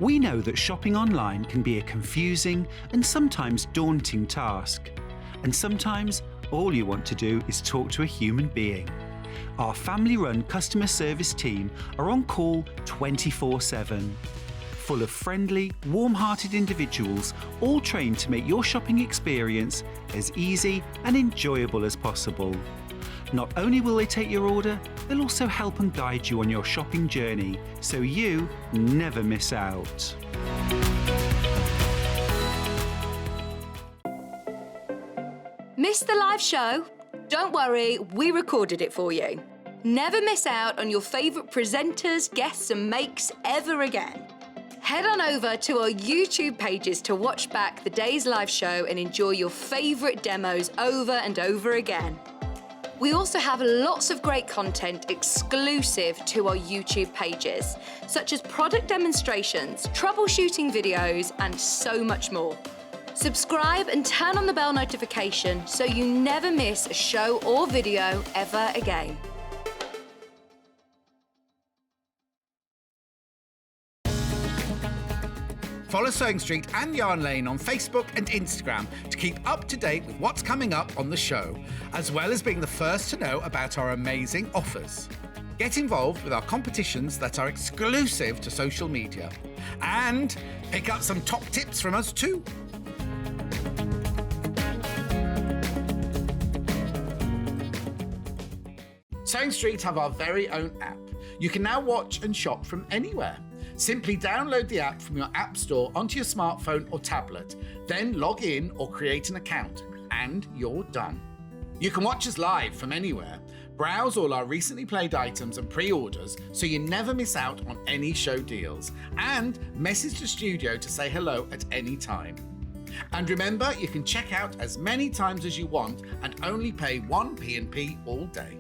We know that shopping online can be a confusing and sometimes daunting task. And sometimes all you want to do is talk to a human being. Our family-run customer service team are on call 24/7. Full of friendly, warm-hearted individuals, all trained to make your shopping experience as easy and enjoyable as possible. Not only will they take your order, they'll also help and guide you on your shopping journey, so you never miss out. Missed the live show? Don't worry, we recorded it for you. Never miss out on your favourite presenters, guests and makes ever again. Head on over to our YouTube pages to watch back the day's live show and enjoy your favourite demos over and over again. We also have lots of great content exclusive to our YouTube pages, such as product demonstrations, troubleshooting videos, and so much more. Subscribe and turn on the bell notification so you never miss a show or video ever again. Follow Sewing Street and Yarn Lane on Facebook and Instagram to keep up to date with what's coming up on the show, as well as being the first to know about our amazing offers. Get involved with our competitions that are exclusive to social media. And pick up some top tips from us too. Sewing Street have our very own app. You can now watch and shop from anywhere. Simply download the app from your app store onto your smartphone or tablet, then log in or create an account, and you're done. You can watch us live from anywhere, browse all our recently played items and pre-orders so you never miss out on any show deals, and message the studio to say hello at any time. And remember, you can check out as many times as you want and only pay 1 P&P all day.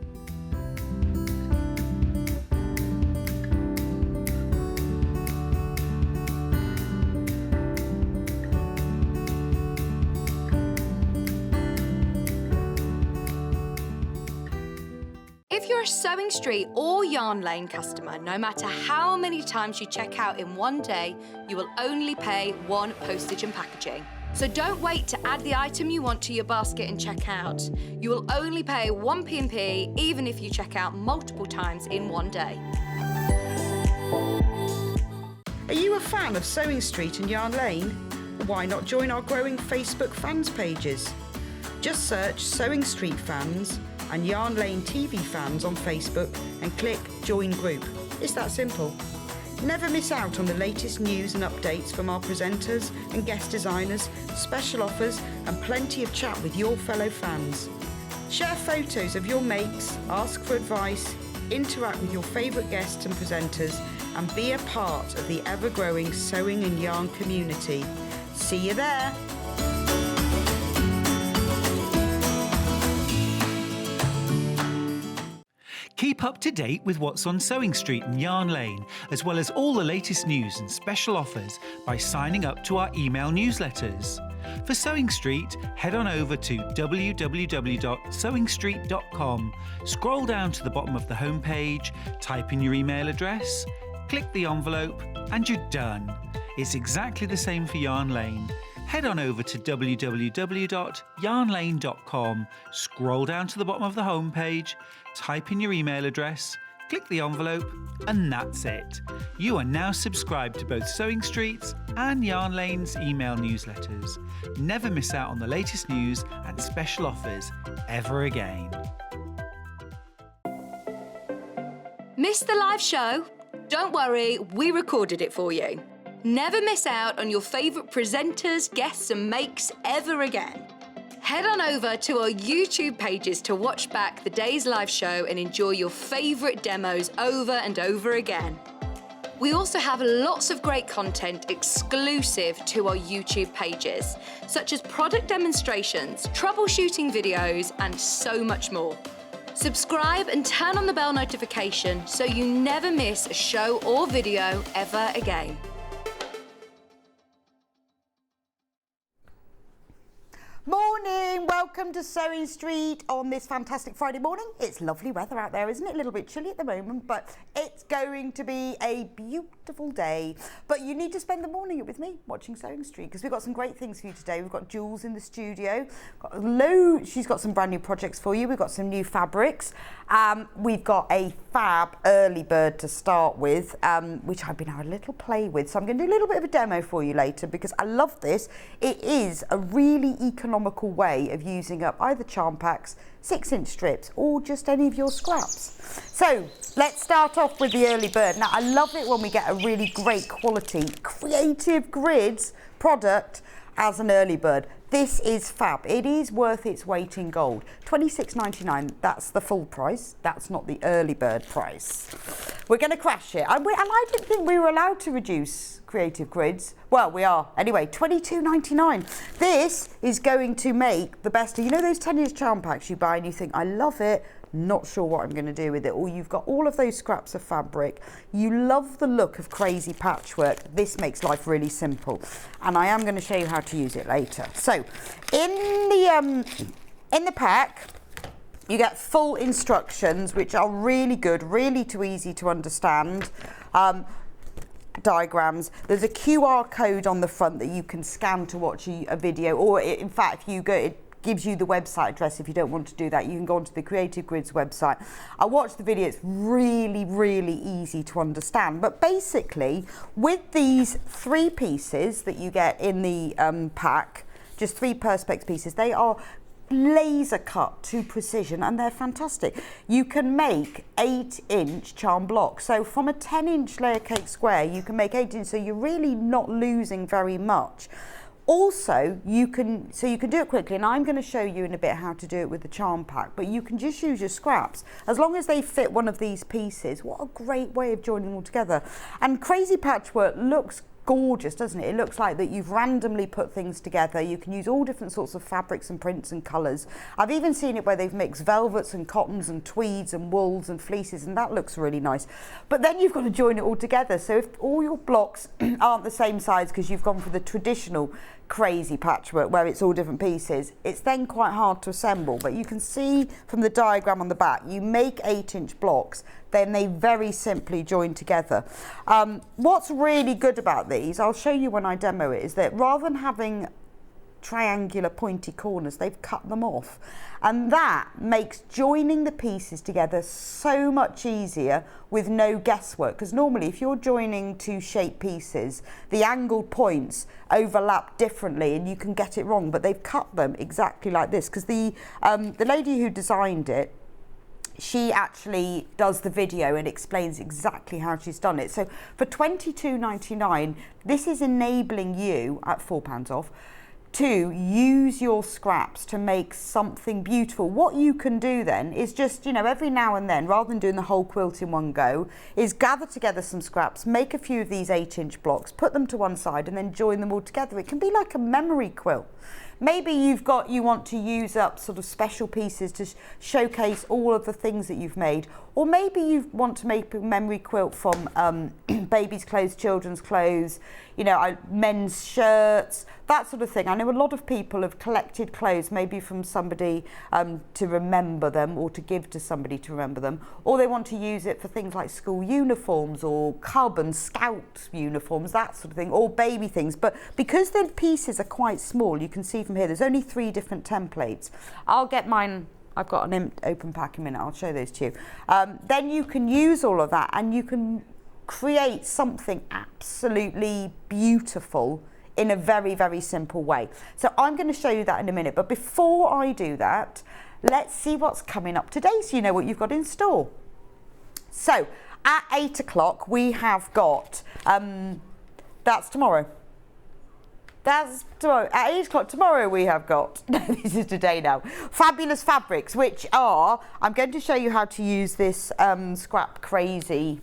If you're a Sewing Street or Yarn Lane customer, no matter how many times you check out in one day, you will only pay 1 postage and packaging. So don't wait to add the item you want to your basket and check out. You will only pay 1 P&P even if you check out multiple times in one day. Are you a fan of Sewing Street and Yarn Lane? Why not join our growing Facebook fans pages? Just search Sewing Street Fans and Yarn Lane TV Fans on Facebook and click Join Group. It's that simple. Never miss out on the latest news and updates from our presenters and guest designers, special offers and plenty of chat with your fellow fans. Share photos of your makes, ask for advice, interact with your favourite guests and presenters and be a part of the ever-growing sewing and yarn community. See you there! Keep up to date with what's on Sewing Street and Yarn Lane, as well as all the latest news and special offers by signing up to our email newsletters. For Sewing Street, head on over to www.sewingstreet.com, scroll down to the bottom of the homepage, type in your email address, click the envelope, and you're done. It's exactly the same for Yarn Lane. Head on over to www.yarnlane.com, scroll down to the bottom of the homepage, type in your email address, click the envelope, and that's it. You are now subscribed to both Sewing Street's and Yarn Lane's email newsletters. Never miss out on the latest news and special offers ever again. Missed the live show? Don't worry, we recorded it for you. Never miss out on your favourite presenters, guests and makes ever again. Head on over to our YouTube pages to watch back the day's live show and enjoy your favourite demos over and over again. We also have lots of great content exclusive to our YouTube pages, such as product demonstrations, troubleshooting videos, and so much more. Subscribe and turn on the bell notification so you never miss a show or video ever again. Morning, welcome to Sewing Street on this fantastic Friday morning. It's lovely weather out there, isn't it? A little bit chilly at the moment, but it's going to be a beautiful day. But you need to spend the morning with me watching Sewing Street because we've got some great things for you today. We've got Jules in the studio. She's got some brand new projects for you. We've got some new fabrics. We've got a fab early bird to start with, which I've been having a little play with. So I'm going to do a little bit of a demo for you later because I love this. It is a really economical way of using up either charm packs, 6-inch strips, or just any of your scraps. So let's start off with the early bird. Now I love it when we get a really great quality Creative Grids product as an early bird. This is fab. It is worth its weight in gold. $26.99, that's the full price. That's not the early bird price. We're going to crash it. And I didn't think we were allowed to reduce Creative Grids. Well, we are. Anyway, $22.99. This is going to make the best of, you know those 10-inch charm packs you buy and you think, I love it, not sure what I'm going to do with it, or you've got all of those scraps of fabric, you love the look of crazy patchwork. This makes life really simple, and I am going to show you how to use it later. So in the pack you get full instructions which are really good, really too easy to understand. Diagrams. There's a QR code on the front that you can scan to watch a video, or in fact it gives you the website address if you don't want to do that. You can go onto the Creative Grids website. I watched the video. It's really, really easy to understand. But basically, with these 3 pieces that you get in the pack, just 3 Perspex pieces, they are laser cut to precision and they're fantastic. You can make 8-inch charm blocks. So from a 10-inch layer cake square, you can make 8 inch, so you're really not losing very much. Also, you can do it quickly, and I'm going to show you in a bit how to do it with the charm pack, but you can just use your scraps. As long as they fit one of these pieces, what a great way of joining them all together. And crazy patchwork looks gorgeous, doesn't it? It looks like that you've randomly put things together. You can use all different sorts of fabrics and prints and colours. I've even seen it where they've mixed velvets and cottons and tweeds and wools and fleeces, and that looks really nice. But then you've got to join it all together. So if all your blocks aren't the same size because you've gone for the traditional crazy patchwork where it's all different pieces, it's then quite hard to assemble. But you can see from the diagram on the back, you make 8-inch blocks, then they very simply join together. What's really good about these, I'll show you when I demo it, is that rather than having triangular pointy corners, they've cut them off, and that makes joining the pieces together so much easier with no guesswork, because normally if you're joining 2 shaped pieces, the angled points overlap differently and you can get it wrong, but they've cut them exactly like this because the lady who designed it, she actually does the video and explains exactly how she's done it. So for $22.99, this is enabling you, at £4 off, to use your scraps to make something beautiful. What you can do then is just, every now and then, rather than doing the whole quilt in one go, is gather together some scraps, make a few of these 8-inch blocks, put them to one side and then join them all together. It can be like a memory quilt. Maybe you want to use up sort of special pieces to showcase all of the things that you've made, or maybe you want to make a memory quilt from babies' clothes, children's clothes, men's shirts, that sort of thing. I know a lot of people have collected clothes, maybe from somebody to remember them, or to give to somebody to remember them, or they want to use it for things like school uniforms or cub and scout uniforms, that sort of thing, or baby things. But because the pieces are quite small, you can see from here, there's only 3 different templates. I'll get mine. I've got an open pack in a minute. I'll show those to you. Then you can use all of that and you can create something absolutely beautiful in a very, very simple way. So I'm going to show you that in a minute. But before I do that, let's see what's coming up today so you know what you've got in store. So at 8 o'clock, we have got, that's tomorrow. That's tomorrow. At 8 o'clock tomorrow we have got, no, this is today now, Fabulous Fabrics, which are, I'm going to show you how to use this Scrap Crazy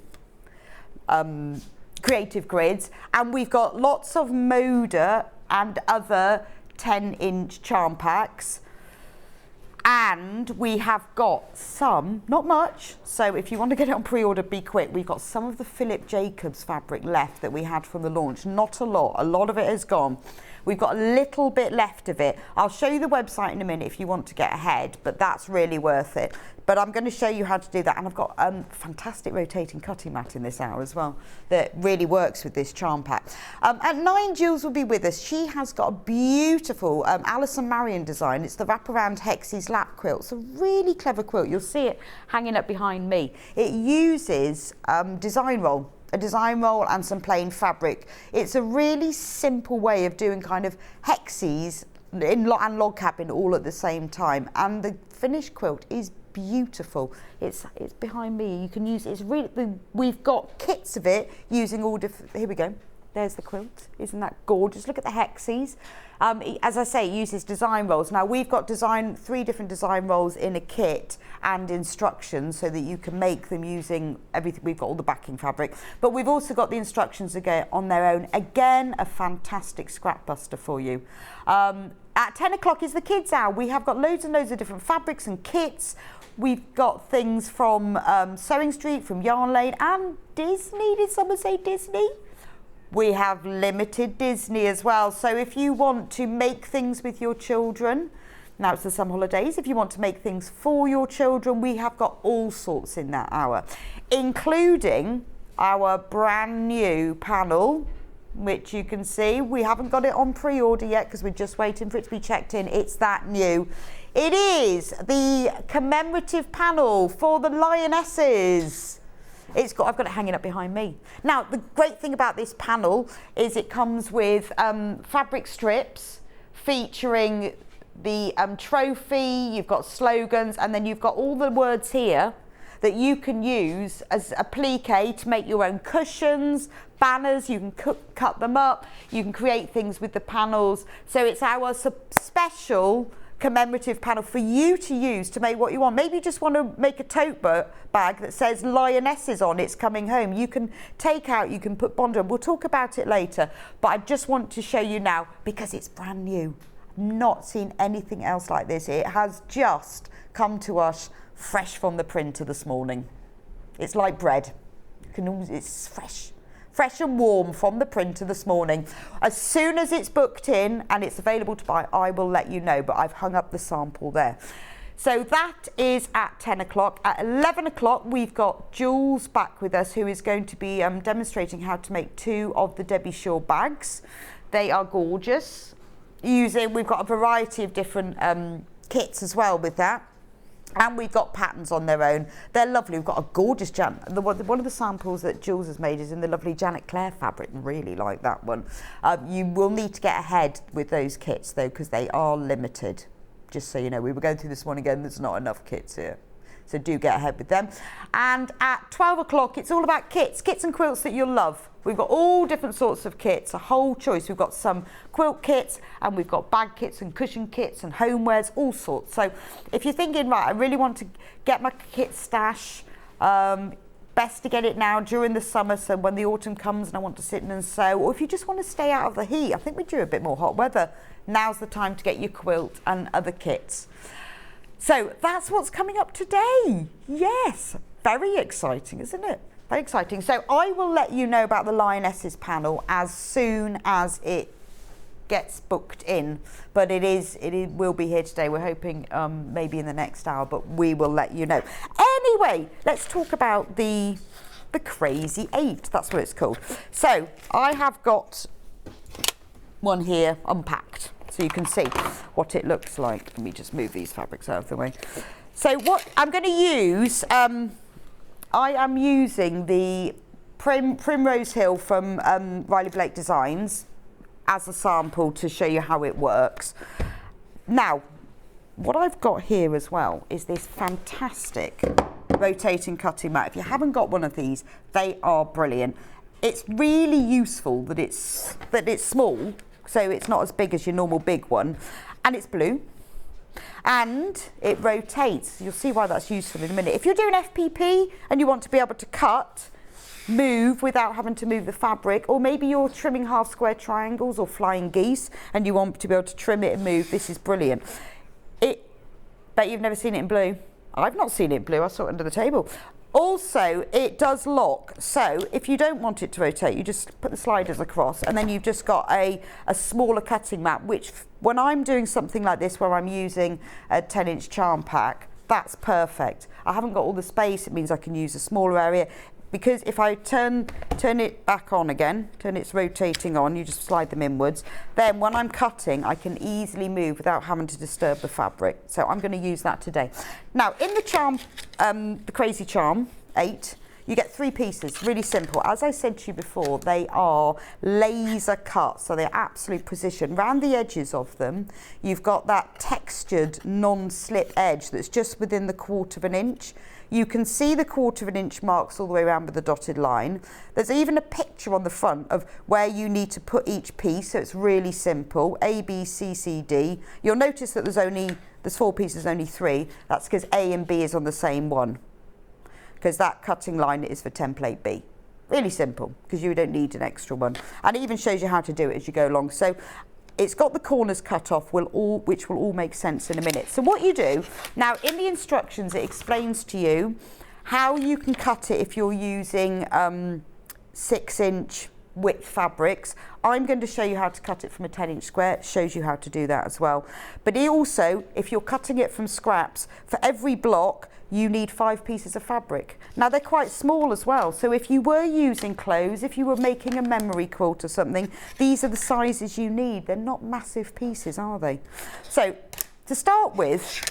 Creative Grids, and we've got lots of Moda and other 10-inch charm packs. And we have got some, not much, so if you want to get it on pre-order, be quick. We've got some of the Philip Jacobs fabric left that we had from the launch. Not a lot of it has gone. We've got a little bit left of it. I'll show you the website in a minute if you want to get ahead, but that's really worth it. But I'm going to show you how to do that. And I've got a fantastic rotating cutting mat in this hour as well that really works with this charm pack. At 9, Jules will be with us. She has got a beautiful Alison Marion design. It's the wraparound Haxies lap quilt. It's a really clever quilt. You'll see it hanging up behind me. It uses a design roll and some plain fabric. It's a really simple way of doing kind of Haxies and log cabin all at the same time. And the finished quilt is beautiful. It's behind me. You can use it. It's really, we've got kits of it using all different. Here we go. There's the quilt. Isn't that gorgeous? Look at the Haxies. As I say, it uses design rolls. Now we've got 3 different design rolls in a kit and instructions so that you can make them using everything. We've got all the backing fabric, but we've also got the instructions again on their own. Again, a fantastic scrap buster for you. At 10 o'clock is the kids hour. We have got loads and loads of different fabrics and kits. We've got things from Sewing Street, from Yarn Lane and Disney. Did someone say Disney? We have limited Disney as well. So if you want to make things with your children, now it's the summer holidays, if you want to make things for your children, we have got all sorts in that hour, including our brand new panel, which you can see. We haven't got it on pre-order yet because we're just waiting for it to be checked in. It's that new. It is the commemorative panel for the Lionesses. I've got it hanging up behind me. Now, the great thing about this panel is it comes with fabric strips featuring the trophy, you've got slogans, and then you've got all the words here that you can use as applique to make your own cushions, banners. You can cut them up, you can create things with the panels. So it's our special commemorative panel for you to use to make what you want. Maybe you just want to make a tote bag that says Lionesses on it's coming home. You can take out, you can put bond on. We'll talk about it later, but I just want to show you now because it's brand new. I've not seen anything else like this. It has just come to us fresh from the printer this morning. It's like bread. It's fresh and warm from the printer this morning. As soon as it's booked in and it's available to buy, I will let you know, but I've hung up the sample there. So that is at 10 o'clock. At 11 o'clock, we've got Jules back with us, who is going to be demonstrating how to make 2 of the Debbie Shaw bags. They are gorgeous. We've got a variety of different kits as well with that. And we've got patterns on their own. They're lovely. We've got a gorgeous one of the samples that Jules has made is in the lovely Janet Clare fabric. Really like that one. You will need to get ahead with those kits though, because they are limited. Just so you know, we were going through this one again. There's not enough kits here. So do get ahead with them. And at 12 o'clock, it's all about kits and quilts that you'll love. We've got all different sorts of kits, a whole choice. We've got some quilt kits and we've got bag kits and cushion kits and homewares, all sorts. So if you're thinking, right, I really want to get my kit stash, best to get it now during the summer, so when the autumn comes and I want to sit in and sew, or if you just want to stay out of the heat, I think we do a bit more hot weather, now's the time to get your quilt and other kits. So that's what's coming up today. Yes, very exciting, isn't it? Very exciting. So I will let you know about the Lionesses panel as soon as it gets booked in, but it will be here today. We're hoping maybe in the next hour, but we will let you know. Anyway, let's talk about the Crazy 8. That's what it's called. So I have got one here unpacked, so you can see what it looks like. Let me just move these fabrics out of the way. So what I'm going to use, I am using the Primrose Hill from Riley Blake Designs as a sample to show you how it works. Now, what I've got here as well is this fantastic rotating cutting mat. If you haven't got one of these, they are brilliant. It's really useful that it's small, so it's not as big as your normal big one, and it's blue. And it rotates. You'll see why that's useful in a minute. If you're doing FPP and you want to be able to cut, move without having to move the fabric, or maybe you're trimming half square triangles or flying geese and you want to be able to trim it and move, this is brilliant. It Bet you've never seen it in blue. I've not seen it in blue, I saw it under the table. Also, it does lock, so if you don't want it to rotate, you just put the sliders across, and then you've just got a smaller cutting mat, which when I'm doing something like this where I'm using a 10-inch charm pack, that's perfect. I haven't got all the space, it means I can use a smaller area. Because if I turn it back on again, turn its rotating on, you just slide them inwards, then when I'm cutting, I can easily move without having to disturb the fabric. So I'm going to use that today. Now, in the charm, the Crazy Charm 8, you get 3 pieces, really simple. As I said to you before, they are laser cut, so they're absolute precision. Round the edges of them, you've got that textured, non-slip edge that's just within the 1/4 inch. You can see the 1/4 inch marks all the way around with the dotted line. There's even a picture on the front of where you need to put each piece, so it's really simple. A, B, C, C, D. You'll notice that there's 4 pieces, only 3. That's because A and B is on the same one, because that cutting line is for template B. Really simple, because you don't need an extra one. And it even shows you how to do it as you go along. So it's got the corners cut off, which will all make sense in a minute. So what you do, now in the instructions it explains to you how you can cut it if you're using 6-inch width fabrics. I'm going to show you how to cut it from a 10-inch square. It shows you how to do that as well. But also, if you're cutting it from scraps, for every block, you need 5 pieces of fabric. Now they're quite small as well, so if you were using clothes, if you were making a memory quilt or something, these are the sizes you need. They're not massive pieces, are they? So to start with,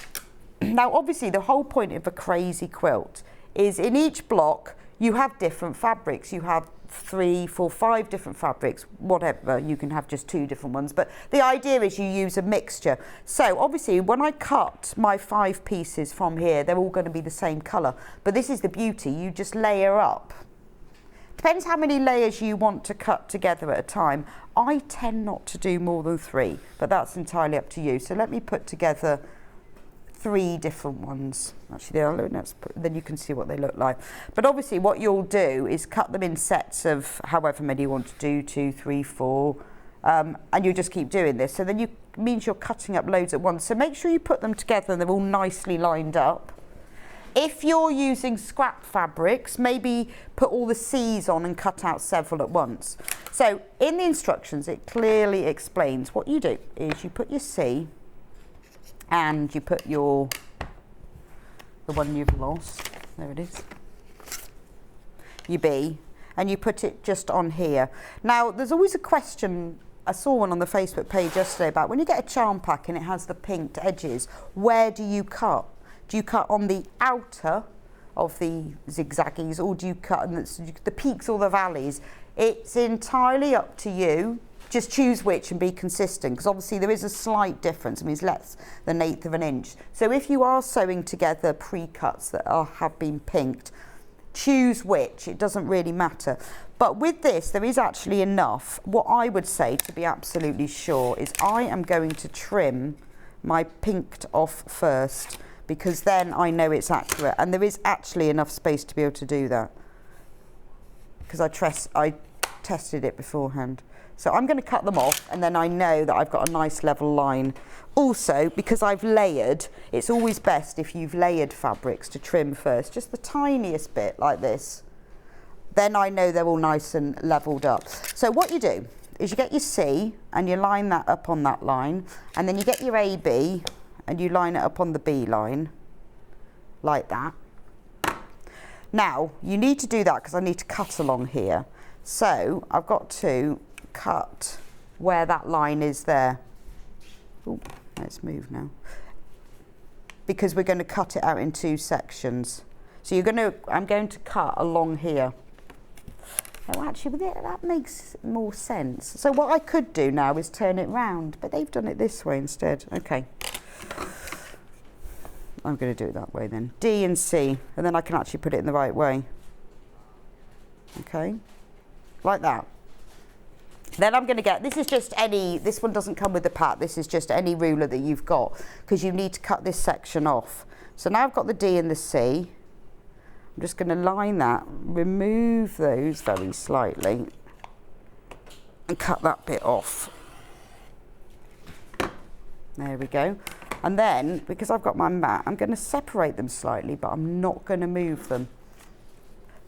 now obviously the whole point of a crazy quilt is in each block you have different fabrics. You have 3, 4, 5 different fabrics, whatever. You can have just 2 different ones, but the idea is you use a mixture. So obviously when I cut my 5 pieces from here, they're all going to be the same colour, but this is the beauty, you just layer up. Depends how many layers you want to cut together at a time. I tend not to do more than 3, but that's entirely up to you. So let me put together 3 different ones. Actually, then you can see what they look like. But obviously what you'll do is cut them in sets of however many you want to do, 2, 3, 4, and you just keep doing this. So then it means you're cutting up loads at once. So make sure you put them together and they're all nicely lined up. If you're using scrap fabrics, maybe put all the C's on and cut out several at once. So in the instructions, it clearly explains what you do is you put your C and you put the one you've lost, there it is, your B, and you put it just on here. Now, there's always a question, I saw one on the Facebook page yesterday about when you get a charm pack and it has the pinked edges, where do you cut? Do you cut on the outer of the zigzaggies, or do you cut on the peaks or the valleys? It's entirely up to you. Just choose which and be consistent, because obviously there is a slight difference. It means less than 1/8 of an inch. So if you are sewing together pre-cuts that have been pinked, choose which. It doesn't really matter. But with this, there is actually enough. What I would say, to be absolutely sure, is I am going to trim my pinked off first, because then I know it's accurate. And there is actually enough space to be able to do that, because I tested it beforehand. So I'm going to cut them off, and then I know that I've got a nice level line. Also, because I've layered, it's always best if you've layered fabrics to trim first, just the tiniest bit like this. Then I know they're all nice and leveled up. So what you do is you get your C and you line that up on that line, and then you get your AB and you line it up on the B line, like that. Now, you need to do that because I need to cut along here. So I've got to cut where that line is there. Ooh, let's move now, because we're going to cut it out in 2 sections. So I'm going to cut along here. Oh, actually, that makes more sense. So what I could do now is turn it round, but they've done it this way instead. Okay, I'm going to do it that way then. D and C, and then I can actually put it in the right way. Okay, like that. Then I'm going to get, this one doesn't come with the pat, this is just any ruler that you've got, because you need to cut this section off. So now I've got the D and the C. I'm just going to line that, remove those very slightly, and cut that bit off. There we go. And then, because I've got my mat, I'm going to separate them slightly, but I'm not going to move them.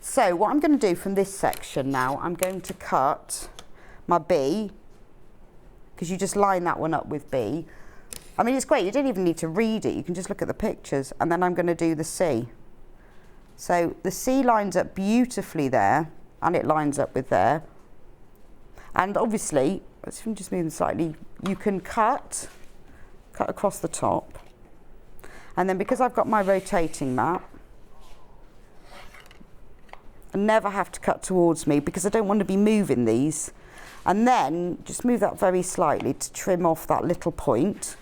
So what I'm going to do from this section now, I'm going to cut my B, because you just line that one up with B. I mean, it's great, you don't even need to read it, you can just look at the pictures, and then I'm going to do the C. So the C lines up beautifully there, and it lines up with there. And obviously, let's just move them slightly, you can cut across the top. And then because I've got my rotating mat, I never have to cut towards me because I don't want to be moving these. And then just move that very slightly to trim off that little point.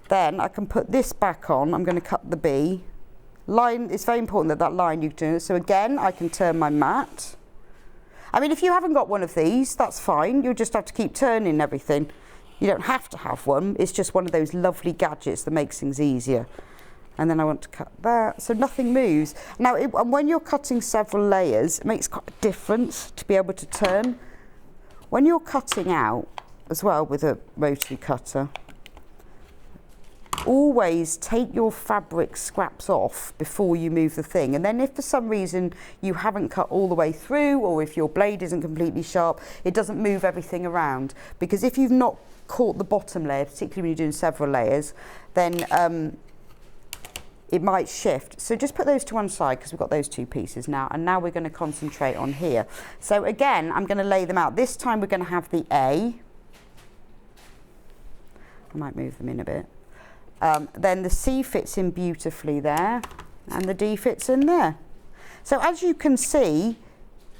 Then I can put this back on. I'm going to cut the B. Line, it's very important that that line you do. So again, I can turn my mat. I mean, if you haven't got one of these, that's fine. You'll just have to keep turning everything. You don't have to have one. It's just one of those lovely gadgets that makes things easier. And then I want to cut that so nothing moves. Now, and when you're cutting several layers, it makes quite a difference to be able to turn. When you're cutting out as well with a rotary cutter, always take your fabric scraps off before you move the thing. And then if for some reason you haven't cut all the way through, or if your blade isn't completely sharp, it doesn't move everything around. Because if you've not caught the bottom layer, particularly when you're doing several layers, then it might shift. So just put those to one side because we've got those two pieces now, and now we're going to concentrate on here. So again, I'm going to lay them out. This time we're going to have the A. I might move them in a bit. Then the C fits in beautifully there, and the D fits in there. So as you can see,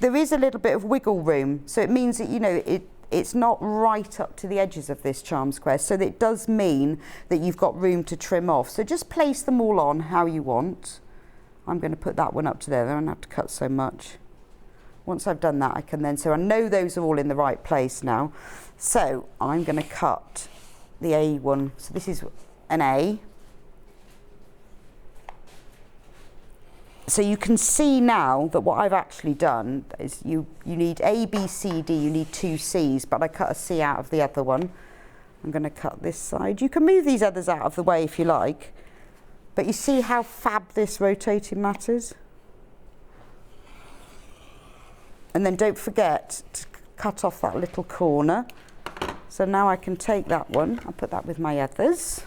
there is a little bit of wiggle room. So it means that, you know, it's not right up to the edges of this charm square. So that it does mean that you've got room to trim off. So just place them all on how you want. I'm going to put that one up to there. I don't have to cut so much. Once I've done that, I can then, so I know those are all in the right place now. So I'm going to cut the A one. So this is an A. So you can see now that what I've actually done is you need A, B, C, D, you need two C's, but I cut a C out of the other one. I'm going to cut this side. You can move these others out of the way if you like, but you see how fab this rotating mat is? And then don't forget to cut off that little corner. So now I can take that one, I'll put that with my others.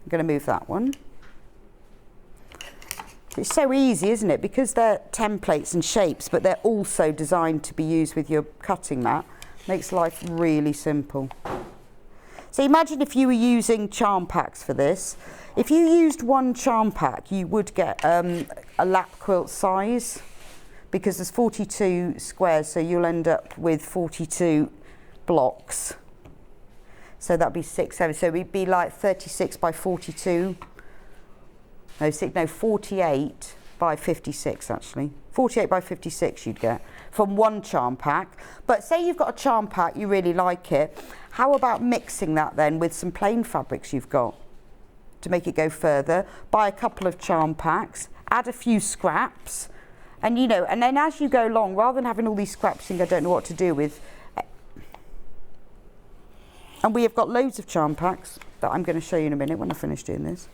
I'm going to move that one. It's so easy, isn't it? Because they're templates and shapes, but they're also designed to be used with your cutting mat. Makes life really simple. So imagine if you were using charm packs for this. If you used one charm pack, you would get a lap quilt size, because there's 42 squares, so you'll end up with 42 blocks. So that'd be 6, 7. So it'd be like 36 by 42. No, 48 by 56 actually. 48 by 56 you'd get from one charm pack. But say you've got a charm pack, you really like it. How about mixing that then with some plain fabrics you've got to make it go further? Buy a couple of charm packs, add a few scraps, and you know, and then as you go along, rather than having all these scraps and I don't know what to do with. And we have got loads of charm packs that I'm going to show you in a minute when I finish doing this.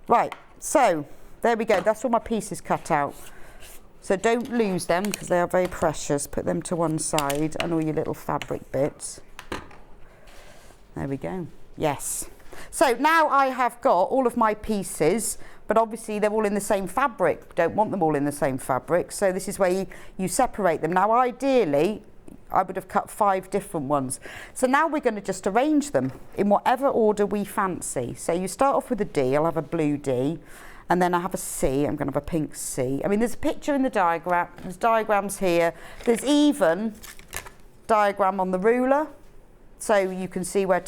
Right, so there we go. That's all my pieces cut out. So don't lose them because they are very precious. Put them to one side and all your little fabric bits. There we go. Yes. So now I have got all of my pieces, but obviously they're all in the same fabric. Don't want them all in the same fabric. So this is where you separate them. Now ideally, I would have cut 5 different ones. So now we're going to just arrange them in whatever order we fancy. So you start off with a D, I'll have a blue D, and then I have a C, I'm going to have a pink C. I mean, there's a picture in the diagram, there's diagrams here, there's even diagram on the ruler, so you can see where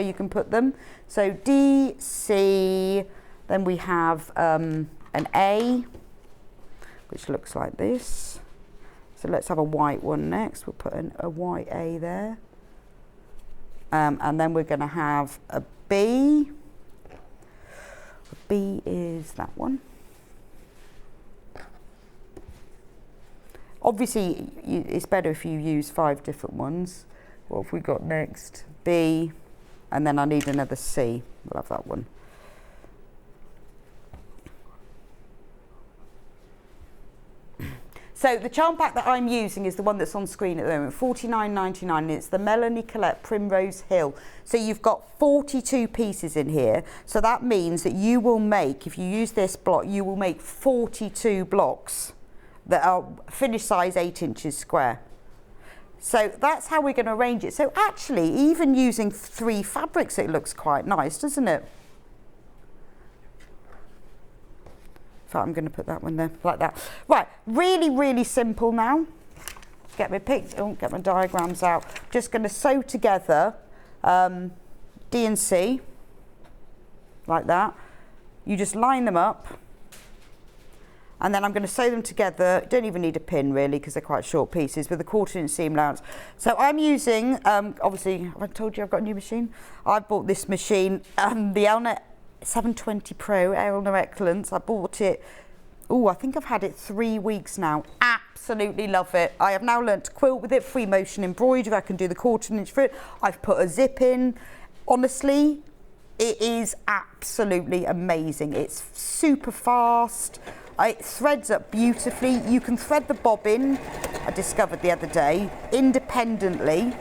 you can put them. So D, C, then we have an A, which looks like this. So let's have a white one next. We'll put a white A there. And then we're going to have a B. A B is that one. Obviously, it's better if you use 5 different ones. What have we got next? B, And then I need another C. We'll have that one. So the charm pack that I'm using is the one that's on screen at the moment, $49.99, and it's the Melanie Colette Primrose Hill. So you've got 42 pieces in here. So that means that you will make, if you use this block, you will make 42 blocks that are finished size 8 inches square. So that's how we're going to arrange it. So actually, even using 3 fabrics, it looks quite nice, doesn't it? I'm going to put that one there like that. Right, really, really simple now. Get my diagrams out. Just going to sew together D and C like that. You just line them up, and then I'm going to sew them together. Don't even need a pin really, because they're quite short pieces, with a 1/4 inch seam allowance. So I'm using, obviously, have I told you I've got a new machine? I bought this machine, the Elna 720 Pro Elna Excellence. I bought it, I think I've had it 3 weeks now. Absolutely love it. I have now learnt to quilt with it, free motion embroidery. I can do the 1/4 inch for it. I've put a zip in. Honestly, it is absolutely amazing. It's super fast. It threads up beautifully. You can thread the bobbin, I discovered the other day, independently.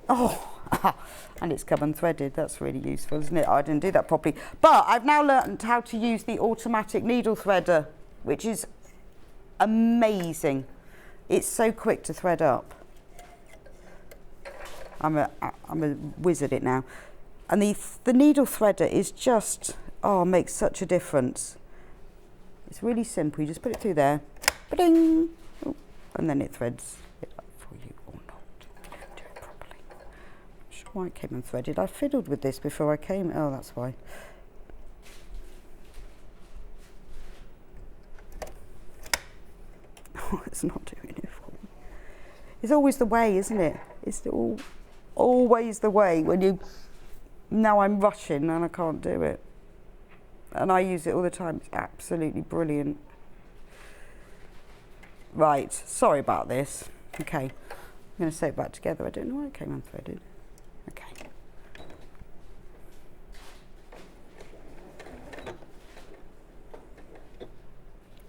And it's come unthreaded. That's really useful, isn't it? I didn't do that properly. But I've now learned how to use the automatic needle threader, which is amazing. It's so quick to thread up. I'm a wizard at it now. And the needle threader is just, makes such a difference. It's really simple. You just put it through there, ba-ding, and then it threads it up for you or not. Do it properly. I'm sure why it came unthreaded. I fiddled with this before I came. Oh, that's why. It's not doing it for me. It's always the way, isn't it? It's always the way when you. Now I'm rushing and I can't do it. And I use it all the time. It's absolutely brilliant. Right, sorry about this. Okay, I'm going to sew it back together. I don't know why it came unthreaded. Okay.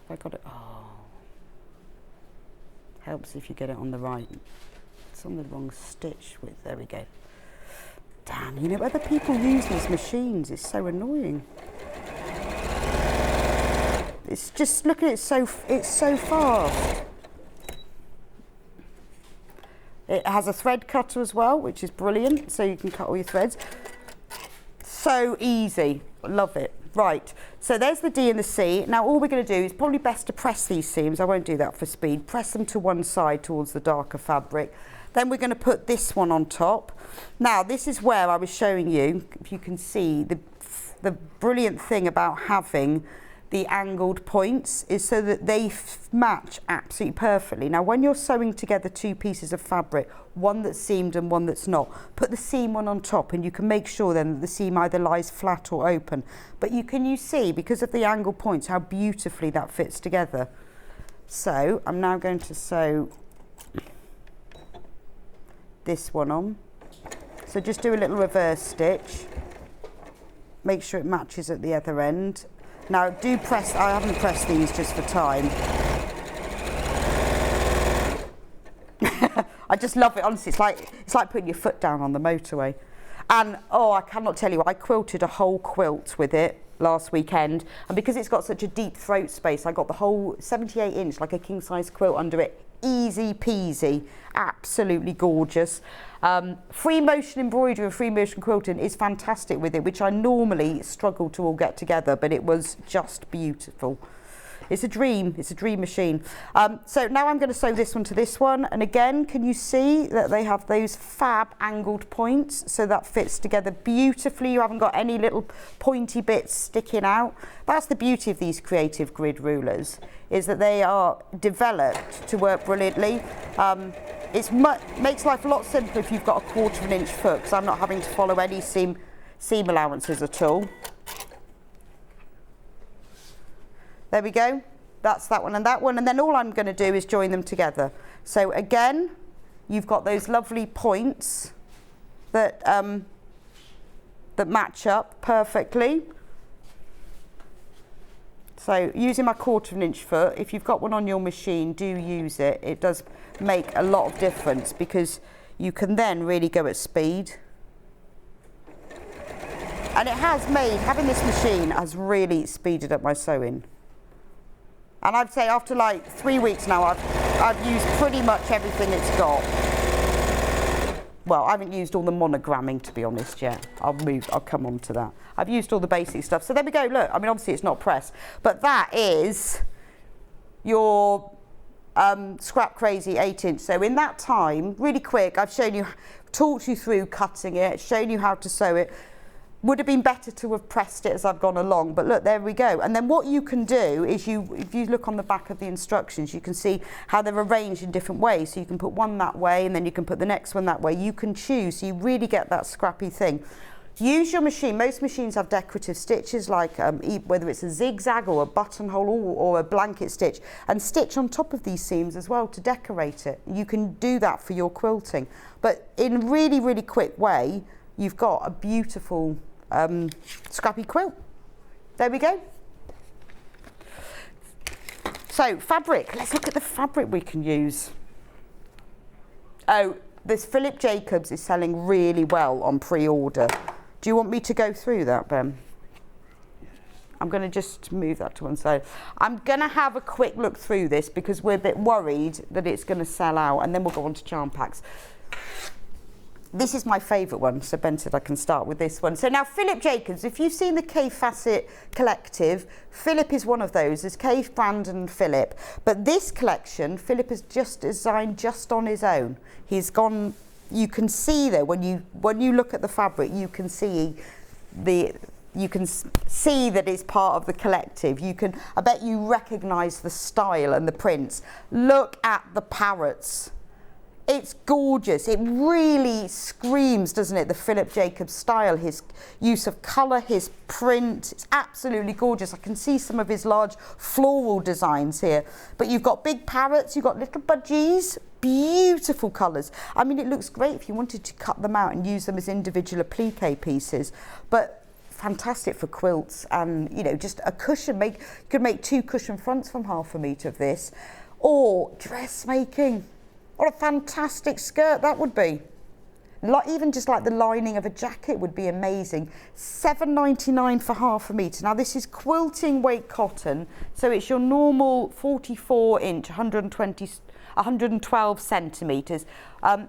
I got it. Helps if you get it on the right. It's on the wrong stitch width. There we go. Damn, you know, other people use these machines. It's so annoying. It's just, look at it, it's so fast. It has a thread cutter as well, which is brilliant, so you can cut all your threads. So easy, love it. Right, so there's the D and the C. Now all we're going to do is probably best to press these seams. I won't do that for speed. Press them to one side towards the darker fabric. Then we're going to put this one on top. Now this is where I was showing you, if you can see, the brilliant thing about having the angled points is so that they match absolutely perfectly. Now when you're sewing together 2 pieces of fabric, one that's seamed and one that's not, put the seam one on top and you can make sure then that the seam either lies flat or open. But you see, because of the angled points, how beautifully that fits together. So I'm now going to sew this one on. So just do a little reverse stitch. Make sure it matches at the other end. Now do press, I haven't pressed these just for time. I just love it, honestly. It's like putting your foot down on the motorway. And I cannot tell you, I quilted a whole quilt with it last weekend, and because it's got such a deep throat space, I got the whole 78 inch, like a king size quilt under it. Easy peasy, absolutely gorgeous. Free motion embroidery and free motion quilting is fantastic with it, which I normally struggle to all get together, but it was just beautiful. It's a dream machine. So now I'm going to sew this one to this one, and again, can you see that they have those fab angled points, so that fits together beautifully. You haven't got any little pointy bits sticking out. That's the beauty of these creative grid rulers, is that they are developed to work brilliantly. It makes life a lot simpler if you've got a 1/4 inch foot, because I'm not having to follow any seam allowances at all. There we go. That's that one and that one. And then all I'm going to do is join them together. So again, you've got those lovely points that that match up perfectly. So using my 1/4 inch foot, if you've got one on your machine, do use it. It does make a lot of difference because you can then really go at speed. And it has made, having this machine has really speeded up my sewing. And I'd say after like 3 weeks now, I've used pretty much everything it's got. Well, I haven't used all the monogramming, to be honest, yet. I'll come on to that. I've used all the basic stuff. So there we go, look, I mean, obviously it's not press, but that is your Scrap Crazy 8-inch. So in that time, really quick, I've shown you, talked you through cutting it, shown you how to sew it. Would have been better to have pressed it as I've gone along, but look, there we go. And then what you can do is if you look on the back of the instructions, you can see how they're arranged in different ways. So you can put one that way and then you can put the next one that way. You can choose, so you really get that scrappy thing. Use your machine. Most machines have decorative stitches, like whether it's a zigzag or a buttonhole or a blanket stitch, and stitch on top of these seams as well to decorate it. You can do that for your quilting. But in a really, really quick way, you've got a beautiful scrappy quilt. There we go. So fabric, let's look at the fabric we can use. Oh, this Philip Jacobs is selling really well on pre-order. Do you want me to go through that, Ben? I'm going to just move that to one side. I'm going to have a quick look through this because we're a bit worried that it's going to sell out, and then we'll go on to charm packs. This is my favourite one, so Ben said I can start with this one. So now Philip Jacobs, if you've seen the K Facet collective, Philip is one of those. There's K, Brandon and Philip. But this collection, Philip has just designed just on his own. He's gone, you can see though, when you look at the fabric, you can see that it's part of the collective. I bet you recognise the style and the prints. Look at the parrots. It's gorgeous. It really screams, doesn't it, the Philip Jacobs style, his use of colour, his print. It's absolutely gorgeous. I can see some of his large floral designs here. But you've got big parrots, you've got little budgies, beautiful colours. I mean, it looks great if you wanted to cut them out and use them as individual applique pieces. But fantastic for quilts and, you know, just a cushion. You could make 2 cushion fronts from 1/2 metre of this. Or dressmaking. What a fantastic skirt that would be. Even just like the lining of a jacket would be amazing. £7.99 for 1/2 metre. Now this is quilting weight cotton, so it's your normal 44-inch, 112 centimetres.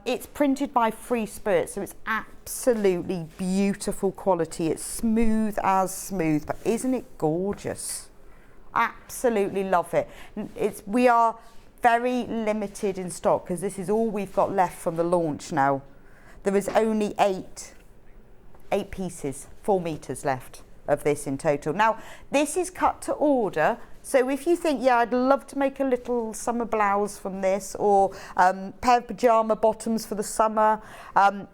It's printed by Free Spirit, so it's absolutely beautiful quality. It's smooth as smooth, but isn't it gorgeous? Absolutely love it. We are very limited in stock because this is all we've got left from the launch now. There is only 8 pieces, 4 metres left of this in total. Now, this is cut to order. So if you think, yeah, I'd love to make a little summer blouse from this, or pair of pyjama bottoms for the summer, and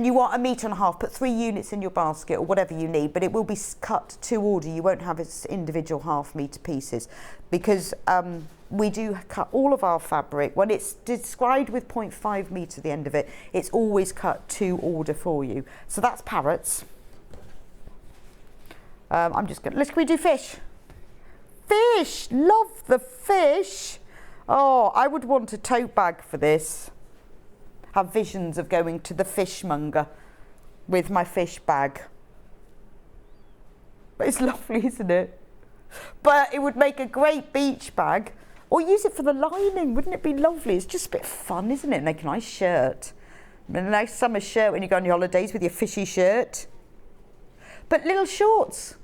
you want 1.5 metres, put 3 units in your basket or whatever you need, but it will be cut to order. You won't have its individual 1/2 metre pieces because we do cut all of our fabric. When it's described with 0.5 metre at the end of it, it's always cut to order for you. So that's parrots. I'm just going to, can we do fish? Fish, love the fish. Oh, I would want a tote bag for this. Have visions of going to the fishmonger with my fish bag. But it's lovely, isn't it? But it would make a great beach bag, or use it for the lining. Wouldn't it be lovely? It's just a bit fun, isn't it? Make a nice shirt. A nice summer shirt when you go on your holidays with your fishy shirt. But little shorts.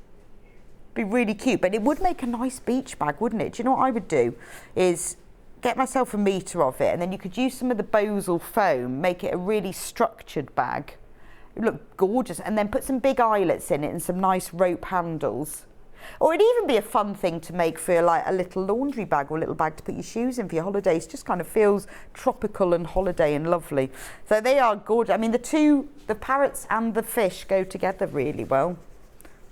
Be really cute, but it would make a nice beach bag, wouldn't it? Do you know what I would do? Is get myself 1 metre of it, and then you could use some of the Bosal foam, make it a really structured bag. It would look gorgeous, and then put some big eyelets in it and some nice rope handles. Or it'd even be a fun thing to make for like a little laundry bag or a little bag to put your shoes in for your holidays. Just kind of feels tropical and holiday and lovely. So they are gorgeous. I mean, the parrots and the fish go together really well.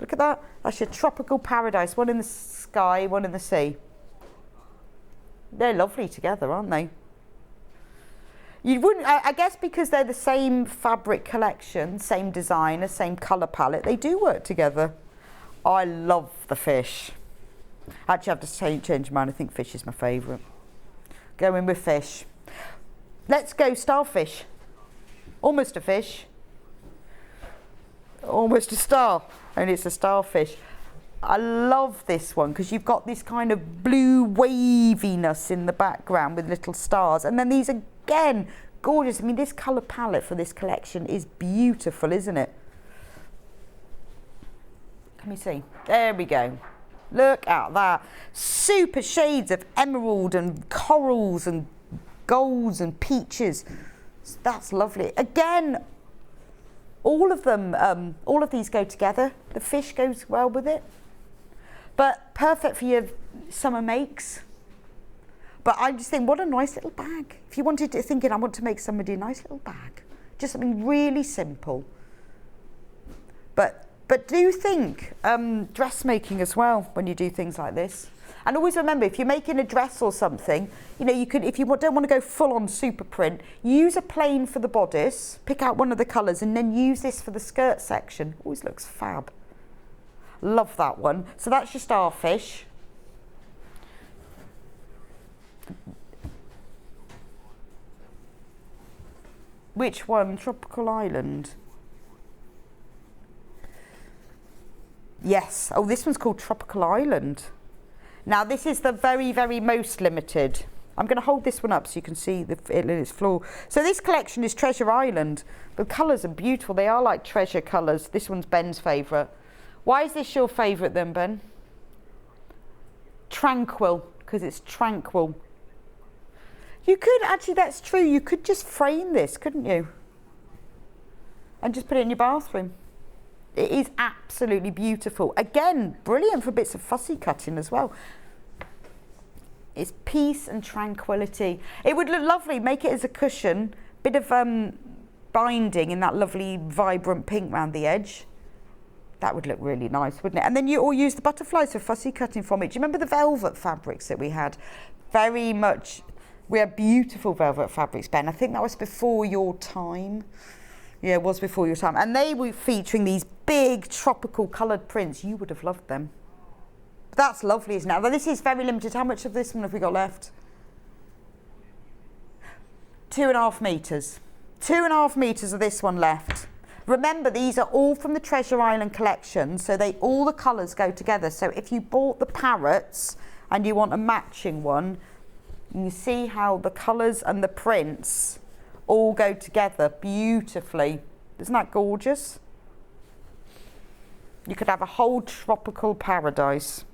Look at that. That's your tropical paradise. One in the sky, one in the sea. They're lovely together, aren't they? You wouldn't, I guess because they're the same fabric collection, same designer, same colour palette, they do work together. I love the fish. Actually, I have to change mine. I think fish is my favourite. Going with fish. Let's go starfish. Almost a fish. Almost a star, and it's a starfish. I love this one because you've got this kind of blue waviness in the background with little stars, and then these again, gorgeous. I mean, this colour palette for this collection is beautiful, isn't it? Let me see. There we go. Look at that. Super shades of emerald and corals and golds and peaches. That's lovely. Again, all of them, all of these go together. The fish goes well with it. But perfect for your summer makes. But I just think, what a nice little bag. If you wanted to, thinking, I want to make somebody a nice little bag. Just something really simple. But do think dressmaking as well when you do things like this. And always remember, if you're making a dress or something, you know, you could, if you don't want to go full on super print, use a plain for the bodice, pick out one of the colours, and then use this for the skirt section. Always looks fab. Love that one. So that's your starfish. Which one? Tropical Island. Yes. Oh, this one's called Tropical Island. Now, this is the very, very most limited. I'm going to hold this one up so you can see it in its floor. So this collection is Treasure Island. The colours are beautiful. They are like treasure colours. This one's Ben's favourite. Why is this your favourite then, Ben? Tranquil, because it's tranquil. You could, actually, that's true. You could just frame this, couldn't you? And just put it in your bathroom. It is absolutely beautiful. Again, brilliant for bits of fussy cutting as well. It's peace and tranquility. It would look lovely. Make it as a cushion. Bit of binding in that lovely vibrant pink round the edge. That would look really nice, wouldn't it? And then you all use the butterflies for fussy cutting from it. Do you remember the velvet fabrics that we had? Very much. We had beautiful velvet fabrics, Ben. I think that was before your time. Yeah, it was before your time. And they were featuring these big tropical coloured prints. You would have loved them. But that's lovely, isn't it? But this is very limited. How much of this one have we got left? 2.5 metres. 2.5 metres of this one left. Remember, these are all from the Treasure Island collection, so all the colours go together. So if you bought the parrots and you want a matching one, you see how the colours and the prints all go together beautifully. Isn't that gorgeous? You could have a whole tropical paradise.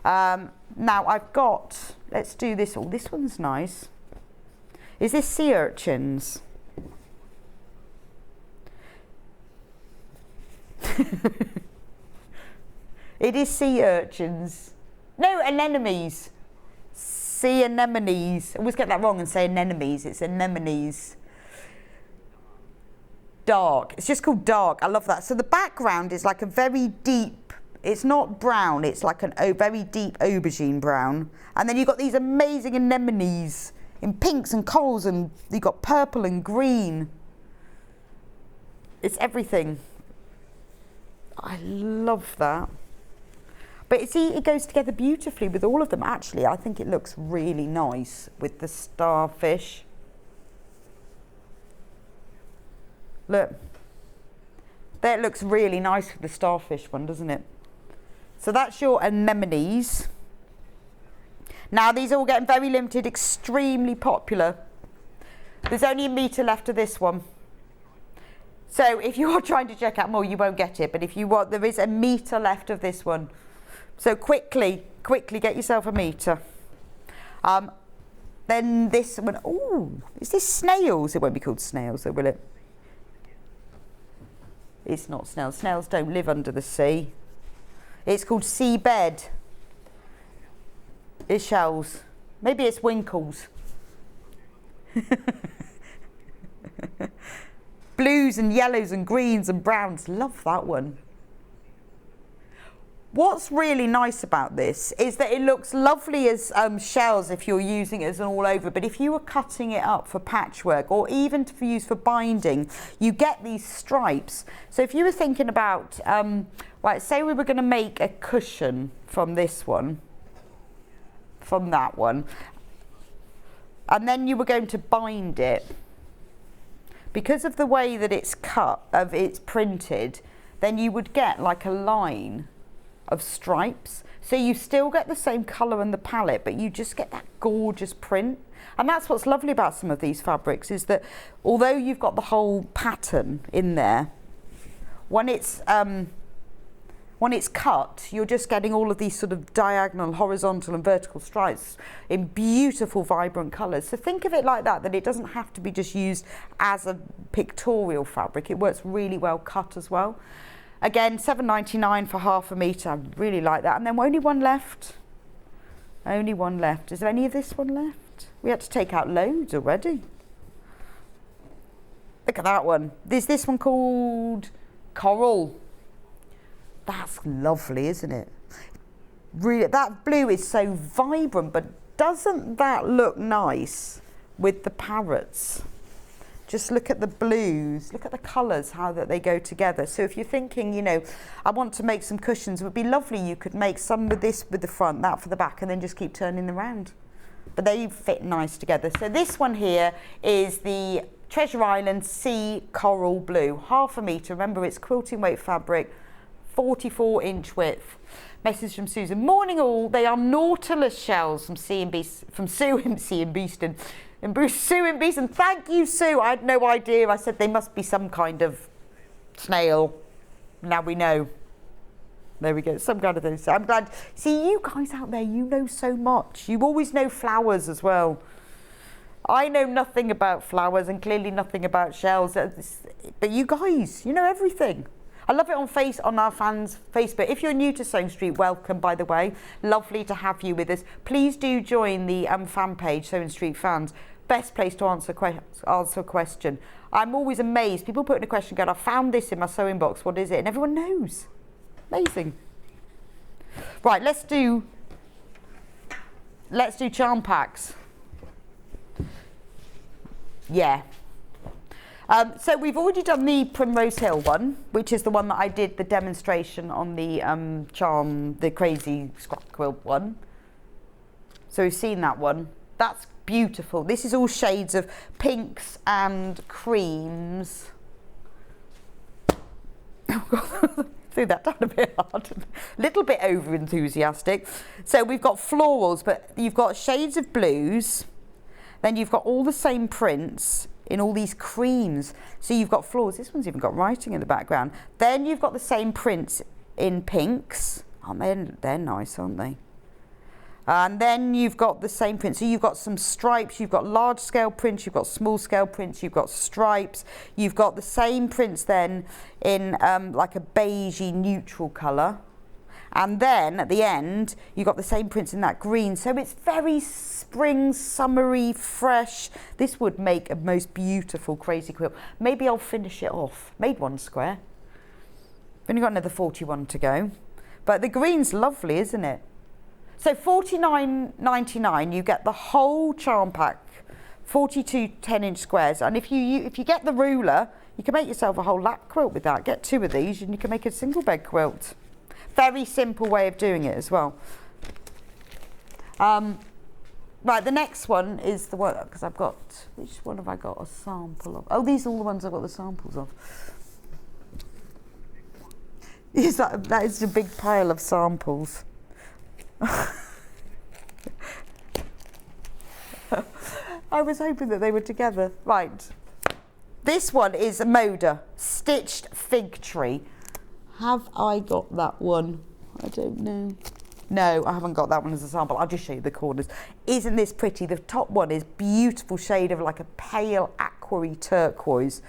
Now I've got, let's do this. Oh, this one's nice. Is this sea urchins? It is sea urchins. No, anemones. Sea anemones. I always get that wrong and say anemones. It's anemones. Dark. It's just called dark. I love that. So the background is like a very deep, it's not brown, it's like a very deep aubergine brown. And then you've got these amazing anemones in pinks and corals, and you've got purple and green. It's everything. I love that. But see, it goes together beautifully with all of them, actually. I think it looks really nice with the starfish. Look. That looks really nice with the starfish one, doesn't it? So that's your anemones. Now, these are all getting very limited, extremely popular. There's only a metre left of this one. So if you are trying to check out more, you won't get it. But if you want, there is a metre left of this one. So quickly get yourself a metre. Then this one, oh, is this snails? It won't be called snails though, will it? It's not snails. Snails don't live under the sea. It's called seabed. It's shells. Maybe it's winkles. Blues and yellows and greens and browns. Love that one. What's really nice about this is that it looks lovely as shells if you're using it as an all over, but if you were cutting it up for patchwork or even to use for binding, you get these stripes. So if you were thinking about, right, say we were going to make a cushion from this one, from that one, and then you were going to bind it, because of the way that it's cut, it's printed, then you would get like a line of stripes, so you still get the same colour in the palette, but you just get that gorgeous print. And that's what's lovely about some of these fabrics, is that although you've got the whole pattern in there, when it's cut, you're just getting all of these sort of diagonal, horizontal and vertical stripes in beautiful, vibrant colours. So think of it like that, that it doesn't have to be just used as a pictorial fabric. It works really well cut as well. Again, $7.99 for half a metre. I really like that. And then only one left. Only one left. Is there any of this one left? We had to take out loads already. Look at that one. There's this one called Coral. That's lovely, isn't it? Really, that blue is so vibrant, but doesn't that look nice with the parrots? Just look at the blues, look at the colours, how that they go together. So if you're thinking, you know, I want to make some cushions, it would be lovely, you could make some with this with the front, that for the back, and then just keep turning them around. But they fit nice together. So this one here is the Treasure Island Sea Coral Blue, half a metre. Remember, it's quilting weight fabric, 44-inch width. Message from Susan. Morning all. They are nautilus shells from Sue in Beeston. And Sue in Beeston. Thank you, Sue. I had no idea. I said they must be some kind of snail. Now we know. There we go. Some kind of thing. So I'm glad. See, you guys out there, you know so much. You always know flowers as well. I know nothing about flowers and clearly nothing about shells. But you guys, you know everything. I love it on our fans' Facebook. If you're new to Sewing Street, welcome, by the way. Lovely to have you with us. Please do join the fan page, Sewing Street Fans. Best place to answer a question. I'm always amazed. People put in a question going, I found this in my sewing box. What is it? And everyone knows. Amazing. Right, let's do charm packs. Yeah. So we've already done the Primrose Hill one, which is the one that I did the demonstration on the crazy scrap quilt one. So we've seen that one. That's beautiful. This is all shades of pinks and creams. Oh God, threw that down a bit hard. A little bit over enthusiastic. So we've got florals, but you've got shades of blues. Then you've got all the same prints in all these creams. So you've got florals. This one's even got writing in the background. Then you've got the same prints in pinks. Oh, they're nice, aren't they? And then you've got the same prints. So you've got some stripes, you've got large scale prints, you've got small scale prints, you've got stripes. You've got the same prints then in like a beigey neutral colour. And then at the end, you've got the same prints in that green. So it's very spring, summery, fresh. This would make a most beautiful crazy quilt. Maybe I'll finish it off. Made one square. Only got another 41 to go. But the green's lovely, isn't it? So $49.99, you get the whole charm pack, 42 10-inch squares. And if you get the ruler, you can make yourself a whole lap quilt with that. Get 2 of these and you can make a single bed quilt. Very simple way of doing it as well. Right, the next one is the one, because I've got, which one have I got a sample of? Oh, these are all the ones I've got the samples of. That is a big pile of samples. I was hoping that they were together. Right. This one is a Moda Stitched Fig Tree. Have I got that one? I don't know. No, I haven't got that one as a sample. I'll just show you the corners. Isn't this pretty? The top one is beautiful shade of like a pale aqua-y turquoise.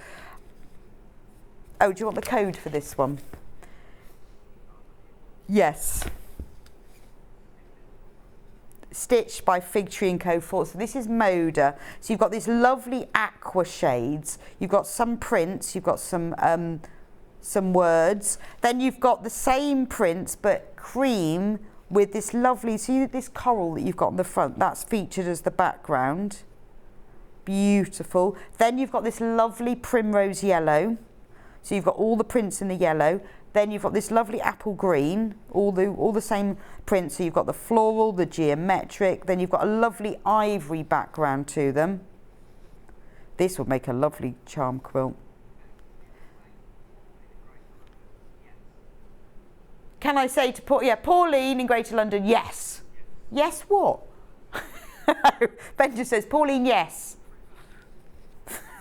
Oh, do you want the code for this one? Yes. Stitched by Fig Tree & Co. 4. So this is Moda. So you've got these lovely aqua shades. You've got some prints. You've got some some words. Then you've got the same prints but cream with this lovely, see this coral that you've got on the front, that's featured as the background. Beautiful. Then you've got this lovely primrose yellow. So you've got all the prints in the yellow. Then you've got this lovely apple green, all the same prints. So you've got the floral, the geometric, then you've got a lovely ivory background to them. This would make a lovely charm quilt. Can I say to Pauline in Greater London, yes. Yes what? Ben just says, Pauline, yes.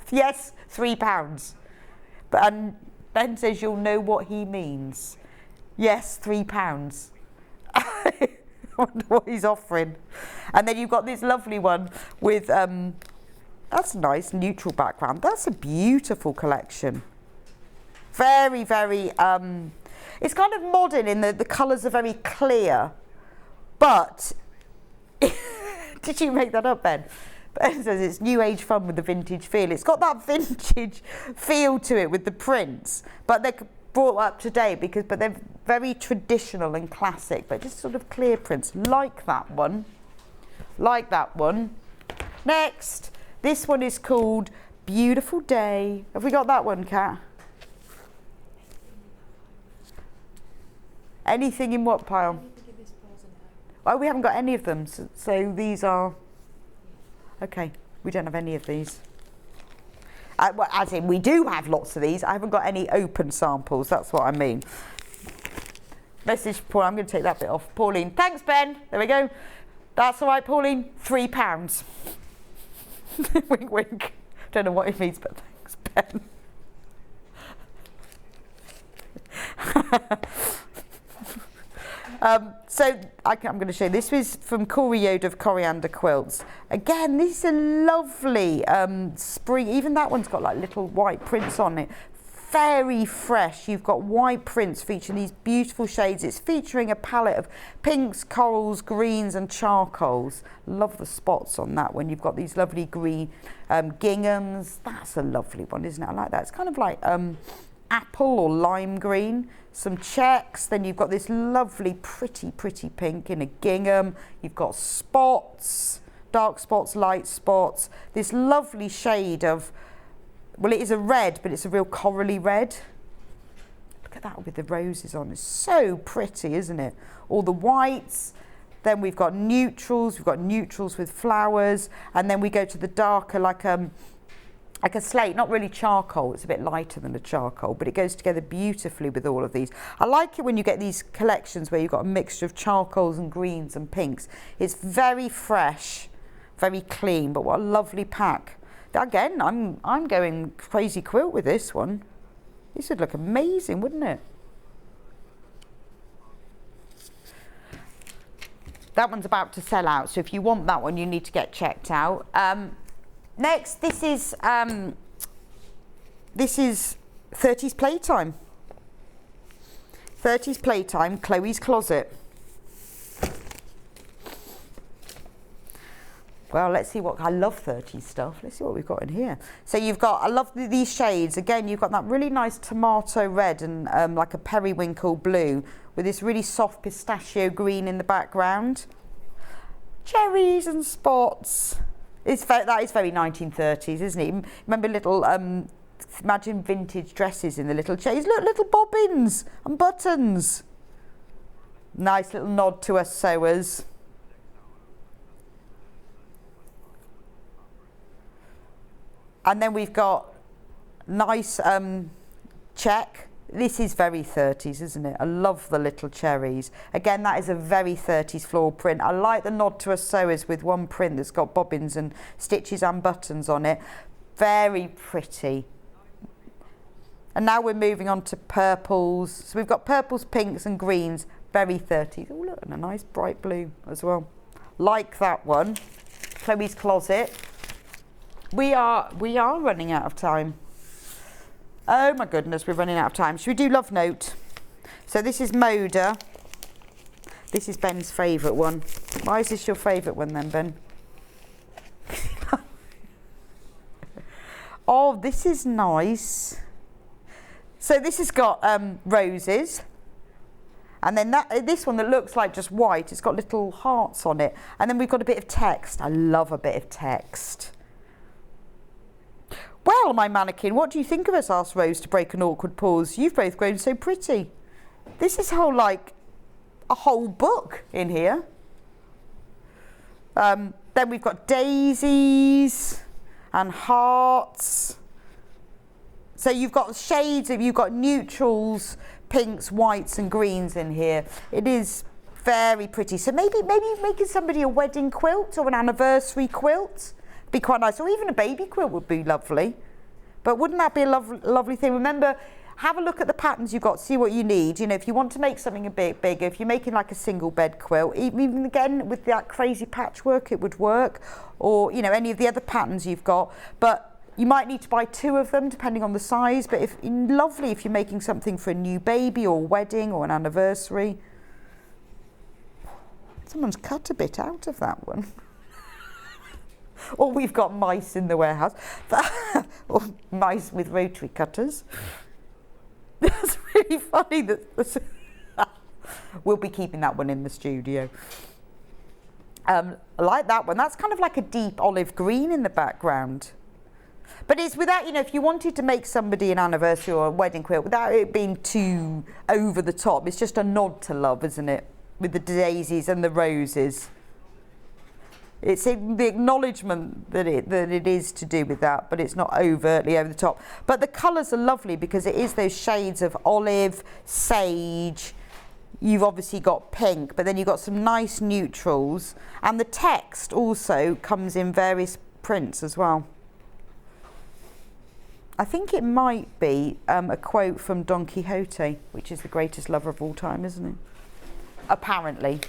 Yes, £3. And Ben says you'll know what he means. Yes, £3. I wonder what he's offering. And then you've got this lovely one with, that's a nice neutral background. That's a beautiful collection. Very, very, it's kind of modern in the colours are very clear. But, did you make that up, Ben? Ben says it's new age fun with the vintage feel. It's got that vintage feel to it with the prints, but they're brought up to date but they're very traditional and classic, but just sort of clear prints. Like that one. Like that one. Next, this one is called Beautiful Day. Have we got that one, Kat? Anything in what pile? Oh, we haven't got any of them, so these are... Okay, we don't have any of these. Well, as in, we do have lots of these. I haven't got any open samples, that's what I mean. Message Paul, I'm going to take that bit off. Pauline, thanks, Ben. There we go. That's all right, Pauline. £3. Wink, wink. Don't know what it means, but thanks, Ben. So I'm going to show you. This was from Corey Yode of Coriander Quilts. Again, these are lovely spring. Even that one's got like little white prints on it. Very fresh. You've got white prints featuring these beautiful shades. It's featuring a palette of pinks, corals, greens and charcoals. Love the spots on that one. You've got these lovely green ginghams. That's a lovely one, isn't it? I like that. It's kind of like apple or lime green. Some checks, then you've got this lovely pretty pink in a gingham. You've got spots, dark spots, light spots, this lovely shade of, well, it is a red, but it's a real corally red. Look at that with the roses on. It's so pretty, isn't it? All the whites. Then we've got neutrals with flowers, and then we go to the darker like a slate, not really charcoal, it's a bit lighter than a charcoal, but it goes together beautifully with all of these. I like it when you get these collections where you've got a mixture of charcoals and greens and pinks. It's very fresh, very clean, but what a lovely pack. Again, I'm going crazy quilt with this one. This would look amazing, wouldn't it? That one's about to sell out, so if you want that one, you need to get checked out. Next, this is 30s Playtime. 30s Playtime, Chloe's Closet. Well, let's see what, I love 30s stuff. Let's see what we've got in here. So you've got, I love these shades. Again, you've got that really nice tomato red and like a periwinkle blue with this really soft pistachio green in the background. Cherries and spots. That is very 1930s, isn't it? Remember little, imagine vintage dresses in the little shades. Look, little bobbins and buttons. Nice little nod to us sewers. And then we've got nice check. This is very 30s, isn't it? I love the little cherries. Again, that is a very 30s floral print. I like the nod to us sewers with one print that's got bobbins and stitches and buttons on it. Very pretty. And now we're moving on to purples. So we've got purples, pinks and greens. Very 30s. Oh, look, and a nice bright blue as well. Like that one. Chloe's Closet. We are running out of time. Oh my goodness, we're running out of time. Should we do Love Note? So this is Moda. This is Ben's favourite one. Why is this your favourite one then, Ben? Oh, this is nice. So this has got roses. And then this one that looks like just white, it's got little hearts on it. And then we've got a bit of text. I love a bit of text. Well, my mannequin, what do you think of us? Asked Rose to break an awkward pause. You've both grown so pretty. This is like a whole book in here. Then we've got daisies and hearts. So you've got shades you've got neutrals, pinks, whites and greens in here. It is very pretty. So maybe making somebody a wedding quilt or an anniversary quilt be quite nice, or even a baby quilt would be lovely. But wouldn't that be a lovely thing? Remember, have a look at the patterns you've got, see what you need. You know, if you want to make something a bit bigger, if you're making like a single bed quilt, even again with that crazy patchwork, it would work, or you know, any of the other patterns you've got. But you might need to buy 2 of them depending on the size. But lovely if you're making something for a new baby or a wedding or an anniversary. Someone's cut a bit out of that one. Or we've got mice in the warehouse, or mice with rotary cutters. That's really funny. We'll be keeping that one in the studio. I like that one. That's kind of like a deep olive green in the background. But it's without, you know, if you wanted to make somebody an anniversary or a wedding quilt, without it being too over the top, it's just a nod to love, isn't it? With the daisies and the roses. It's the acknowledgement that it is to do with that, but it's not overtly over the top. But the colours are lovely because it is those shades of olive, sage. You've obviously got pink, but then you've got some nice neutrals. And the text also comes in various prints as well. I think it might be a quote from Don Quixote, which is the greatest lover of all time, isn't it? Apparently.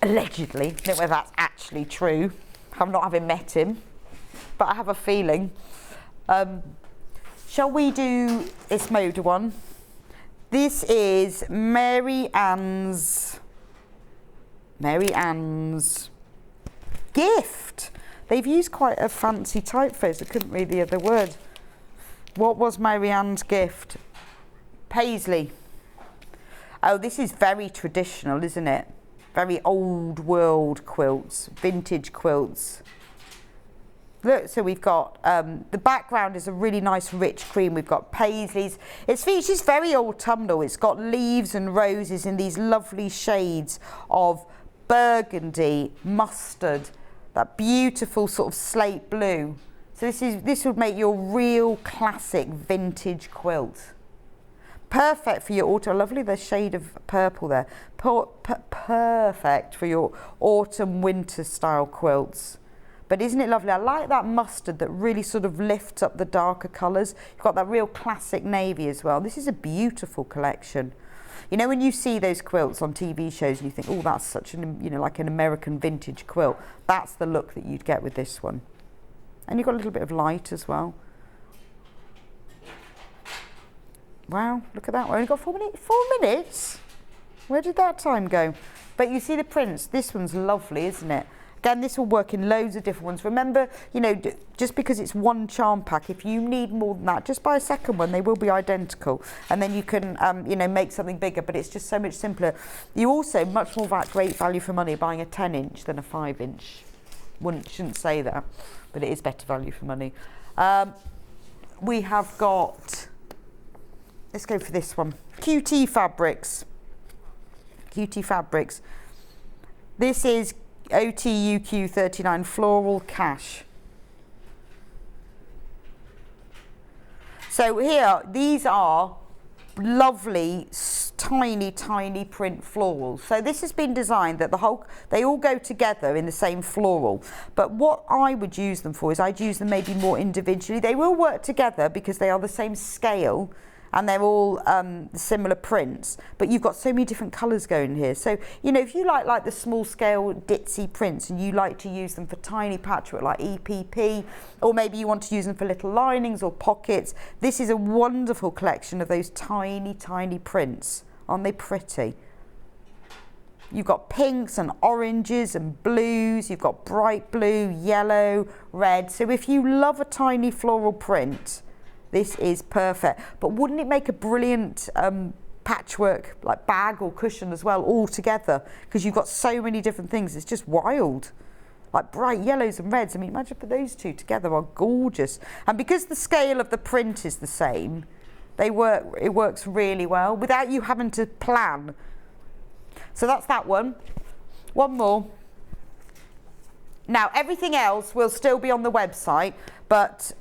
Allegedly. I don't know whether that's actually true. I'm not having met him, but I have a feeling. Shall we do this Moda one? This is Mary Ann's gift. They've used quite a fancy typeface. I couldn't read the other word. What was Mary Ann's gift? Paisley. Oh, this is very traditional, isn't it? Very old world quilts, vintage quilts. Look, so we've got, the background is a really nice rich cream. We've got paisleys. It features very autumnal. It's got leaves and roses in these lovely shades of burgundy, mustard, that beautiful sort of slate blue. So this would make your real classic vintage quilt. Perfect for your autumn. Lovely, the shade of purple there. Perfect for your autumn winter style quilts. But isn't it lovely? I like that mustard that really sort of lifts up the darker colours. You've got that real classic navy as well. This is a beautiful collection. You know, when you see those quilts on TV shows and you think, oh, that's such an, you know, like an American vintage quilt. That's the look that you'd get with this one. And you've got a little bit of light as well. Wow, look at that. We only got 4 minutes. 4 minutes? Where did that time go? But you see the prints. This one's lovely, isn't it? Again, this will work in loads of different ones. Remember, you know, just because it's one charm pack, if you need more than that, just buy a second one. They will be identical. And then you can, you know, make something bigger, but it's just so much simpler. You also, much more great value for money buying a 10-inch than a 5-inch. Shouldn't say that, but it is better value for money. We have got... Let's go for this one. QT Fabrics. QT Fabrics. This is OTUQ39 Floral Cash. So here, these are lovely, tiny print florals. So this has been designed that they all go together in the same floral. But what I would use them for is I'd use them maybe more individually. They will work together because they are the same scale and they're all similar prints, but you've got so many different colours going here. So, you know, if you like the small scale ditzy prints and you like to use them for tiny patchwork like EPP, or maybe you want to use them for little linings or pockets, this is a wonderful collection of those tiny prints. Aren't they pretty? You've got pinks and oranges and blues. You've got bright blue, yellow, red. So if you love a tiny floral print, this is perfect. But wouldn't it make a brilliant patchwork like bag or cushion as well all together? Because you've got so many different things. It's just wild. Like bright yellows and reds. I mean, imagine put those two together, are gorgeous. And because the scale of the print is the same, it works really well without you having to plan. So that's that one. One more. Now, everything else will still be on the website, but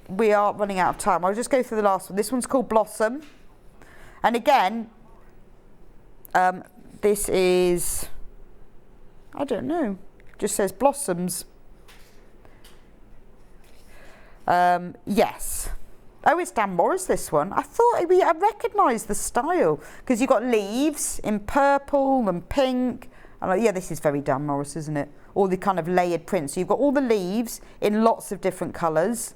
we are running out of time. I'll just go through the last one. This one's called Blossom. And again, this is, I don't know, just says Blossoms. Yes. Oh, it's Dan Morris, this one. I thought I recognised the style because you've got leaves in purple and pink. And yeah, this is very Dan Morris, isn't it? All the kind of layered prints. So you've got all the leaves in lots of different colours.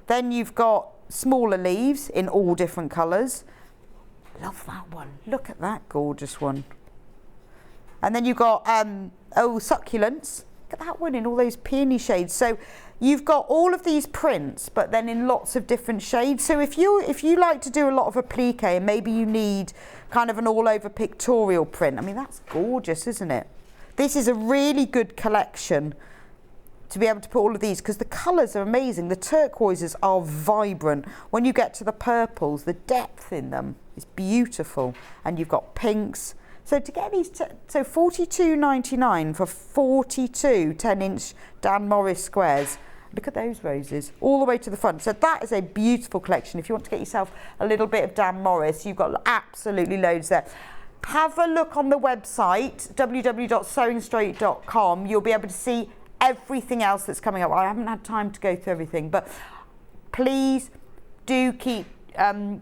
Then you've got smaller leaves in all different colours. Love that one. Look at that gorgeous one. And then you've got succulents. Look at that one in all those peony shades. So you've got all of these prints, but then in lots of different shades. So if you like to do a lot of applique and maybe you need kind of an all-over pictorial print, I mean, that's gorgeous, isn't it? This is a really good collection to be able to put all of these because the colours are amazing. The turquoises are vibrant. When you get to the purples, the depth in them is beautiful. And you've got pinks. So to get these, so $42.99 for 42 10-inch Dan Morris squares. Look at those roses, all the way to the front. So that is a beautiful collection. If you want to get yourself a little bit of Dan Morris, you've got absolutely loads there. Have a look on the website, www.sewingstreet.com. You'll be able to see everything else that's coming up. I haven't had time to go through everything, but please do keep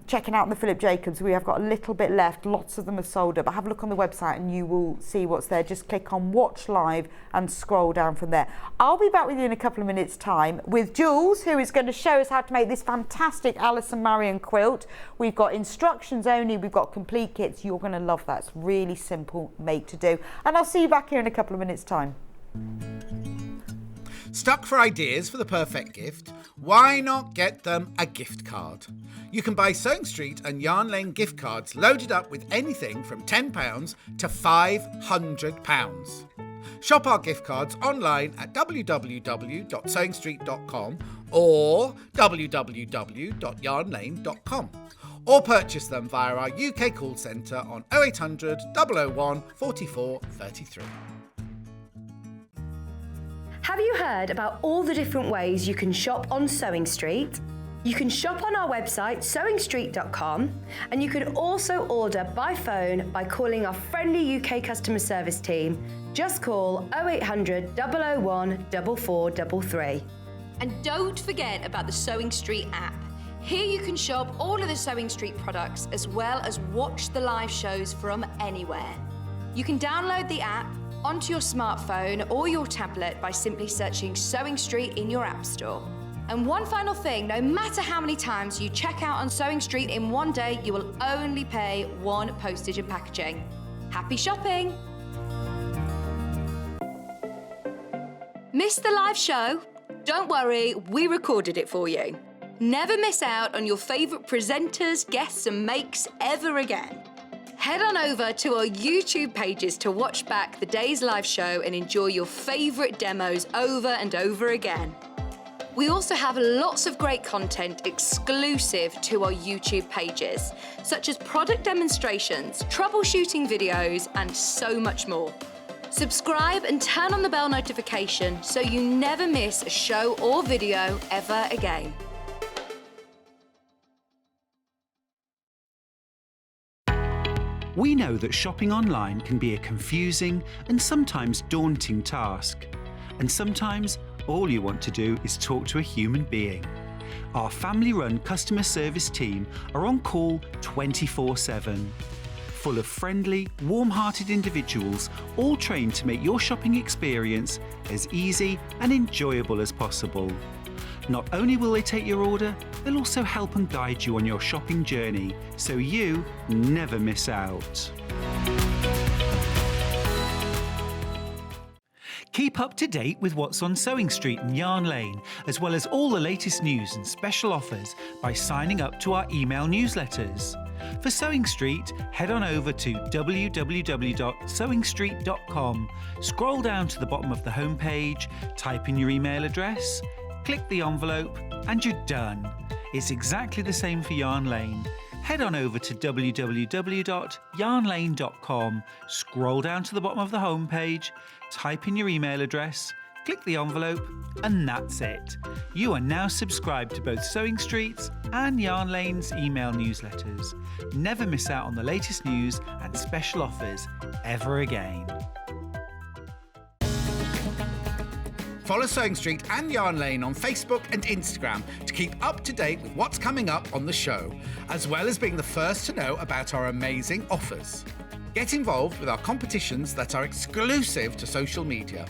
checking out the Philip Jacobs. We have got a little bit left. Lots of them have sold up. But have a look on the website and you will see what's there. Just click on Watch Live and scroll down from there. I'll be back with you in a couple of minutes' time with Jules, who is going to show us how to make this fantastic Alison Marion quilt. We've got instructions only. We've got complete kits. You're going to love that. It's really simple make to do. And I'll see you back here in a couple of minutes' time. Stuck for ideas for the perfect gift? Why not get them a gift card? You can buy Sewing Street and Yarn Lane gift cards loaded up with anything from £10 to £500. Shop our gift cards online at www.sewingstreet.com or www.yarnlane.com, or purchase them via our UK call centre on 0800 001 44 33. Have you heard about all the different ways you can shop on Sewing Street? You can shop on our website, sewingstreet.com, and you can also order by phone by calling our friendly UK customer service team. Just call 0800 001 4433. And don't forget about the Sewing Street app. Here you can shop all of the Sewing Street products as well as watch the live shows from anywhere. You can download the app onto your smartphone or your tablet by simply searching Sewing Street in your app store. And one final thing, no matter how many times you check out on Sewing Street in one day, you will only pay one postage and packaging. Happy shopping! Missed the live show? Don't worry, we recorded it for you. Never miss out on your favourite presenters, guests and makes ever again. Head on over to our YouTube pages to watch back the day's live show and enjoy your favourite demos over and over again. We also have lots of great content exclusive to our YouTube pages, such as product demonstrations, troubleshooting videos, and so much more. Subscribe and turn on the bell notification so you never miss a show or video ever again. We know that shopping online can be a confusing and sometimes daunting task. And sometimes all you want to do is talk to a human being. Our family-run customer service team are on call 24/7. Full of friendly, warm-hearted individuals, all trained to make your shopping experience as easy and enjoyable as possible. Not only will they take your order, they'll also help and guide you on your shopping journey, so you never miss out. Keep up to date with what's on Sewing Street and Yarn Lane, as well as all the latest news and special offers by signing up to our email newsletters. For Sewing Street, head on over to www.sewingstreet.com, scroll down to the bottom of the homepage, type in your email address, click the envelope, and you're done. It's exactly the same for Yarn Lane. Head on over to www.yarnlane.com, scroll down to the bottom of the homepage, type in your email address, click the envelope, and that's it. You are now subscribed to both Sewing Street's and Yarn Lane's email newsletters. Never miss out on the latest news and special offers ever again. Follow Sewing Street and Yarn Lane on Facebook and Instagram to keep up to date with what's coming up on the show, as well as being the first to know about our amazing offers. Get involved with our competitions that are exclusive to social media.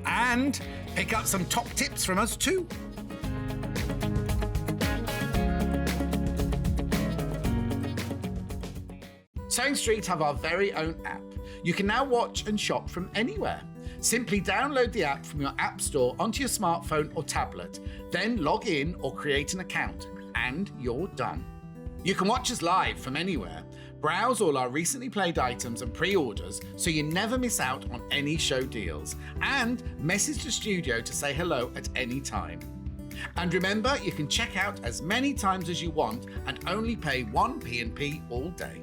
And pick up some top tips from us too. Sewing Street have our very own app. You can now watch and shop from anywhere. Simply download the app from your app store onto your smartphone or tablet, then log in or create an account, and you're done. You can watch us live from anywhere, browse all our recently played items and pre-orders so you never miss out on any show deals, and message the studio to say hello at any time. And remember, you can check out as many times as you want and only pay 1 P&P all day.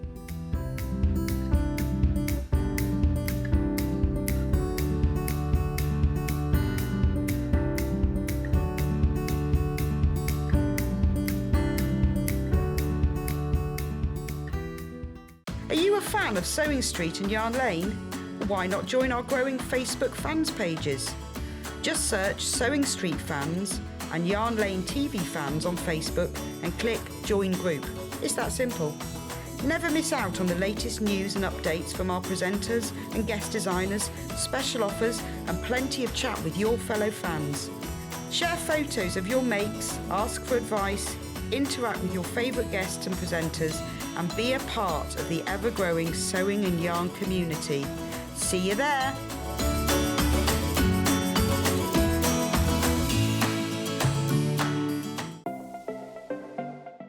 Are you a fan of Sewing Street and Yarn Lane? Why not join our growing Facebook fans pages? Just search Sewing Street Fans and Yarn Lane TV Fans on Facebook and click Join Group. It's that simple. Never miss out on the latest news and updates from our presenters and guest designers, special offers and plenty of chat with your fellow fans. Share photos of your makes, ask for advice, interact with your favourite guests and presenters, and be a part of the ever-growing sewing and yarn community. See you there!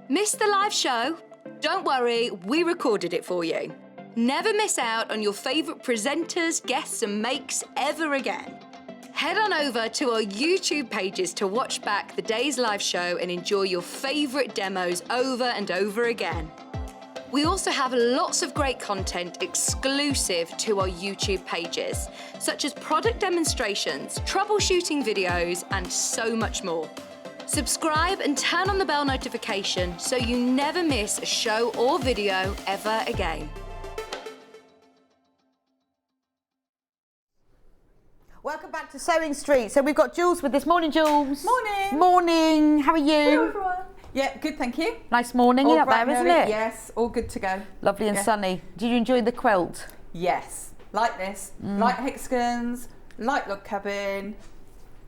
Missed the live show? Don't worry, we recorded it for you. Never miss out on your favourite presenters, guests and makes ever again. Head on over to our YouTube pages to watch back the day's live show and enjoy your favourite demos over and over again. We also have lots of great content exclusive to our YouTube pages, such as product demonstrations, troubleshooting videos, and so much more. Subscribe and turn on the bell notification so you never miss a show or video ever again. Welcome back to Sewing Street. So we've got Jules with us. Morning, Jules. Morning. Morning. How are you? Hello, everyone. Yeah, good, thank you. Nice morning. All You're up bright there, and isn't early. it? Yes, all good to go. Lovely and Yeah. sunny. Did you enjoy the quilt? Yes, like this. Like hexagons, like log cabin.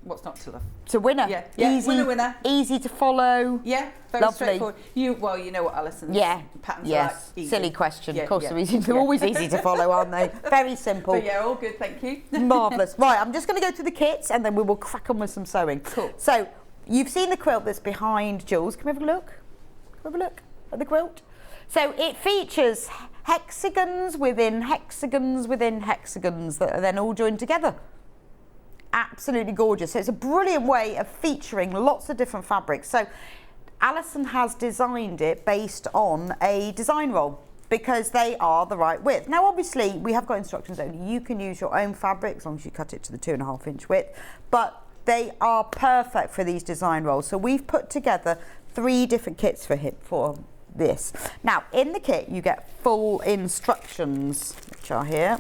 What's not to love? It's a winner. Yeah, Easy, winner. Easy to follow. Yeah, very Lovely. straightforward. You know what Alison's patterns are like. Yes. Easy. Silly question. Yeah, Of course, yeah. they're easy. They're Yeah. always easy to follow, aren't they? Very simple. But yeah, all good, thank you. Marvellous. Right, I'm just going to go to the kits and then we will crack on with some sewing. Cool. So, you've seen the quilt that's behind Jules. Can we have a look? Have a look at the quilt. So it features hexagons within hexagons within hexagons that are then all joined together. Absolutely gorgeous. So it's a brilliant way of featuring lots of different fabrics. So Alison has designed it based on a design roll because they are the right width. Now obviously we have got instructions only. You can use your own fabric as long as you cut it to the 2.5 inch width, but they are perfect for these design rolls. So we've put together 3 different kits for this. Now in the kit you get full instructions, which are here.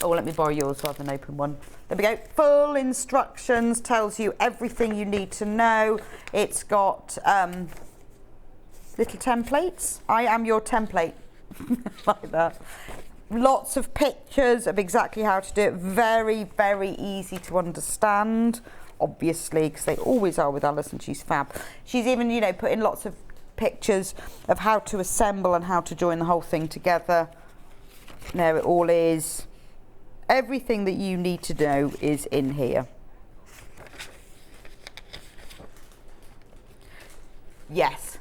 Oh, let me borrow yours rather than open one. There we go. Full instructions, tells you everything you need to know. It's got little templates. I am your template, like that. Lots of pictures of exactly how to do it. Very, very easy to understand, obviously, because they always are with Alison. She's fab. She's even, put in lots of pictures of how to assemble and how to join the whole thing together. There it all is. Everything that you need to know is in here. Yes.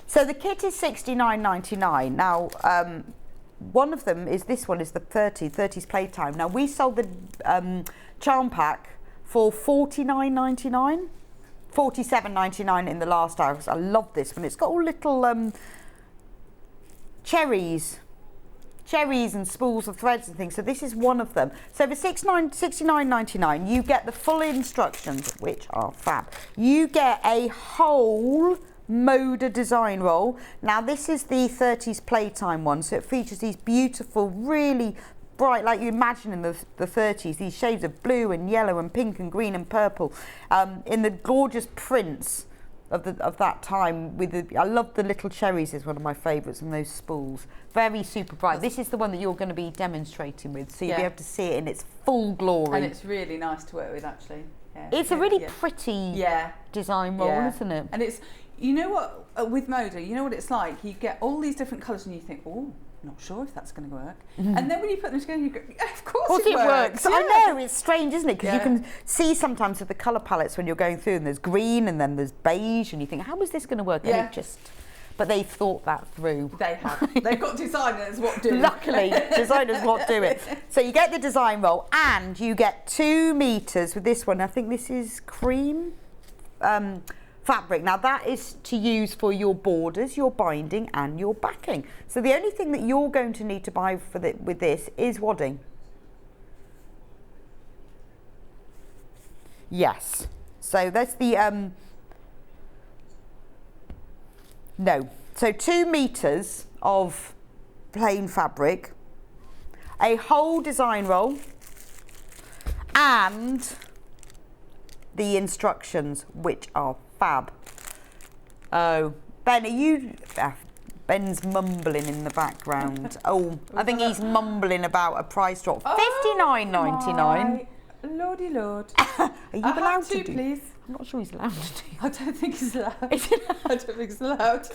So the kit is $69.99. Now, one of them is this one is the 30s Playtime. Now we sold the charm pack for $49.99, $47.99 in the last hour. I love this one. It's got all little cherries and spools of threads and things. So this is one of them. So for $69.99, you get the full instructions, which are fab. You get a whole Moda design roll. Now this is the 30s Playtime one, so it features these beautiful, really bright, like you imagine in the 30s, these shades of blue and yellow and pink and green and purple, in the gorgeous prints of that time. I love the little cherries, is one of my favourites, and those spools. Very super bright. This is the one that you're going to be demonstrating with, so you'll be able to see it in its full glory. And it's really nice to work with, actually. Yeah. It's a really pretty design roll, isn't it? And it's, you know what, with Moda, you know what it's like? You get all these different colours and you think, oh, not sure if that's going to work. And then when you put them together, you go, yeah, of course it works. I know, it's strange, isn't it? Because you can see sometimes with the colour palettes when you're going through, and there's green and then there's beige, and you think, how is this going to work? And it just, but they've thought that through. They have. They've got designers what do. Luckily, designers what do it. So you get the design roll, and you get 2 meters with this one. I think this is cream fabric. Now that is to use for your borders, your binding and your backing. So the only thing that you're going to need to buy for with this is wadding. Yes. So that's the no. So 2 meters of plain fabric, a whole design roll, and the instructions, which are fab. Oh, Ben, are you... Ben's mumbling in the background. Oh, I think he's mumbling about a price drop. $59.99. Lordy Lord. Are you allowed to do? Please. I'm not sure he's allowed to do. I don't think he's allowed. I don't think he's allowed.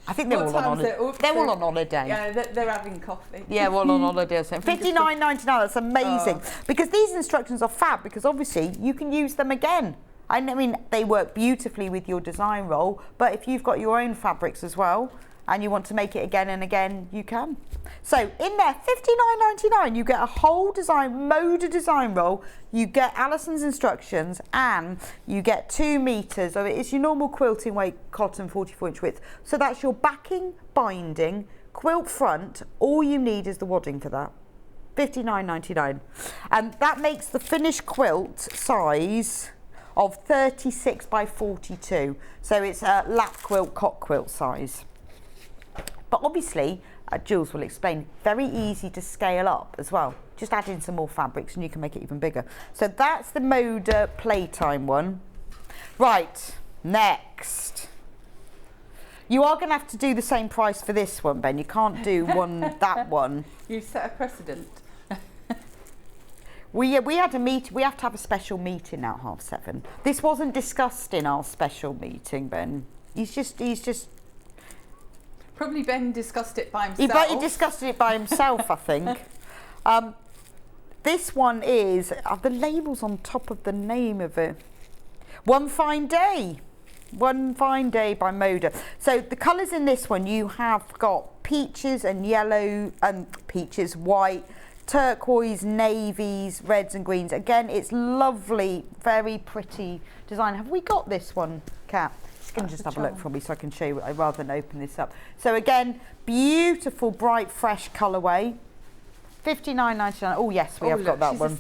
I think they're all on holiday. They're all on holiday. Yeah, they're having coffee. Yeah, well on holiday or something. $59.99, that's amazing. Because these instructions are fab, because obviously you can use them again. I mean, they work beautifully with your design roll, but if you've got your own fabrics as well, and you want to make it again and again, you can. So in there, $59.99, you get a whole Moda design roll, you get Alison's instructions, and you get 2 meters of it. It's your normal quilting weight cotton, 44-inch width. So that's your backing, binding, quilt front. All you need is the wadding for that. $59.99. And that makes the finished quilt size of 36 by 42. So it's a lap quilt, cot quilt size. But obviously, Jules will explain, very easy to scale up as well. Just add in some more fabrics and you can make it even bigger. So that's the Moda Playtime one. Right, next. You are going to have to do the same price for this one, Ben. You can't do that one. You set a precedent. We had a meet. We have to have a special meeting at 7:30. This wasn't discussed in our special meeting, Ben. He's just. Probably Ben discussed it by himself. He discussed it by himself, I think. This one is the label's on top of the name of it. One Fine Day. One Fine Day by Moda. So the colours in this one, you have got peaches and yellow, peaches, white, turquoise, navies, reds and greens. Again, it's lovely, very pretty design. Have we got this one, Kat? You can just have a look for me so I can show you rather than open this up. So again, beautiful, bright, fresh colourway. $59.99. Oh yes, we have got that one.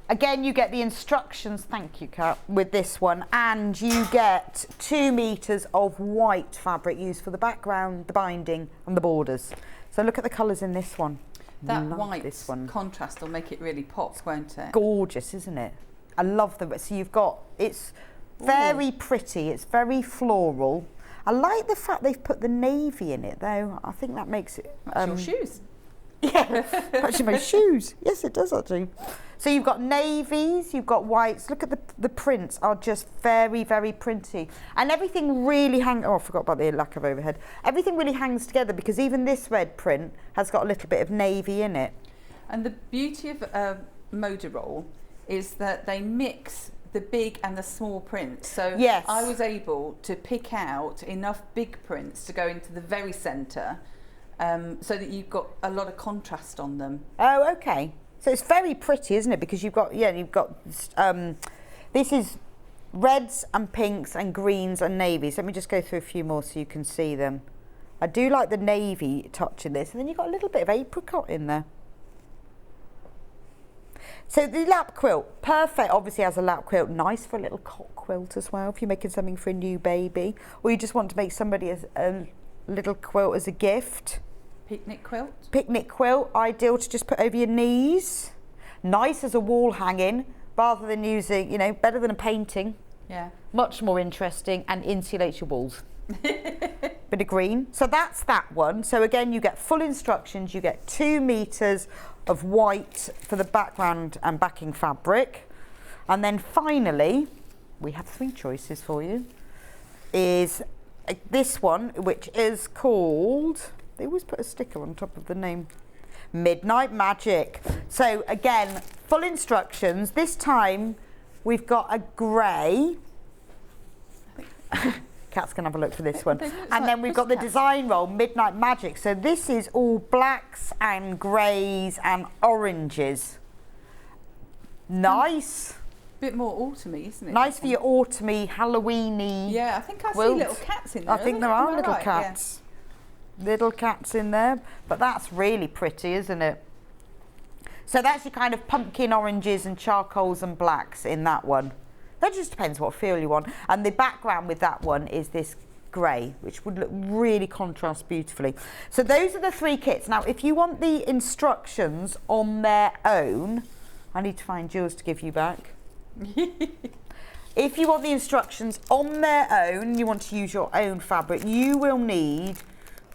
Again, you get the instructions, thank you, Kat, with this one, and you get 2 meters of white fabric used for the background, the binding, and the borders. So look at the colours in this one. That white contrast will make it really pop, won't it? Gorgeous, isn't it? I love the. So you've got, it's very pretty. It's very floral. I like the fact they've put the navy in it, though. I think that makes it. That's your shoes. Yeah, actually my shoes. Yes, it does actually. So you've got navies, you've got whites. Look at the prints are just very, very pretty. And everything really hangs, oh, I forgot about the lack of overhead. Everything really hangs together because even this red print has got a little bit of navy in it. And the beauty of Moda Roll is that they mix the big and the small prints. So yes. I was able to pick out enough big prints to go into the very centre so that you've got a lot of contrast on them. Oh, okay. So it's very pretty, isn't it? Because you've got, this is reds and pinks and greens and navies. Let me just go through a few more so you can see them. I do like the navy touch in this. And then you've got a little bit of apricot in there. So the lap quilt, perfect, obviously as a lap quilt, nice for a little cot quilt as well, if you're making something for a new baby, or you just want to make somebody a little quilt as a gift. Picnic quilt? Picnic quilt, ideal to just put over your knees. Nice as a wall hanging, rather than using, better than a painting. Yeah. Much more interesting and insulates your walls. Bit of green. So that's that one. So again, you get full instructions. You get 2 meters of white for the background and backing fabric. And then finally, we have 3 choices for you. Is this one, which is called, they always put a sticker on top of the name, Midnight Magic. So again, full instructions. This time we've got a grey. Cats can have a look for this one. And then we've got the design roll, Midnight Magic. So this is all blacks and greys and oranges. Nice. Bit more autumny, isn't it? Nice for your autumny, Halloweeny. Yeah, I think I quilt. see little cats in there. I think there are little right? cats. Yeah. Little cats in there. But that's really pretty, isn't it? So that's your kind of pumpkin oranges and charcoals and blacks in that one. That just depends what feel you want. And the background with that one is this grey, which would look really contrast beautifully. So those are the 3 kits. Now, if you want the instructions on their own, I need to find Jules to give you back. If you want the instructions on their own, you want to use your own fabric, you will need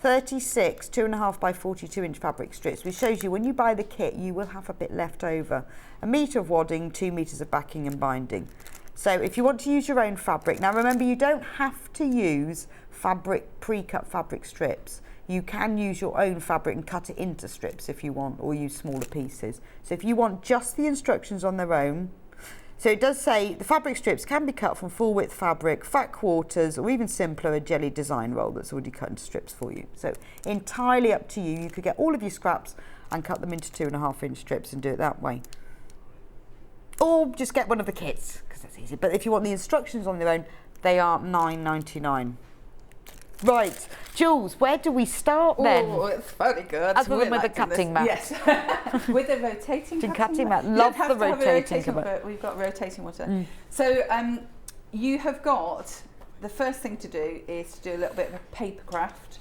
36 2.5 by 42 inch fabric strips, which shows you when you buy the kit, you will have a bit left over. 1 metre of wadding, 2 metres of backing and binding. So if you want to use your own fabric, now remember you don't have to use pre-cut fabric strips. You can use your own fabric and cut it into strips if you want, or use smaller pieces. So if you want just the instructions on their own, so it does say the fabric strips can be cut from full width fabric, fat quarters, or even simpler, a jelly design roll that's already cut into strips for you. So entirely up to you. You could get all of your scraps and cut them into 2.5 inch strips and do it that way. Or just get one of the kits, because that's easy. But if you want the instructions on their own, they are $9.99. Right, Jules, where do we start then? Oh, it's very good. Other than with the cutting mat. Yes. With the rotating cutting mat. Love the rotating mat. We've got rotating water. So you have got, the first thing to do is to do a little bit of a paper craft.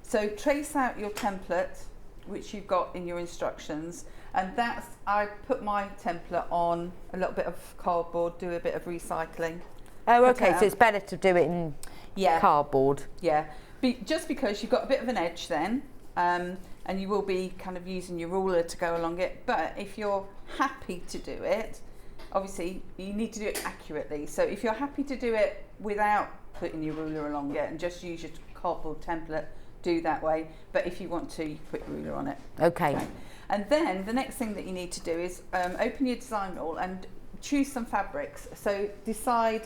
So trace out your template, which you've got in your instructions. And that's, I put my template on a little bit of cardboard, do a bit of recycling. Oh, okay, so it's better to do it in cardboard. Yeah, just because you've got a bit of an edge then, and you will be kind of using your ruler to go along it. But if you're happy to do it, obviously you need to do it accurately. So if you're happy to do it without putting your ruler along it and just use your cardboard template, do that way. But if you want to, you put your ruler on it. Okay. And then the next thing that you need to do is open your design roll and choose some fabrics. So decide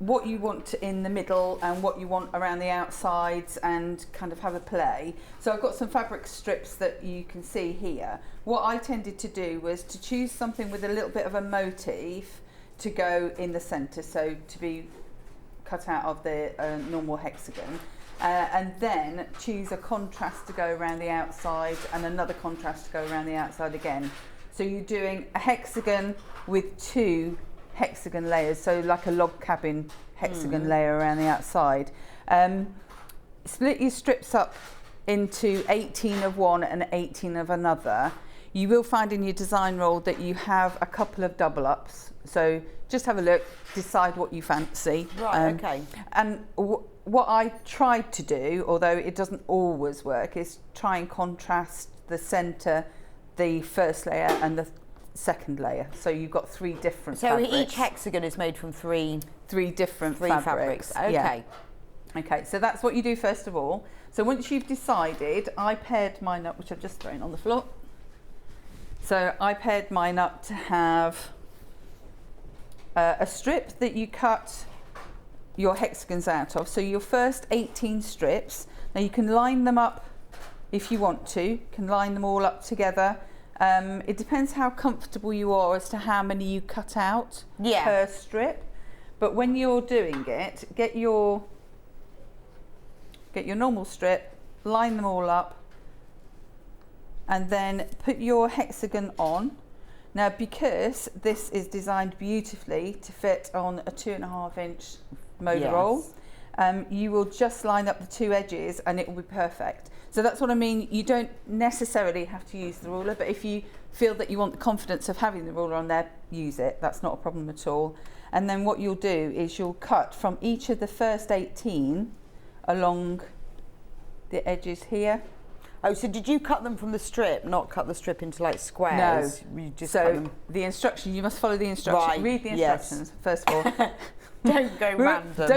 what you want in the middle and what you want around the outsides and kind of have a play. So I've got some fabric strips that you can see here. What I tended to do was to choose something with a little bit of a motif to go in the centre, so to be cut out of the normal hexagon. And then choose a contrast to go around the outside and another contrast to go around the outside again. So you're doing a hexagon with 2 hexagon layers, so like a log cabin hexagon layer around the outside. Split your strips up into 18 of one and 18 of another. You will find in your design roll that you have a couple of double ups. So just have a look, decide what you fancy. Right, okay. And what I tried to do, although it doesn't always work, is try and contrast the centre, the first layer and the second layer. So you've got 3 different So fabrics. each hexagon is made from 3 different fabrics. Okay. Yeah. Okay, so that's what you do first of all. So once you've decided, I paired mine up, which I've just thrown on the floor. So I paired mine up to have a strip that you cut your hexagons out of. So your first 18 strips, now you can line them up if you want to, you can line them all up together. It depends how comfortable you are as to how many you cut out per strip. But when you're doing it, get your normal strip, line them all up, and then put your hexagon on. Now, because this is designed beautifully to fit on a 2.5-inch motor roll, you will just line up the 2 edges and it will be perfect. So that's what I mean. You don't necessarily have to use the ruler, but if you feel that you want the confidence of having the ruler on there, use it. That's not a problem at all. And then what you'll do is you'll cut from each of the first 18 along the edges here. Oh, so did you cut them from the strip, not cut the strip into like squares? No. You just cut them. The instruction, you must follow the instructions. Right, Read the instructions, first of all. Don't go random.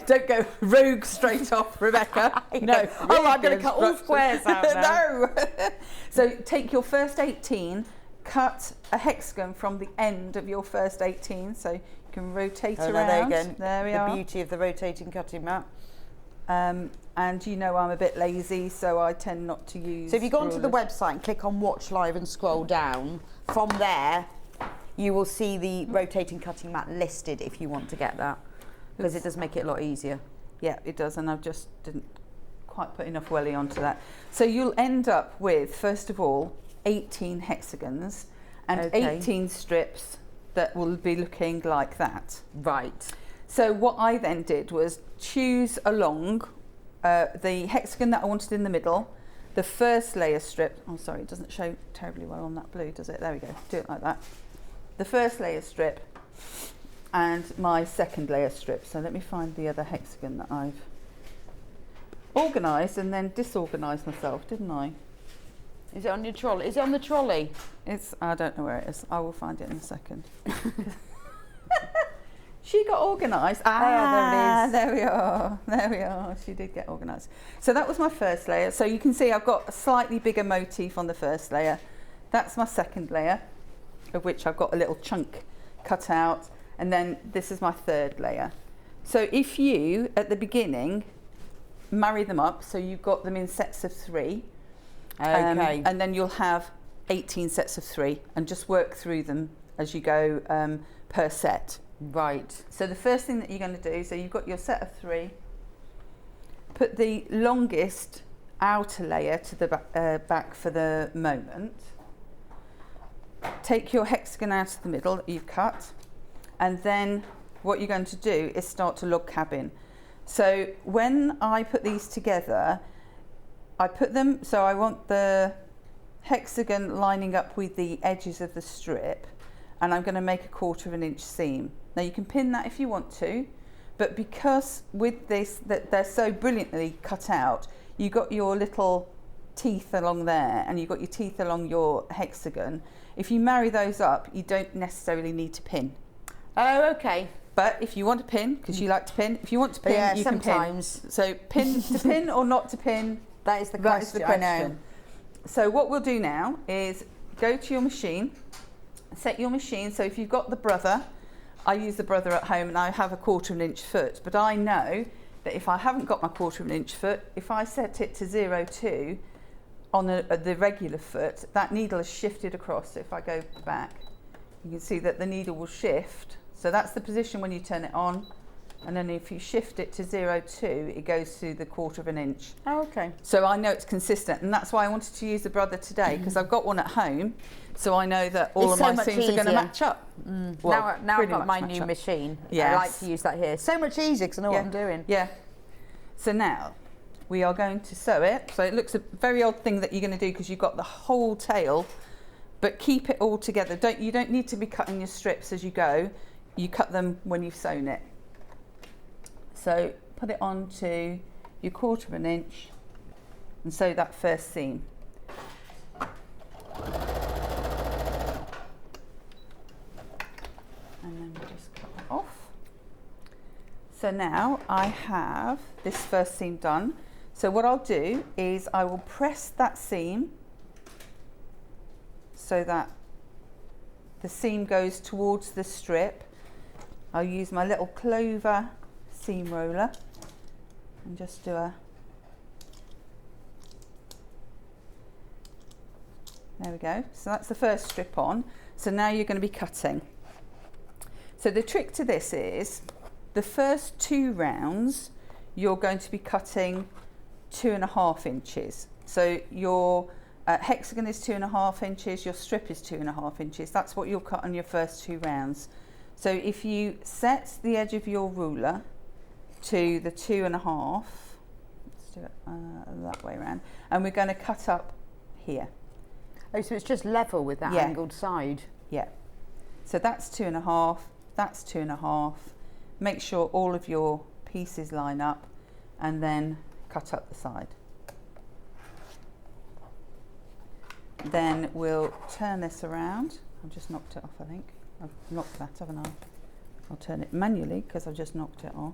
Don't go rogue straight off, Rebecca. No. Oh, I'm going to cut all squares out now. No. So take your first 18, cut a hexagon from the end of your first 18, so you can rotate around. There again. There we are. The beauty of the rotating cutting mat. And you know I'm a bit lazy, so I tend not to use. So if you go onto the rulers. website and click on Watch Live and scroll down, from there you will see the rotating cutting mat listed if you want to get that, because it does make it a lot easier. Yeah, it does, and I just didn't quite put enough welly onto that. So you'll end up with, first of all, 18 hexagons and 18 strips that will be looking like that. Right. So what I then did was choose along the hexagon that I wanted in the middle, the first layer strip. Oh, sorry, it doesn't show terribly well on that blue, does it? There we go. Do it like that. The first layer strip and my second layer strip. So let me find the other hexagon that I've organised and then disorganised myself, didn't I? Is it on your trolley? Is it on the trolley? I don't know where it is. I will find it in a second. She got organised. There we are. There we are. She did get organised. So that was my first layer. So you can see I've got a slightly bigger motif on the first layer. That's my second layer, of which I've got a little chunk cut out. And then this is my third layer. So if you, at the beginning, marry them up, so you've got them in sets of 3. Okay. And then you'll have 18 sets of 3 and just work through them as you go per set. Right. So the first thing that you're going to do, so you've got your set of 3, put the longest outer layer to the back for the moment. Take your hexagon out of the middle that you've cut, and then what you're going to do is start to log cabin. So when I put these together, I put them, so I want the hexagon lining up with the edges of the strip, and I'm going to make a 1/4 inch seam. Now you can pin that if you want to, but because with this that they're so brilliantly cut out, you got your little teeth along there and you've got your teeth along your hexagon. If you marry those up, you don't necessarily need to pin. Oh, okay. But if you want to pin, because you like to pin, if you want to pin, Yeah, you sometimes. can pin. So pin to pin or not to pin, That is the that is the question. I know. question. So what we'll do now is go to your machine, set your machine. So if you've got the brother, I use the brother at home and I have a 1/4 inch foot, but I know that if I haven't got my 1/4 inch foot, if I set it to 0.2 on the regular foot, that needle is shifted across. So if I go back, you can see that the needle will shift. So that's the position when you turn it on. And then if you shift it to 0.2, it goes to the 1/4 inch. Oh, okay. So I know it's consistent, and that's why I wanted to use the brother today, because I've got one at home, so I know that all It's of so my much seams are going to easier. match up. Now I've pretty got much my match new up. machine. I Yes. like to use that here. So much easier because I know what I'm doing. Yeah. So now we are going to sew it. So it looks a very odd thing that you're going to do because you've got the whole tail, but keep it all together. You don't need to be cutting your strips as you go. You cut them when you've sewn it. So put it onto your 1/4 inch and sew that first seam. So now I have this first seam done. So what I'll do is I will press that seam so that the seam goes towards the strip. I'll use my little clover seam roller and just do a, there we go. So that's the first strip on. So now you're going to be cutting. So the trick to this is the first 2 rounds you're going to be cutting 2.5 inches. So your hexagon is 2.5 inches, your strip is 2.5 inches. That's what you'll cut on your first 2 rounds. So if you set the edge of your ruler to the 2.5, let's do it that way around, and we're going to cut up here. Oh, so it's just level with that angled side? Yeah. So that's 2.5, that's 2.5. Make sure all of your pieces line up and then cut up the side. Then we'll turn this around. I've just knocked it off, I think. I've knocked that, haven't I? I'll turn it manually because I've just knocked it off.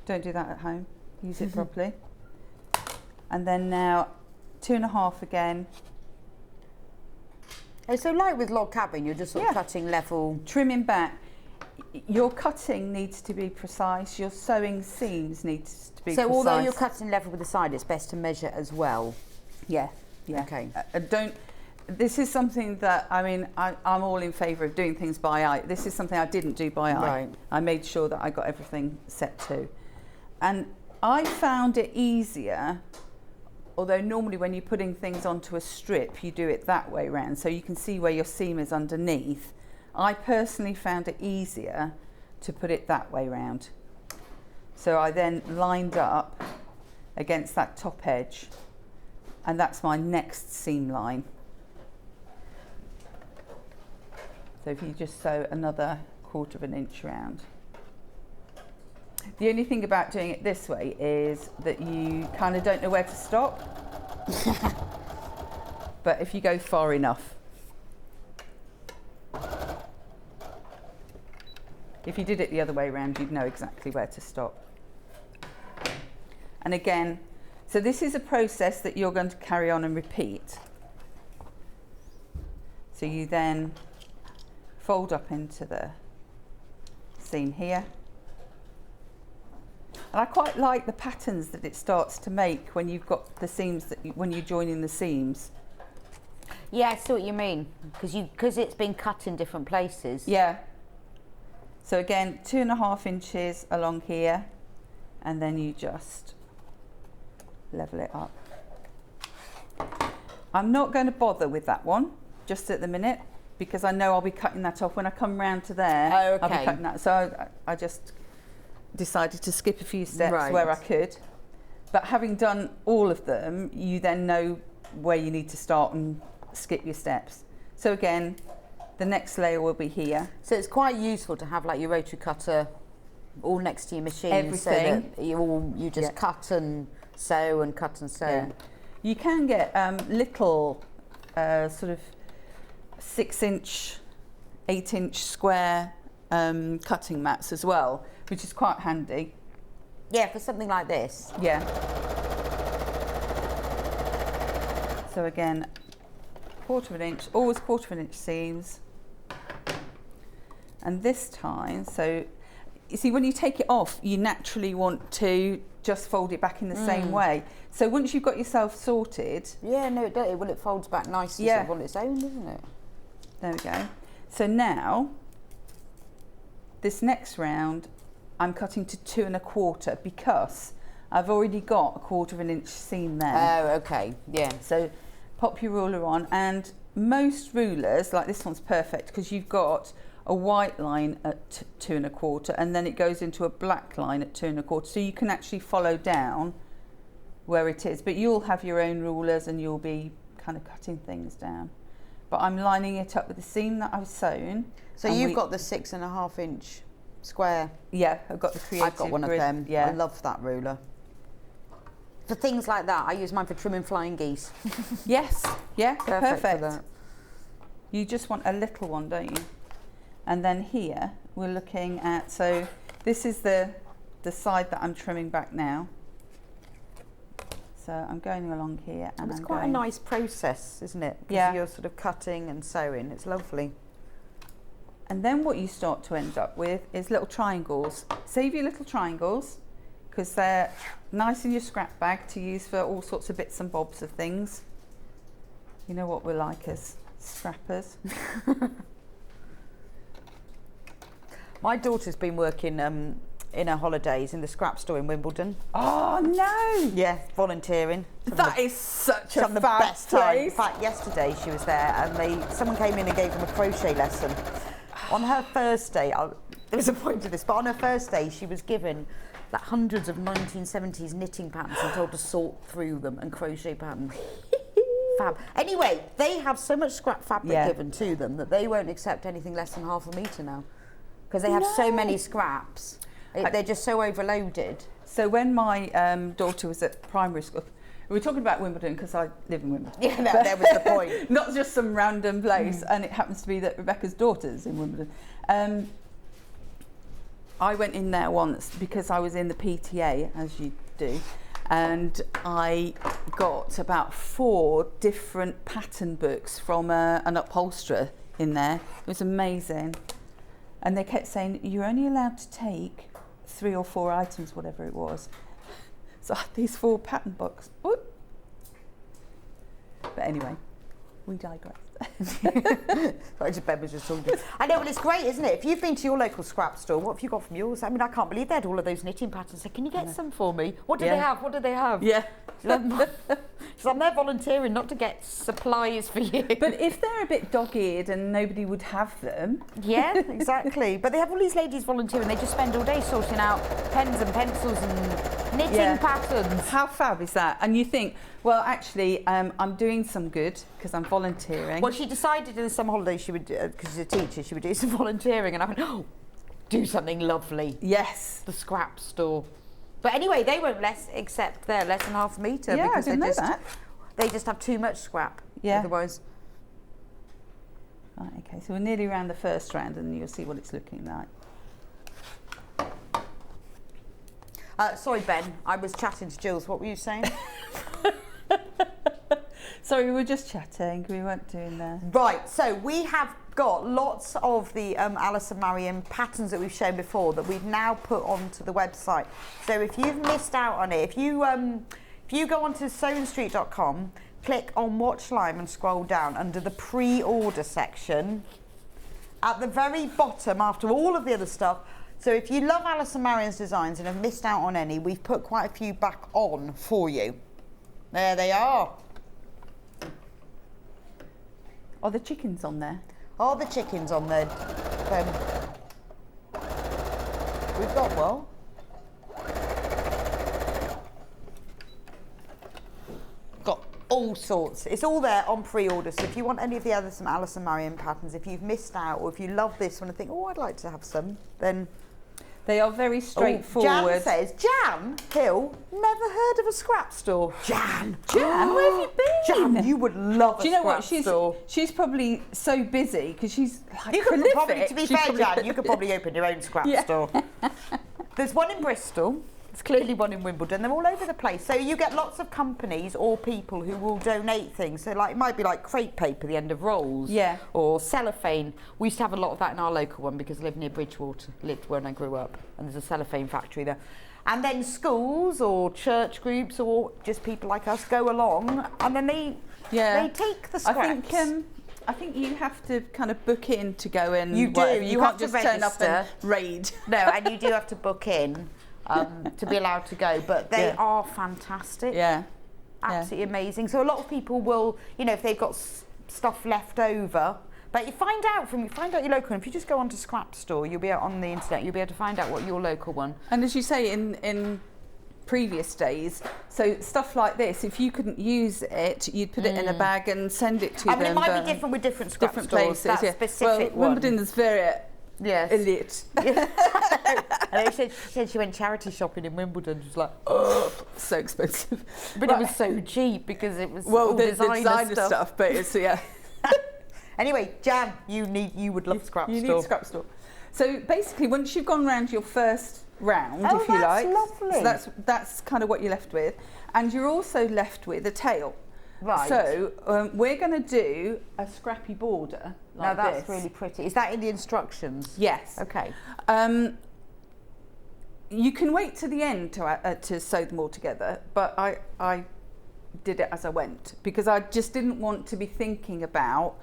Don't do that at home. Use it properly. And then now 2.5 again. Oh, so like with log cabin, you're just sort of cutting level. Trimming back. Your cutting needs to be precise. Your sewing seams need to be precise. So although you're cutting level with the side, it's best to measure as well. Yeah. Yeah. Okay. This is something that, I mean, I'm all in favour of doing things by eye. This is something I didn't do by eye. Right. I made sure that I got everything set to. And I found it easier, although normally when you're putting things onto a strip, you do it that way round, so you can see where your seam is underneath. I personally found it easier to put it that way round. So I then lined up against that top edge, and that's my next seam line. So if you just sew another 1/4 inch round. The only thing about doing it this way is that you kind of don't know where to stop. But if you go far enough. If you did it the other way around, you'd know exactly where to stop. And again, so this is a process that you're going to carry on and repeat. So you then fold up into the seam here. And I quite like the patterns that it starts to make when you've got the seams, when you're joining the seams. Yeah, I see what you mean, because it's been cut in different places. Yeah. So again, 2.5 inches along here, and then you just level it up. I'm not going to bother with that one just at the minute, because I know I'll be cutting that off when I come round to there. Oh, okay. I'll be cutting that. So I just decided to skip a few steps where I could. But having done all of them, you then know where you need to start and skip your steps. So again, the next layer will be here. So it's quite useful to have like your rotary cutter all next to your machine. Everything. So that you just cut and sew and cut and sew. Yeah. You can get little sort of 6-inch, 8-inch square cutting mats as well, which is quite handy. Yeah, for something like this. Yeah. So again, 1/4 inch, always 1/4 inch seams. And this time, so you see when you take it off, you naturally want to just fold it back in the same way. So once you've got yourself sorted. Yeah, no, it does. Well, it folds back nicely sort of on its own, doesn't it? There we go. So now, this next round, I'm cutting to 2 1/4 because I've already got a 1/4 inch seam there. Oh, okay, yeah. So pop your ruler on, and most rulers, like this one's perfect because you've got a white line at 2 1/4 and then it goes into a black line at 2 1/4, so you can actually follow down where it is, but you'll have your own rulers and you'll be kind of cutting things down. But I'm lining it up with the seam that I've sewn. So you've got the 6.5 inch square. Yeah, I've got the creative I've got one grid. of them. Yeah. I love that ruler. For things like that, I use mine for trimming flying geese. Yes, yeah, perfect. For that. You just want a little one, don't you? And then here we're looking at, so This is the side that I'm trimming back now. So I'm going along here, and It's I'm quite going. a nice process, isn't it? 'Cause Yeah. you're sort of cutting and sewing. It's lovely. And then what you start to end up with is little triangles. Save your little triangles because they're nice in your scrap bag to use for all sorts of bits and bobs of things. You know what we're like as scrappers. My daughter's been working in her holidays in the scrap store in Wimbledon. Oh no! Yeah, volunteering. That is such a Some of the fab best time. In place. fact, yesterday she was there and someone came in and gave them a crochet lesson. On her first day, there was a point to this, but on her first day she was given like hundreds of 1970s knitting patterns and told to sort through them and crochet patterns. Fab. Anyway, they have so much scrap fabric given to them that they won't accept anything less than half a metre now. Because they have so many scraps. They're just so overloaded. So when my daughter was at primary school, we were talking about Wimbledon because I live in Wimbledon. Yeah, that was the point. Not just some random place, and it happens to be that Rebecca's daughter's in Wimbledon. I went in there once because I was in the PTA, as you do, and I got about 4 different pattern books from an upholsterer in there. It was amazing. And they kept saying, you're only allowed to take 3 or 4 items, whatever it was. So I had these 4 pattern books. Whoop. But anyway, we digress. Ben was just talking. I know, well, it's great, isn't it? If you've been to your local scrap store, what have you got from yours? I mean, I can't believe they had all of those knitting patterns. So can you get some for me? What do they have? What do they have? Yeah. So I'm there volunteering not to get supplies for you. But if they're a bit dog-eared and nobody would have them. Yeah, exactly. But they have all these ladies volunteering. They just spend all day sorting out pens and pencils and knitting patterns. How fab is that? And you think, well, actually, I'm doing some good because I'm volunteering. Well, she decided in the summer holidays she would, because she's a teacher, she would do some volunteering. And I went, oh, do something lovely. Yes. The scrap store. But anyway, they won't accept they're less than half a metre. Yeah, because I didn't know that. They just have too much scrap. Yeah. Otherwise. Right, okay, so we're nearly around the first round and you'll see what it's looking like. Sorry, Ben, I was chatting to Jules. What were you saying? Sorry, we were just chatting. We weren't doing that. Right, so we have got lots of the Alice and Marion patterns that we've shown before that we've now put onto the website. So if you've missed out on it, if you go onto sewingstreet.com, click on Watch Live and scroll down under the pre-order section, at the very bottom after all of the other stuff. So if you love Alice and Marion's designs and have missed out on any, we've put quite a few back on for you. There they are. Are the chickens on there? Are the chickens on there? We've got, well, got all sorts. It's all there on pre-order. So if you want any of the other some Alice and Marion patterns, if you've missed out or if you love this one and think, oh, I'd like to have some, then... They are very straightforward. Jan says, Jan Hill, never heard of a scrap store. Jan, where have you been? Jan, you would love a Do you know scrap what? store. She's probably so busy because she's like You could prolific. probably, to be She's fair, probably- Jan, you could probably open your own scrap store. There's one in Bristol. There's clearly one in Wimbledon. They're all over the place. So you get lots of companies or people who will donate things. So like it might be like crepe paper, the end of rolls. Yeah. Or cellophane. We used to have a lot of that in our local one because I live near Bridgewater, lived when I grew up. And there's a cellophane factory there. And then schools or church groups or just people like us go along and then they take the scraps. I think you have to kind of book in to go in. You do. Whatever. You have can't to just turn up and register. raid. No, and you do have to book in to be allowed to go. But they are fantastic. Yeah. Absolutely amazing. So a lot of people will, you know, if they've got stuff left over. But you find out your local. If you just go onto Scrap Store, you'll be out on the internet. You'll be able to find out what your local one. And as you say, in previous days, so stuff like this, if you couldn't use it, you'd put it in a bag and send it to them. I mean, it might be different with different scrap different stores. places. That specific well, one. Wimbledon is very elite. And she said she went charity shopping in Wimbledon. She was like, oh, so expensive. but it was so cheap because it was well, all the designer designer stuff. But it's Anyway, Jan, you would love scrap store. You need scrap store. So basically, once you've gone round your first round, Oh, if you like, that's lovely. so that's kind of what you're left with, and you're also left with a tail. Right. So we're going to do a scrappy border like now that's this. really pretty. Is that in the instructions? Yes. Okay. You can wait to the end to sew them all together, but I did it as I went because I just didn't want to be thinking about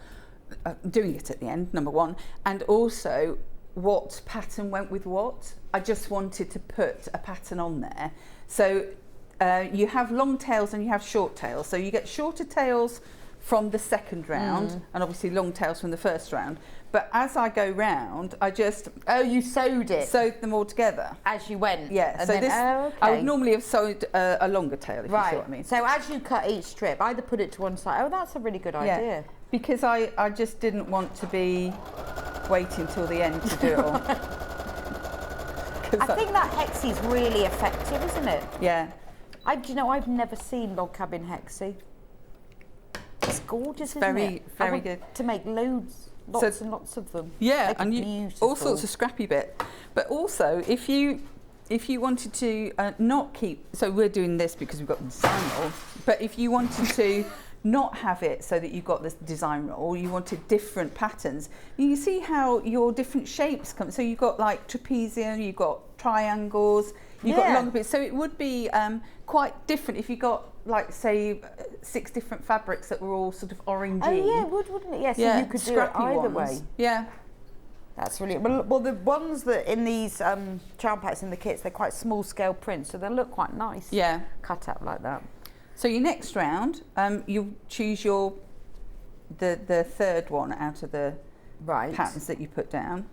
doing it at the end, number one, and also what pattern went with what. I just wanted to put a pattern on there. So you have long tails and you have short tails. So you get shorter tails from the second round and obviously long tails from the first round. But as I go round, I just... Oh, you sewed it? Sewed them all together. As you went? Yeah. And So then, this, okay. I would normally have sewed a longer tail, if you see what I mean. So as you cut each strip, either put it to one side. Oh, that's a really good idea. Because I just didn't want to be waiting till the end to do it all. I think that hexie's really effective, isn't it? Yeah. Do you know, I've never seen log cabin hexie. It's gorgeous, isn't it? Very I want good. to make lots and lots of them. Yeah, Make it and beautiful. all sorts of scrappy bit. But also, if you wanted to not keep, so we're doing this because we've got the design roll. But if you wanted to not have it so that you've got this design roll, you wanted different patterns. You see how your different shapes come. So you've got like trapezium, you've got triangles, you've got longer bits. So it would be quite different if you got like say 6 different fabrics that were all sort of orangey. Oh yeah, wouldn't it? Yes, yeah, so you could do it either way. Yeah. That's really well. The ones that in these charm packs in the kits, they're quite small scale prints, so they look quite nice. Yeah. Cut out like that. So your next round, you choose the third one out of the patterns that you put down,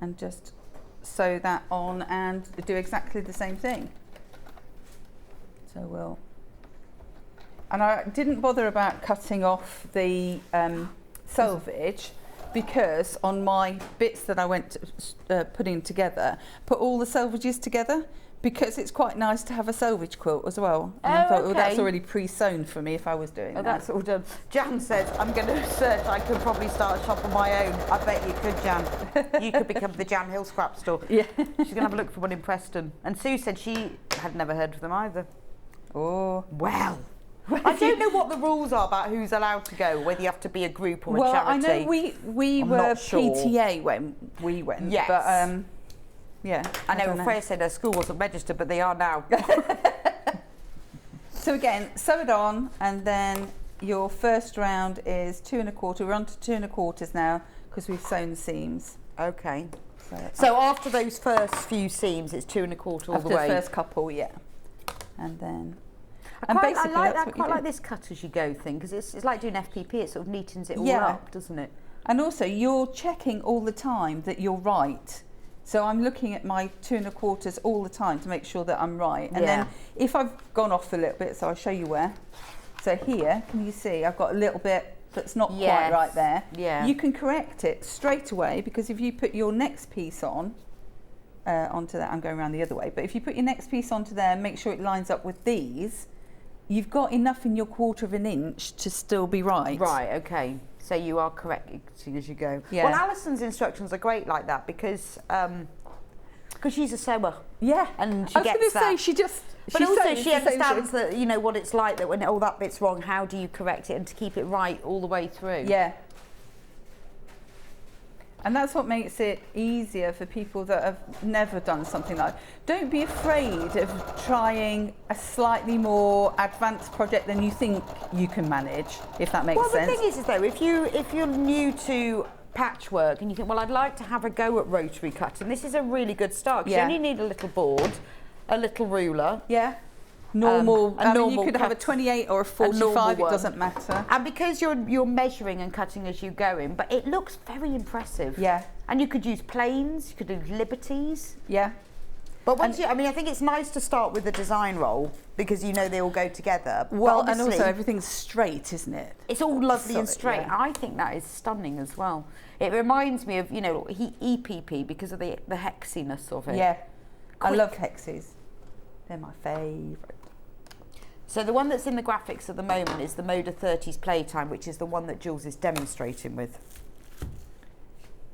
and just sew that on and do exactly the same thing. So and I didn't bother about cutting off the selvage because on my bits that I went putting together, put all the selvages together. Because it's quite nice to have a selvage quilt as well. And I thought, well, that's already pre-sewn for me if I was doing that. That's all done. Jan says, I'm going to search. I could probably start a shop on my own. I bet you could, Jan. You could become the Jan Hill scrap store. Yeah. She's going to have a look for one in Preston. And Sue said she had never heard of them either. Oh. Well. I don't know what the rules are about who's allowed to go, whether you have to be a group or a charity. Well, I know we were PTA when we went. Yes. But, yeah. I know Freya said her school wasn't registered, but they are now. So again, sew it on, and then your first round is 2 1/4. We're on to 2 1/4 now because we've sewn the seams. Okay. So after those first few seams, it's 2 1/4 all the way. After the first couple, yeah. And then. I quite like this cut as you go thing because it's like doing FPP. It sort of neatens it all up, doesn't it? And also, you're checking all the time that you're right. So I'm looking at my 2 1/4 all the time to make sure that I'm right. And then if I've gone off a little bit, so I'll show you where. So here, can you see I've got a little bit that's not quite right there. Yeah. You can correct it straight away because if you put your next piece on, onto that, I'm going around the other way, but if you put your next piece onto there and make sure it lines up with these, you've got enough in your 1/4 inch to still be right. Right, okay. So you are correcting as you go. Yeah. Well, Alison's instructions are great like that because she's a sewer. Yeah. And she gets that. I was going to say, But also she understands that, you know, what it's like, that when all that bit's wrong, how do you correct it and to keep it right all the way through? Yeah. And that's what makes it easier for people that have never done something like that. Don't be afraid of trying a slightly more advanced project than you think you can manage, if that makes sense. Well, the thing is though, if you're new to patchwork and you think, well, I'd like to have a go at rotary cutting, this is a really good start. Because you only need a little board, a little ruler. Yeah. Normal. Normal you could have a 28 or a 45. It doesn't matter. And because you're measuring and cutting as you go in, but it looks very impressive. Yeah. And you could use planes. You could do liberties. Yeah. But once I think it's nice to start with the design roll because you know they all go together. Well, and also everything's straight, isn't it? It's all lovely and straight. Yeah. I think that is stunning as well. It reminds me of, you know, EPP because of the hexiness of it. Yeah. I love Haxies. They're my favourite. So the one that's in the graphics at the moment is the Moda 30s Playtime, which is the one that Jules is demonstrating with.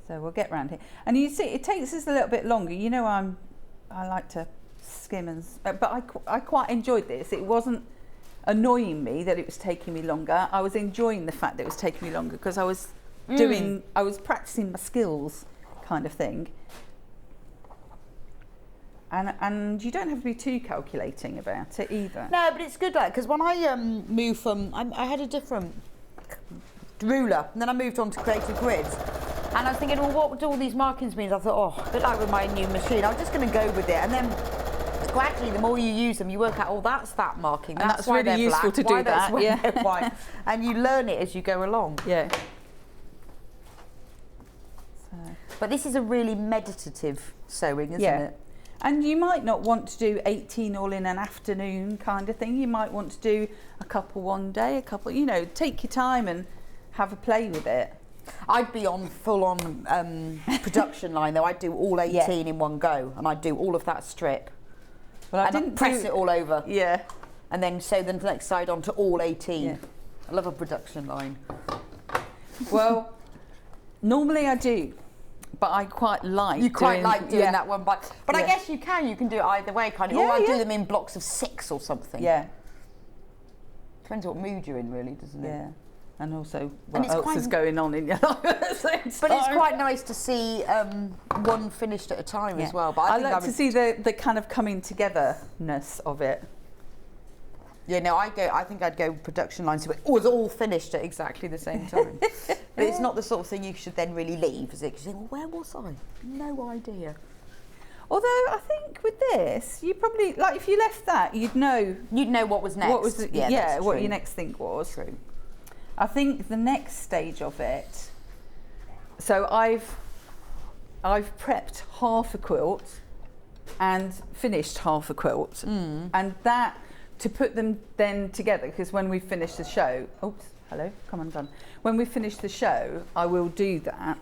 So we'll get round here. And you see, it takes us a little bit longer. You know, I like to skim and... But I quite enjoyed this. It wasn't annoying me that it was taking me longer. I was enjoying the fact that it was taking me longer because I was I was practicing my skills kind of thing. And you don't have to be too calculating about it either. No, but it's good, because when I moved from... I had a different ruler, and then I moved on to creative grids. And I was thinking, well, what do all these markings mean? I thought, oh, a bit like with my new machine, I'm just going to go with it. And then gradually, the more you use them, you work out, oh, that's that marking. That's why really useful black, to do that. Yeah. White. And you learn it as you go along. Yeah. But this is a really meditative sewing, isn't it? And you might not want to do 18 all in an afternoon kind of thing. You might want to do a couple one day, a couple, you know, take your time and have a play with it. I'd be on full-on production line, though. I'd do all 18 in one go, and I'd do all of that strip. Well, I and didn't press it all over. Yeah. And then sew the next side onto all 18. Yeah. I love a production line. Well, normally I do. But I quite like doing that one, but I Yeah. guess you can do it either way, kind of. Yeah, Or I do yeah. them in blocks of 6 or something. Yeah. Depends what mood you're in, really, doesn't it? Yeah. And also And what it's else quite- is going on in your life at the same But it's time. quite nice to see one finished at a time as well. But I think like to see the kind of coming togetherness of it. Yeah, no, I think I'd go production line, so it was all finished at exactly the same time. But it's not the sort of thing you should then really leave, is it? Because you think, well, where was I? No idea. Although I think with this, you probably, like if you left that, you'd know what was next. what was the, that's what true. your next thing was. True. I think the next stage of it. So I've prepped half a quilt and finished half a quilt, and that to put them then together, because when we finish the show, oops, hello, come undone. When we finish the show, I will do that.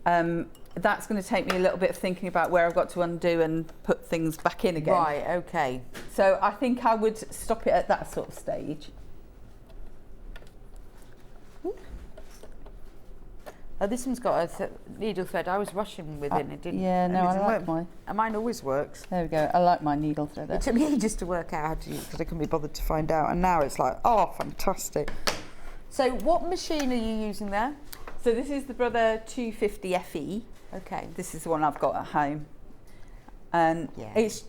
That's going to take me a little bit of thinking about where I've got to undo and put things back in again. Right, okay. So I think I would stop it at that sort of stage. Oh, this one's got a needle thread. I was rushing with it. It didn't. Yeah, no, I didn't like work. mine. And mine always works. There we go. I like my needle threader. It took me ages to work out how to use it because I couldn't be bothered to find out. And now it's like, oh, fantastic. So what machine are you using there? So this is the Brother 250 FE. Okay. This is the one I've got at home. And Yeah. it's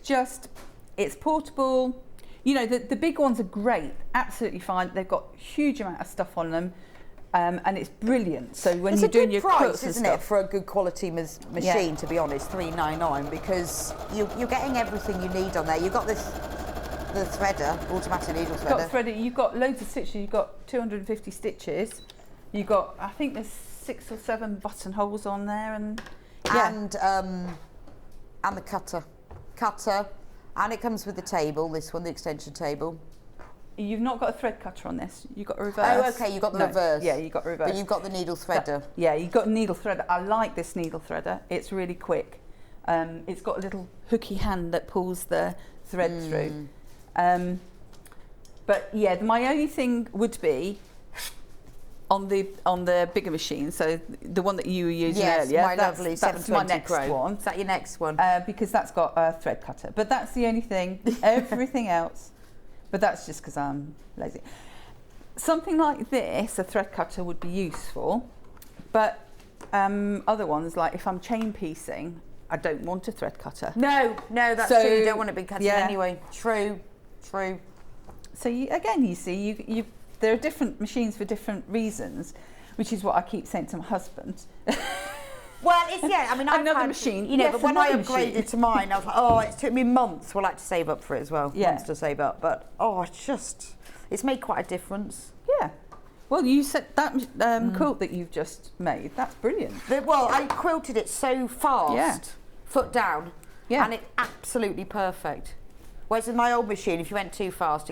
portable. You know, the big ones are great, absolutely fine. They've got a huge amount of stuff on them. And it's brilliant. So when It's you're a doing good your price, quilts and isn't stuff, it, for a good quality machine? To be honest, $3.99, because you're getting everything you need on there. You've got the threader, automatic needle you've got threader. threaded, you've got loads of stitches. You've got 250 stitches. You've got, I think there's 6 or 7 buttonholes on there, and And the cutter, and it comes with the table. This one, the extension table. you've not got a thread cutter on this. You've got a reverse. Oh, okay, you've got the reverse. Yeah, you've got a reverse. But you've got the needle threader. Yeah, you've got a needle threader. I like this needle threader. It's really quick. It's got a little hooky hand that pulls the thread through. But yeah, my only thing would be on the bigger machine. So the one that you were using earlier. my lovely that's my 720 next Pro. one. Is that your next one? Because that's got a thread cutter. But that's the only thing. Everything else. But that's just because I'm lazy. Something like this, a thread cutter would be useful. But other ones, like if I'm chain piecing, I don't want a thread cutter. No, that's So, true. You don't want to be cutting yeah. anyway. True. So you see, there are different machines for different reasons, which is what I keep saying to my husband. Well, it's I mean, I've Another had, machine, you know. yes, but when I another upgraded machine. to mine, I was like, oh, it took me months. Well, I had to save up for it as well. Yeah. Months to save up, but it's made quite a difference. Yeah. Well, you said that quilt that you've just made. That's brilliant. I quilted it so fast, Yeah. foot down, Yeah. and it's absolutely perfect. Whereas with my old machine, if you went too fast,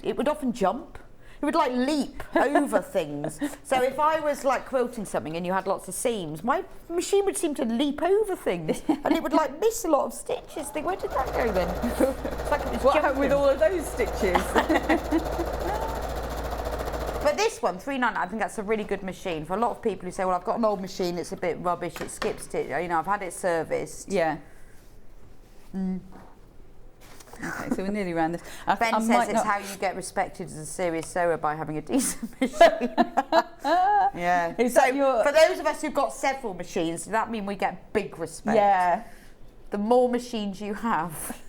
it would often jump. would like leap over things. So if I was like quilting something and you had lots of seams, my machine would seem to leap over things and it would like miss a lot of stitches. Think, where did that go then? It's like it was What happened jumping. with all of those stitches? But this one, 399, I think that's a really good machine for a lot of people who say, well, I've got an old machine, it's a bit rubbish, it skips stitch, you know, I've had it serviced. Yeah. Okay, so we're nearly around this. Ben says it's how you get respected as a serious sewer, by having a decent machine. Yeah. Is So that your... for those of us who've got several machines, does that mean we get big respect? Yeah. The more machines you have.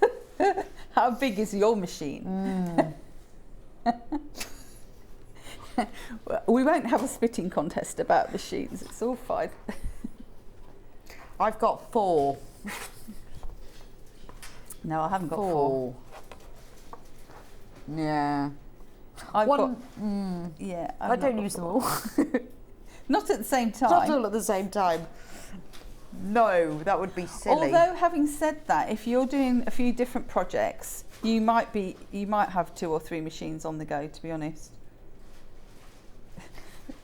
How big is your machine? We won't have a spitting contest about machines. It's all fine. I've got 4. No, I haven't got 4. Yeah. I've One- got... Yeah. I don't use them all. Not at the same time. Not all at the same time. No, that would be silly. Although, having said that, if you're doing a few different projects, you might have 2 or 3 machines on the go, to be honest.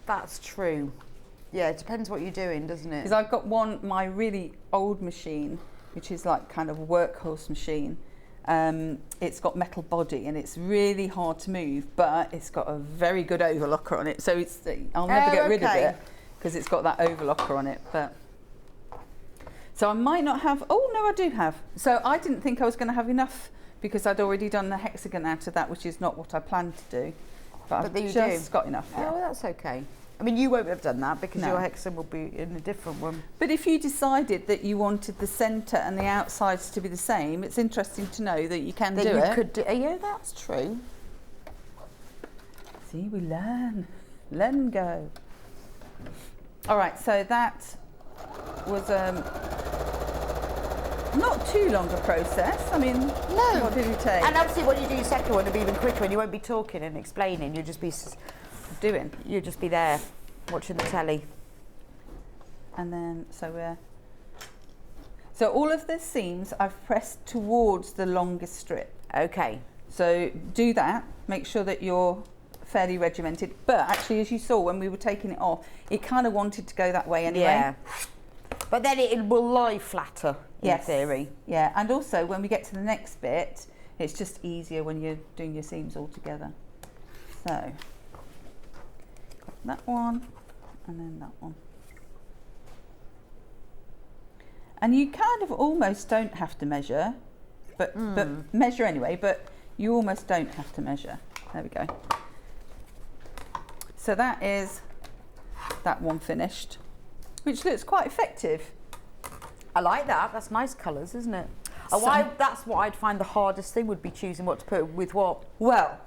That's true. Yeah, it depends what you're doing, doesn't it? Because I've got my really old machine, which is like kind of a workhorse machine. It's got metal body and it's really hard to move, but it's got a very good overlocker on it. So I'll never get rid of it because it's got that overlocker on it. But so I might not have. Oh no, I do have. So I didn't think I was going to have enough because I'd already done the hexagon out of that, which is not what I planned to do. But I've you just got enough. Oh, Yeah. well, that's okay. I mean, you won't have done that because No. your hexagon will be in a different one. But if you decided that you wanted the centre and the outsides to be the same, it's interesting to know that you can That do you it. could do. Yeah, that's true. See, we learn and go. All right, so that was not too long a process. I mean, what did it take? And obviously, when you do your second one, it'll be even quicker, and you won't be talking and explaining. You'll just be Doing. You'll just be there, watching the telly. And then, so all of the seams I've pressed towards the longest strip. Okay. So do that. Make sure that you're fairly regimented. But actually, as you saw when we were taking it off, it kind of wanted to go that way anyway. Yeah. But then it will lie flatter, in theory. Yeah, and also when we get to the next bit, it's just easier when you're doing your seams all together. So, got that one, and then that one. And you kind of almost don't have to measure, but measure anyway, but you almost don't have to measure. There we go. So that is that one finished, which looks quite effective. I like that. That's nice colours, isn't it? That's what I'd find the hardest thing would be choosing what to put with what. Well,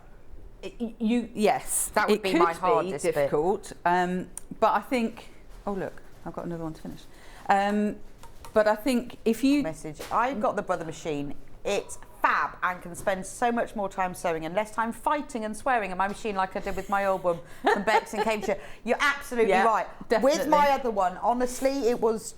yes, That would be my hardest bit. difficult. But I think, oh look, I've got another one to finish. But I think if you Message. I've got the Brother machine. It's fab and can spend so much more time sewing and less time fighting and swearing at my machine like I did with my old one from Bex in Cambridgeshire. You're absolutely right. definitely. With my other one, honestly, if I was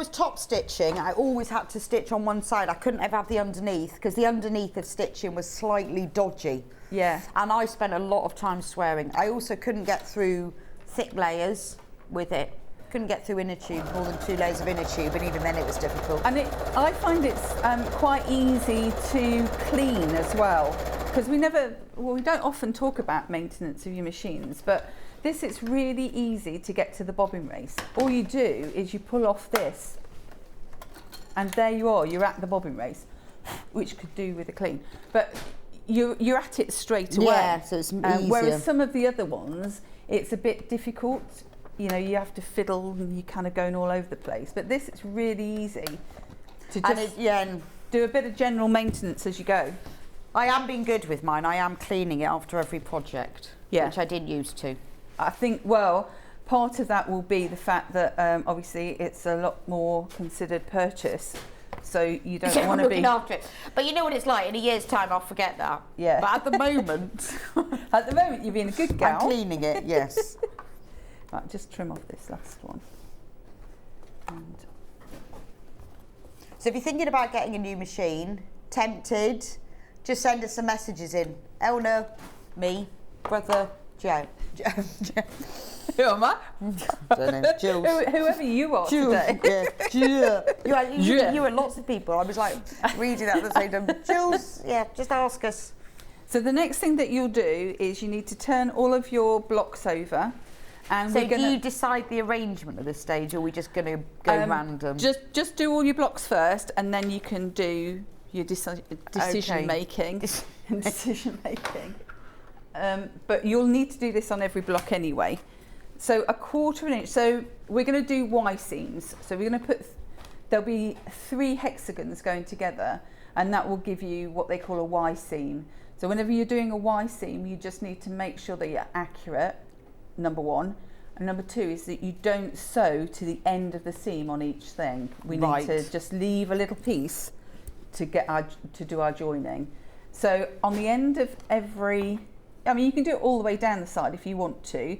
top stitching, I always had to stitch on one side. I couldn't ever have the underneath because the underneath of stitching was slightly dodgy. Yeah. And I spent a lot of time swearing. I also couldn't get through thick layers with it. Couldn't get through inner tube, more than 2 layers of inner tube, and even then it was difficult. And I find it's quite easy to clean as well, because we don't often talk about maintenance of your machines, but it's really easy to get to the bobbin race. All you do is you pull off this, and there you are, you're at the bobbin race, which could do with a clean. But you're at it straight away. Yeah, so it's easier. Whereas some of the other ones, it's a bit difficult. You know, you have to fiddle and you're kind of going all over the place. But this, it's really easy to just do a bit of general maintenance as you go. I am being good with mine. I am cleaning it after every project, which I didn't used to. I think, well, part of that will be the fact that obviously it's a lot more considered purchase. So you don't want to be after it. But you know what it's like, in a year's time I'll forget that. Yeah. But at the moment, you're being a good gal. I'm cleaning it, yes. Right, just trim off this last one. And so if you're thinking about getting a new machine, tempted, just send us some messages in. Eleanor, Me, brother, Joe. Who am I? I don't know, Jules. Whoever you are Jules, today. yeah. You and lots of people. I was like reading that at the same time. Jules, yeah, just ask us. So the next thing that you'll do is you need to turn all of your blocks over. And So we're gonna, do you decide the arrangement at this stage, or are we just going to go random? Just do all your blocks first, and then you can do your decision making. But you'll need to do this on every block anyway. So 1/4 inch. So we're going to do Y seams. So we're going to there'll be 3 hexagons going together, and that will give you what they call a Y seam. So whenever you're doing a Y seam, you just need to make sure that you're accurate, number 1. And number 2 is that you don't sew to the end of the seam on each thing. We need to just leave a little piece to do our joining. So on the end of every, I mean, you can do it all the way down the side if you want to,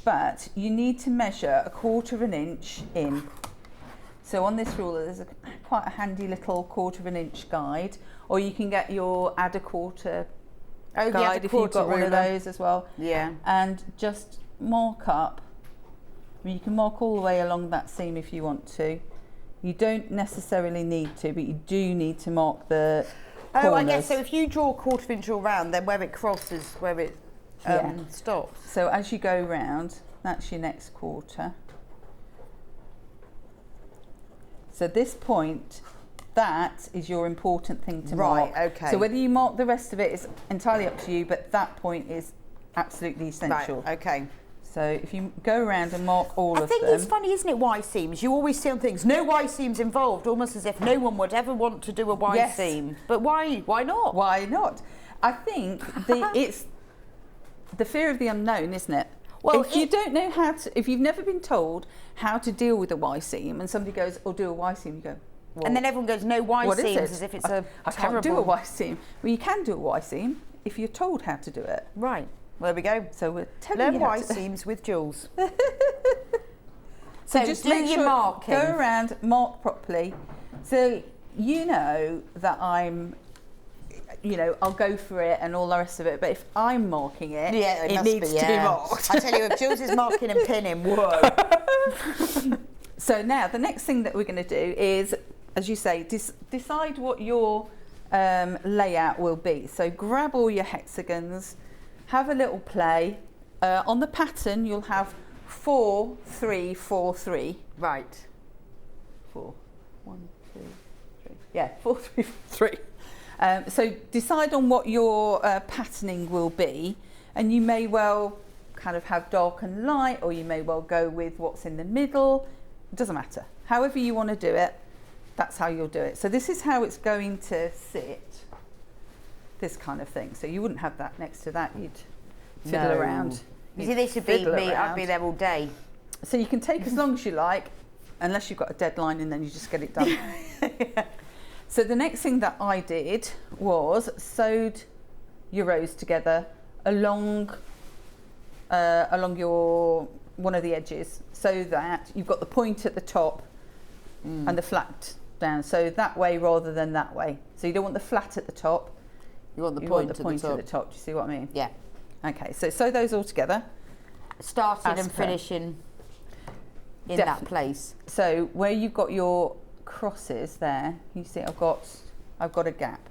but you need to measure 1/4 inch in. So on this ruler, there's quite a handy little 1/4 inch guide, or you can get your add a quarter guide if you've got one of those as well. Yeah. And just mark up. I mean, you can mark all the way along that seam if you want to. You don't necessarily need to, but you do need to mark the corners. Oh, I guess so. If you draw 1/4 inch all round, then where it crosses, where it stops. So as you go round, that's your next quarter. So this point, that is your important thing to mark. Right, okay. So whether you mark the rest of it is entirely up to you, but that point is absolutely essential. Right, okay. So if you go around and mark all of them. I think it's funny, isn't it, Y seams? You always see on things, no Y seams involved, almost as if no one would ever want to do a Y seam. But why not? Why not? I think it's the fear of the unknown, isn't it? Well, if you don't know how to, if you've never been told how to deal with a Y seam, and somebody goes, "Oh, do a Y seam," you go, well, and then everyone goes, "No Y seams," as if it's I can't do a Y seam. Well, you can do a Y seam if you're told how to do it. Right. Well, there we go. So we're telling Learn you Y seams with Jules. So just do make your sure, marking. Go around, mark properly. So you know that I'll go for it and all the rest of it. But if I'm marking it, it needs to be marked. I tell you, if Jules is marking and pinning, whoa. So now the next thing that we're going to do is, as you say, decide what your layout will be. So grab all your hexagons, have a little play. On the pattern, you'll have 4, 3, 4, 3. Right. 4, 1, 2, 3. Yeah, 4, 3, 4, 3. So decide on what your patterning will be, and you may well kind of have dark and light, or you may well go with what's in the middle. It doesn't matter. However you want to do it, that's how you'll do it. So this is how it's going to sit, this kind of thing. So you wouldn't have that next to that, you'd fiddle around. You see, this would be me, I'd be there all day. So you can take as long as you like, unless you've got a deadline, and then you just get it done. So the next thing that I did was sewed your rows together along your one of the edges, so that you've got the point at the top and the flat down. So that way rather than that way. So you don't want the flat at the top. You want the point at the top. Do you see what I mean? Yeah. Okay. So sew those all together. Starting and finishing in that place. So where you've got your crosses there, you see I've got a gap.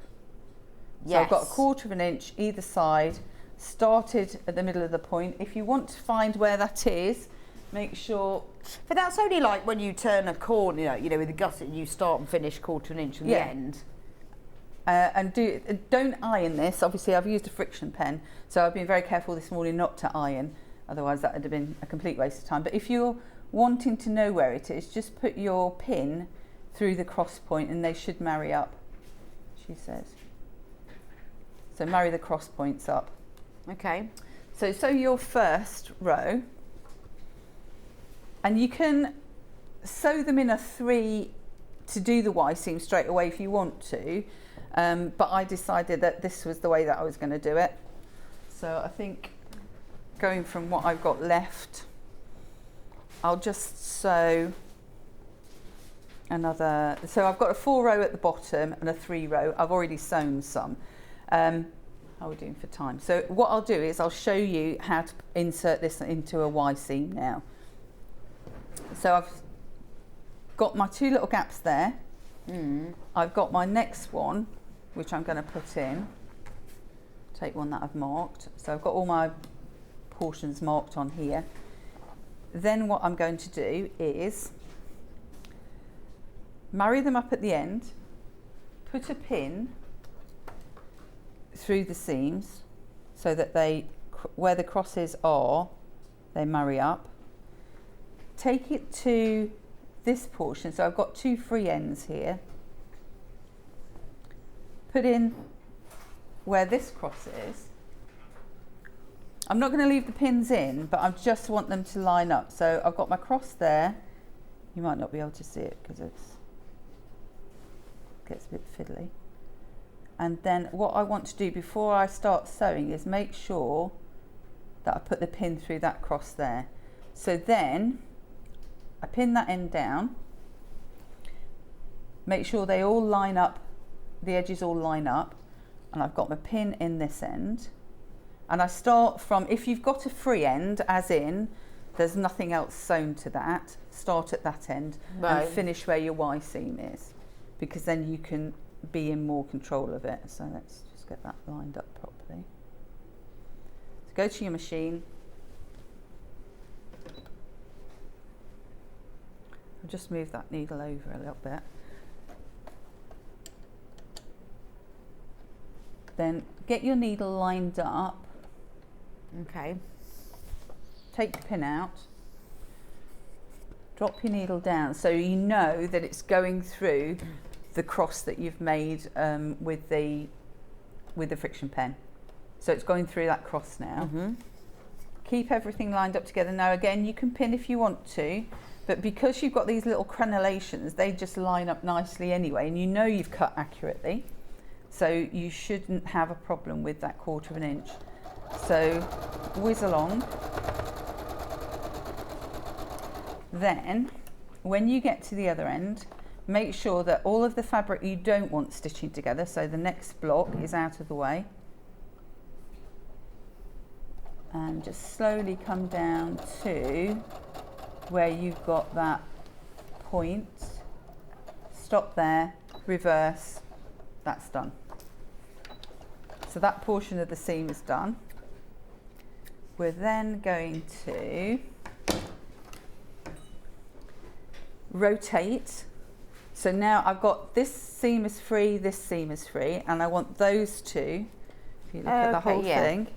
So Yes. I've got 1/4 inch either side, started at the middle of the point. If you want to find where that is, make sure. But that's only like when you turn a corner, with the gusset, you start and finish 1/4 inch on the end. And don't iron this. Obviously, I've used a friction pen, so I've been very careful this morning not to iron. Otherwise, that would have been a complete waste of time. But if you're wanting to know where it is, just put your pin through the cross point, and they should marry up, she says. So marry the cross points up. Okay. So sew your first row, and you can sew them in a 3 to do the Y seam straight away if you want to, but I decided that this was the way that I was going to do it. So I think going from what I've got left, I'll just sew so I've got a 4 row at the bottom and a 3 row. I've already sewn some. how are we doing for time? So what I'll do is I'll show you how to insert this into a Y seam now. So I've got my 2 little gaps there. I've got my next one, which I'm going to put in. Take one that I've marked. So I've got all my portions marked on here. Then what I'm going to do is marry them up at the end, put a pin through the seams so that they, where the crosses are, they marry up. Take it to this portion, so I've got 2 free ends here. Put in where this cross is. I'm not going to leave the pins in, but I just want them to line up. So I've got my cross there. You might not be able to see it because it gets a bit fiddly. And then what I want to do before I start sewing is make sure that I put the pin through that cross there. So then I pin that end down, make sure they all line up, the edges all line up, and I've got my pin in this end. And I start from, if you've got a free end, as in there's nothing else sewn to that, start at that end and finish where your Y seam is, because then you can be in more control of it. So let's just get that lined up properly. So go to your machine. I'll just move that needle over a little bit. Then get your needle lined up. Okay. Take the pin out. Drop your needle down so you know that it's going through the cross that you've made with the friction pen. So it's going through that cross now. Keep everything lined up together. Now again, you can pin if you want to, but because you've got these little crenellations, they just line up nicely anyway, and you know you've cut accurately, so you shouldn't have a problem with that 1/4 inch. So whiz along. Then when you get to the other end, make sure that all of the fabric you don't want stitching together, so the next block is out of the way, and just slowly come down to where you've got that point. Stop there, reverse, that's done. So that portion of the seam is done. We're then going to rotate. So now I've got this seam is free, this seam is free, and I want those two, if you look at the whole thing,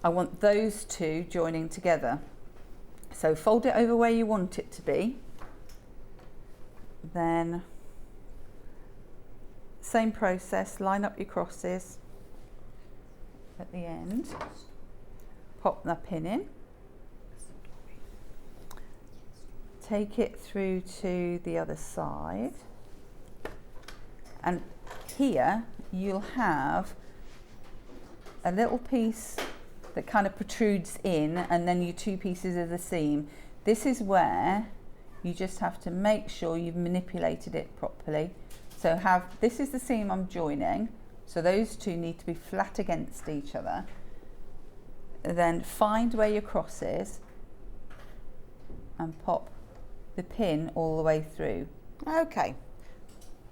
I want those two joining together. So fold it over where you want it to be. Then same process, line up your crosses at the end, pop that pin in, take it through to the other side, and here you'll have a little piece that kind of protrudes in, and then your 2 pieces of the seam. This is where you just have to make sure you've manipulated it properly. So this is the seam I'm joining, so those 2 need to be flat against each other. Then find where your cross is and pop the pin all the way through. Okay.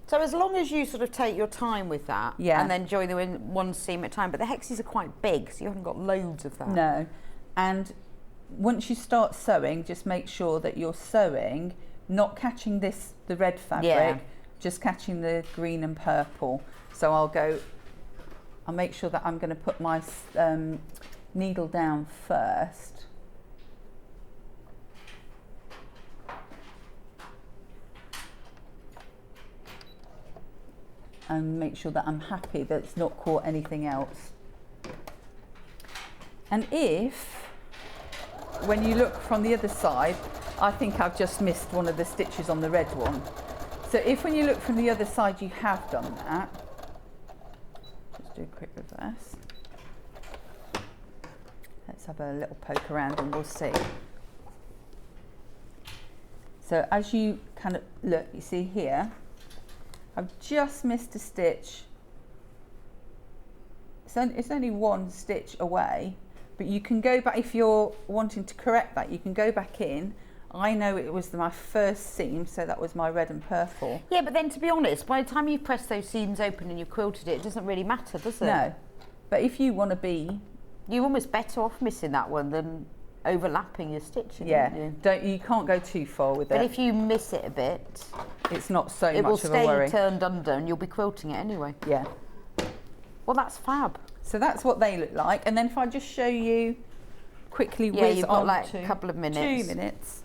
So as long as you sort of take your time with that, and then join them in one seam at a time, but the Haxies are quite big, so you haven't got loads of that. No, and once you start sewing, just make sure that you're sewing, not catching the red fabric, just catching the green and purple. So I'll make sure that I'm going to put my needle down first. And make sure that I'm happy that it's not caught anything else. And when you look from the other side, I think I've just missed one of the stitches on the red one. So if when you look from the other side you have done that, let's do a quick reverse. Let's have a little poke around and we'll see. So as you kind of look, you see here, I've just missed a stitch it's only one stitch away, but you can go back if you're wanting to correct that. You can go back in. I know it was my first seam, so that was my red and purple. Yeah, but then to be honest, by the time you've pressed those seams open and you've quilted it, it doesn't really matter, does it? No, but if you want to be, you're almost better off missing that one than overlapping your stitching. yeah, aren't you? you can't go too far with But it. if you miss it a bit, It's not so it will much of a worry. stay turned under and you'll be quilting it anyway. Yeah. Well, that's fab. So that's what they look like, and then if I just show you quickly, Yeah, whiz you've got on like to a couple of minutes. 2 minutes.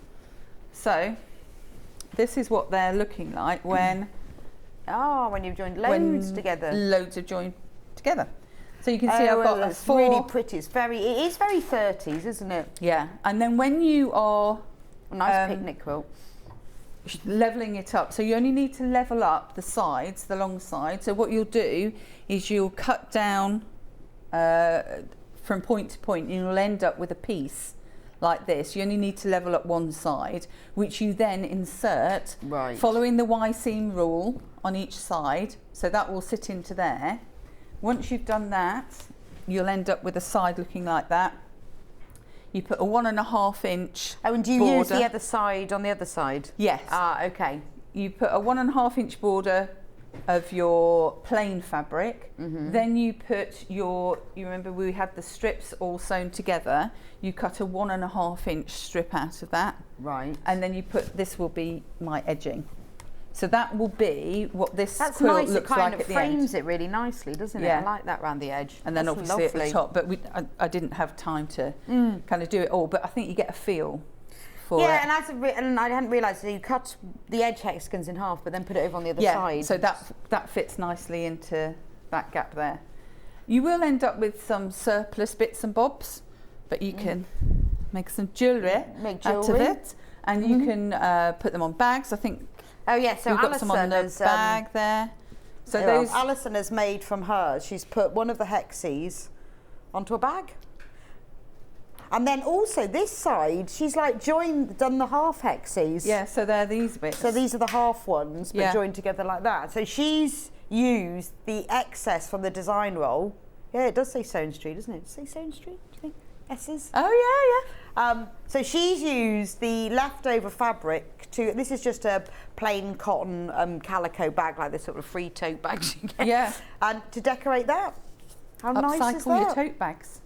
So this is what they're looking like when when you've joined loads together. Loads are joined together. So you can see I've got it's 4. really pretty. It is very 30s, isn't it? Yeah, and then when you are A nice picnic quilt. leveling it up, so you only need to level up the sides, the long side. So what you'll do is you'll cut down from point to point, and you'll end up with a piece like this. You only need to level up one side, which you then insert following the Y seam rule on each side, so that will sit into there. Once you've done that, you'll end up with a side looking like that. You put a 1.5 inch Oh, and do you border. use the other side on the other side? Yes. Ah, okay. You put a 1.5 inch border of your plain fabric. Then you put you remember we had the strips all sewn together. You cut a 1.5 inch strip out of that. Right. And then you put, this will be my edging. So that will be what this That's quilt nice. It looks kind like of at the end. frames it really nicely, doesn't it? Yeah. I like that round the edge. And then That's obviously lovely. at the top, but I didn't have time to kind of do it all. But I think you get a feel for it. Yeah, and I hadn't realised that you cut the edge hexagons in half, but then put it over on the other side. So that fits nicely into that gap there. You will end up with some surplus bits and bobs, but you can make some jewellery out of it, and you can put them on bags. I think. Oh yeah, so we've got some on the bag there. So those Alison has made from hers. She's put one of the Haxies onto a bag. And then also this side, she's like done the half Haxies. Yeah, so they're these bits. So these are the half ones, but Yeah. joined together like that. So she's used the excess from the design roll. Yeah, it does say Sewn Street, doesn't it? Does it say Sewn Street, do you think? S's? Oh yeah, yeah. So she's used the leftover fabric to, this is just a plain cotton calico bag, like the sort of free tote bags you get. Yeah. And to decorate that. How nice is Upcycle your that? tote bags.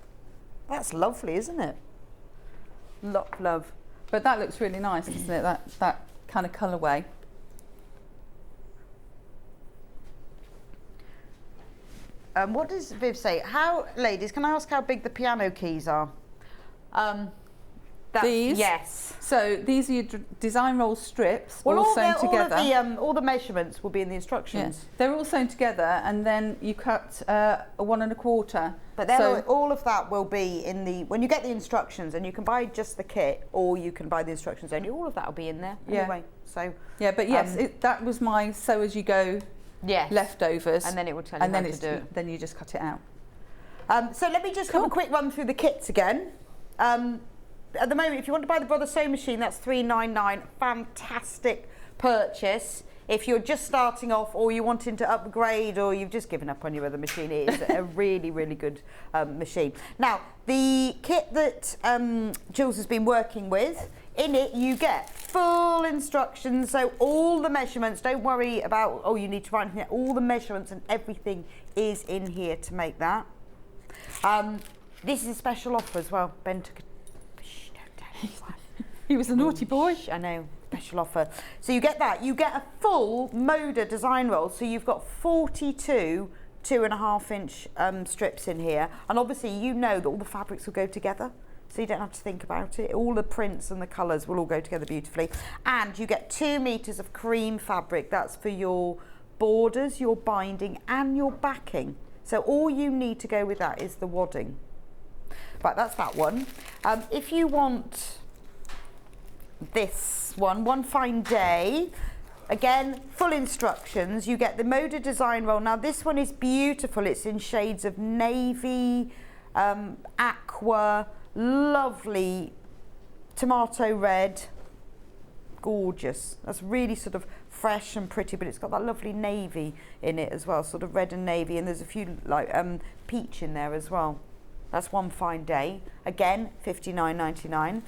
That's lovely, isn't it? Love. But that looks really nice, doesn't it? That kind of colourway. What does Viv say? Ladies, can I ask how big the piano keys are? These? Yes. So these are your design roll strips, Well, all sewn together. all the measurements will be in the instructions. Yeah. They're all sewn together, and then you cut a 1 1/4. But all of that will be in when you get the instructions, and you can buy just the kit, or you can buy the instructions only. All of that will be in there anyway. So yeah, but yes, that was my sew as you go leftovers, and then it will tell you how to do it. Then you just cut it out. So let me just have a quick run through the kits again. At the moment, if you want to buy the Brother Sew Machine, that's £3.99. Fantastic purchase. If you're just starting off, or you're wanting to upgrade, or you've just given up on your other machine, it is a really, really good machine. Now, the kit that Jules has been working with, in it you get full instructions, so all the measurements, don't worry about, you need to write anything, all the measurements and everything is in here to make that. This is a special offer as well. Ben took a... Shh, don't tell anyone. He was a naughty boy. I know, special offer. So you get that. You get a full Moda design roll. So you've got 42 2.5 inch strips in here. And obviously you know that all the fabrics will go together. So you don't have to think about it. All the prints and the colours will all go together beautifully. And you get 2 meters of cream fabric. That's for your borders, your binding and your backing. So all you need to go with that is the wadding. Right, that's that one. If you want this one fine day, again, full instructions. You get the Moda design roll. Now this one is beautiful. It's in shades of navy, aqua, lovely tomato red, gorgeous. That's really sort of fresh and pretty, but it's got that lovely navy in it as well, sort of red and navy, and there's a few like peach in there as well. That's One Fine Day. Again, $59.99.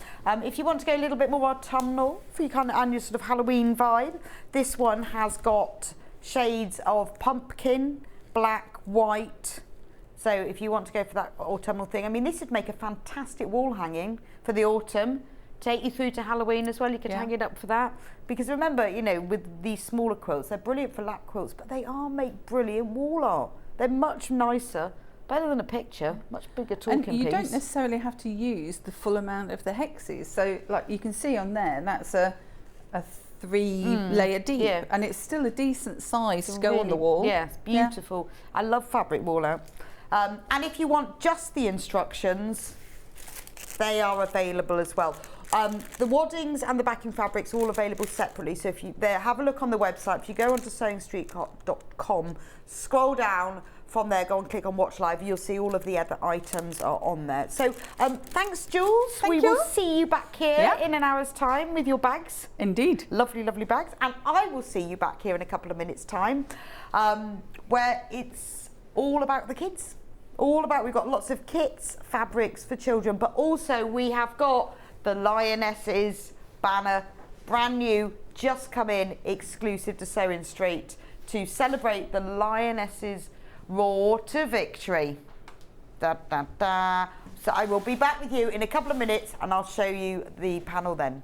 If you want to go a little bit more autumnal for your kind of and your sort of Halloween vibe, this one has got shades of pumpkin, black, white. So if you want to go for that autumnal thing, I mean, this would make a fantastic wall hanging for the autumn. Take you through to Halloween as well. You could hang it up for that. Because remember, you know, with these smaller quilts, they're brilliant for lap quilts, but they make brilliant wall art. They're much nicer. Better than a picture, much bigger talking piece. And you don't necessarily have to use the full amount of the Haxies. So, like you can see on there, that's a 3-layer deep, and it's still a decent size to go on the wall. Yeah, it's beautiful. I love fabric wall out. And if you want just the instructions, they are available as well. The waddings and the backing fabrics are all available separately. So if you have a look on the website. If you go onto sewingstreet.com, scroll down. From there, go and click on Watch Live. You'll see all of the other items are on there. So thanks, Jules. Thank you. We will see you back here in an hour's time with your bags. Indeed. Lovely, lovely bags. And I will see you back here in a couple of minutes' time, where it's all about the kids. We've got lots of kits, fabrics for children, but also we have got the Lionesses banner, brand new, just come in, exclusive to Sewing Street, to celebrate the Lionesses' roar to victory. Da, da, da. So I will be back with you in a couple of minutes and I'll show you the panel then.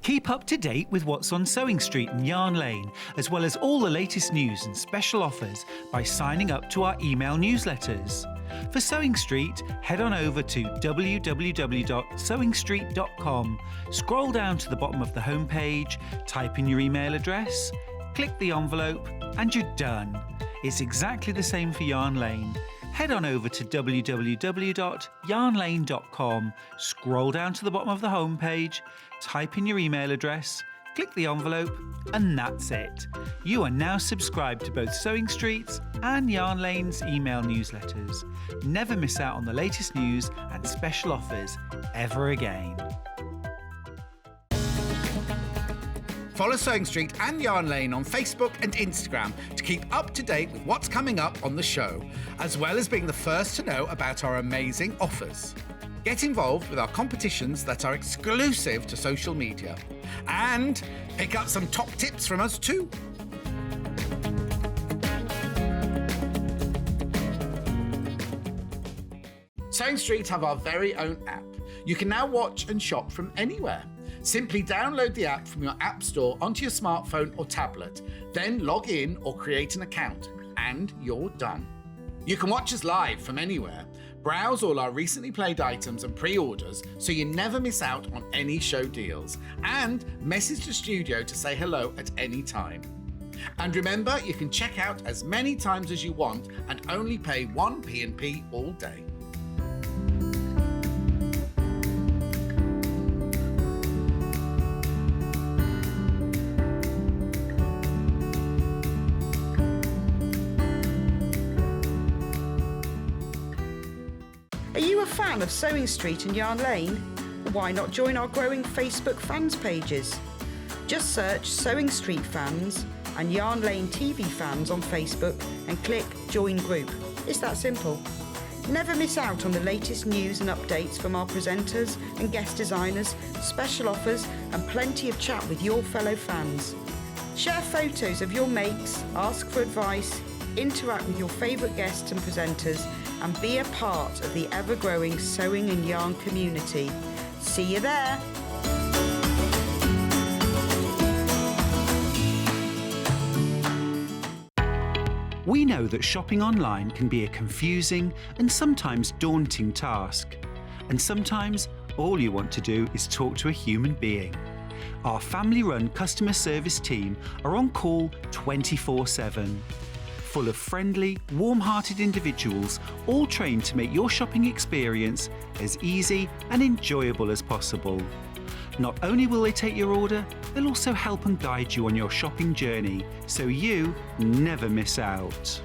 Keep up to date with what's on Sewing Street and Yarn Lane, as well as all the latest news and special offers by signing up to our email newsletters. For Sewing Street, head on over to www.sewingstreet.com, scroll down to the bottom of the homepage, type in your email address, click the envelope, and you're done. It's exactly the same for Yarn Lane. Head on over to www.yarnlane.com, scroll down to the bottom of the homepage, type in your email address, click the envelope, and that's it. You are now subscribed to both Sewing Street's and Yarn Lane's email newsletters. Never miss out on the latest news and special offers ever again. Follow Sewing Street and Yarn Lane on Facebook and Instagram to keep up to date with what's coming up on the show, as well as being the first to know about our amazing offers. Get involved with our competitions that are exclusive to social media. And pick up some top tips from us too. Sewing Street have our very own app. You can now watch and shop from anywhere. Simply download the app from your app store onto your smartphone or tablet, then log in or create an account, and you're done. You can watch us live from anywhere, browse all our recently played items and pre-orders so you never miss out on any show deals, and message the studio to say hello at any time. And remember, you can check out as many times as you want and only pay one P&P all day. Are you a fan of Sewing Street and Yarn Lane? Why not join our growing Facebook fans pages? Just search Sewing Street Fans and Yarn Lane TV Fans on Facebook and click Join Group. It's that simple. Never miss out on the latest news and updates from our presenters and guest designers, special offers and plenty of chat with your fellow fans. Share photos of your makes, ask for advice, interact with your favourite guests and presenters, and be a part of the ever-growing sewing and yarn community. See you there! We know that shopping online can be a confusing and sometimes daunting task. And sometimes all you want to do is talk to a human being. Our family-run customer service team are on call 24/7. Full of friendly, warm-hearted individuals, all trained to make your shopping experience as easy and enjoyable as possible. Not only will they take your order, they'll also help and guide you on your shopping journey, so you never miss out.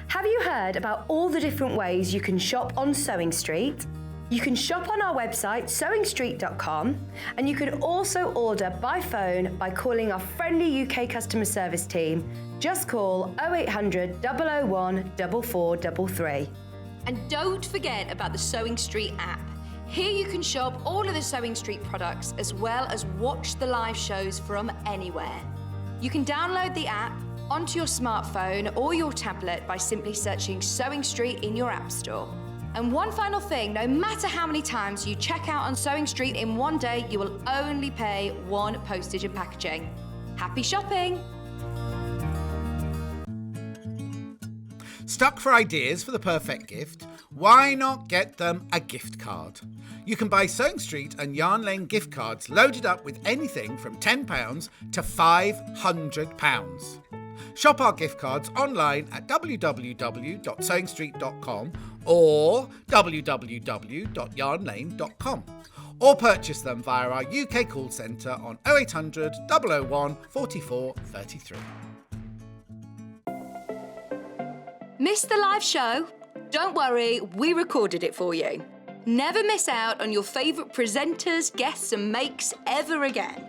Have you heard heard about all the different ways you can shop on Sewing Street? You can shop on our website sewingstreet.com, and you can also order by phone by calling our friendly UK customer service team. Just call 0800 001 4433. And don't forget about the Sewing Street app. Here you can shop all of the Sewing Street products as well as watch the live shows from anywhere. You can download the app onto your smartphone or your tablet by simply searching Sewing Street in your app store. And one final thing, no matter how many times you check out on Sewing Street in one day, you will only pay one postage and packaging. Happy shopping! Stuck for ideas for the perfect gift? Why not get them a gift card? You can buy Sewing Street and Yarn Lane gift cards loaded up with anything from £10 to £500. Shop our gift cards online at www.sewingstreet.com or www.yarnlane.com, or purchase them via our UK call centre on 0800 001 44 33. Missed the live show? Don't worry, we recorded it for you. Never miss out on your favourite presenters, guests and makes ever again.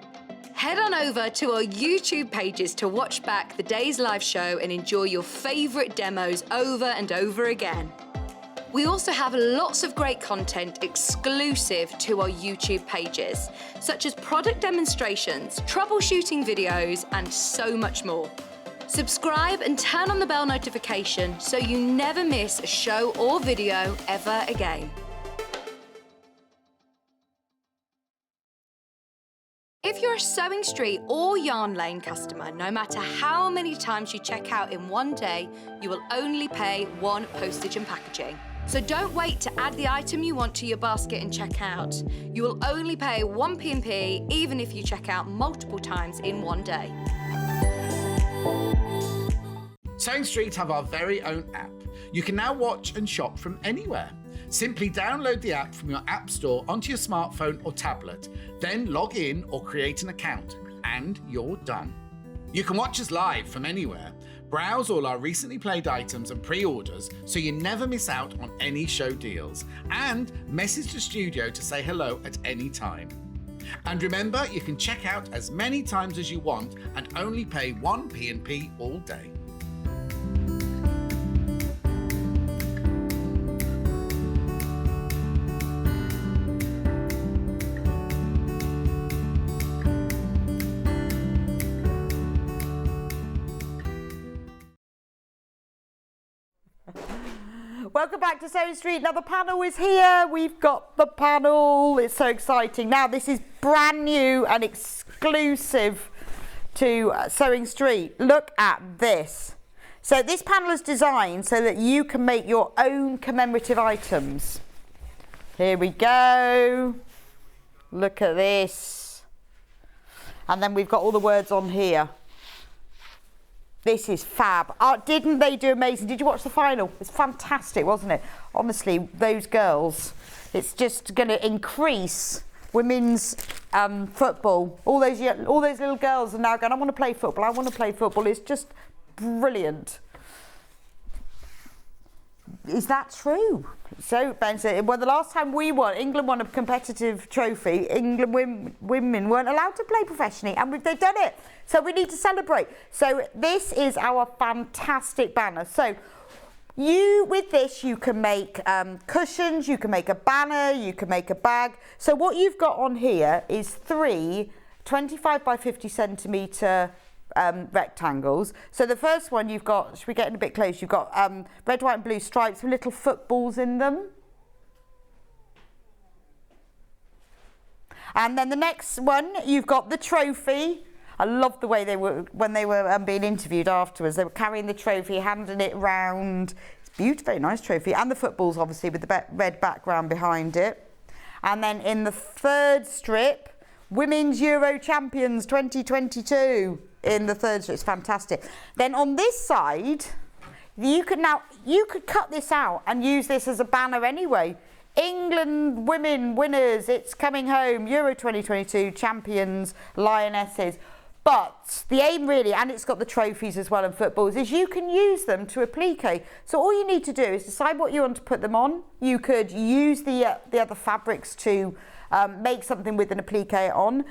Head on over to our YouTube pages to watch back the day's live show and enjoy your favourite demos over and over again. We also have lots of great content exclusive to our YouTube pages, such as product demonstrations, troubleshooting videos, and so much more. Subscribe and turn on the bell notification so you never miss a show or video ever again. If you're a Sewing Street or Yarn Lane customer, no matter how many times you check out in one day, you will only pay one postage and packaging. So don't wait to add the item you want to your basket and check out. You will only pay one P&P even if you check out multiple times in one day. Sewing Street have our very own app. You can now watch and shop from anywhere. Simply download the app from your app store onto your smartphone or tablet, then log in or create an account, and you're done. You can watch us live from anywhere, browse all our recently played items and pre-orders so you never miss out on any show deals, and message the studio to say hello at any time. And remember, you can check out as many times as you want and only pay one P&P all day. Welcome back to Sewing Street. Now the panel is here. We've got the panel. It's so exciting. Now this is brand new and exclusive to Sewing Street. Look at this. So this panel is designed so that you can make your own commemorative items. Here we go. Look at this. And then we've got all the words on here. This is fab. Didn't they do amazing? Did you watch the final? It's fantastic, wasn't it? Honestly, those girls, it's just going to increase women's football. All those little girls are now going, I want to play football, I want to play football. It's just brilliant. Is that true? So, Ben said, well, the last time England won a competitive trophy, England women weren't allowed to play professionally, and they've done it. So we need to celebrate. So this is our fantastic banner. So with this, you can make cushions, you can make a banner, you can make a bag. So what you've got on here is 3 25 by 50 centimetre rectangles. So the first one you've got, should we get in a bit close? You've got red, white and blue stripes with little footballs in them. And then the next one, you've got the trophy. I love the way they were, when they were being interviewed afterwards, they were carrying the trophy, handing it round. It's beautiful, very nice trophy. And the footballs, obviously, with the red background behind it. And then in the third strip, Women's Euro Champions 2022 in the third strip. It's fantastic. Then on this side, you could cut this out and use this as a banner anyway. England women winners, it's coming home, Euro 2022 champions, lionesses. But the aim really, and it's got the trophies as well and footballs, is you can use them to applique. So all you need to do is decide what you want to put them on. You could use the other fabrics to make something with an applique on.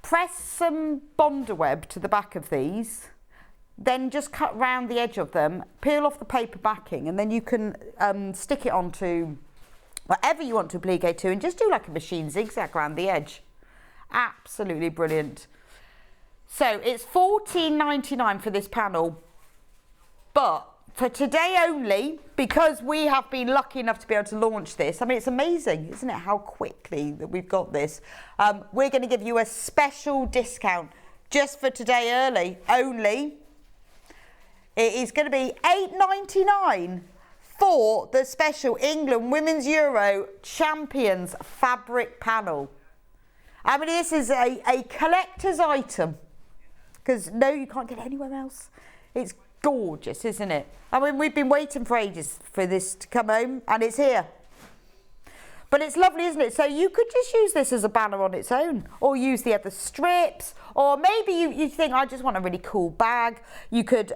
Press some Bonder web to the back of these, then just cut round the edge of them, peel off the paper backing, and then you can stick it onto whatever you want to applique to and just do like a machine zigzag around the edge. Absolutely brilliant. So it's $14.99 for this panel, but for today only, because we have been lucky enough to be able to launch this. I mean, it's amazing, isn't it, how quickly that we've got this. We're going to give you a special discount just for today early only. It is going to be $8.99 for the special England Women's Euro Champions fabric panel. I mean, this is a collector's item, because no, you can't get it anywhere else. It's gorgeous, isn't it? I mean, we've been waiting for ages for this to come home, and it's here. But it's lovely, isn't it? So you could just use this as a banner on its own, or use the other strips, or maybe you think, I just want a really cool bag. You could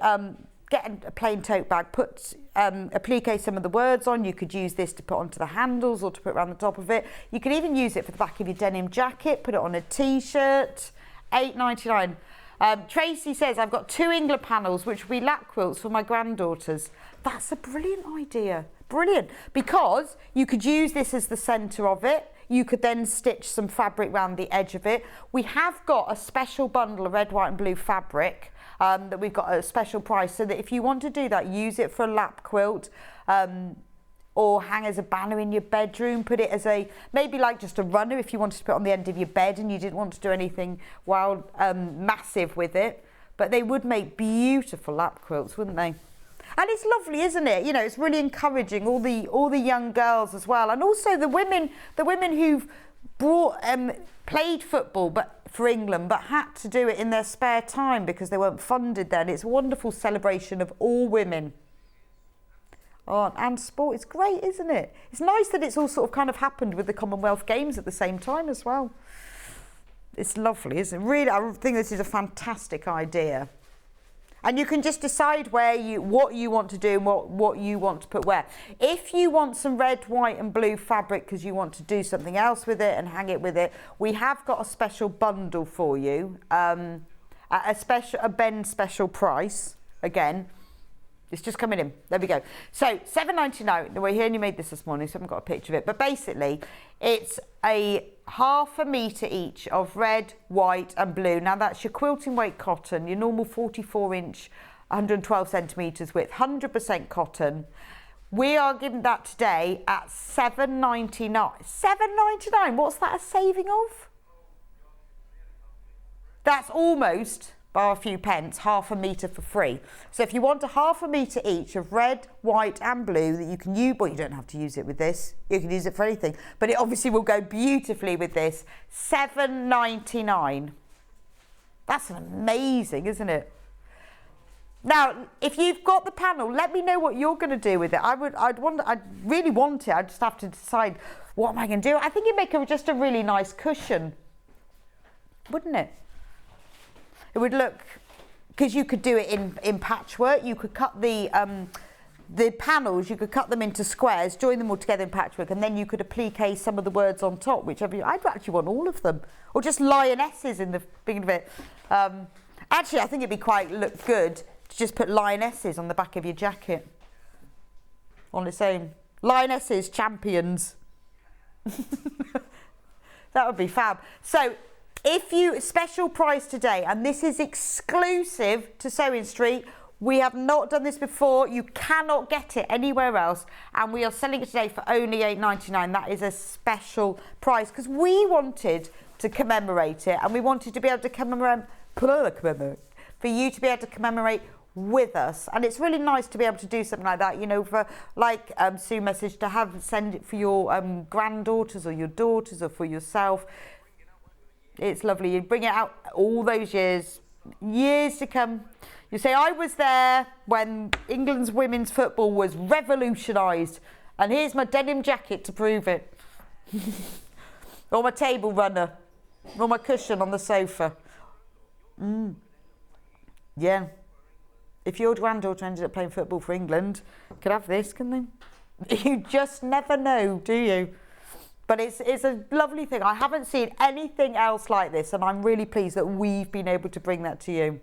get a plain tote bag, put applique some of the words on. You could use this to put onto the handles or to put around the top of it. You could even use it for the back of your denim jacket, put it on a t-shirt. $8.99. Tracy says, I've got 2 England panels which will be lap quilts for my granddaughters. That's a brilliant idea. Brilliant. Because you could use this as the centre of it. You could then stitch some fabric around the edge of it. We have got a special bundle of red, white and blue fabric that we've got at a special price, so that if you want to do that, use it for a lap quilt, or hang as a banner in your bedroom. Put it as maybe like just a runner if you wanted to put it on the end of your bed and you didn't want to do anything wild, massive with it. But they would make beautiful lap quilts, wouldn't they? And it's lovely, isn't it? You know, it's really encouraging all the young girls as well, and also the women who've played football but for England, but had to do it in their spare time because they weren't funded then. It's a wonderful celebration of all women. Oh, and sport, it's great, isn't it? It's nice that it's all sort of kind of happened with the Commonwealth Games at the same time as well. It's lovely, isn't it? Really, I think this is a fantastic idea. And you can just decide what you want to do and what you want to put where. If you want some red, white and blue fabric because you want to do something else with it and hang it with it, we have got a special bundle for you, at a Ben special price. Again, it's just coming in. There we go. So $7.99. We're here and you made this morning, so I haven't got a picture of it. But basically, it's a ½ metre each of red, white and blue. Now that's your quilting weight cotton, your normal 44-inch, 112 centimetres width, 100% cotton. We are giving that today at $7.99. $7.99. What's that a saving of? That's almost, by a few pence, ½ metre for free. So if you want a ½ metre each of red, white and blue that you can use, well, you don't have to use it with this, you can use it for anything, but it obviously will go beautifully with this. $7.99. That's amazing, isn't it? Now, if you've got the panel, let me know what you're going to do with it. I'd really want it. I just have to decide, what am I going to do? I think it'd make just a really nice cushion, wouldn't it? It would look, because you could do it in patchwork. You could cut the panels, you could cut them into squares, join them all together in patchwork, and then you could applique some of the words on top, whichever I'd actually want all of them, or just lionesses in the beginning of it. Actually, I think it'd be look good to just put lionesses on the back of your jacket on its own. Lionesses champions. That would be fab. So, special price today, and this is exclusive to Sewing Street. We have not done this before. You cannot get it anywhere else, and we are selling it today for only $8.99. That is a special price because we wanted to commemorate it, and we wanted to be able to commemorate for you to be able to commemorate with us. And it's really nice to be able to do something like that, you know, for like Sue message, to send it for your granddaughters or your daughters or for yourself. It's lovely. You bring it out all those years to come. You say, I was there when England's women's football was revolutionised, and here's my denim jacket to prove it. Or my table runner, or my cushion on the sofa. Yeah. If your granddaughter ended up playing football for England, could have this, couldn't they? You just never know, do you? But it's a lovely thing. I haven't seen anything else like this, and I'm really pleased that we've been able to bring that to you.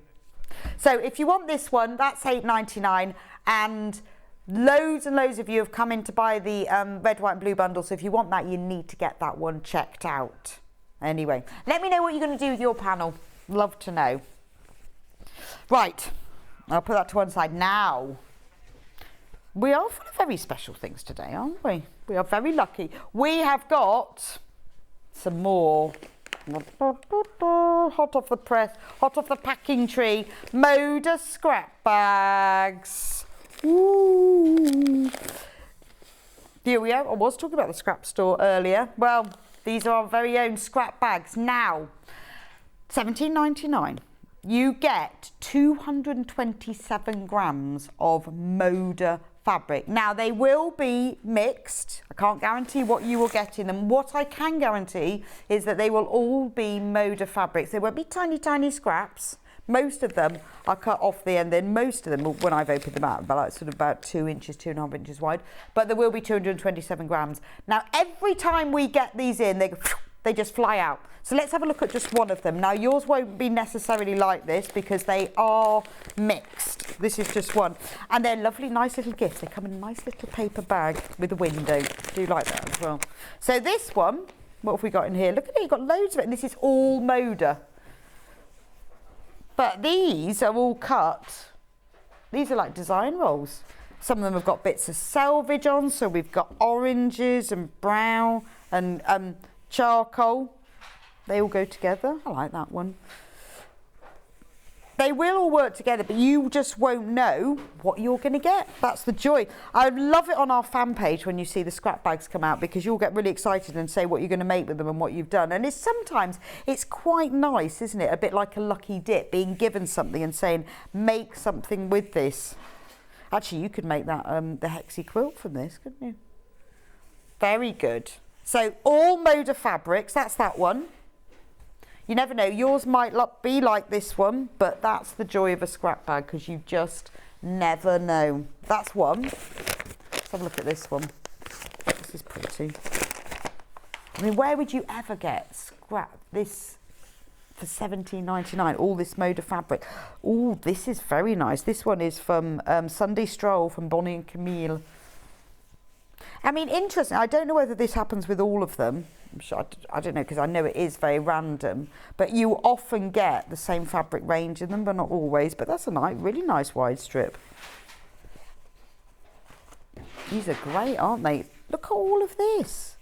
So if you want this one, that's £8.99, and loads and loads of you have come in to buy the red, white and blue bundle. So if you want that, you need to get that one checked out. Anyway, let me know what you're going to do with your panel. Love to know. Right, I'll put that to one side now. We are full of very special things today, aren't we? We are very lucky. We have got some more hot off the press, hot off the packing tree, Moda scrap bags. Ooh. Here we are. I was talking about the scrap store earlier. Well, these are our very own scrap bags. Now, £17.99. You get 227 grams of Moda fabric. Now, they will be mixed. I can't guarantee what you will get in them. What I can guarantee is that they will all be Moda fabrics. They won't be tiny, tiny scraps. Most of them are cut off the end. Then most of them, when I've opened them out, about 2 inches, 2.5 inches wide. But there will be 227 grams. Now, every time we get these in, they just fly out. So let's have a look at just one of them. Now, yours won't be necessarily like this because they are mixed. This is just one. And they're lovely, nice little gifts. They come in a nice little paper bag with a window. Do like that as well. So this one, what have we got in here? Look at it, you've got loads of it. And this is all Moda. But these are all cut. These are like design rolls. Some of them have got bits of selvage on. So we've got oranges and brown and charcoal. They all go together. I like that one. They will all work together, but you just won't know what you're going to get. That's the joy. I love it on our fan page when you see the scrap bags come out, because you'll get really excited and say what you're going to make with them and what you've done. And sometimes it's quite nice, isn't it? A bit like a lucky dip, being given something and saying, make something with this. Actually, you could make that the Haxies quilt from this, couldn't you? Very good. So all Moda fabrics, that's that one. You never know, yours might be like this one, but that's the joy of a scrap bag, because you just never know. That's one. Let's have a look at this one. This is pretty. I mean, where would you ever get this for £17.99? All this Moda fabric. Oh, this is very nice. This one is from Sunday Stroll from Bonnie and Camille. I mean, interesting. I don't know whether this happens with all of them. I don't know, because I know it is very random, but you often get the same fabric range in them, but not always. But that's a really nice wide strip. These are great, aren't they? Look at all of this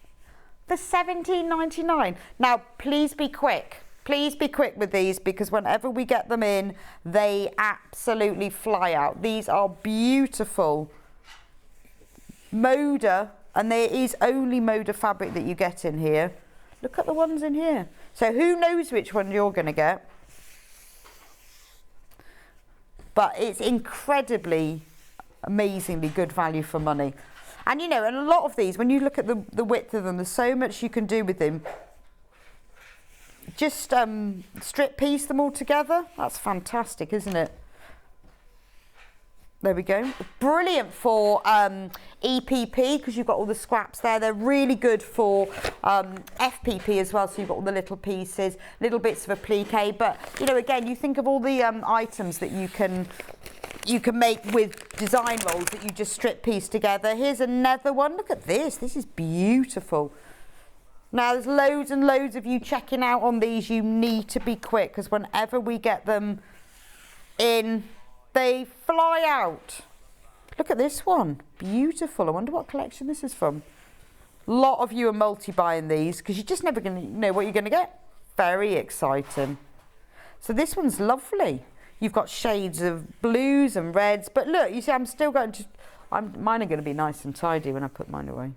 for £17.99. Now, please be quick. Please be quick with these, because whenever we get them in, they absolutely fly out. These are beautiful Moda. And there is only Moda fabric that you get in here. Look at the ones in here. So who knows which one you're going to get? But it's incredibly, amazingly good value for money. And you know, and a lot of these, when you look at the width of them, there's so much you can do with them. Just strip piece them all together. That's fantastic, isn't it? There we go. Brilliant for EPP, because you've got all the scraps there. They're really good for FPP as well, so you've got all the little pieces, little bits of applique. But, you know, again, you think of all the items that you can make with design rolls that you just strip piece together. Here's another one. Look at this. This is beautiful. Now, there's loads and loads of you checking out on these. You need to be quick, because whenever we get them in, they fly out. Look at this one. Beautiful. I wonder what collection this is from. A lot of you are multi-buying these, because you're just never going to know what you're going to get. Very exciting. So this one's lovely. You've got shades of blues and reds. But look, you see, I'm still going to... mine are going to be nice and tidy when I put mine away.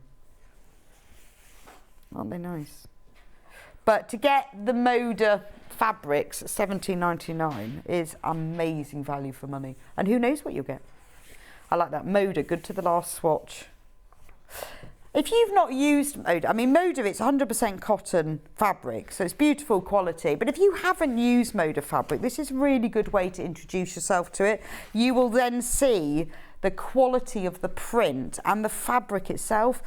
Aren't they nice? But to get the Moda fabrics at £17.99 is amazing value for money. And who knows what you'll get. I like that. Moda, good to the last swatch. If you've not used Moda, I mean Moda, it's 100% cotton fabric, so it's beautiful quality. But if you haven't used Moda fabric, this is a really good way to introduce yourself to it. You will then see the quality of the print and the fabric itself.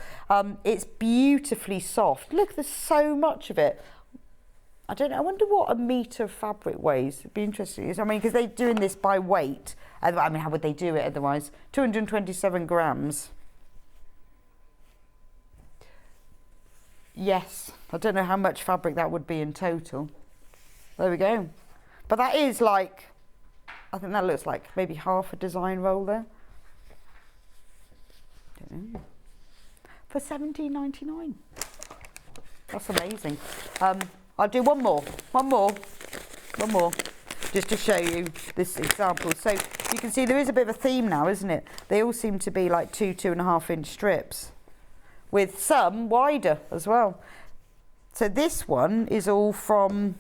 It's beautifully soft. Look, there's so much of it. I don't know, I wonder what a metre of fabric weighs. It'd be interesting. I mean, because they're doing this by weight. I mean, how would they do it otherwise? 227 grams. Yes, I don't know how much fabric that would be in total. There we go. But that is like, I think that looks like maybe half a design roll there. Don't know. For £17.99. That's amazing. I'll do one more, just to show you this example. So you can see there is a bit of a theme now, isn't it? They all seem to be like 2.5 inch strips, with some wider as well. So this one is all from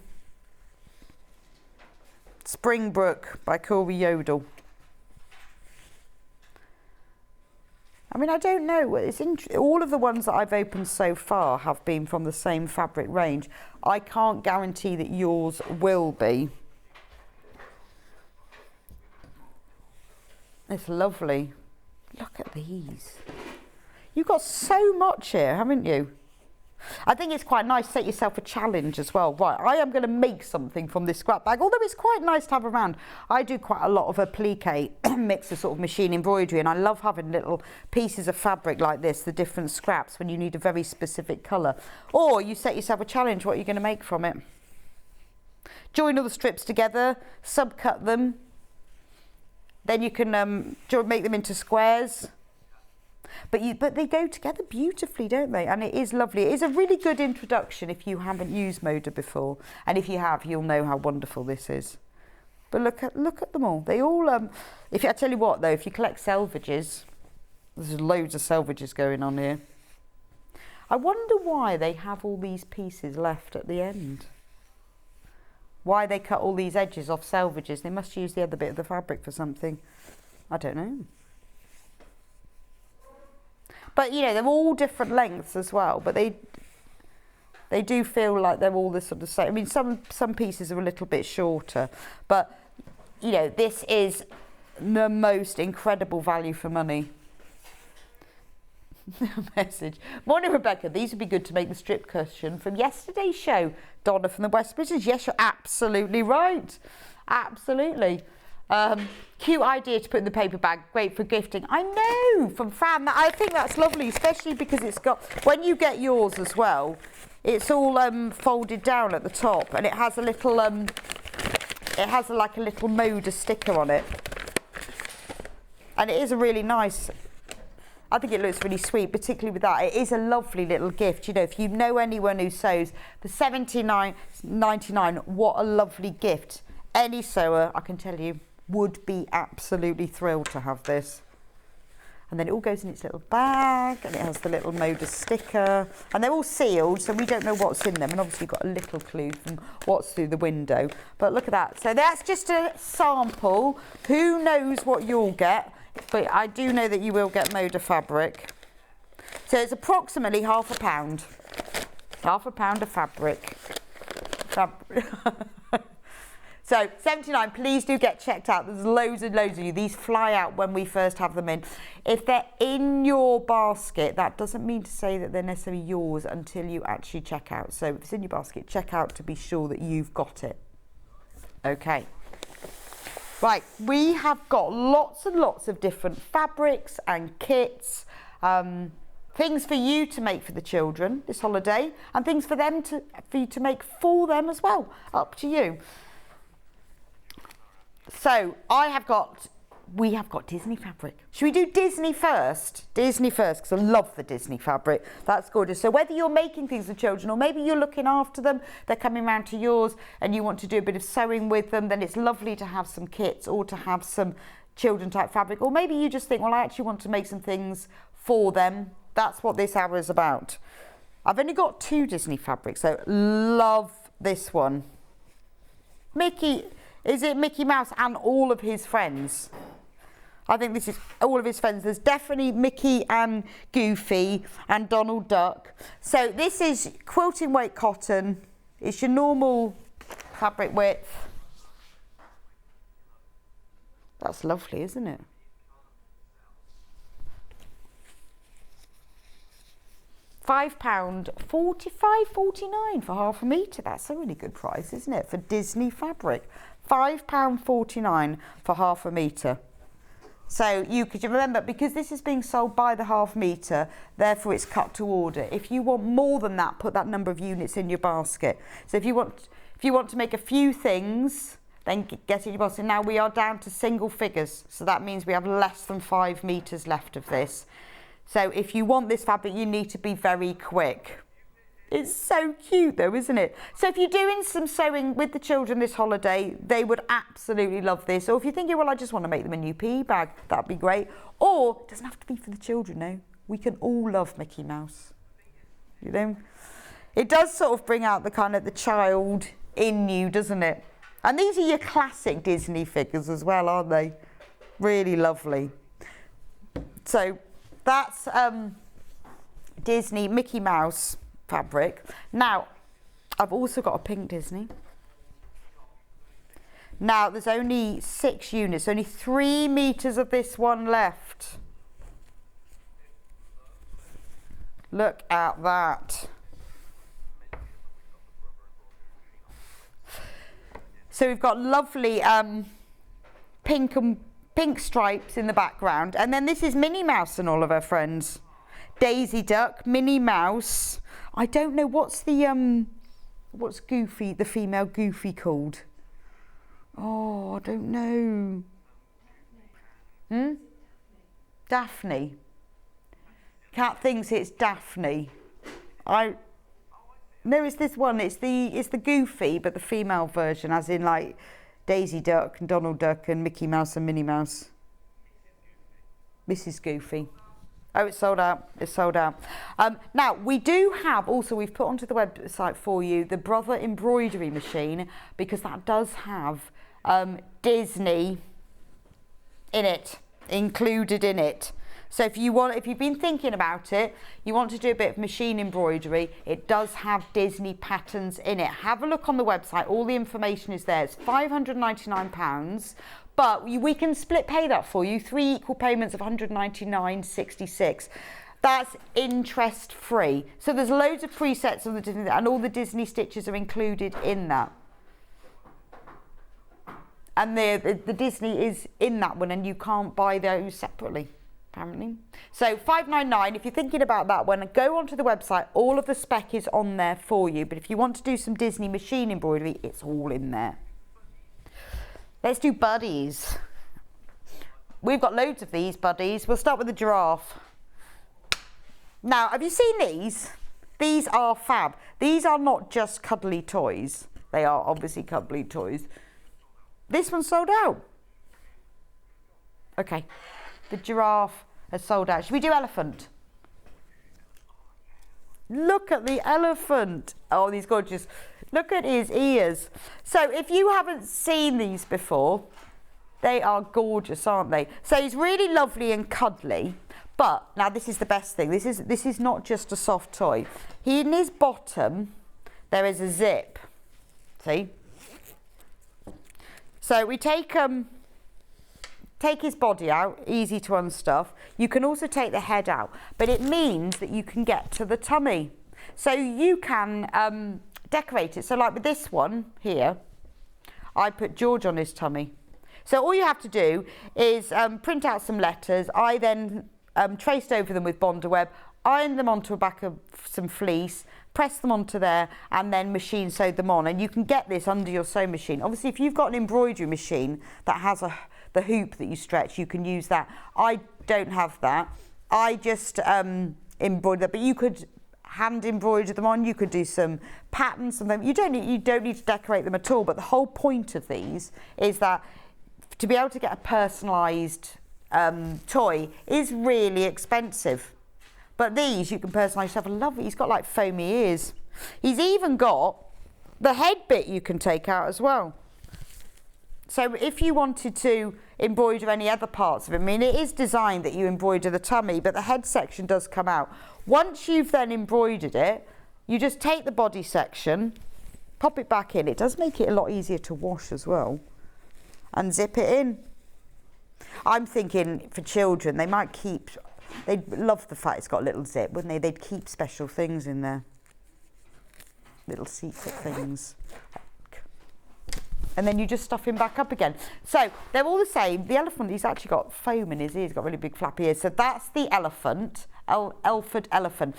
Springbrook by Corey Yodel. I mean, I don't know. It's all of the ones that I've opened so far have been from the same fabric range. I can't guarantee that yours will be. It's lovely. Look at these. You've got so much here, haven't you? I think it's quite nice to set yourself a challenge as well. Right, I am going to make something from this scrap bag, although it's quite nice to have around. I do quite a lot of applique mix of sort of machine embroidery, and I love having little pieces of fabric like this, the different scraps, when you need a very specific colour. Or you set yourself a challenge, what are you going to make from it? Join all the strips together, subcut them, then you can make them into squares. But they go together beautifully, don't they? And it is lovely. It is a really good introduction if you haven't used Moda before. And if you have, you'll know how wonderful this is. But look at them all. They all, I tell you what though, if you collect selvages, there's loads of selvages going on here. I wonder why they have all these pieces left at the end. Why they cut all these edges off selvages. They must use the other bit of the fabric for something. I don't know. But you know, they're all different lengths as well, but they do feel like they're all the sort of same. I mean, some pieces are a little bit shorter, but you know, this is the most incredible value for money. Message. Morning, Rebecca. These would be good to make the strip cushion from yesterday's show. Donna from the West Midlands. Yes, you're absolutely right. Absolutely. Cute idea to put in the paper bag. Great for gifting. I know, from Fran. I think that's lovely, especially because it's got, when you get yours as well, it's all folded down at the top, and it has a little, like a little Moda sticker on it. And it is a really nice, I think it looks really sweet, particularly with that. It is a lovely little gift. You know, if you know anyone who sews, for $79.99, what a lovely gift. Any sewer, I can tell you, would be absolutely thrilled to have this. And then it all goes in its little bag, and it has the little Moda sticker, and they're all sealed, so we don't know what's in them, and obviously you've got a little clue from what's through the window. But look at that. So that's just a sample. Who knows what you'll get, but I do know that you will get Moda fabric. So it's approximately £half a pound. £half a pound of fabric. So, 79, please do get checked out. There's loads and loads of you. These fly out when we first have them in. If they're in your basket, that doesn't mean to say that they're necessarily yours until you actually check out. So, if it's in your basket, check out to be sure that you've got it. Okay. Right, we have got lots and lots of different fabrics and kits, things for you to make for the children this holiday, and things for you to make for them as well. Up to you. So we have got Disney fabric. Should we do Disney first? Disney first, because I love the Disney fabric. That's gorgeous. So whether you're making things for children or maybe you're looking after them, they're coming round to yours and you want to do a bit of sewing with them, then it's lovely to have some kits or to have some children type fabric. Or maybe you just think, well, I actually want to make some things for them. That's what this hour is about. I've only got 2 Disney fabrics, so love this one. Is it Mickey Mouse and all of his friends? I think this is all of his friends. There's definitely Mickey and Goofy and Donald Duck. So this is quilting weight cotton. It's your normal fabric width. That's lovely, isn't it? £5, 45.49 for half a metre. That's a really good price, isn't it, for Disney fabric? £5.49 for half a metre. So you could remember, because this is being sold by the half metre, therefore it's cut to order. If you want more than that, put that number of units in your basket. So if you want to make a few things, then get in your basket. Now we are down to single figures, so that means we have less than 5 metres left of this. So if you want this fabric, you need to be very quick. It's so cute though, isn't it? So if you're doing some sewing with the children this holiday, they would absolutely love this. Or if you're thinking, well, I just want to make them a new PE bag, that'd be great. Or it doesn't have to be for the children, no. We can all love Mickey Mouse. You know? It does sort of bring out the kind of the child in you, doesn't it? And these are your classic Disney figures as well, aren't they? Really lovely. So that's Disney Mickey Mouse fabric. Now, I've also got a pink Disney. Now, there's only 6 units, only 3 metres of this one left. Look at that. So we've got lovely pink stripes in the background, and then this is Minnie Mouse and all of her friends. Daisy Duck, Minnie Mouse. I don't know what's Goofy, the female Goofy called. Oh, I don't know. Daphne. Kat thinks it's Daphne. No, it's this one. It's the Goofy, but the female version, as in like Daisy Duck and Donald Duck and Mickey Mouse and Minnie Mouse. Mrs. Goofy. Oh, it's sold out. It's sold out. Now, we do have, also we've put onto the website for you, the Brother embroidery machine, because that does have Disney in it, included in it. So if you've been thinking about it, you want to do a bit of machine embroidery, it does have Disney patterns in it. Have a look on the website, all the information is there. It's £599, but we can split pay that for you, 3 equal payments of £199.66. That's interest free. So there's loads of presets of the Disney, and all the Disney stitches are included in that. And the Disney is in that one, and you can't buy those separately, apparently. So £599, if you're thinking about that one, go onto the website, all of the spec is on there for you. But if you want to do some Disney machine embroidery, it's all in there. Let's do buddies. We've got loads of these buddies. We'll start with the giraffe. Now, have you seen these? These are fab. These are not just cuddly toys. They are obviously cuddly toys. This one's sold out. Okay, the giraffe has sold out. Should we do elephant? Look at the elephant. Oh, he's gorgeous. Look at his ears. So if you haven't seen these before, they are gorgeous, aren't they? So he's really lovely and cuddly. But now this is the best thing. This is not just a soft toy. In his bottom, there is a zip. See? So we take his body out, easy to unstuff. You can also take the head out, but it means that you can get to the tummy. So you can decorate it. So like with this one here, I put George on his tummy. So all you have to do is print out some letters. I then traced over them with Bonder Web, ironed them onto the back of some fleece, press them onto there, and then machine sewed them on. And you can get this under your sewing machine. Obviously, if you've got an embroidery machine that has the hoop that you stretch, you can use that. I don't have that. I just embroider that, but you could hand embroider them on. You could do some patterns, something. You don't need to decorate them at all. But the whole point of these is that to be able to get a personalised toy is really expensive. But these you can personalise yourself. I love it. He's got like foamy ears. He's even got the head bit you can take out as well. So if you wanted to embroider any other parts of it. I mean, it is designed that you embroider the tummy, but the head section does come out. Once you've then embroidered it, you just take the body section, pop it back in. It does make it a lot easier to wash as well, and zip it in. I'm thinking for children, they might keep, they'd love the fact it's got a little zip, wouldn't they? They'd keep special things in there, little secret things. And then you just stuff him back up again. So they're all the same. The elephant, he's actually got foam in his ears, he's got really big flappy ears. So that's the elephant, Elford elephant.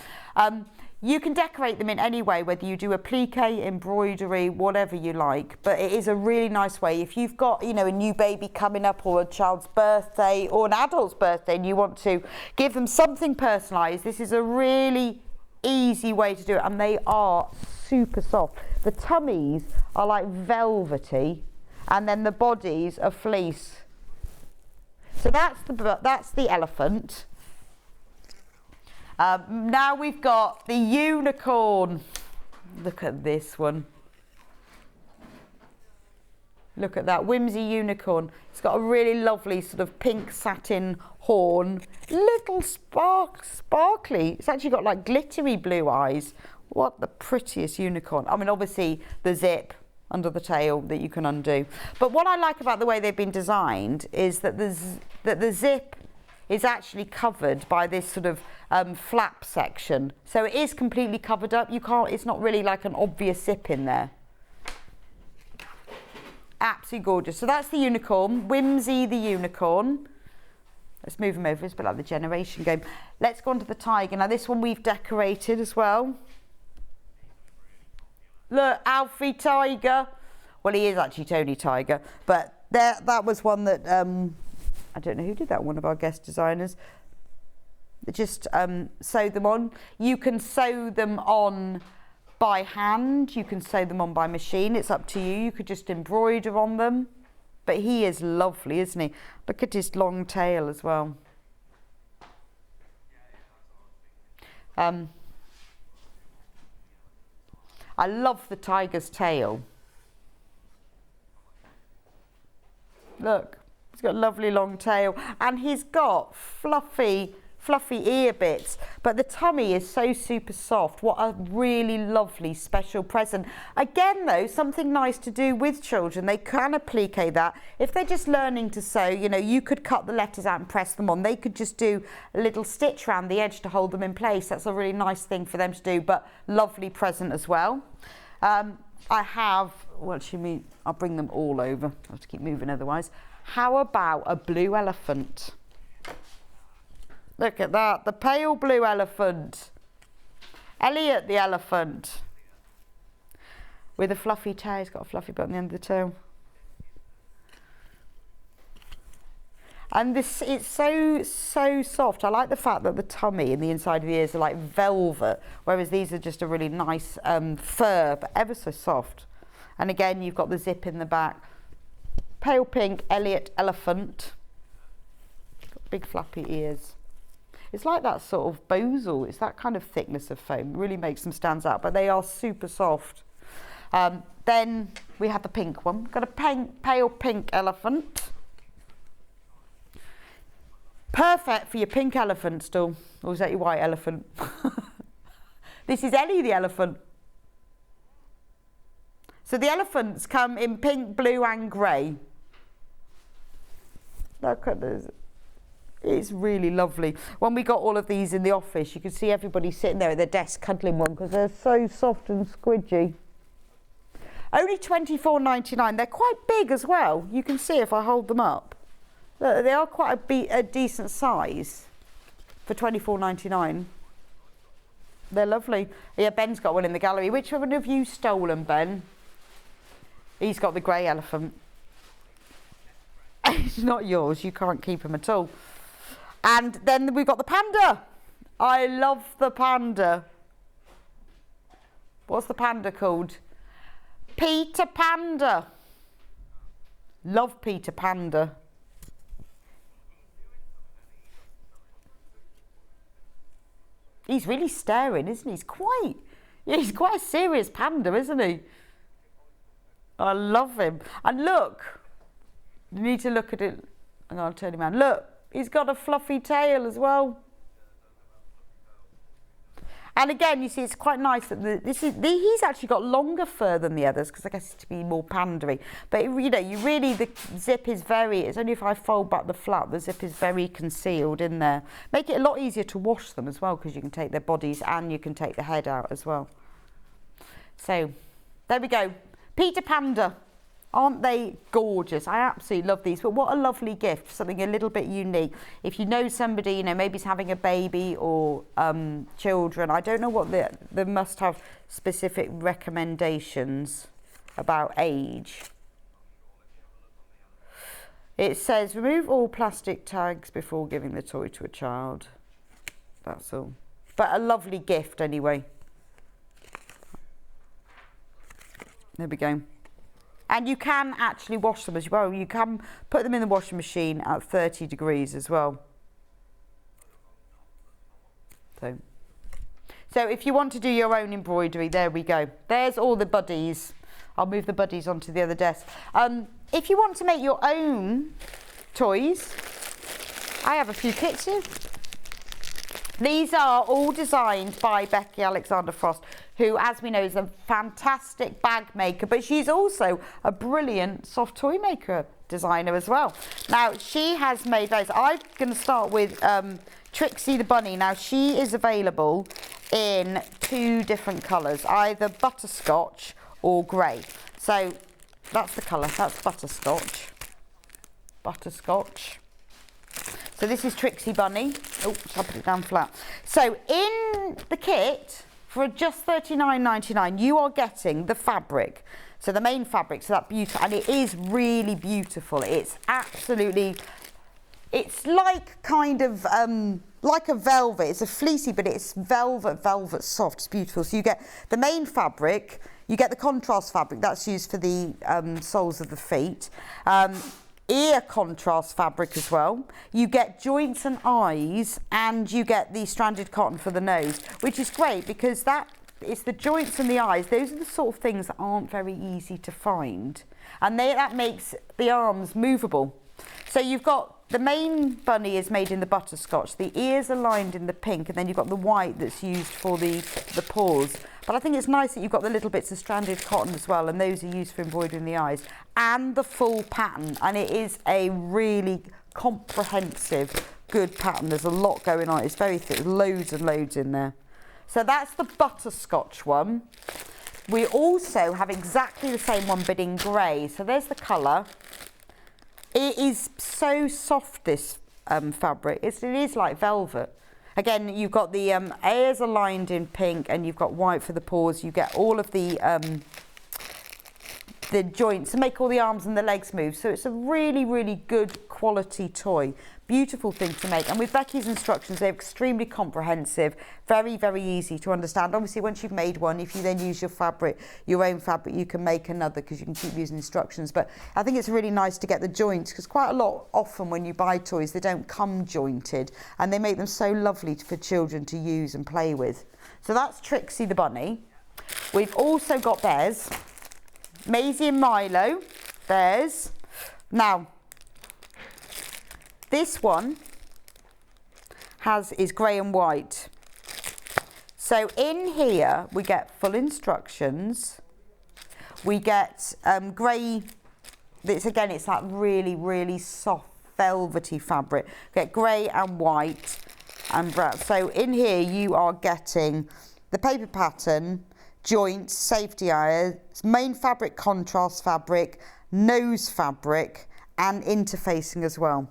You can decorate them in any way, whether you do applique, embroidery, whatever you like. But it is a really nice way. If you've got, you know, a new baby coming up, or a child's birthday, or an adult's birthday, and you want to give them something personalised, this is a really easy way to do it. And they are super soft. The tummies are like velvety, and then the bodies are fleece. So that's the elephant. Now we've got the unicorn. Look at this one. Look at that whimsy unicorn. It's got a really lovely sort of pink satin horn. Little sparkly. It's actually got like glittery blue eyes. What the prettiest unicorn. I mean, obviously the zip under the tail that you can undo. But what I like about the way they've been designed is that the zip is actually covered by this sort of flap section. So it is completely covered up. You can't, it's not really like an obvious zip in there. Absolutely gorgeous. So that's the unicorn, Whimsy the unicorn. Let's move him over. It's a bit like the generation game. Let's go on to the tiger. Now this one we've decorated as well. Look, Alfie Tiger. Well, he is actually Tony Tiger, but that was one that I don't know who did that, one of our guest designers. Just sew them on. You can sew them on by hand, you can sew them on by machine, it's up to you. You could just embroider on them. But he is lovely, isn't he? Look at his long tail as well. I love the tiger's tail. Look, he's got a lovely long tail, and he's got fluffy ear bits, but the tummy is so super soft. What a really lovely special present. Again though, something nice to do with children. They can applique that. If they're just learning to sew, you know, you could cut the letters out and press them on. They could just do a little stitch around the edge to hold them in place. That's a really nice thing for them to do, but lovely present as well. I have, what do you mean? I'll bring them all over. I have to keep moving otherwise. How about a blue elephant? Look at that, the pale blue elephant. Elliot the elephant. With a fluffy tail, he's got a fluffy bit on the end of the tail. And this, it's so soft. I like the fact that the tummy and the inside of the ears are like velvet, whereas these are just a really nice fur, but ever so soft. And again, you've got the zip in the back. Pale pink Elliot elephant. Got big flappy ears. It's like that sort of bosal. It's that kind of thickness of foam. It really makes them stand out, but they are super soft. Then we have the pink one. Got a pale pink elephant. Perfect for your pink elephant stool. Or is that your white elephant? This is Ellie the elephant. So the elephants come in pink, blue and grey. Look at this. It's really lovely. When we got all of these in the office, you could see everybody sitting there at their desk cuddling one because they're so soft and squidgy. Only $24.99. They're quite big as well. You can see if I hold them up. Look, they are quite a decent size for $24.99. They're lovely. Yeah, Ben's got one in the gallery. Which one have you stolen, Ben? He's got the grey elephant. It's not yours. You can't keep him at all. And then we've got the panda. I love the panda. What's the panda called? Peter Panda. Love Peter Panda. He's really staring, isn't he? He's quite a serious panda, isn't he? I love him. And look, you need to look at it. I'm going to turn him around. Look, he's got a fluffy tail as well. And again, you see, it's quite nice that he's actually got longer fur than the others, because I guess it's to be more pandery. But you know, the zip is it's only if I fold back the flap, the zip is very concealed in there. Make it a lot easier to wash them as well, because you can take their bodies and you can take the head out as well. So, there we go. Peter Panda. Aren't they gorgeous? I absolutely love these, but what a lovely gift, something a little bit unique. If you know somebody, you know, maybe is having a baby or children, I don't know what they must have specific recommendations about age. It says, remove all plastic tags before giving the toy to a child. That's all. But a lovely gift anyway. There we go. And you can actually wash them as well. You can put them in the washing machine at 30 degrees as well. So if you want to do your own embroidery, there we go. There's all the buddies. I'll move the buddies onto the other desk. If you want to make your own toys, I have a few kits here. These are all designed by Becky Alexander Frost, who, as we know, is a fantastic bag maker, but she's also a brilliant soft toy maker designer as well. Now, she has made those. I'm going to start with Trixie the Bunny. Now, she is available in 2 different colours, either butterscotch or grey. So that's the colour. That's butterscotch. Butterscotch. So this is Trixie Bunny. Oh, I'll put it down flat. So in the kit, for just $39.99, you are getting the fabric. So the main fabric, so that beautiful, and it is really beautiful. It's absolutely, it's like kind of like a velvet. It's a fleecy, but it's velvet soft. It's beautiful. So you get the main fabric, you get the contrast fabric that's used for the soles of the feet. Ear contrast fabric as well. You get joints and eyes, and you get the stranded cotton for the nose, which is great because it's the joints and the eyes. Those are the sort of things that aren't very easy to find, and that makes the arms movable. So you've got the main bunny is made in the butterscotch. The ears are lined in the pink, and then you've got the white that's used for the paws. But I think it's nice that you've got the little bits of stranded cotton as well, and those are used for embroidering the eyes, and the full pattern. And it is a really comprehensive, good pattern. There's a lot going on. It's very thick, loads and loads in there. So that's the butterscotch one. We also have exactly the same one, but in grey. So there's the colour. It is so soft, this fabric. It is like velvet. Again, you've got the ears are lined in pink, and you've got white for the paws. You get all of the joints to make all the arms and the legs move. So it's a really, really good quality toy. Beautiful thing to make. And with Becky's instructions, they're extremely comprehensive, very, very easy to understand. Obviously, once you've made one, if you then use your own fabric, you can make another because you can keep using instructions. But I think it's really nice to get the joints, because quite a lot, often when you buy toys, they don't come jointed, and they make them so lovely for children to use and play with. So that's Trixie the Bunny. We've also got theirs. Maisie and Milo, theirs. Now, this one is grey and white. So in here we get full instructions. We get grey. It's that really, really soft velvety fabric. We get grey and white and brown. So in here you are getting the paper pattern, joints, safety irons, main fabric, contrast fabric, nose fabric, and interfacing as well.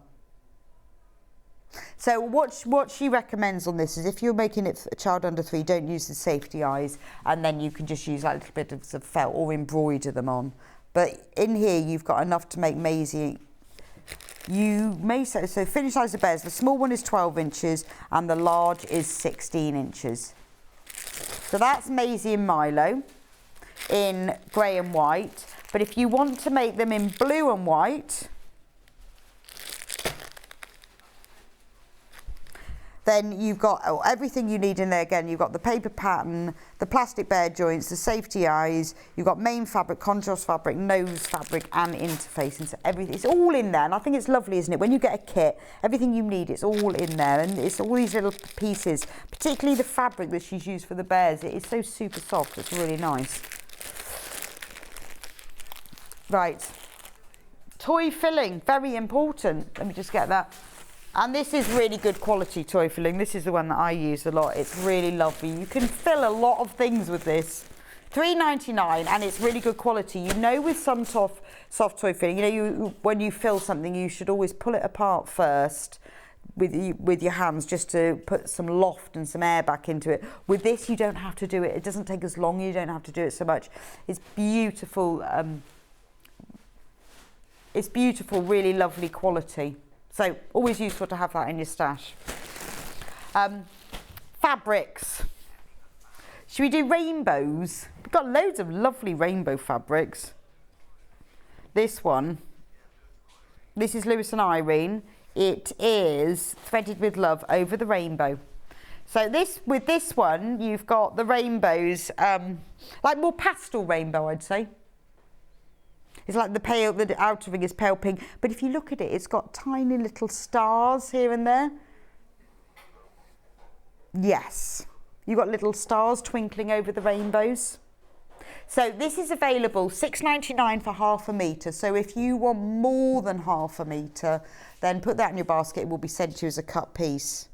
So what she recommends on this is, if you're making it for a child under 3, don't use the safety eyes, and then you can just use like a little bit of felt or embroider them on. But in here you've got enough to make Maisie. You may say, so finished size of bears, the small one is 12 inches and the large is 16 inches. So that's Maisie and Milo in grey and white. But if you want to make them in blue and white, Then you've got everything you need in there again. You've got the paper pattern, the plastic bear joints, the safety eyes, you've got main fabric, contrast fabric, nose fabric and interface. And so everything, it's all in there. And I think it's lovely, isn't it? When you get a kit, everything you need, it's all in there. And it's all these little pieces, particularly the fabric that she's used for the bears. It is so super soft, it's really nice. Right, toy filling, very important. Let me just get that. And this is really good quality toy filling. This is the one that I use a lot. It's really lovely. You can fill a lot of things with this. $3.99 and it's really good quality. You know, with some soft toy filling, you know, when you fill something, you should always pull it apart first with your hands just to put some loft and some air back into it. With this, you don't have to do it. It doesn't take as long. You don't have to do it so much. It's beautiful. It's beautiful, really lovely quality. So always useful to have that in your stash. Fabrics. Should we do rainbows? We've got loads of lovely rainbow fabrics. This one, this is Lewis and Irene. It is threaded with love over the rainbow. So with this one, you've got the rainbows, like more pastel rainbow, I'd say. It's like the outer ring is pale pink, but if you look at it, it's got tiny little stars here and there. Yes, you've got little stars twinkling over the rainbows. So this is available $6.99 for half a metre. So if you want more than half a metre, then put that in your basket. It will be sent to you as a cut piece.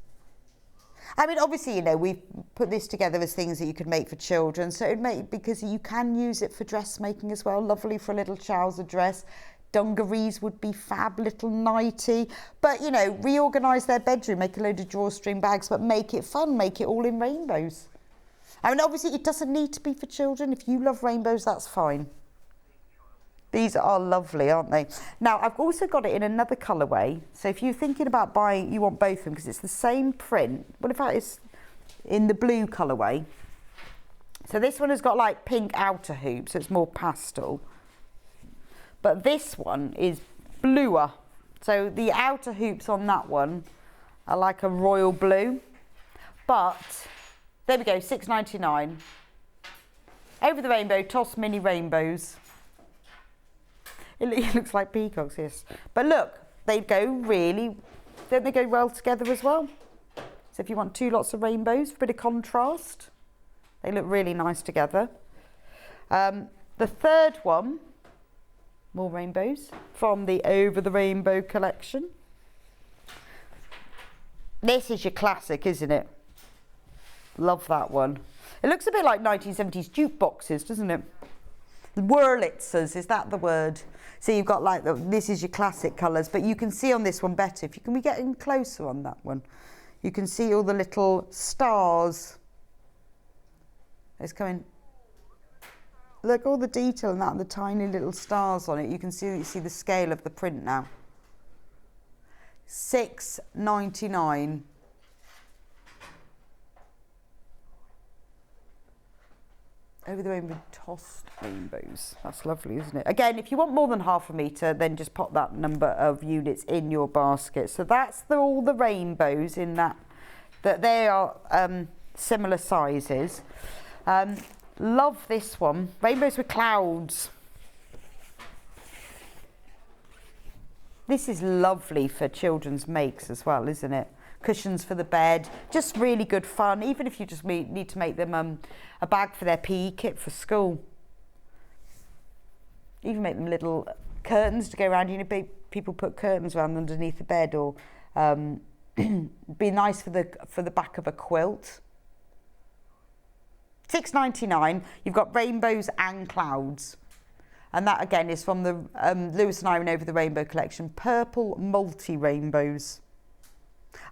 I mean, obviously, you know, we've put this together as things that you could make for children. So it may, because you can use it for dressmaking as well. Lovely for a little trouser dress. Dungarees would be fab, little nightie. But, you know, reorganise their bedroom, make a load of drawstring bags, but make it fun, make it all in rainbows. I mean, obviously, it doesn't need to be for children. If you love rainbows, that's fine. These are lovely, aren't they? Now, I've also got it in another colourway. So if you're thinking about buying, you want both of them because it's the same print. What if it's in the blue colourway? So this one has got like pink outer hoops, so it's more pastel. But this one is bluer. So the outer hoops on that one are like a royal blue. But there we go, $6.99. Over the rainbow, toss mini rainbows. It looks like peacocks, yes. But look, they go really, don't they go well together as well? So if you want two lots of rainbows, for a bit of contrast, they look really nice together. The third one, more rainbows, from the Over the Rainbow collection. This is your classic, isn't it? Love that one. It looks a bit like 1970s jukeboxes, doesn't it? Wurlitzers, is that the word? So you've got like, this is your classic colours, but you can see on this one better. If you can we get in closer on that one? You can see all the little stars. It's coming. Look, all the detail in that and the tiny little stars on it. You can see the scale of the print now. $6.99. Over the rainbow, tossed rainbows. That's lovely, isn't it? Again, if you want more than half a metre, then just pop that number of units in your basket. So that's all the rainbows in that they are similar sizes. Love this one. Rainbows with clouds. This is lovely for children's makes as well, isn't it? Cushions for the bed, just really good fun, even if you just need to make them a bag for their PE kit for school. Even make them little curtains to go around. You know, people put curtains around underneath the bed, or be nice for the back of a quilt. $6.99. You've got rainbows and clouds, and that again is from the Lewis and Irene Over the Rainbow collection. Purple multi rainbows.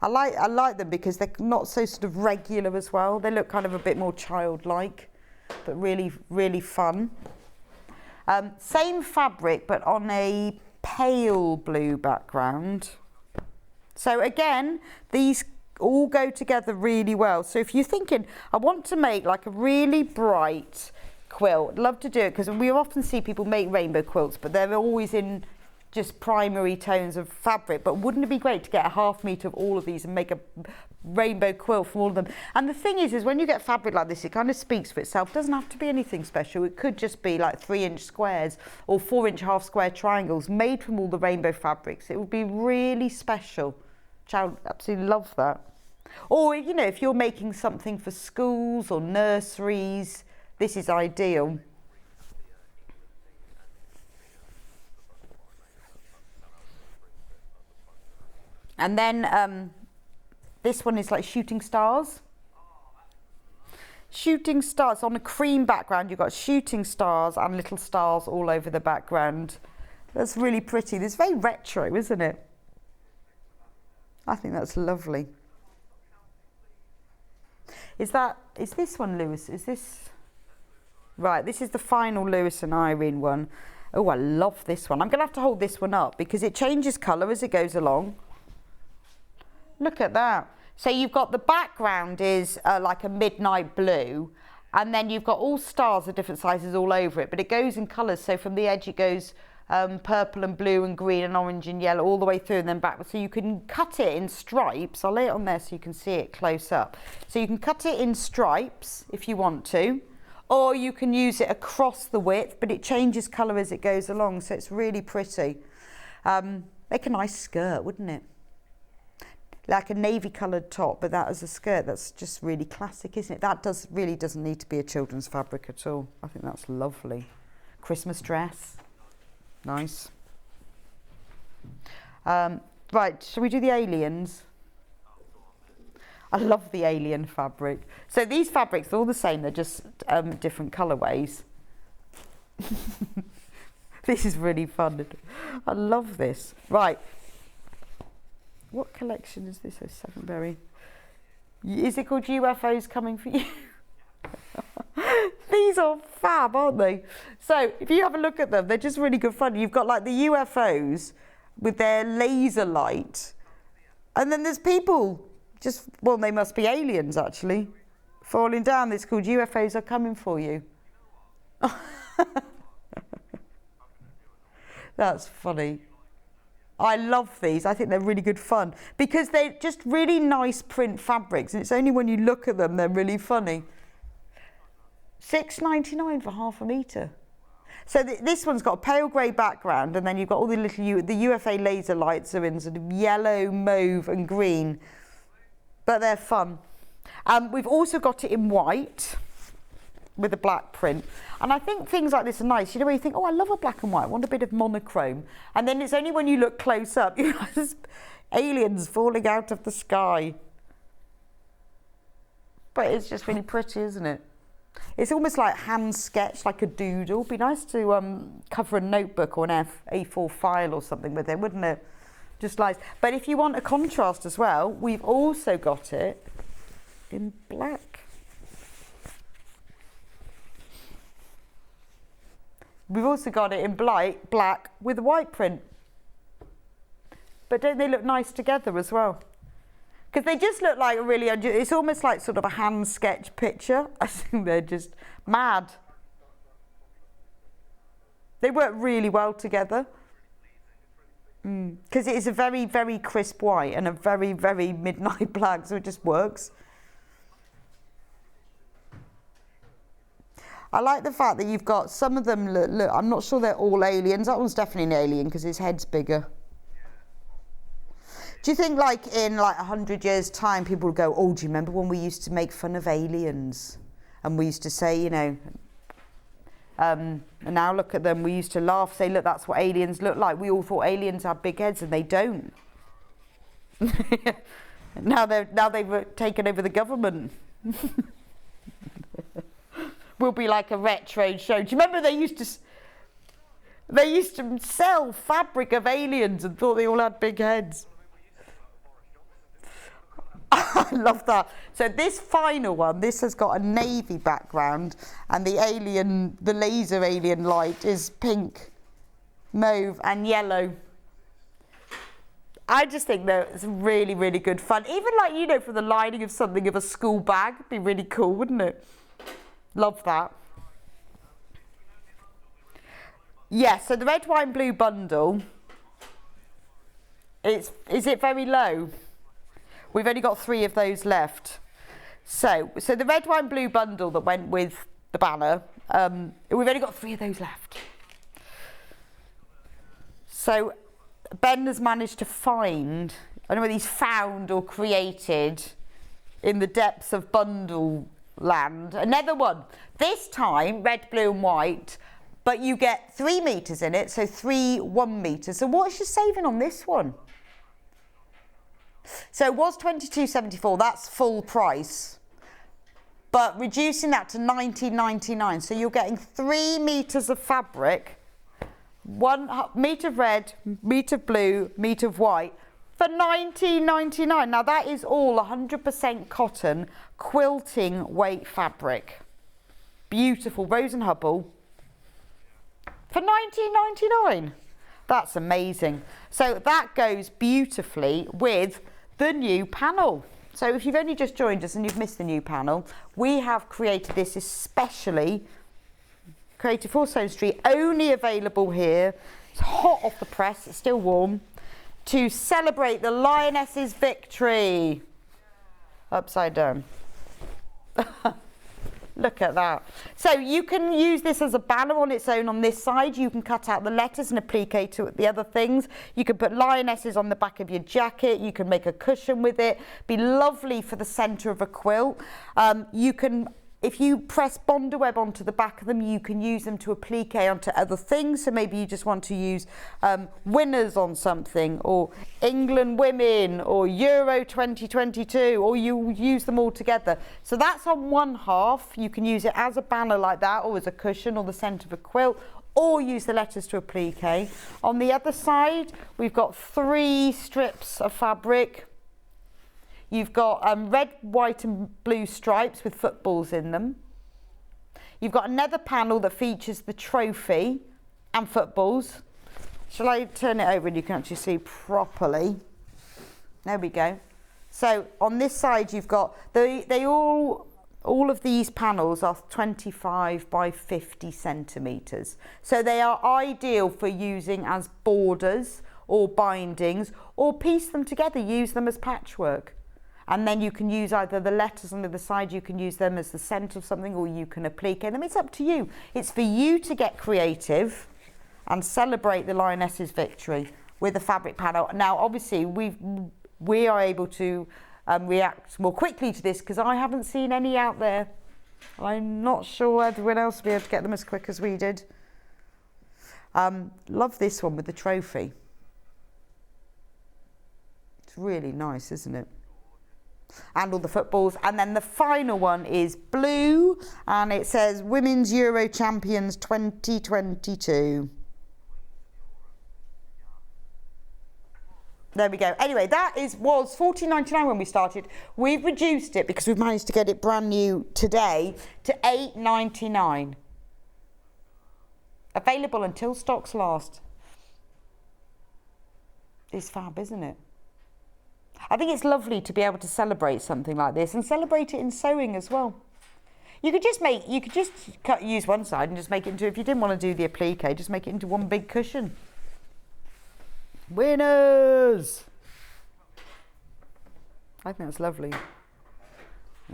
I like them because they're not so sort of regular as well. They look kind of a bit more childlike, but really, really fun. Same fabric, but on a pale blue background. So again, these all go together really well. So if you're thinking, I want to make like a really bright quilt, love to do it, because we often see people make rainbow quilts, but they're always in just primary tones of fabric. But wouldn't it be great to get a half metre of all of these and make a rainbow quilt from all of them. And the thing is when you get fabric like this, it kind of speaks for itself. It doesn't have to be anything special. It could just be like 3-inch squares or 4-inch half square triangles made from all the rainbow fabrics. It would be really special. Child, absolutely love that. Or, you know, if you're making something for schools or nurseries, this is ideal. And then this one is like shooting stars. Shooting stars on a cream background. You've got shooting stars and little stars all over the background. That's really pretty. It's very retro, isn't it? I think that's lovely. Is this one Lewis? Is this? Right, this is the final Lewis and Irene one. Oh, I love this one. I'm going to have to hold this one up because it changes colour as it goes along. Look at that. So you've got the background is like a midnight blue, and then you've got all stars of different sizes all over it, but it goes in colours. So from the edge it goes purple and blue and green and orange and yellow all the way through and then back. So you can cut it in stripes. I'll lay it on there so you can see it close up. So you can cut it in stripes if you want to, or you can use it across the width, but it changes colour as it goes along, so it's really pretty. Make a nice skirt, wouldn't it? Like a navy coloured top, but that as a skirt, that's just really classic, isn't it? That really doesn't need to be a children's fabric at all. I think that's lovely. Christmas dress, nice. Right, shall we do the aliens? I love the alien fabric. So these fabrics are all the same, they're just different colourways. This is really fun. I love this. Right. What collection is this? Oh, Sevenberry. Is it called UFOs Coming For You? These are fab, aren't they? So if you have a look at them, they're just really good fun. You've got like the UFOs with their laser light. And then there's people just, well, they must be aliens actually, falling down. It's called UFOs Are Coming For You. That's funny. I love these. I think they're really good fun because they're just really nice print fabrics, and it's only when you look at them they're really funny. $6.99 for half a metre. So this one's got a pale grey background, and then you've got all the little the UFA laser lights are in sort of yellow, mauve and green, but they're fun. We've also got it in white with a black print, and I think things like this are nice. You know, where you think, oh, I love a black and white, I want a bit of monochrome, and then it's only when you look close up you know, there's aliens falling out of the sky. But it's just really pretty, isn't it? It's almost like hand sketched, like a doodle. Be nice to cover a notebook or an A4 file or something with it, wouldn't it? Just nice. But if you want a contrast as well, we've also got it in black. We've also got it in black with a white print. But don't they look nice together as well? Because they just look like a really, it's almost like sort of a hand sketch picture. I think they're just mad. They work really well together. Because it is a very, very crisp white and a very, very midnight black, so it just works. I like the fact that you've got some of them, look, I'm not sure they're all aliens. That one's definitely an alien because his head's bigger. Do you think like in like 100 years time people will go, oh, do you remember when we used to make fun of aliens? And we used to say, you know, and now look at them, we used to laugh, say, look, that's what aliens look like. We all thought aliens had big heads and they don't. now they've taken over the government. Will be like a retro show. Do you remember they used to sell fabric of aliens and thought they all had big heads? I love that. So this final one, this has got a navy background, and the laser alien light is pink, mauve and yellow. I just think that it's really, really good fun. Even like, you know, for the lining of something of a school bag, it'd be really cool, wouldn't it? Love that. Yeah, so the red, white and blue bundle, is it very low? We've only got 3 of those left. So the red, white and blue bundle that went with the banner, we've only got 3 of those left. So Ben has managed to find, I don't know whether he's found or created in the depths of bundle land, another one. This time, red, blue and white, but you get 3 metres in it, so 3 1 metres. So what's your saving on this one? So it was £22.74, that's full price. But reducing that to £19.99, so you're getting 3 metres of fabric, 1 metre of red, metre of blue, metre of white, for £19.99. Now that is all 100% cotton quilting weight fabric. Beautiful, Rose and Hubble, for £19.99. That's amazing. So that goes beautifully with the new panel. So if you've only just joined us and you've missed the new panel, we have created this especially created for Sewing Street, only available here. It's hot off the press, it's still warm, to celebrate the Lioness's victory. Upside down. Look at that. So you can use this as a banner on its own on this side. You can cut out the letters and applique to the other things. You can put lionesses on the back of your jacket. You can make a cushion with it. Be lovely for the centre of a quilt. You can, if you press Bonder Web onto the back of them, you can use them to applique onto other things. So maybe you just want to use winners on something, or England women, or Euro 2022, or you use them all together. So that's on one half. You can use it as a banner like that, or as a cushion, or the centre of a quilt, or use the letters to applique. On the other side, we've got 3 strips of fabric. You've got red, white and blue stripes with footballs in them. You've got another panel that features the trophy and footballs. Shall I turn it over and you can actually see properly? There we go. So on this side you've got, all of these panels are 25 by 50 centimetres. So they are ideal for using as borders or bindings, or piece them together, use them as patchwork. And then you can use either the letters on the other side, you can use them as the centre of something, or you can applique them. It's up to you. It's for you to get creative and celebrate the Lioness's victory with a fabric panel. Now, obviously, we are able to react more quickly to this because I haven't seen any out there. I'm not sure everyone else will be able to get them as quick as we did. Love this one with the trophy. It's really nice, isn't it? And all the footballs. And then the final one is blue, and it says Women's Euro Champions 2022. There we go. Anyway, that was $14.99 when we started. We've reduced it because we've managed to get it brand new today to $8.99. Available until stocks last. It's fab, isn't it? I think it's lovely to be able to celebrate something like this and celebrate it in sewing as well. You could just use one side and just make it into, if you didn't want to do the applique, just make it into one big cushion. Winners! I think that's lovely.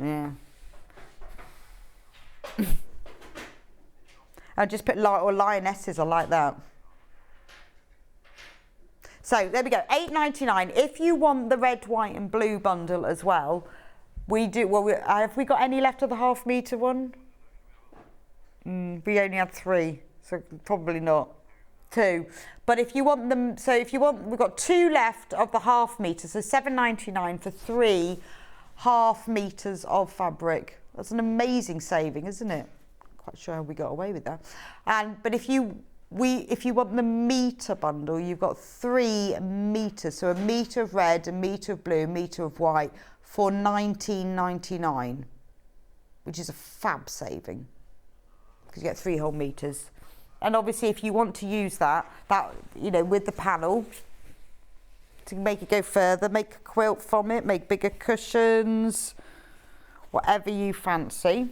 Yeah. I'll just put or lionesses, I like that. So there we go, $8.99. If you want the red, white and blue bundle as well, we do. Well, have we got any left of the half metre one? We only had 3, so probably not. 2. But if you want them, we've got 2 left of the half metre, so $7.99 for 3 half metres of fabric. That's an amazing saving, isn't it? Quite sure how we got away with that. But if you want the metre bundle, you've got 3 metres, so a metre of red, a metre of blue, a metre of white for $19.99, which is a fab saving because you get 3 whole metres. And obviously, if you want to use that with the panel to make it go further, make a quilt from it, make bigger cushions, whatever you fancy.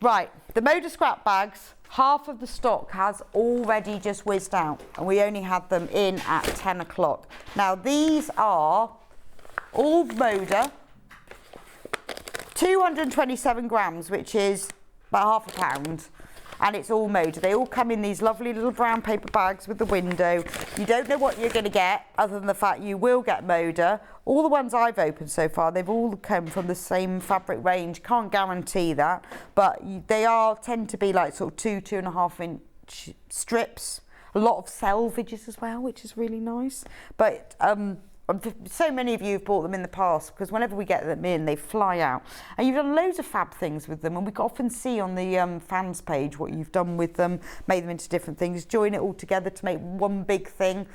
Right, the Moda scrap bags. Half of the stock has already just whizzed out, and we only had them in at 10 o'clock. Now these are all Moda, 227 grams, which is about half a pound. And it's all Moda. They all come in these lovely little brown paper bags with the window. You don't know what you're going to get, other than the fact you will get Moda. All the ones I've opened so far, they've all come from the same fabric range. Can't guarantee that, but they tend to be like sort of 2.5 inch strips. A lot of selvages as well, which is really nice. But so many of you have bought them in the past, because whenever we get them in, they fly out. And you've done loads of fab things with them, and we can often see on the fans page what you've done with them, made them into different things, join it all together to make one big thing.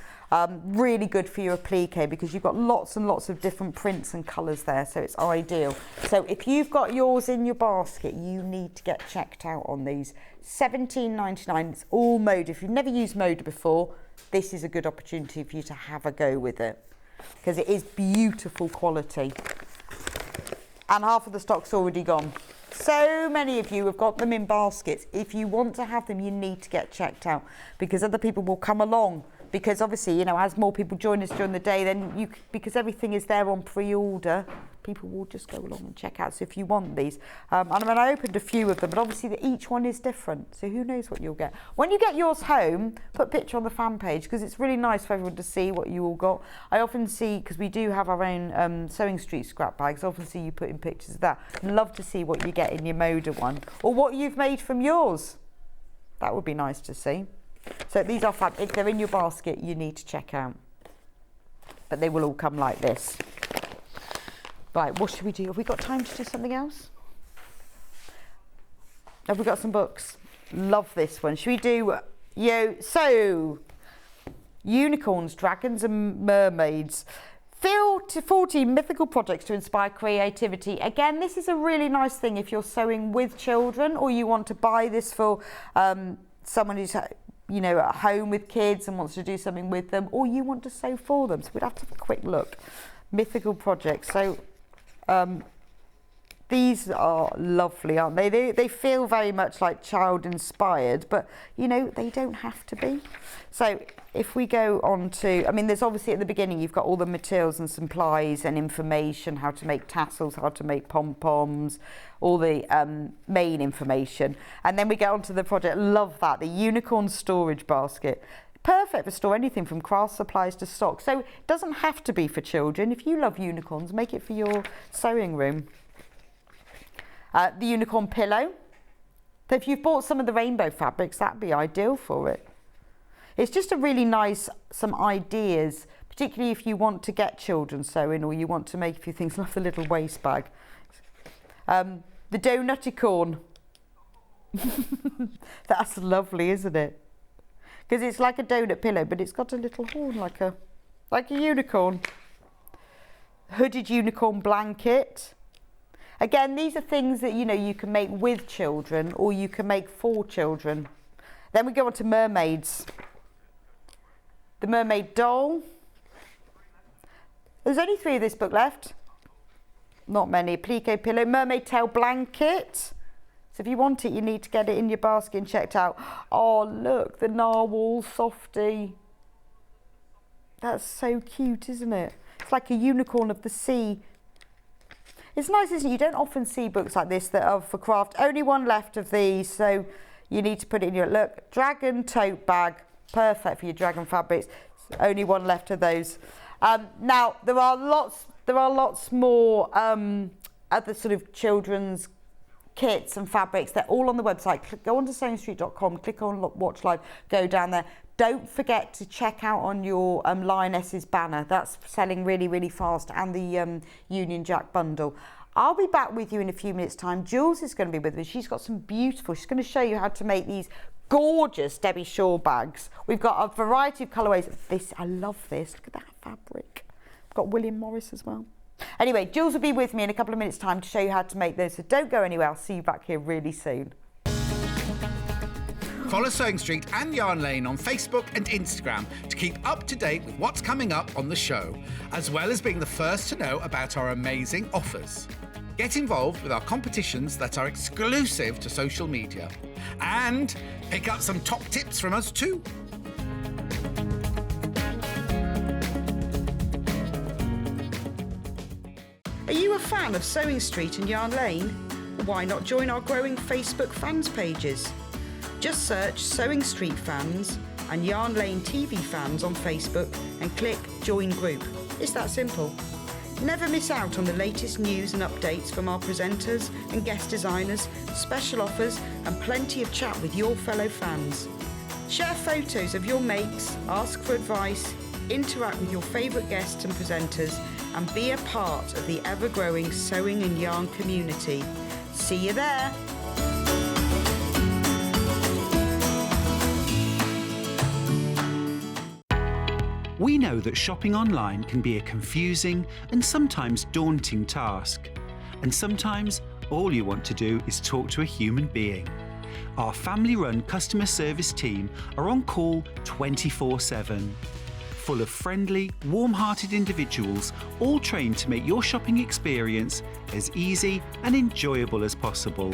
Really good for your applique, because you've got lots and lots of different prints and colours there, so it's ideal. So if you've got yours in your basket, you need to get checked out on these. $17.99, it's all Moda. If you've never used Moda before, this is a good opportunity for you to have a go with it, because it is beautiful quality. And half of the stock's already gone. So many of you have got them in baskets. If you want to have them, you need to get checked out, because other people will come along. Because obviously, you know, as more people join us during the day, then because everything is there on pre-order, people will just go along and check out. So if you want these, and I mean, I opened a few of them, but obviously each one is different. So who knows what you'll get. When you get yours home, put a picture on the fan page, because it's really nice for everyone to see what you all got. I often see, because we do have our own Sewing Street scrap bags, I often see you put in pictures of that. I'd love to see what you get in your Moda one, or what you've made from yours. That would be nice to see. So these are fab. If they're in your basket, you need to check out. But they will all come like this. Right, what should we do? Have we got time to do something else? Have we got some books? Love this one. Should we do, so, unicorns, dragons and mermaids. 40 mythical projects to inspire creativity. Again, this is a really nice thing if you're sewing with children, or you want to buy this for someone who's at home with kids and wants to do something with them, or you want to sew for them. So we'd have to have a quick look. Mythical projects. So these are lovely, aren't they? They feel very much like child inspired, but they don't have to be. So if we go on to, I mean, there's obviously at the beginning you've got all the materials and supplies and information, how to make tassels, how to make pom-poms, all the main information. And then we get onto the project. Love that, the unicorn storage basket. Perfect for store anything from craft supplies to stock. So it doesn't have to be for children. If you love unicorns, make it for your sewing room. The unicorn pillow. So if you've bought some of the rainbow fabrics, that'd be ideal for it. It's just a really nice, some ideas, particularly if you want to get children sewing, or you want to make a few things like the little waist bag. The donuticorn. That's lovely, isn't it? Because it's like a donut pillow, but it's got a little horn like a unicorn. Hooded unicorn blanket. Again, these are things that you can make with children, or you can make for children. Then we go on to mermaids. The mermaid doll. There's only 3 of this book left. Not many. Applique pillow, mermaid tail blanket. So if you want it, you need to get it in your basket and checked out. Oh, look, the narwhal softie. That's so cute, isn't it? It's like a unicorn of the sea. It's nice, isn't it? You don't often see books like this that are for craft. Only one left of these, so you need to put it in your, look, dragon tote bag. Perfect for your dragon fabrics. Only one left of those. Now, there are lots more other sort of children's kits and fabrics. They're all on the website. Go on to sewingstreet.com, click on Watch Live, go down there. Don't forget to check out on your Lioness's banner. That's selling really, really fast, and the Union Jack bundle. I'll be back with you in a few minutes' time. Jules is going to be with me. She's got some beautiful, she's going to show you how to make these gorgeous Debbie Shaw bags. We've got a variety of colourways. I love this. Look at that fabric. We've got William Morris as well. Anyway, Jules will be with me in a couple of minutes' time to show you how to make those. So don't go anywhere. I'll see you back here really soon. Follow Sewing Street and Yarn Lane on Facebook and Instagram to keep up to date with what's coming up on the show, as well as being the first to know about our amazing offers. Get involved with our competitions that are exclusive to social media. And pick up some top tips from us too. Are you a fan of Sewing Street and Yarn Lane? Why not join our growing Facebook fans pages? Just search Sewing Street Fans and Yarn Lane TV Fans on Facebook and click Join Group. It's that simple. Never miss out on the latest news and updates from our presenters and guest designers, special offers and plenty of chat with your fellow fans. Share photos of your makes, ask for advice, interact with your favourite guests and presenters and be a part of the ever-growing sewing and yarn community. See you there! We know that shopping online can be a confusing and sometimes daunting task. And sometimes all you want to do is talk to a human being. Our family-run customer service team are on call 24/7. Full of friendly, warm-hearted individuals, all trained to make your shopping experience as easy and enjoyable as possible.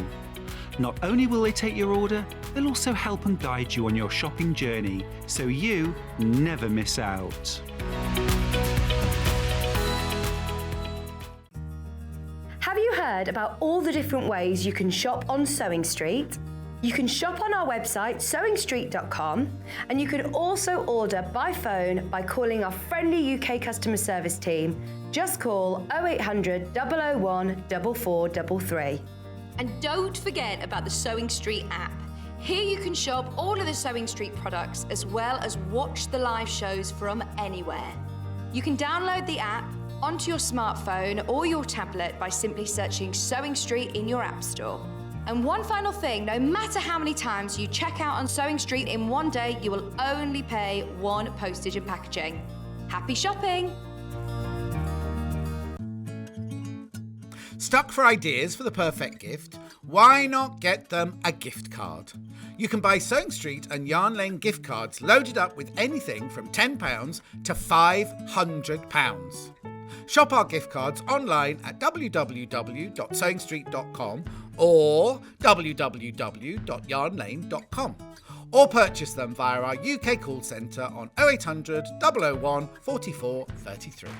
Not only will they take your order, they'll also help and guide you on your shopping journey, so you never miss out. Have you heard about all the different ways you can shop on Sewing Street? You can shop on our website sewingstreet.com and you can also order by phone by calling our friendly UK customer service team. Just call 0800 001 4433. And don't forget about the Sewing Street app. Here you can shop all of the Sewing Street products as well as watch the live shows from anywhere. You can download the app onto your smartphone or your tablet by simply searching Sewing Street in your app store. And one final thing, no matter how many times you check out on Sewing Street in one day, you will only pay one postage and packaging. Happy shopping! Stuck for ideas for the perfect gift? Why not get them a gift card? You can buy Sewing Street and Yarn Lane gift cards loaded up with anything from £10 to £500. Shop our gift cards online at www.sewingstreet.com or www.yarnlane.com, or purchase them via our UK call centre on 0800 001 44 33.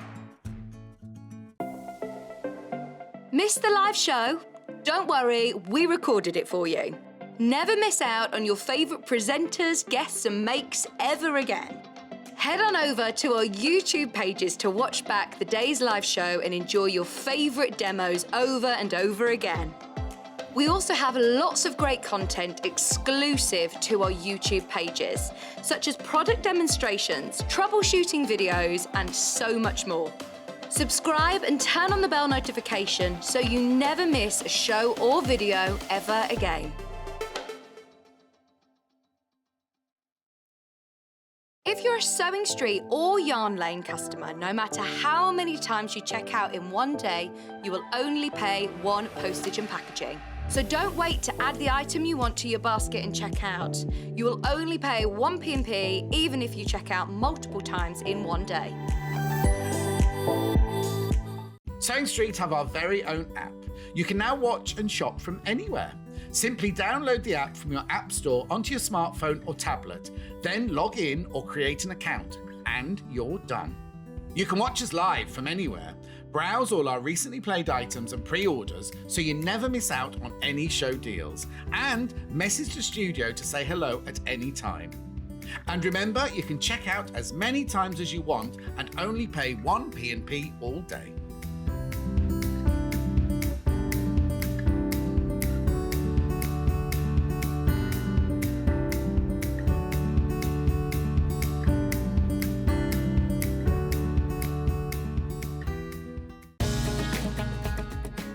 Missed the live show? Don't worry, we recorded it for you. Never miss out on your favourite presenters, guests and makes ever again. Head on over to our YouTube pages to watch back the day's live show and enjoy your favourite demos over and over again. We also have lots of great content exclusive to our YouTube pages, such as product demonstrations, troubleshooting videos, and so much more. Subscribe and turn on the bell notification so you never miss a show or video ever again. If you're a Sewing Street or Yarn Lane customer, no matter how many times you check out in one day, you will only pay one postage and packaging. So don't wait to add the item you want to your basket and check out. You will only pay one P&P even if you check out multiple times in one day. Sewing Street have our very own app. You can now watch and shop from anywhere. Simply download the app from your app store onto your smartphone or tablet, then log in or create an account, and you're done. You can watch us live from anywhere, browse all our recently played items and pre-orders so you never miss out on any show deals, and message the studio to say hello at any time. And remember, you can check out as many times as you want and only pay one P&P all day.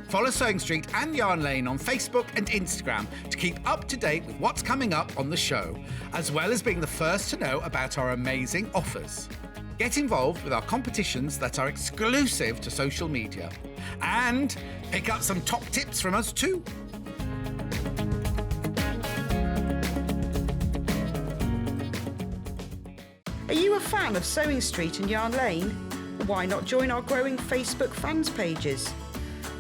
Follow Sewing Street and Yarn Lane on Facebook and Instagram to keep up to date with what's coming up on the show, as well as being the first to know about our amazing offers. Get involved with our competitions that are exclusive to social media, and pick up some top tips from us too. Are you a fan of Sewing Street and Yarn Lane? Why not join our growing Facebook fans pages?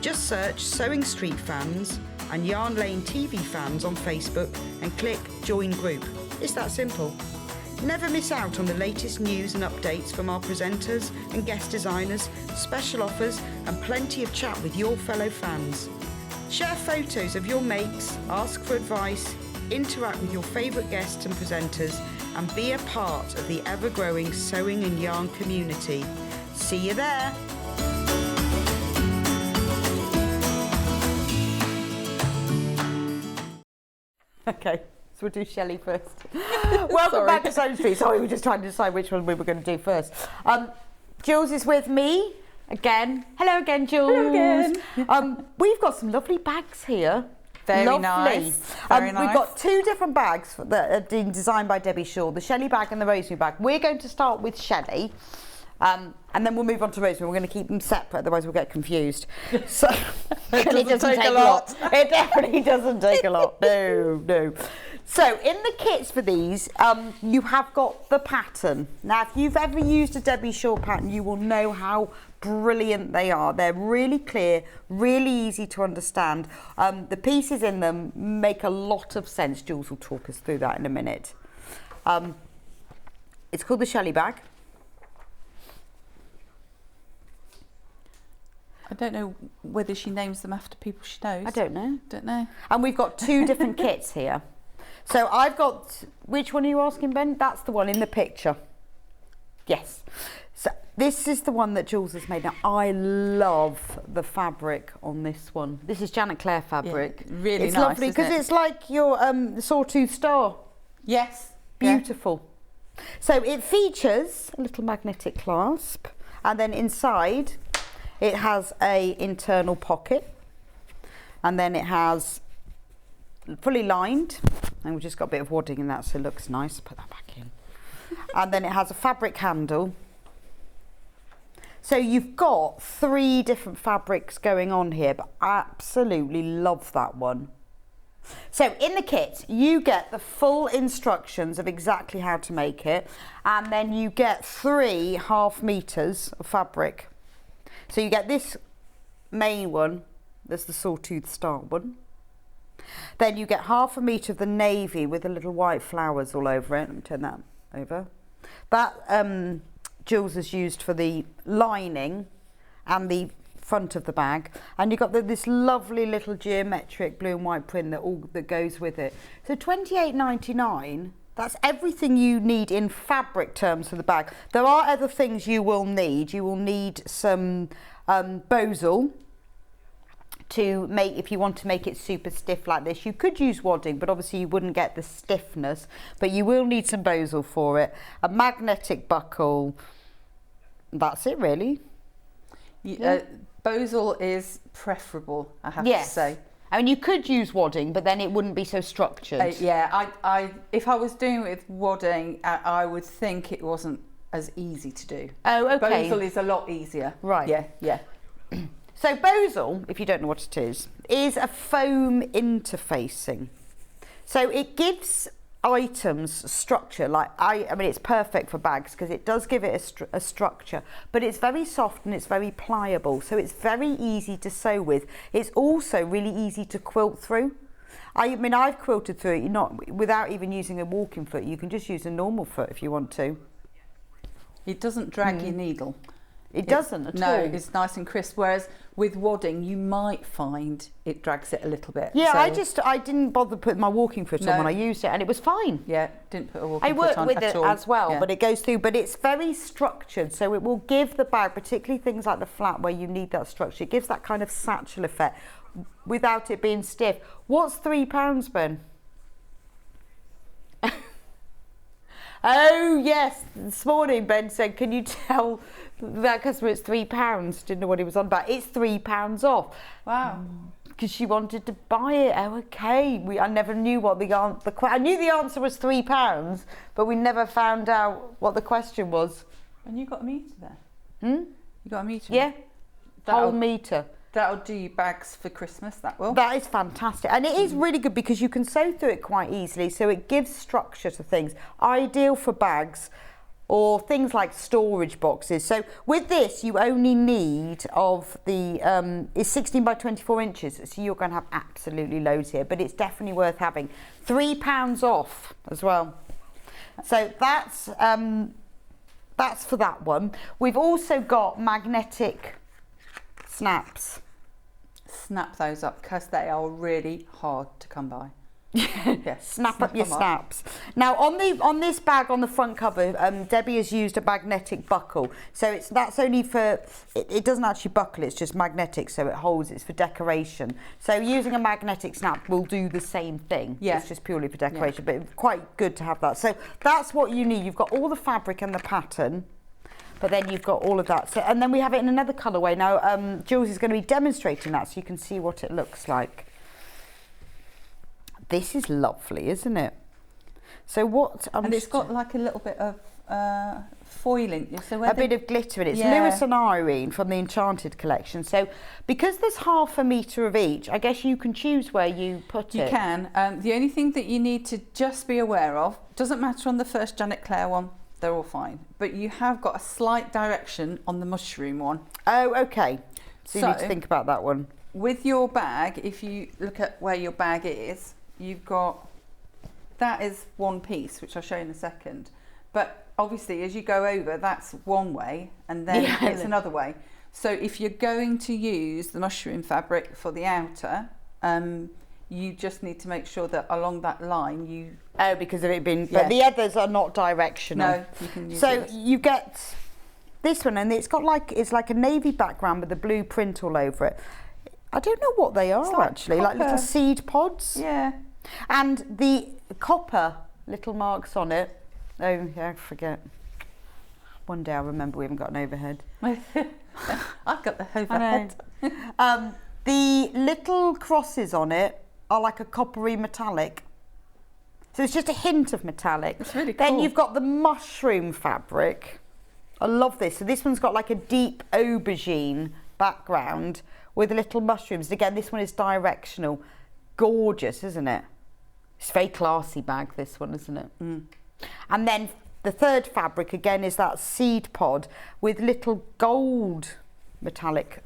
Just search Sewing Street Fans and Yarn Lane TV Fans on Facebook and click Join Group. It's that simple. Never miss out on the latest news and updates from our presenters and guest designers, special offers and plenty of chat with your fellow fans. Share photos of your makes, ask for advice, interact with your favourite guests and presenters and be a part of the ever-growing sewing and yarn community. See you there! Okay, so we'll do Shelley first. Welcome back to Sewing Street. Sorry, we're just trying to decide which one we were going to do first. Jules is with me again. Hello again, Jules. Hello again. We've got some lovely bags here. Very lovely. nice. Very nice. We've got two different bags that are being designed by Debbie Shaw, the Shelley bag and the Rosemary bag. We're going to start with Shelley. And then we'll move on to Rosemary. We're going to keep them separate, otherwise we'll get confused. So it doesn't take a lot. It definitely doesn't take a lot. No. So in the kits for these, you have got the pattern. Now, if you've ever used a Debbie Shaw pattern, you will know how brilliant they are. They're really clear, really easy to understand. The pieces in them make a lot of sense. Jules will talk us through that in a minute. It's called the Shelley bag. I don't know whether she names them after people she knows. I don't know. And we've got two different kits here. So I've got, which one are you asking, Ben? That's the one in the picture. Yes. So this is the one that Jules has made. Now, I love the fabric on this one. This is Janet Clare fabric. Yeah, really it's nice, lovely because it's like your sawtooth star. Yes. Beautiful. Yeah. So it features a little magnetic clasp, and then inside it has a internal pocket, and then it has fully lined, and we've just got a bit of wadding in that, so it looks nice. Put that back in. And then it has a fabric handle. So you've got three different fabrics going on here, but I absolutely love that one. So in the kit, you get the full instructions of exactly how to make it, and then you get 3 half meters of fabric. So you get this main one, there's the sawtooth star one. Then you get 1/2 meter of the navy with the little white flowers all over it. Let me turn that over. That Jules has used for the lining and the front of the bag. And you've got this lovely little geometric blue and white print that goes with it. So £28.99. That's everything you need in fabric terms for the bag. There are other things you will need. You will need some bosal to make, if you want to make it super stiff like this. You could use wadding, but obviously you wouldn't get the stiffness. But you will need some bosal for it. A magnetic buckle. That's it, really. Bosal is preferable, I have to say. I mean, you could use wadding, but then it wouldn't be so structured. I if I was doing it with wadding, I would think it wasn't as easy to do. Oh, okay. Bosal is a lot easier. Right. Yeah. So bosal, if you don't know what it is a foam interfacing. So it gives items structure. Like I mean, it's perfect for bags because it does give it a structure, but it's very soft and it's very pliable, so it's very easy to sew with. It's also really easy to quilt through. I mean, I've quilted through it without even using a walking foot. You can just use a normal foot if you want to. It doesn't drag your needle. It doesn't at all. No, it's nice and crisp. Whereas with wadding, you might find it drags it a little bit. Yeah, so I didn't bother putting my walking foot on when I used it, and it was fine. Yeah, didn't put a walking foot on I worked with it as well, yeah. But it goes through. But it's very structured, so it will give the bag, particularly things like the flat where you need that structure, it gives that kind of satchel effect without it being stiff. What's £3, Ben? Oh yes, this morning Ben said, can you tell that customer it's £3? Didn't know what he was on about. It's £3 off. Wow. Because she wanted to buy it. Oh, okay. I never knew what I knew the answer was £3, but we never found out what the question was. And you got a metre there? You got a metre? Yeah, whole metre. That'll do you bags for Christmas, that will. That is fantastic. And it is really good because you can sew through it quite easily, so it gives structure to things. Ideal for bags or things like storage boxes. So with this, you only need it's 16 by 24 inches, so you're going to have absolutely loads here, but it's definitely worth having. £3 off as well. So that's for that one. We've also got magnetic snaps. Snap those up because they are really hard to come by. Yes, Snap up your them snaps. Now on this bag on the front cover, Debbie has used a magnetic buckle. So that's only for it doesn't actually buckle. It's just magnetic, so it holds. It's for decoration. So using a magnetic snap will do the same thing. Yeah. It's just purely for decoration, but it's quite good to have that. So that's what you need. You've got all the fabric and the pattern. But then you've got all of that. So, and then we have it in another colourway. Now, Jules is going to be demonstrating that so you can see what it looks like. This is lovely, isn't it? So what... and it's got like a little bit of foiling. So a bit of glitter in it. It's Lewis and Irene from the Enchanted collection. So because there's 1/2 metre of each, I guess you can choose where you put it. You can. The only thing that you need to just be aware of, doesn't matter on the first Janet Clare one, they're all fine. But you have got a slight direction on the mushroom one. Oh, okay. So you need to think about that one. With your bag, if you look at where your bag is, you've got, that is one piece, which I'll show you in a second. But obviously, as you go over, that's one way, and then it's another way. So if you're going to use the mushroom fabric for the outer, you just need to make sure that along that line you... Oh, because of it being... But the others are not directional. No, you can use So you get this one, and it's got like... It's like a navy background with a blue print all over it. I don't know what they are, actually. Like little seed pods. Yeah. And the copper little marks on it. Oh, yeah, I forget. One day I'll remember we haven't got an overhead. I've got the overhead. The little crosses on it are like a coppery metallic. So it's just a hint of metallic. It's really cool. Then you've got the mushroom fabric. I love this. So this one's got like a deep aubergine background with little mushrooms. Again, this one is directional. Gorgeous, isn't it? It's a very classy bag, this one, isn't it? Mm. And then the third fabric, again, is that seed pod with little gold metallic.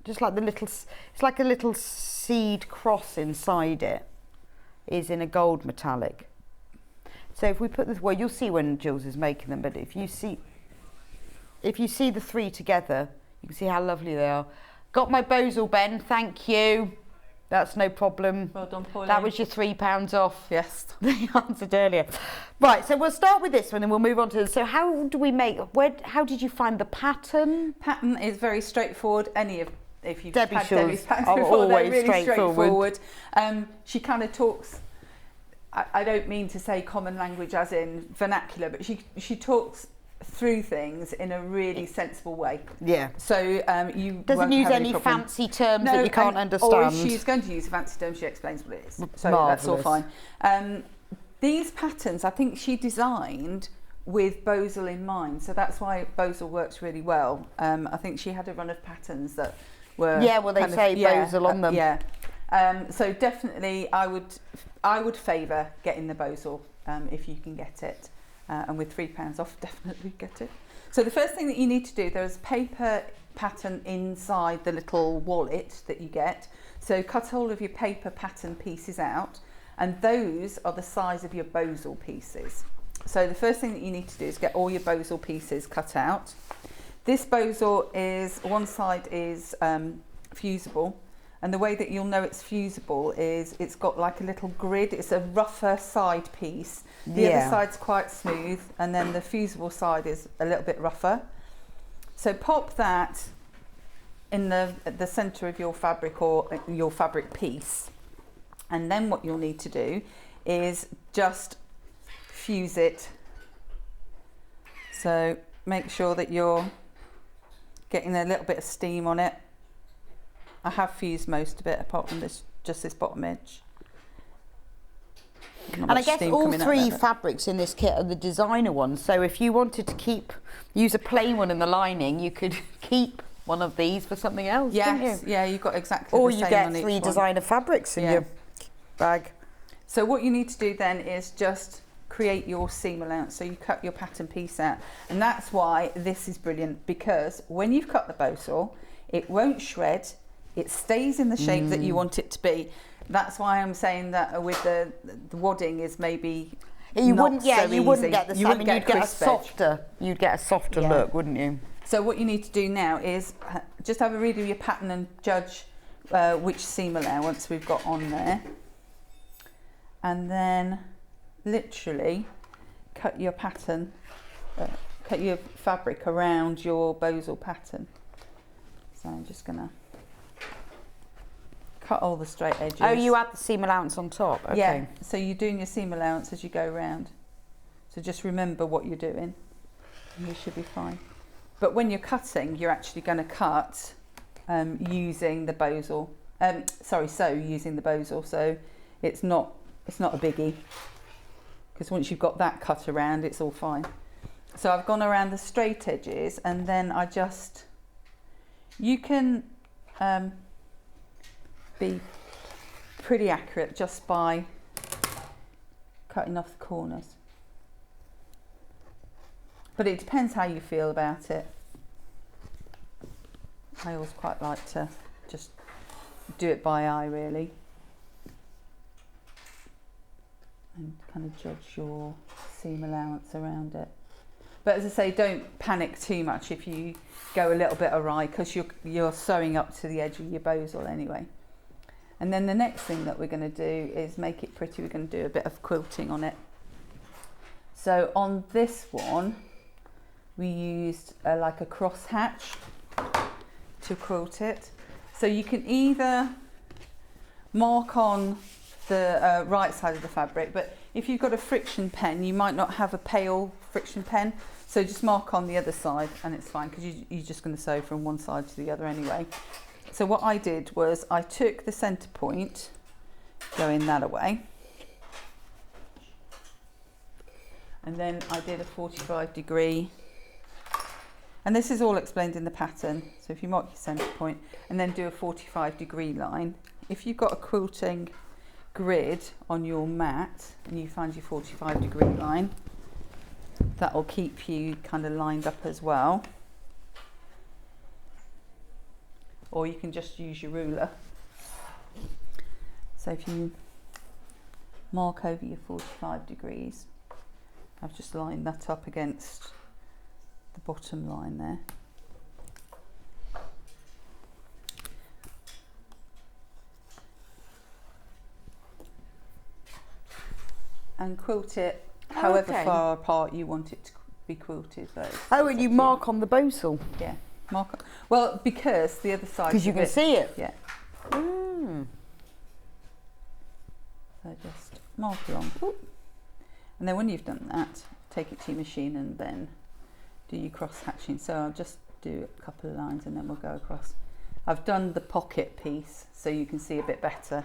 Just like the little, it's like a little seed cross inside it, is in a gold metallic. So if we put this, well, you'll see when Jules is making them, but if you see the three together, you can see how lovely they are. Got my Bozel, Ben, thank you. That's no problem. Well done, Pauline. That was your £3 off. Yes. They answered earlier. Right, so we'll start with this one and we'll move on to, so how do we make, how did you find the pattern? Pattern is very straightforward. If you've Debbie had Shaw's Debbie's patterns are before, they're always really straightforward. She kind of talks, I don't mean to say common language as in vernacular, but she talks through things in a really sensible way. Yeah. So you doesn't use any fancy terms that you can't understand. Or if she's going to use a fancy term, she explains what it is. So that's all fine. These patterns, I think she designed with Bozel in mind, so that's why Bozel works really well. I think she had a run of patterns that were they say Bozel on them. So definitely, I would favour getting the Bozel if you can get it. And with £3 off, definitely get it. So the first thing that you need to do, there's paper pattern inside the little wallet that you get. So cut all of your paper pattern pieces out, and those are the size of your Bozel pieces. So the first thing that you need to do is get all your Bozel pieces cut out. This Bozel is, one side is fusible. And the way that you'll know it's fusible is it's got like a little grid. It's a rougher side piece. The other side's quite smooth, and then the fusible side is a little bit rougher. So pop that in the centre of your fabric or your fabric piece. And then what you'll need to do is just fuse it. So make sure that you're getting a little bit of steam on it. I have fused most of it apart from just this bottom edge. And I guess all three fabrics in this kit are the designer ones. So if you wanted to use a plain one in the lining, you could keep one of these for something else. Yes, you? Yeah, you've got exactly or the same you get on three each one. designer fabrics in your bag. So what you need to do then is just create your seam allowance. So you cut your pattern piece out, and that's why this is brilliant, because when you've cut the Bozel, it won't shred. It stays in the shape that you want it to be. That's why I'm saying that with the wadding is maybe You not wouldn't, yeah, so you wouldn't easy. get the You same. wouldn't get You'd get a crisp edge. you'd get a softer Yeah. look, wouldn't you? So what you need to do now is just have a read of your pattern and judge which seam allowance we've got on there. And then literally cut your pattern, cut your fabric around your bozal pattern. So I'm just gonna cut all the straight edges. Oh, you add the seam allowance on top. Okay. Yeah, so you're doing your seam allowance as you go around. So just remember what you're doing and you should be fine. But when you're cutting, you're actually going to cut using the bozal. Sew using the bozal. So it's not a biggie, because once you've got that cut around, it's all fine. So I've gone around the straight edges, and then you can be pretty accurate just by cutting off the corners. But it depends how you feel about it. I always quite like to just do it by eye, really. And kind of judge your seam allowance around it. But as I say, don't panic too much if you go a little bit awry, because you're sewing up to the edge of your bozal anyway. And then the next thing that we're going to do is make it pretty. We're going to do a bit of quilting on it. So on this one, we used like a cross hatch to quilt it. So you can either mark on the right side of the fabric, but if you've got a friction pen, you might not have a pale friction pen, so just mark on the other side and it's fine, because you're just going to sew from one side to the other anyway. So what I did was I took the centre point going that away, and then I did a 45-degree, and this is all explained in the pattern. So if you mark your centre point and then do a 45-degree line, if you've got a quilting grid on your mat and you find your 45-degree line, that will keep you kind of lined up as well. Or you can just use your ruler. So if you mark over your 45 degrees, I've just lined that up against the bottom line there. And quilt it however far apart you want it to be quilted. Oh, and you mark on the bozal? Yeah, mark. Well, because the other side. Because you can see it. Yeah. Mm. So just mark along. And then when you've done that, take it to your machine and then do your cross hatching. So I'll just do a couple of lines and then we'll go across. I've done the pocket piece so you can see a bit better,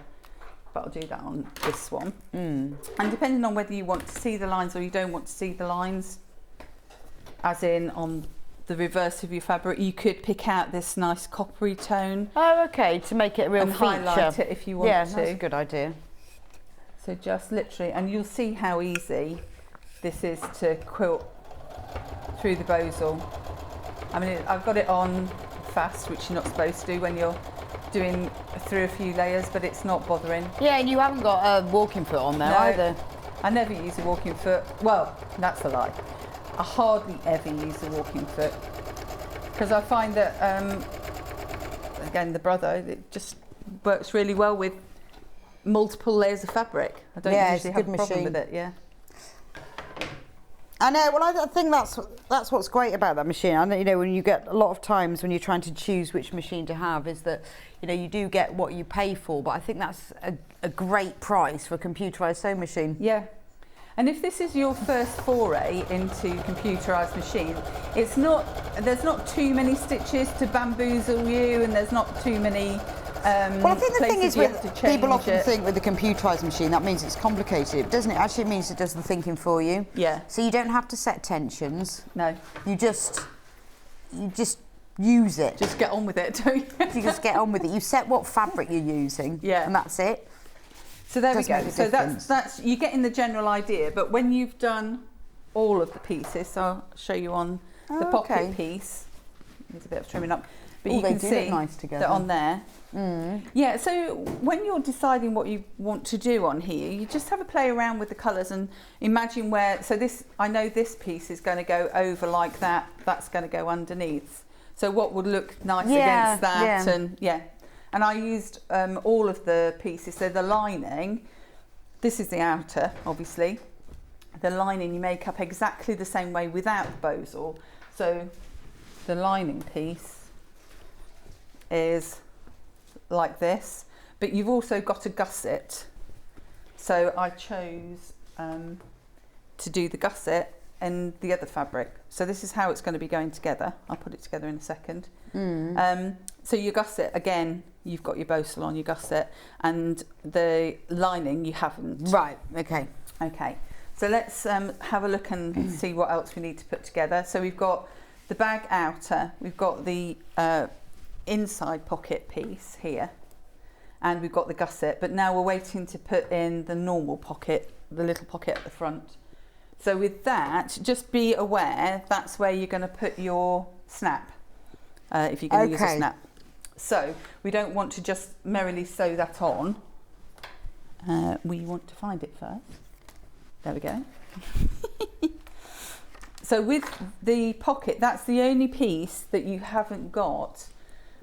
but I'll do that on this one. And depending on whether you want to see the lines or you don't want to see the lines, as in on the reverse of your fabric, you could pick out this nice coppery tone. Oh, okay, to make it a real and feature. Highlight it if you want to. Yeah, that's a good idea. So just literally, and you'll see how easy this is to quilt through the bozal. I mean, I've got it on fast, which you're not supposed to do when you're doing through a few layers, but it's not bothering. Yeah, and you haven't got a walking foot on there either. I never use a walking foot. Well, that's a lie. I hardly ever use a walking foot, because I find that, again, the brother, it just works really well with multiple layers of fabric. I don't usually have a problem with it. Yeah. I know. Well, I think that's what's great about that machine. I know, you know, when you get a lot of times when you're trying to choose which machine to have, is that, you know, you do get what you pay for. But I think that's a great price for a computerised sewing machine. Yeah. And if this is your first foray into computerised machine, it's not. There's not too many stitches to bamboozle you, and there's not too many. Well, I think the thing is, with people often it. think with the computerised machine that means it's complicated, doesn't it? Actually, it means it does the thinking for you. Yeah. So you don't have to set tensions. No. You just use it. Just get on with it, don't you? You just get on with it. You set what fabric you're using. Yeah. And that's it. So there we go. So difference. that's you're getting the general idea. But when you've done all of the pieces, so I'll show you on the pocket piece. There's a bit of trimming up. But Ooh, you they can do look see nice together. that on there. Yeah, so when you're deciding what you want to do on here, you just have a play around with the colours and imagine where, so this, I know this piece is going to go over like that, that's going to go underneath. So what would look nice against that? And I used all of the pieces. So the lining, this is the outer, obviously. The lining you make up exactly the same way without the bozal. So the lining piece is like this, but you've also got a gusset. So I chose to do the gusset and the other fabric. So this is how it's going to be going together. I'll put it together in a second. So your gusset, again, you've got your bozal on your gusset, and the lining you haven't. Right, okay. Okay, so let's have a look and see what else we need to put together. So we've got the bag outer, we've got the inside pocket piece here, and we've got the gusset, but now we're waiting to put in the normal pocket, the little pocket at the front. So with that, just be aware that's where you're going to put your snap, if you're going to use a snap. So we don't want to just merrily sew that on. We want to find it first. There we go. So with the pocket, that's the only piece that you haven't got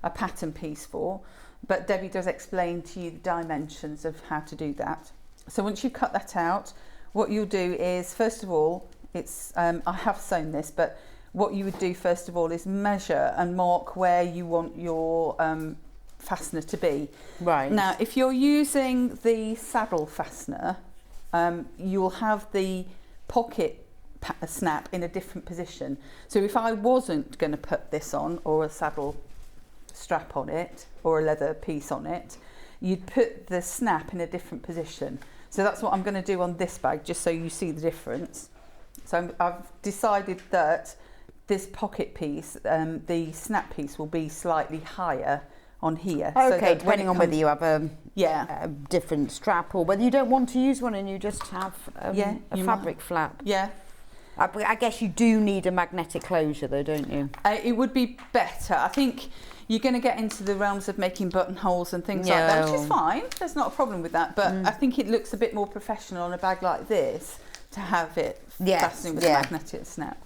a pattern piece for, but Debbie does explain to you the dimensions of how to do that. So once you've cut that out, what you'll do is, first of all, it's I have sewn this, but what you would do first of all is measure and mark where you want your fastener to be. Right. Now, if you're using the saddle fastener, you'll have the pocket snap in a different position. So if I wasn't going to put this on, or a saddle strap on it, or a leather piece on it, you'd put the snap in a different position. So that's what I'm going to do on this bag, just so you see the difference. So I've decided that this pocket piece, the snap piece, will be slightly higher on here. Okay, so depending on whether you have a different strap or whether you don't want to use one and you just have a fabric flap. Yeah. I guess you do need a magnetic closure though, don't you? It would be better. I think you're going to get into the realms of making buttonholes and things like that, which is fine. There's not a problem with that. But I think it looks a bit more professional on a bag like this to have it fastening with a magnetic snap.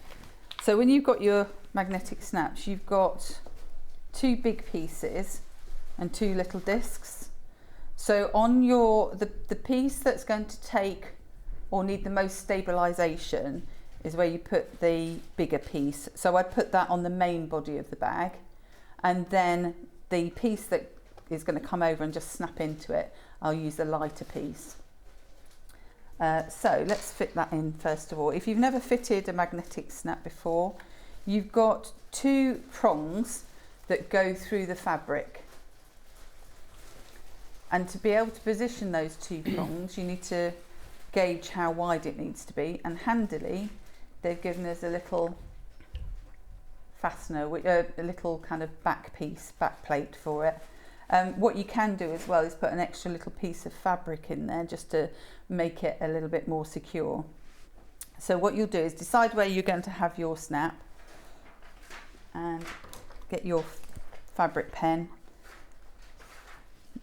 So when you've got your magnetic snaps, you've got two big pieces and two little discs. So on your the piece that's going to take or need the most stabilisation is where you put the bigger piece. So I put that on the main body of the bag, and then the piece that is going to come over and just snap into it, I'll use the lighter piece. So let's fit that in first of all. If you've never fitted a magnetic snap before, you've got two prongs that go through the fabric. And to be able to position those two prongs, you need to gauge how wide it needs to be. And handily, they've given us a little fastener, a little kind of back plate for it. What you can do as well is put an extra little piece of fabric in there just to make it a little bit more secure. So what you'll do is decide where you're going to have your snap and get your fabric pen.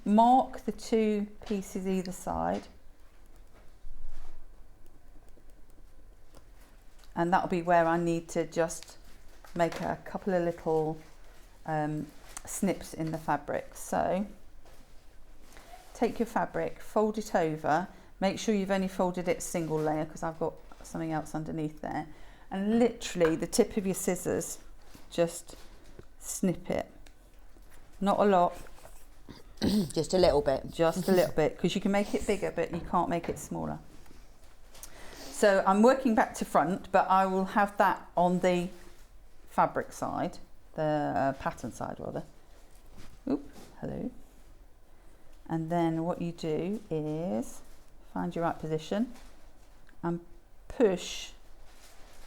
Mark the two pieces either side, and that'll be where I need to just make a couple of little snips in the fabric. So take your fabric, fold it over, make sure you've only folded it single layer because I've got something else underneath there, and literally the tip of your scissors, just snip it. Not a lot. Just a little bit. Just a little bit, because you can make it bigger but you can't make it smaller. So I'm working back to front, but I will have that on the fabric side, the pattern side rather. Oop, hello. And then what you do is find your right position and push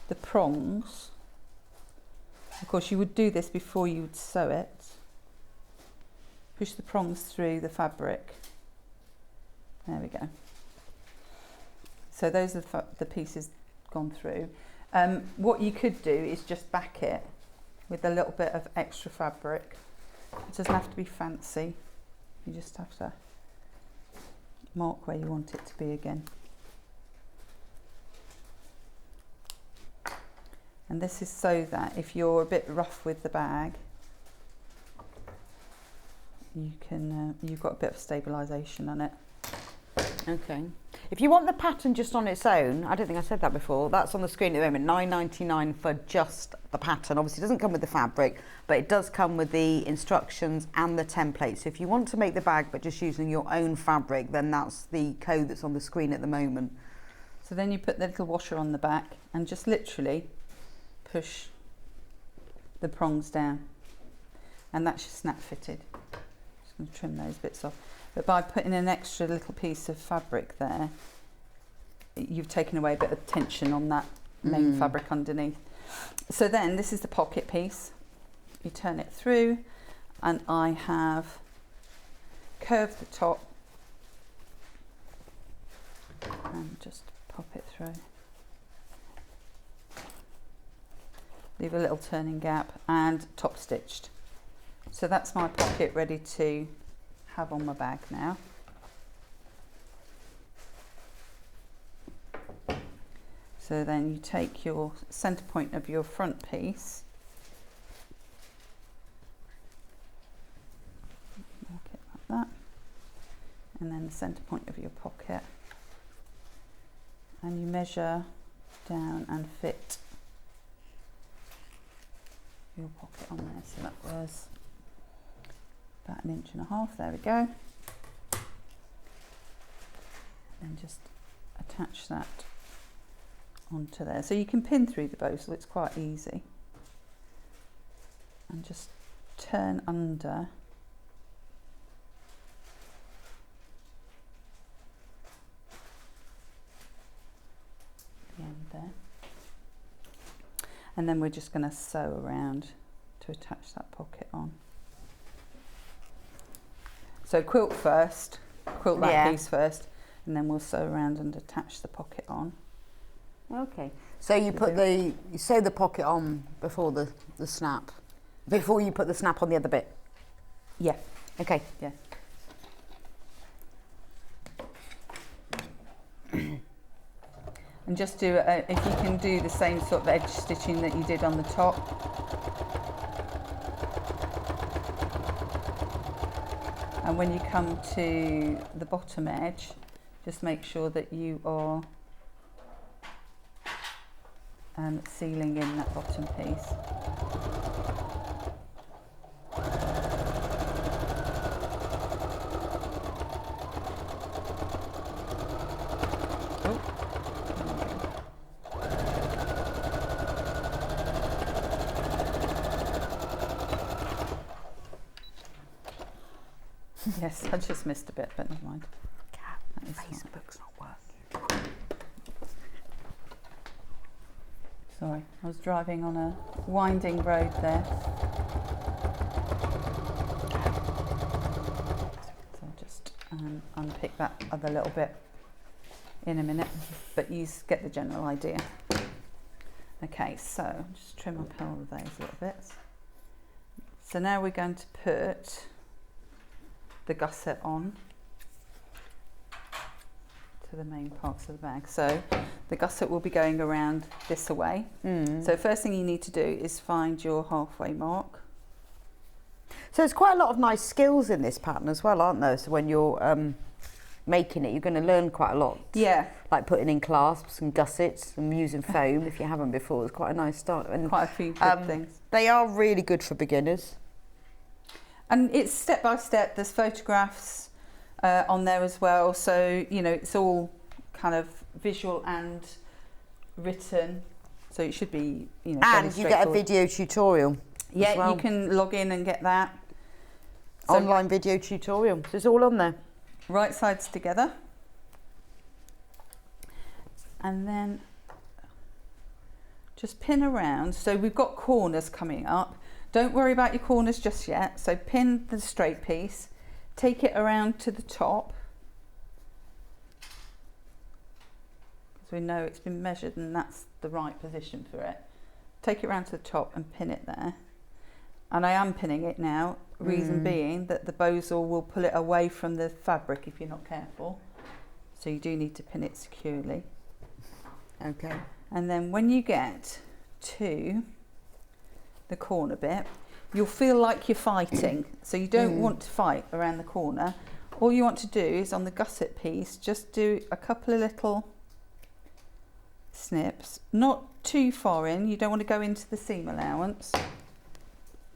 the prongs. Of course you would do this before you would sew it. Push the prongs through the fabric. There we go. So those are the pieces gone through. What you could do is just back it with a little bit of extra fabric It doesn't have to be fancy. You just have to mark where you want it to be again. And this is so that if you're a bit rough with the bag, you can you've got a bit of stabilisation on it. Okay. If you want the pattern just on its own, I don't think I said that before, that's on the screen at the moment, £9.99 for just the pattern. Obviously it doesn't come with the fabric, but it does come with the instructions and the template. So if you want to make the bag but just using your own fabric, then that's the code that's on the screen at the moment. So then you put the little washer on the back and just literally push the prongs down, and that's your snap fitted. Just going to trim those bits off. But by putting an extra little piece of fabric there, you've taken away a bit of tension on that main fabric underneath. So then this is the pocket piece. You turn it through, and I have curved the top and just pop it through. Leave a little turning gap and top stitched. So that's my pocket ready to have on my bag now. So then you take your centre point of your front piece, mark it like that, and then the centre point of your pocket, and you measure down and fit your pocket on there. So that was about 1.5 inches. There we go. And just attach that onto there. So you can pin through the bow, so it's quite easy. And just turn under the end there. And then we're just going to sew around to attach that pocket on. So quilt first, quilt that piece first, and then we'll sew around and attach the pocket on. Okay. So you put you sew the pocket on before the snap, before you put the snap on the other bit? Yeah. Okay. Yeah. And just do, if you can do the same sort of edge stitching that you did on the top. And when you come to the bottom edge, just make sure that you are sealing in that bottom piece. Yes, I just missed a bit, but never mind. Facebook's not working. Sorry, I was driving on a winding road there. So I'll just unpick that other little bit in a minute, but you get the general idea. Okay, so just trim up all of those little bits. So now we're going to put the gusset on to the main parts of the bag. So the gusset will be going around this away. So first thing you need to do is find your halfway mark. So there's quite a lot of nice skills in this pattern as well, aren't there? So when you're making it, you're going to learn quite a lot. Yeah. Like putting in clasps and gussets and using foam if you haven't before. It's quite a nice start. And quite a few good things. They are really good for beginners. And it's step by step. There's photographs on there as well. So, you know, it's all kind of visual and written. So it should be, you know, and you get a video tutorial. Yeah, as well. You can log in and get that. So online video tutorial. So it's all on there. Right sides together. And then just pin around. So we've got corners coming up. Don't worry about your corners just yet. So pin the straight piece, take it around to the top, because we know it's been measured and that's the right position for it. Take it around to the top and pin it there. And I am pinning it now reason being that the bosal will pull it away from the fabric if you're not careful. So you do need to pin it securely. Okay. And then when you get to the corner bit, you'll feel like you're fighting. So you don't want to fight around the corner. All you want to do is on the gusset piece, just do a couple of little snips, not too far in. You don't want to go into the seam allowance.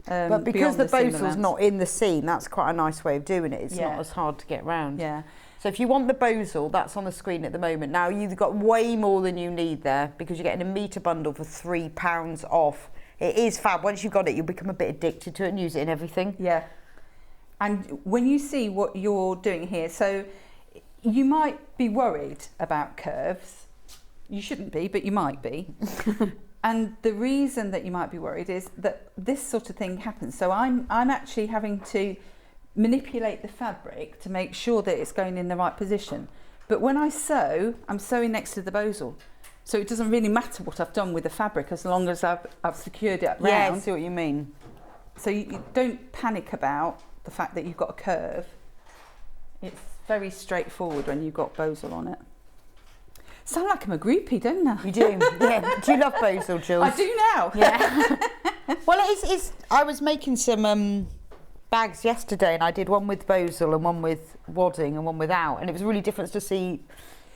But because the seam bosal's allowance. not in the seam, that's quite a nice way of doing it. It's not as hard to get round. Yeah. So if you want the bosal, that's on the screen at the moment. Now you've got way more than you need there because you're getting a metre bundle for £3 off. It is fab. Once you've got it, you'll become a bit addicted to it and use it in everything. Yeah. And when you see what you're doing here, so you might be worried about curves. You shouldn't be, but you might be. And the reason that you might be worried is that this sort of thing happens. So I'm actually having to manipulate the fabric to make sure that it's going in the right position. But when I sew, I'm sewing next to the bosal. So it doesn't really matter what I've done with the fabric as long as I've secured it round. Yeah, I see what you mean. So you don't panic about the fact that you've got a curve. It's very straightforward when you've got bosal on it. Sound like I'm a groupie, don't I? You do, yeah. Do you love bosal, Jules? I do now. Yeah. Well, it's. I was making some bags yesterday, and I did one with bosal and one with wadding and one without, and it was really different to see,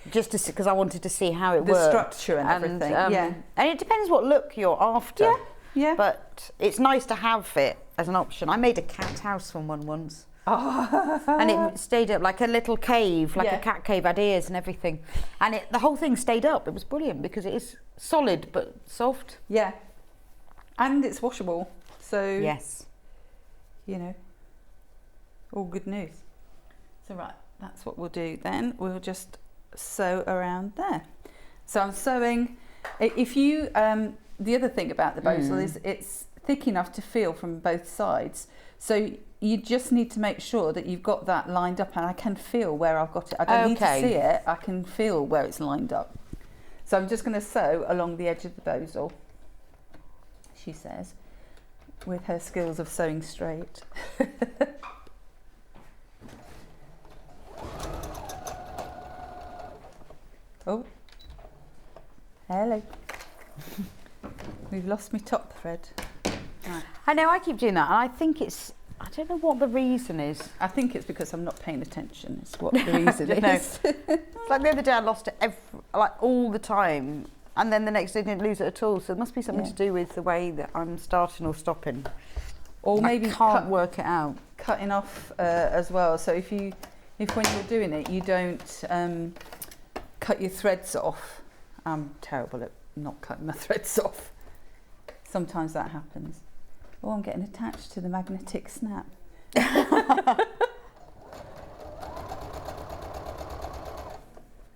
because I wanted to see how it The worked. structure and everything. Yeah. And it depends what look you're after. Yeah. Yeah. But it's nice to have it as an option. I made a cat house from one once. Oh. And it stayed up like a little cave, like a cat cave, had ears and everything. And the whole thing stayed up. It was brilliant because it is solid but soft. Yeah. And it's washable. So, yes. You know, all good news. So, right, that's what we'll do then. We'll just sew around there. So I'm sewing. If you, the other thing about the bosal is it's thick enough to feel from both sides. So you just need to make sure that you've got that lined up, and I can feel where I've got it. I don't need to see it, I can feel where it's lined up. So I'm just going to sew along the edge of the bosal, she says, with her skills of sewing straight. Oh, hello. We've lost my top thread. Right. I know, I keep doing that, and I think it's, I don't know what the reason is. I think it's because I'm not paying attention, is what the reason is. It's like the other day I lost it all the time, and then the next day didn't lose it at all, so it must be something to do with the way that I'm starting or stopping. Or maybe I can't work it out. Cutting off as well, so if when you're doing it you don't cut your threads off. I'm terrible at not cutting my threads off. Sometimes that happens. Oh, I'm getting attached to the magnetic snap.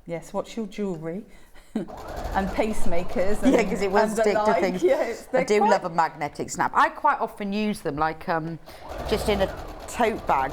Yes, what's your jewellery? And pacemakers. And, because it will stick to things. Yes, I do love a magnetic snap. I quite often use them like just in a tote bag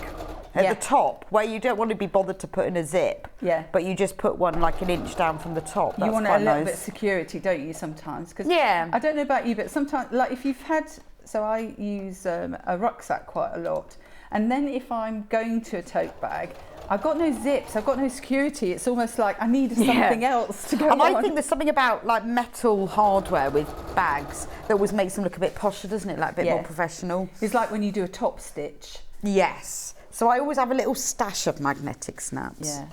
at the top, where you don't want to be bothered to put in a zip. Yeah. But you just put one like an inch down from the top. That's you want quite a little nice. bit of security, don't you, sometimes? Cause yeah. I don't know about you, but sometimes, like if you've had, so I use a rucksack quite a lot. And then if I'm going to a tote bag, I've got no zips, I've got no security. It's almost like I need something else to go on. And I think there's something about like metal hardware with bags that always makes them look a bit posher, doesn't it? Like a bit more professional. It's like when you do a top stitch. Yes. So I always have a little stash of magnetic snaps. Yeah.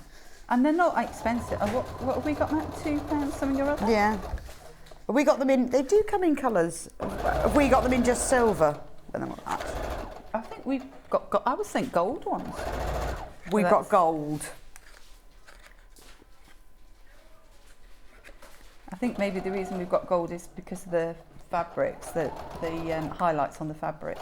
And they're not expensive. What have we got, Matt? £2 something or other? Yeah. We got them in, they do come in colours. Have we got them in just silver? I think we've got I was thinking gold ones. We've got gold. I think maybe the reason we've got gold is because of the fabrics, the highlights on the fabric.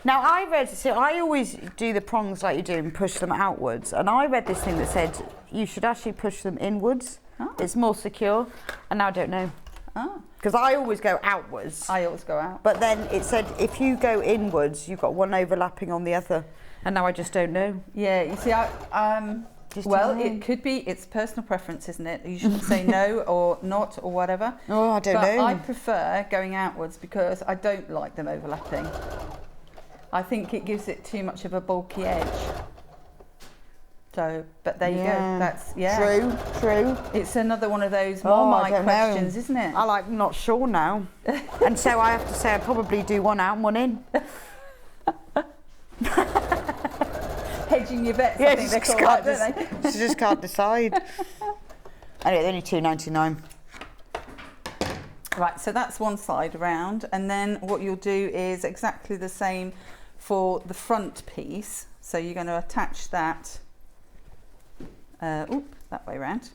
Now I read, so I always do the prongs like you do and push them outwards, and I read this thing that said you should actually push them inwards. Oh. It's more secure, and now I don't know. Oh. Because I always go outwards. I always go out. But then it said if you go inwards, you've got one overlapping on the other, and now I just don't know. Yeah, you see, well, it could be, it's personal preference, isn't it? You shouldn't say no or not or whatever. Oh, I don't know. I prefer going outwards because I don't like them overlapping. I think it gives it too much of a bulky edge. So, but there you go. That's True. It's another one of those I Marmite don't questions, know. isn't it? I'm not sure now. And so I have to say I probably do one out and one in. Hedging your bets, Yeah, I think they're called that, don't they? You just can't decide. Anyway, they're only £2.99. Right, so that's one side around, and then what you'll do is exactly the same for the front piece. So you're going to attach that, that way around.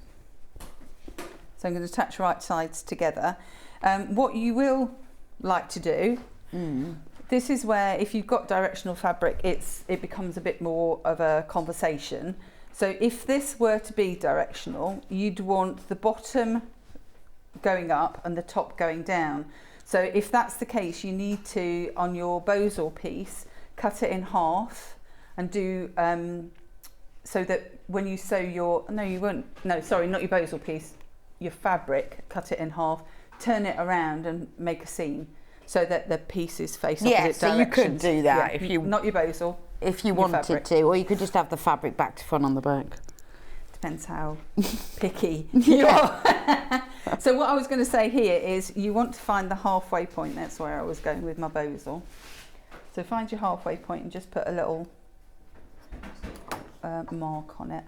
So I'm going to attach right sides together. What you will like to do, this is where if you've got directional fabric, it becomes a bit more of a conversation. So if this were to be directional, you'd want the bottom going up and the top going down. So if that's the case, you need to, on your bozal piece, cut it in half and do so that when you sew your, not your bozal piece, your fabric, cut it in half, turn it around and make a seam so that the pieces face opposite directions. So you could do that if you, not your bozal, if you wanted fabric. to, or you could just have the fabric back to front on the back. Depends how picky you are. So what I was going to say here is you want to find the halfway point. That's where I was going with my bozal. So find your halfway point and just put a little mark on it.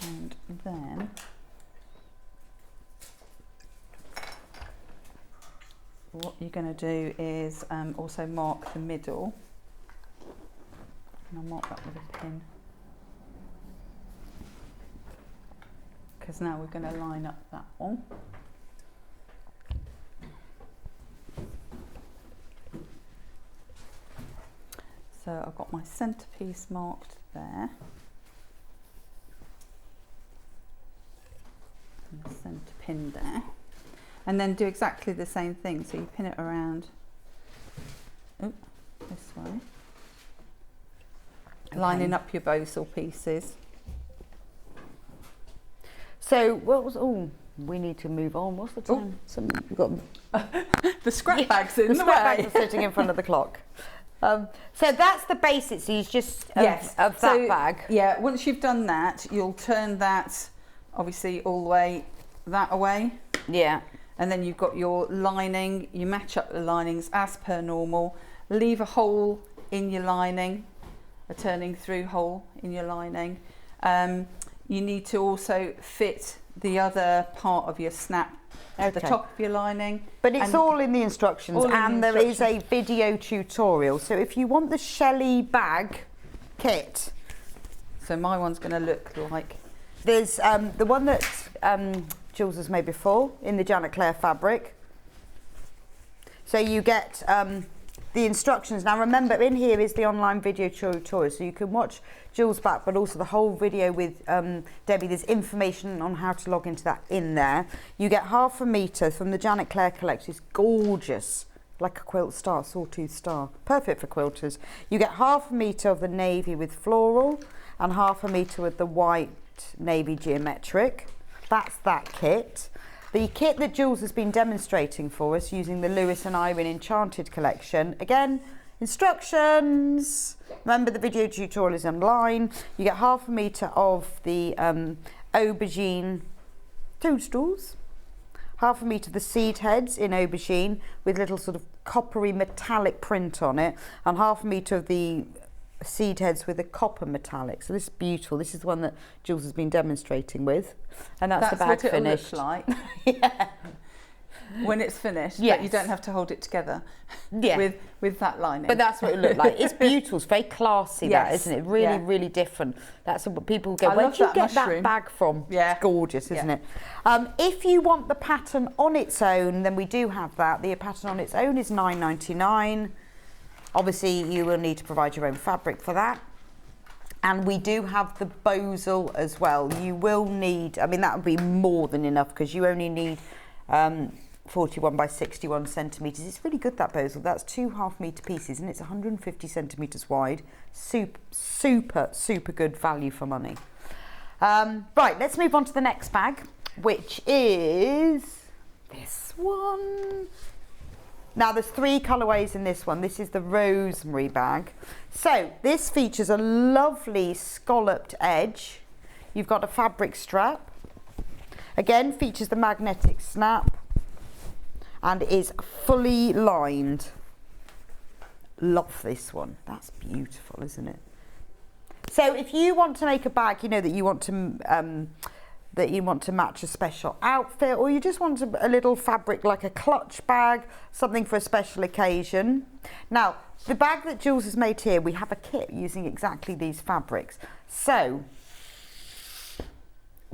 And then what you're going to do is also mark the middle, and I'll mark that with a pin, because now we're going to line up that one. So I've got my centerpiece marked there, and the centre pin there. And then do exactly the same thing. So you pin it around this way, lining up your bozal pieces. So what was? Oh, we need to move on. What's the time? We've got the scrap bags in the scrap way. bags are sitting in front of the clock. So that's the basics. So you just of that bag. Yeah. Once you've done that, you'll turn that obviously all the way that way. Yeah. And then you've got your lining, you match up the linings as per normal, leave a hole in your lining, a turning through hole in your lining. You need to also fit the other part of your snap at the top of your lining. But it's all in the instructions, and there is a video tutorial. So if you want the Shelley bag kit. So my one's going to look like... There's the one that Jules has made before in the Janet Clare fabric. So you get the instructions. Now remember, in here is the online video tutorial, so you can watch Jules back, but also the whole video with Debbie. There's information on how to log into that in there. You get 1/2 metre from the Janet Clare collection. It's gorgeous, like a quilt star, sawtooth star, perfect for quilters. You get 1/2 metre of the navy with floral and 1/2 metre with the white navy geometric. That's that kit. The kit that Jules has been demonstrating for us using the Lewis and Irene Enchanted collection. Again, instructions. Remember, the video tutorial is online. You get 1/2 metre of the aubergine toadstools, 1/2 metre of the seed heads in aubergine with little sort of coppery metallic print on it, and 1/2 metre of the seed heads with a copper metallic. So this is beautiful. This is the one that Jules has been demonstrating with, and that's the bag what finished. It'll look like. Yeah. When it's finished, Yes. but you don't have to hold it together. Yeah. with that lining. But that's what it looked like. It's beautiful. It's very classy, that, Yes. isn't it? Really, Yeah. really different. That's what people go, I where love did you that get mushroom. that bag from? Yeah. It's gorgeous, isn't Yeah. it? If you want the pattern on its own, then we do have that. The pattern on its own is £9.99. Obviously, you will need to provide your own fabric for that. And we do have the bozal as well. You will need, I mean, that would be more than enough because you only need 41 by 61 centimetres. It's really good, that bozal. That's 2 1/2 metre pieces and it's 150 centimetres wide. Super good value for money. Right, let's move on to the next bag, which is This one. Now there's 3 colourways in this one. This is the rosemary bag. So this features a lovely scalloped edge. You've got a fabric strap. Again, features the magnetic snap and is fully lined. Love this one. That's beautiful, isn't it? So if you want to make a bag, you know, that you want to match a special outfit, or you just want a little fabric like a clutch bag, something for a special occasion. Now, the bag that Jules has made here, we have a kit using exactly these fabrics. So,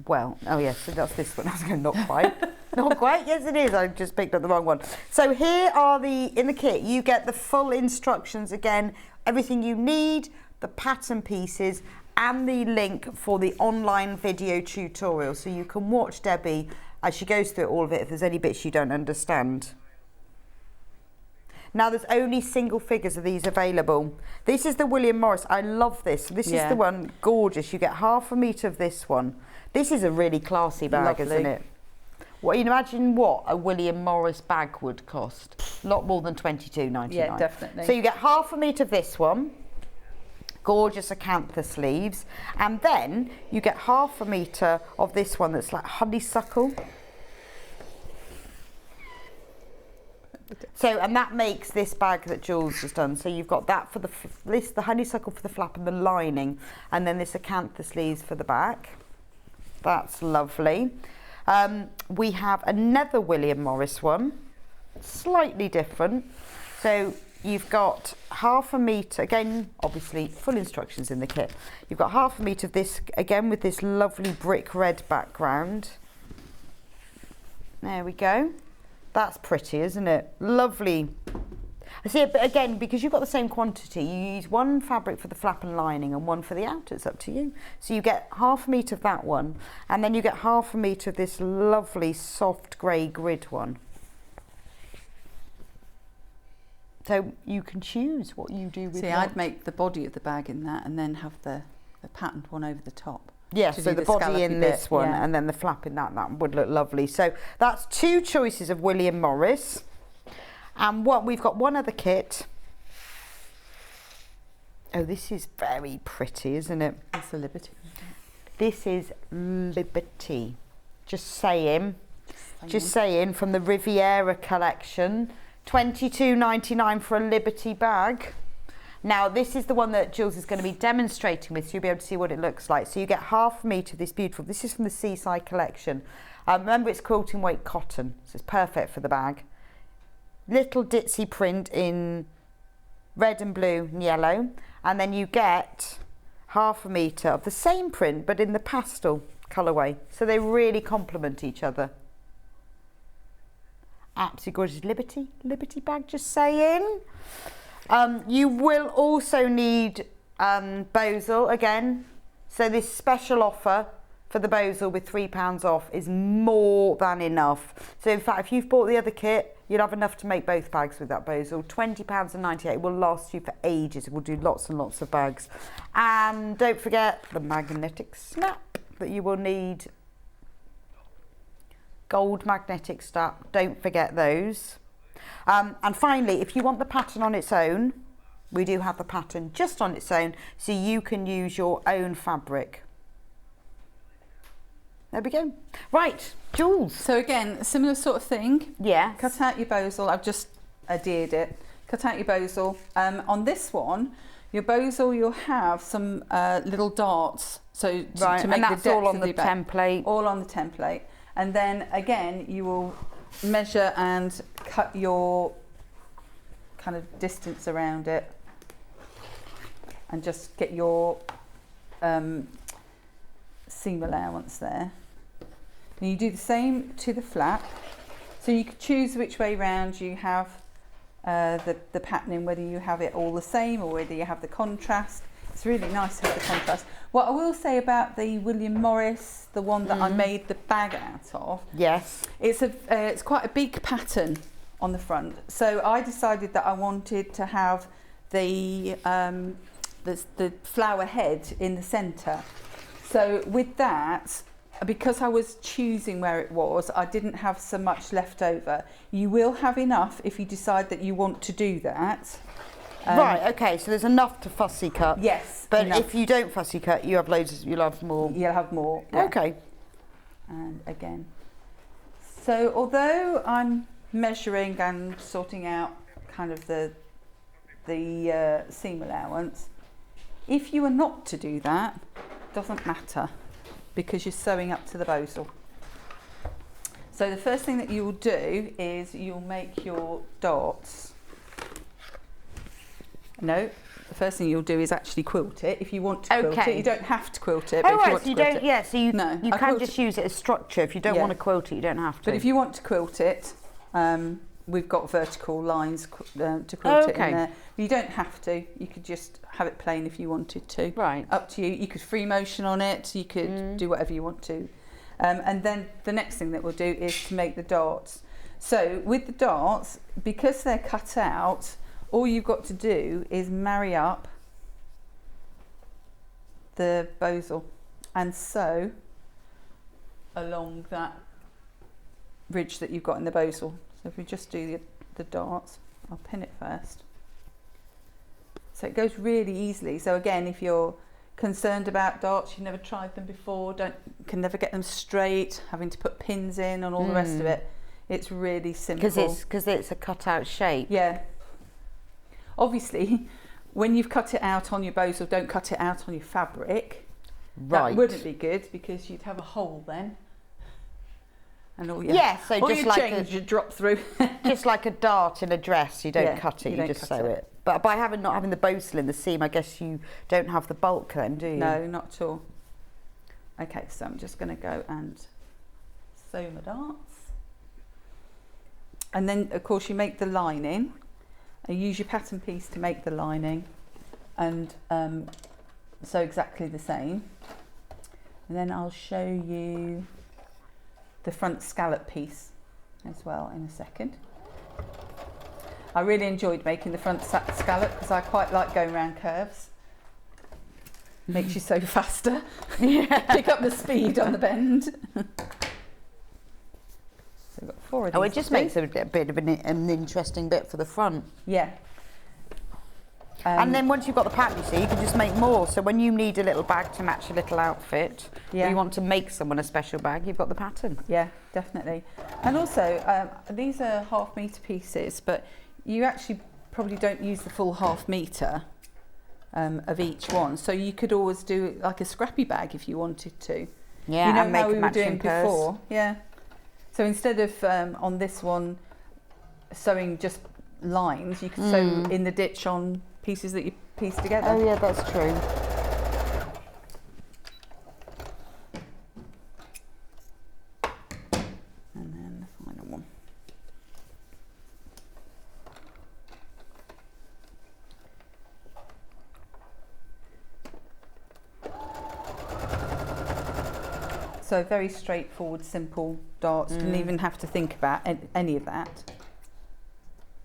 well, oh yes, so that's this one. I was going, not quite. Not quite, yes it is. I just picked up the wrong one. So here are in the kit, you get the full instructions again, everything you need, the pattern pieces, and the link for the online video tutorial, so you can watch Debbie as she goes through all of it if there's any bits you don't understand. Now there's only single figures of these available. This is the William Morris. I love this. This is the one, gorgeous. You get 1/2 metre of this one. This is a really classy bag, isn't it? Well, you can imagine what a William Morris bag would cost. Not more than $22.99. Yeah, definitely. So you get 1/2 metre of this one. Gorgeous acantha sleeves, and then you get 1/2 metre of this one that's like honeysuckle. So, and that makes this bag that Jules has done. So you've got that for the honeysuckle for the flap and the lining, and then this acantha sleeves for the back. That's lovely. We have another William Morris one, slightly different. So you've got 1/2 metre, again, obviously full instructions in the kit. You've got 1/2 metre of this, again with this lovely brick red background. There we go. That's pretty, isn't it? Lovely. I see it, but again, because you've got the same quantity, you use one fabric for the flap and lining and one for the outer. It's up to you. So you get 1/2 metre of that one, and then you get 1/2 metre of this lovely soft grey grid one. So you can choose what you do with See, what. I'd make the body of the bag in that and then have the patterned one over the top. Yes, so the body in this one, yeah. and then the flap in that would look lovely. So that's 2 choices of William Morris. And we've got one other kit. Oh, this is very pretty, isn't it? That's a Liberty. This is Liberty. Just saying, from the Riviera collection. $22.99 for a Liberty bag. Now this is the one that Jules is going to be demonstrating with, so you'll be able to see what it looks like. So you get 1/2 metre of this beautiful, this is from the Seaside collection. Remember, it's quilting weight cotton, so it's perfect for the bag. Little ditzy print in red and blue and yellow, and then you get 1/2 metre of the same print but in the pastel colourway, so they really complement each other. Absolutely gorgeous. Liberty bag, just saying. You will also need Bozel again. So this special offer for the Bozel with £3 off is more than enough. So in fact, if you've bought the other kit, you'll have enough to make both bags with that Bozel. £20.98 will last you for ages. We'll do lots and lots of bags. And don't forget the magnetic snap that you will need. Gold magnetic snap, don't forget those. And finally, if you want the pattern on its own, we do have the pattern just on its own, so you can use your own fabric. There we go. Right, Jules. So again, a similar sort of thing. Yeah. Cut out your Bozel. I've just adhered it. Cut out your Bozel. On this one, your Bozel, you'll have some little darts. So to make and that's the depth all on of the template. All on the template. And then again, you will measure and cut your kind of distance around it, and just get your seam allowance there. And you do the same to the flap. So you can choose which way round you have the patterning, whether you have it all the same or whether you have the contrast. It's really nice to have the contrast. What I will say about the William Morris, the one that I made the bag out of, yes, it's quite a big pattern on the front. So I decided that I wanted to have the flower head in the centre. So with that, because I was choosing where it was, I didn't have so much left over. You will have enough if you decide that you want to do that. Right, okay, so there's enough to fussy cut. Yes. But enough. if you don't fussy cut, you have loads, you'll have more. You'll have more. Yeah. Okay. And again. So although I'm measuring and sorting out kind of the seam allowance, if you are not to do that, it doesn't matter because you're sewing up to the bosal. So the first thing that you'll do is you'll make your darts. No, the first thing you'll do is actually quilt it. If you want to quilt it, you don't have to quilt it. But Oh, if you right, want so you to quilt don't, it, yeah, so you, no, you I can quilt just it. use it as structure. If you don't Yeah. want to quilt it, you don't have to. But if you want to quilt it, we've got vertical lines to quilt it in there. You don't have to. You could just have it plain if you wanted to. Right. Up to you. You could free motion on it. You could do whatever you want to. And then the next thing that we'll do is to make the darts. So with the darts, because they're cut out, all you've got to do is marry up the bosal and sew along that ridge that you've got in the bosal. So if we just do the darts, I'll pin it first. So it goes really easily. So again, if you're concerned about darts, you've never tried them before, can never get them straight, having to put pins in and all the rest of it, it's really simple. Because it's a cut out shape. Yeah. Obviously, when you've cut it out on your bosal, don't cut it out on your fabric. Right. That wouldn't be good because you'd have a hole then. And all your, Yeah, so all just your like change would drop through. just like a dart in a dress, you don't Yeah, cut it, you you don't just cut sew it. it. But by not having the bosal in the seam, I guess you don't have the bulk then, do you? No, not at all. Okay, so I'm just going to go and sew my darts. And then, of course, you make the lining. And use your pattern piece to make the lining. And sew exactly the same. And then I'll show you the front scallop piece as well in a second. I really enjoyed making the front scallop because I quite like going around curves. Makes you sew faster. Pick up the speed on the bend. So we've got 4 of these. Oh, it just makes a bit of an interesting bit for the front. Yeah. And then once you've got the pattern, you see, you can just make more. So when you need a little bag to match a little outfit, or you want to make someone a special bag, you've got the pattern. Yeah, definitely. And also, these are 1/2 metre pieces, but you actually probably don't use the full 1/2 metre of each one. So you could always do like a scrappy bag if you wanted to. Yeah, you know and make how we a were doing matching purse. before? Yeah. So instead of on this one sewing just lines, you could sew in the ditch on pieces that you piece together. Oh yeah, that's true. And then the final one. So very straightforward, simple darts. Didn't even have to think about any of that.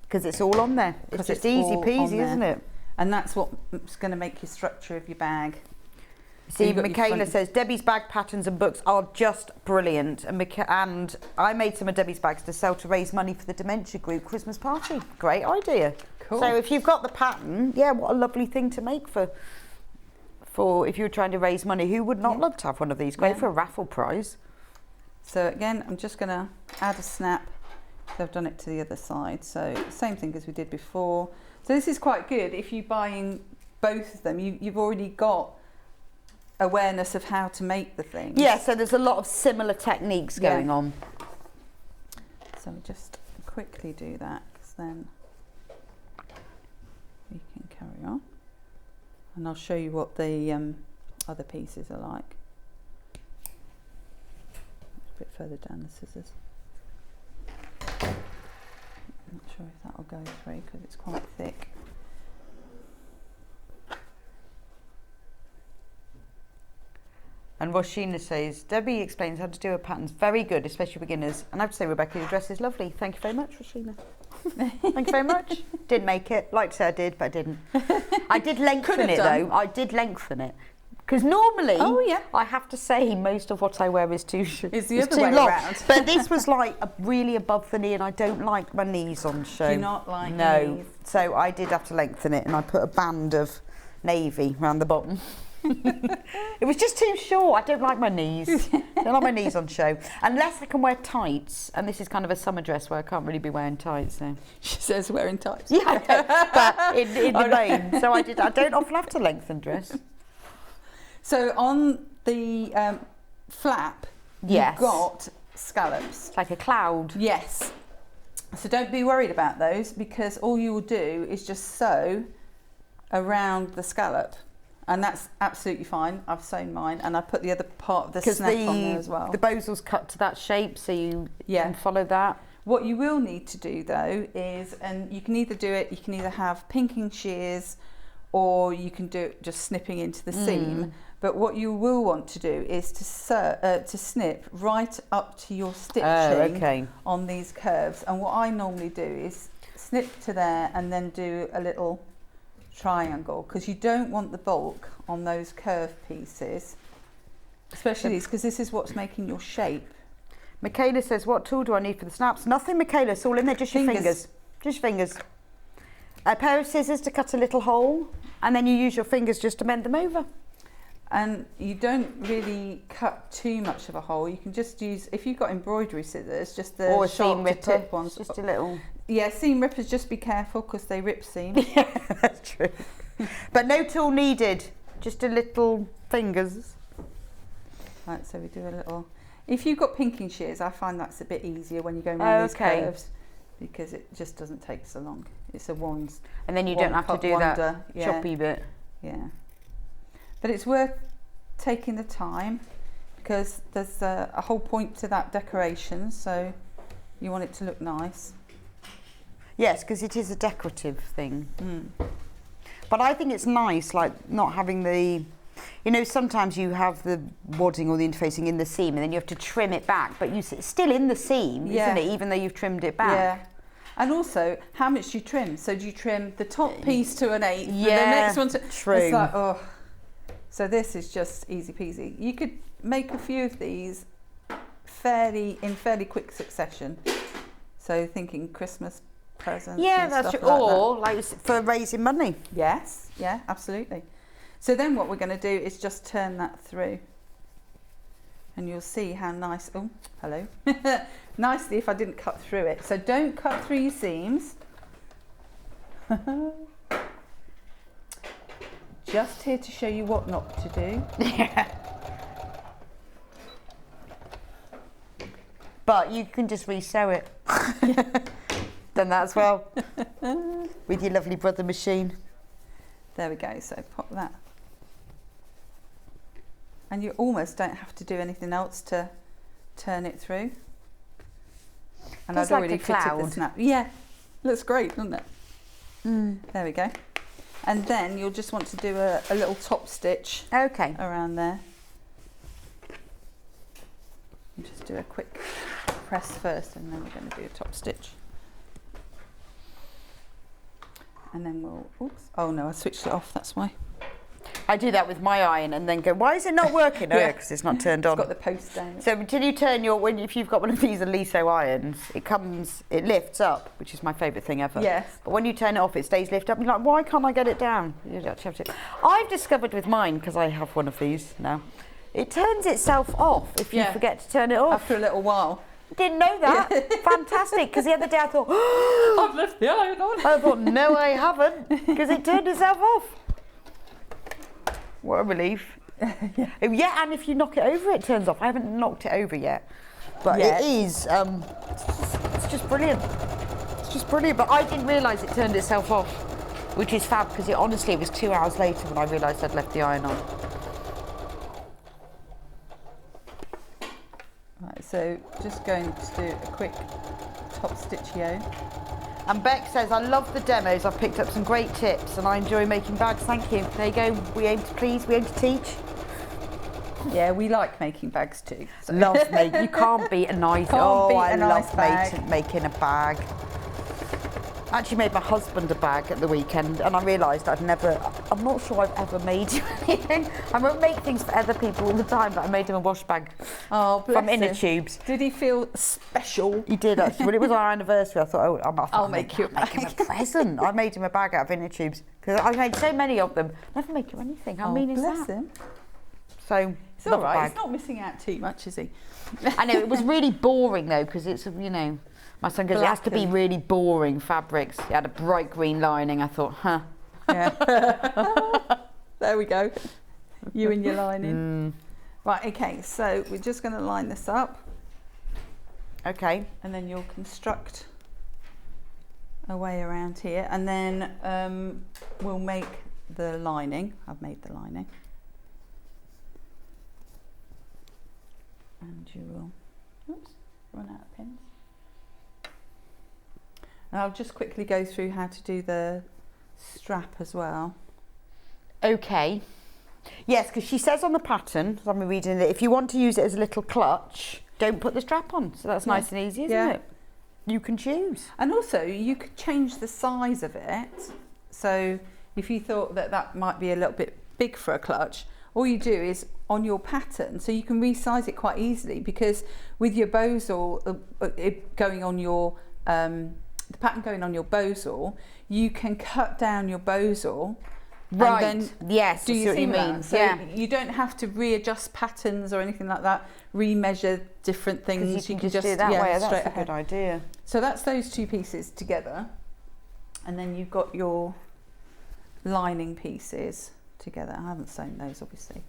Because it's all on there. It's 'Cause just it's easy all on peasy, there. isn't it? And that's what's going to make your structure of your bag. See, you've got your Michaela front- says Debbie's bag patterns and books are just brilliant, and I made some of Debbie's bags to sell to raise money for the dementia group Christmas party. Great idea. Cool. So if you've got the pattern, yeah, what a lovely thing to make for if you're trying to raise money. Who would not love to have one of these? Great for a raffle prize. So again, I'm just going to add a snap. So I've done it to the other side. So same thing as we did before. So this is quite good if you're buying both of them. You've already got awareness of how to make the things. Yeah, so there's a lot of similar techniques going on. So we'll just quickly do that because then we can carry on. And I'll show you what the other pieces are like. A bit further down the scissors. I'm not sure if that will go through because it's quite thick. And Roshina says, Debbie explains how to do her patterns. Very good, especially beginners. And I have to say, Rebecca, your dress is lovely. Thank you very much, Roshina. Thank you very much. Didn't make it. Like to say I did, but I didn't. I did lengthen it, though. I did lengthen it. Because normally, Oh, yeah. I have to say, most of what I wear is too It's the is other too way long. around. But this was like really above the knee, and I don't like my knees on show. Do you not like No. your knees? So I did have to lengthen it, and I put a band of navy around the bottom. It was just too short. I don't like my knees. I don't like my knees on show. Unless I can wear tights, and this is kind of a summer dress where I can't really be wearing tights. So. She says wearing tights. Yeah, but in the rain. So I don't often have to lengthen dress. So on the flap, Yes. you've got scallops. It's like a cloud. Yes. So don't be worried about those, because all you will do is just sew around the scallop. And that's absolutely fine. I've sewn mine, and I put the other part of the snap on there as well. The bosel's cut to that shape, so you can follow that. What you will need to do though is, and you can either do it, you can either have pinking shears, or you can do it just snipping into the seam. But what you will want to do is to snip right up to your stitching on these curves. And what I normally do is snip to there and then do a little triangle, because you don't want the bulk on those curved pieces, especially these, because this is what's making your shape. Michaela says, what tool do I need for the snaps? Nothing, Michaela, it's all in there, just your fingers. Just your fingers. A pair of scissors to cut a little hole, and then you use your fingers just to mend them over. And you don't really cut too much of a hole. You can just use, if you've got embroidery scissors, just the or a sharp seam to ripper, tip ones. just a little. Yeah, seam rippers, just be careful because they rip seams. Yeah, that's true. But no tool needed, just a little fingers. Right, so we do a little. If you've got pinking shears, I find that's a bit easier when you're going around these curves, because it just doesn't take so long. It's a wands. And then you don't have to do that choppy bit. Yeah. But it's worth taking the time, because there's a whole point to that decoration, so you want it to look nice. Yes, because it is a decorative thing. But I think it's nice, like not having the, you know, sometimes you have the wadding or the interfacing in the seam, and then you have to trim it back, but it's still in the seam, isn't it, even though you've trimmed it back? Yeah. And also, how much do you trim? So do you trim the top piece to an 1/8, the next one to... True. It's like, oh. So this is just easy peasy. You could make a few of these in fairly quick succession. So thinking Christmas presents. Yeah, and that's stuff true. like Or like for raising money. Yes, yeah, absolutely. So then what we're going to do is just turn that through. And you'll see how nice, oh, hello. Nicely if I didn't cut through it. So don't cut through your seams. Just here to show you what not to do. Yeah. But you can just resew it. Done that as well. With your lovely brother machine. There we go, so pop that. And you almost don't have to do anything else to turn it through. And It's I'd like already a fitted the cloud. snap. Yeah, looks great, doesn't it? There we go. And then you'll just want to do a little top stitch around there. And just do a quick press first, and then we're going to do a top stitch. And then we'll, oops, oh no, I switched it off, that's why. I do that with my iron and then go, why is it not working? Yeah. Because it's not turned on. It's got the post down. So until you turn if you've got one of these Aliso irons, it lifts up, which is my favourite thing ever. Yes. But when you turn it off, it stays lifted up. And you're like, why can't I get it down? You actually have to. I've discovered with mine, because I have one of these now, it turns itself off if you forget to turn it off. After a little while. Didn't know that. Fantastic. Because the other day I thought, I've left the iron on. I thought, no, I haven't, because it turned itself off. What a relief. Yeah, and if you knock it over, it turns off. I haven't knocked it over yet. But it is, it's just brilliant. It's just brilliant. But I didn't realise it turned itself off, which is fab, because honestly, it was 2 hours later when I realised I'd left the iron on. Right, so just going to do a quick top stitch-yo. And Beck says, I love the demos. I've picked up some great tips and I enjoy making bags. Thank you. There you go. We aim to please, we aim to teach. Yeah, we like making bags too. So. Love making. You can't beat a nice. Can't beat a nice love bag. making a bag. I actually made my husband a bag at the weekend, and I realised I'm not sure I've ever made you anything. I won't make things for other people all the time, but I made him a wash bag from Inner Tubes. Did he feel special? He did actually. When it was our anniversary, I thought, I'll make him a present. I made him a bag out of Inner Tubes because I made so many of them. Never make you anything. How mean is bless that? him. So It's all right. He's not missing out too much, is he? I know, it was really boring though, because it's, you know, my son goes, it has to be really boring fabrics. It had a bright green lining. I thought, huh. Yeah. There we go. You and your lining. Right, okay, so we're just going to line this up. Okay. And then you'll construct a way around here. And then we'll make the lining. I've made the lining. And you will, run out of pins. And I'll just quickly go through how to do the strap as well. Okay. Yes, because she says on the pattern, so I'm reading that if you want to use it as a little clutch, don't put the strap on. So that's nice and easy, isn't it? You can choose. And also, you could change the size of it. So if you thought that that might be a little bit big for a clutch, all you do is on your pattern, so you can resize it quite easily, because with your bowsle going on your the pattern going on your bowsle, you can cut down your bowsle. Right. And then yes. do you see what I mean? So yeah. you don't have to readjust patterns or anything like that. Remeasure different things. You can just do it that way. That's a good idea. So that's those two pieces together, and then you've got your lining pieces together. I haven't sewn those obviously,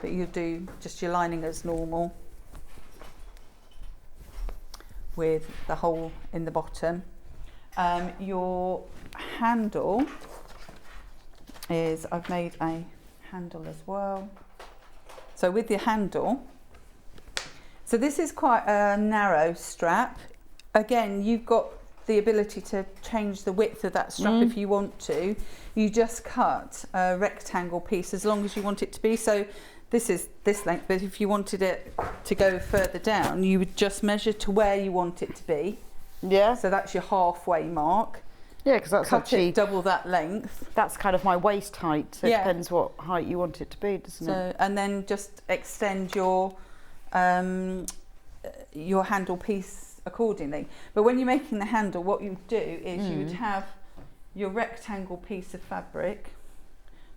but you do just your lining as normal with the hole in the bottom. Your handle is, I've made a handle as well. So with your handle, so this is quite a narrow strap. Again, you've got the ability to change the width of that strap if you want to. You just cut a rectangle piece as long as you want it to be. So this is this length, but if you wanted it to go further down, you would just measure to where you want it to be. Yeah. So that's your halfway mark. Yeah, because that's Cut actually it double that length. That's kind of my waist height. So it depends what height you want it to be, doesn't it? And then just extend your handle piece accordingly. But when you're making the handle, what you would do is you would have your rectangle piece of fabric,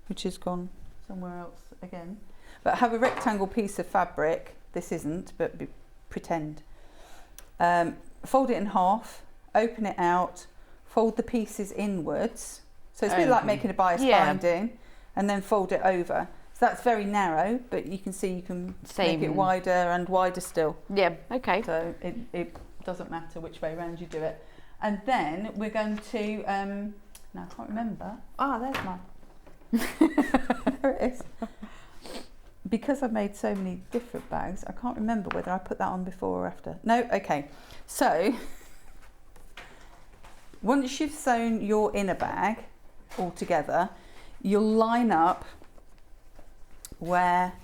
which has gone somewhere else again. But have a rectangle piece of fabric. This isn't, but pretend. Fold it in half, open it out, fold the pieces inwards. So it's a bit like making a bias binding, and then fold it over. So that's very narrow, but you can see you can make it wider and wider still. Yeah, okay. So it doesn't matter which way around you do it. And then we're going to, now I can't remember. There's mine. There it is. Because I've made so many different bags, I can't remember whether I put that on before or after. No, okay. So, once you've sewn your inner bag all together, you'll line up where...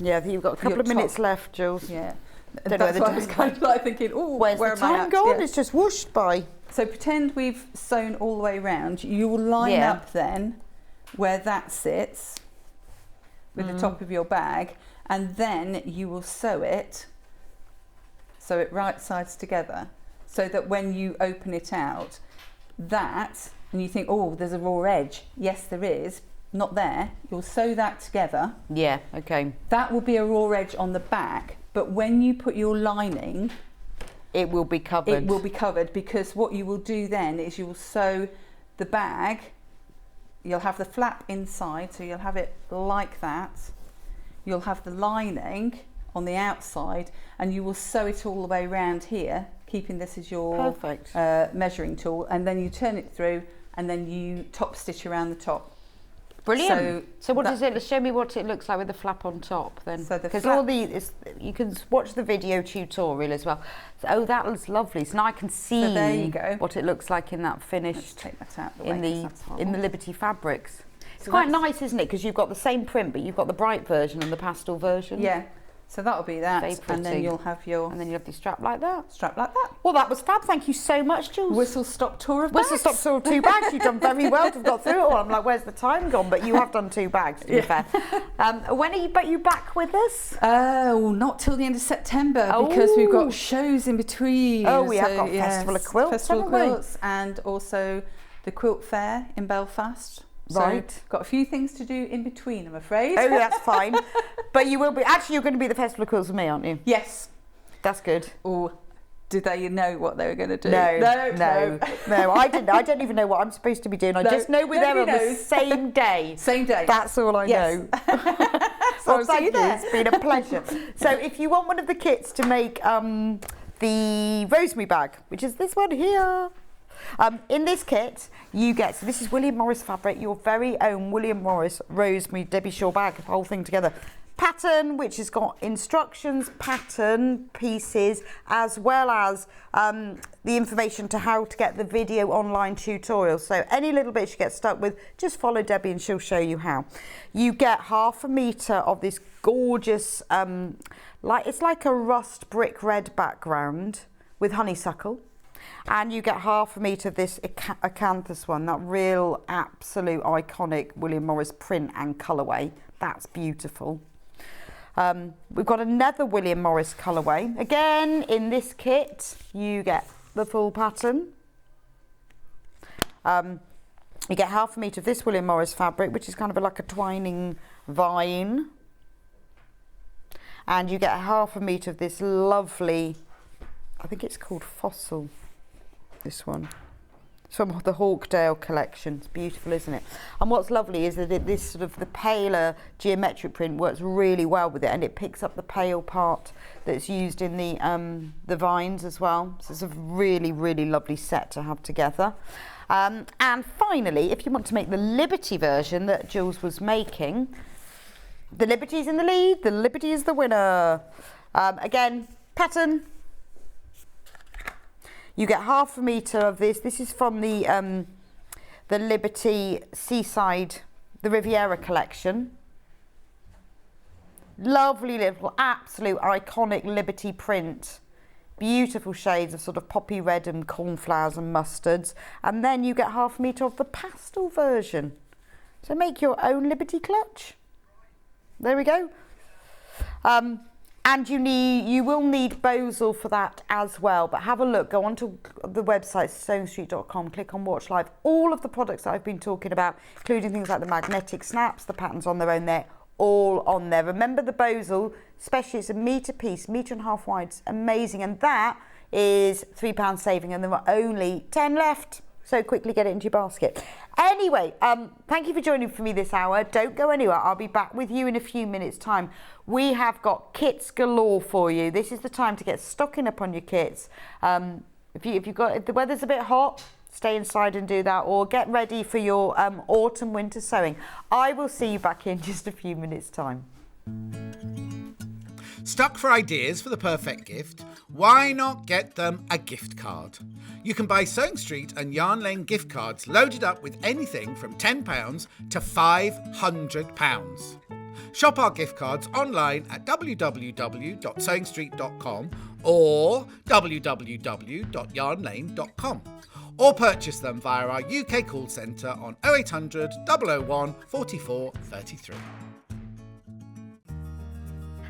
Yeah, I think you've got a couple of minutes left, Jules. Yeah. Don't know That's why I was kind of like thinking, where's where the am I time at? gone? Yeah. It's just whooshed by. So pretend we've sewn all the way around. You will line up then where that sits with the top of your bag, and then you will sew it so it right sides together, so that when you open it out, and you think, oh, there's a raw edge. Yes, there is. Not there. You'll sew that together. Yeah, okay. That will be a raw edge on the back, but when you put your lining, it will be covered. It will be covered, because what you will do then is you will sew the bag. You'll have the flap inside, so you'll have it like that. You'll have the lining on the outside, and you will sew it all the way around here, keeping this as your measuring tool, and then you turn it through, and then you top stitch around the top. Brilliant. So what is it? Show me what it looks like with the flap on top then. So because all these, you can watch the video tutorial as well. So, that looks lovely. So now I can see there you go. what it looks like in that finished. Take that out the in the Liberty fabrics. It's quite nice, isn't it? Because you've got the same print, but you've got the bright version and the pastel version. Yeah. So that'll be that, Very and then pretty. you'll have your And then you have the strap like that. strap like that. Well, that was fab. Thank you so much, Jules. Whistle stop tour of Whistle bags. stop tour 2 bags. You've done very well to have got through it all. I'm like, where's the time gone? But you have done 2 bags, to be fair. When are you back with us? Oh, not till the end of September because we've got shows in between. Oh, we have got Festival of Quilts, Festival of haven't we? Quilts, and also the Quilt Fair in Belfast. Right. So got a few things to do in between, I'm afraid. Oh, that's fine. But you will be. Actually, you're going to be the Festival of Quilts with me, aren't you? Yes. That's good. Or did they know what they were going to do? No. I didn't. I don't even know what I'm supposed to be doing. I just know we're there on the same day. Same day. That's all I know. So Well, thank you. It's been a pleasure. So if you want one of the kits to make the rosemary bag, which is this one here, in this kit you get, so this is William Morris fabric, your very own William Morris rosemary Debbie Shaw bag, the whole thing together. Pattern, which has got instructions, pattern pieces, as well as the information to how to get the video online tutorial. So any little bits you get stuck with, just follow Debbie and she'll show you how. You get 1/2 metre of this gorgeous, it's like a rust brick red background with honeysuckle. And you get 1/2 metre of this acanthus one, that real absolute iconic William Morris print and colourway. That's beautiful. We've got another William Morris colourway. Again, in this kit, you get the full pattern. You get 1/2 metre of this William Morris fabric, which is kind of like a twining vine. And you get 1/2 metre of this lovely, I think it's called Fossil, this one. It's from the Hawkdale collection. It's beautiful, isn't it? And what's lovely is that this sort of the paler geometric print works really well with it, and it picks up the pale part that's used in the vines as well. So it's a really, really lovely set to have together. And finally, if you want to make the Liberty version that Jules was making, the Liberty's in the lead, the Liberty is the winner. Again, pattern. You get 1/2 metre of this. This is from the Liberty Seaside, the Riviera collection. Lovely little, absolute iconic Liberty print. Beautiful shades of sort of poppy red and cornflowers and mustards. And then you get 1/2 metre of the pastel version. So make your own Liberty clutch. There we go. And you will need Bosal for that as well, but have a look, go onto the website sewingstreet.com, click on Watch Live. All of the products that I've been talking about, including things like the magnetic snaps, the patterns on their own, they're all on there. Remember the Bosal, especially it's a metre piece, 1.5 wide, it's amazing, and that is £3 saving, and there are only 10 left. So quickly get it into your basket. Anyway, thank you for joining for me this hour. Don't go anywhere. I'll be back with you in a few minutes' time. We have got kits galore for you. This is the time to get stocking up on your kits. If the weather's a bit hot, stay inside and do that, or get ready for your autumn winter sewing. I will see you back in just a few minutes' time. Stuck for ideas for the perfect gift? Why not get them a gift card? You can buy Sewing Street and Yarn Lane gift cards loaded up with anything from £10 to £500. Shop our gift cards online at www.sewingstreet.com or www.yarnlane.com, or purchase them via our UK call centre on 0800 001 44 33.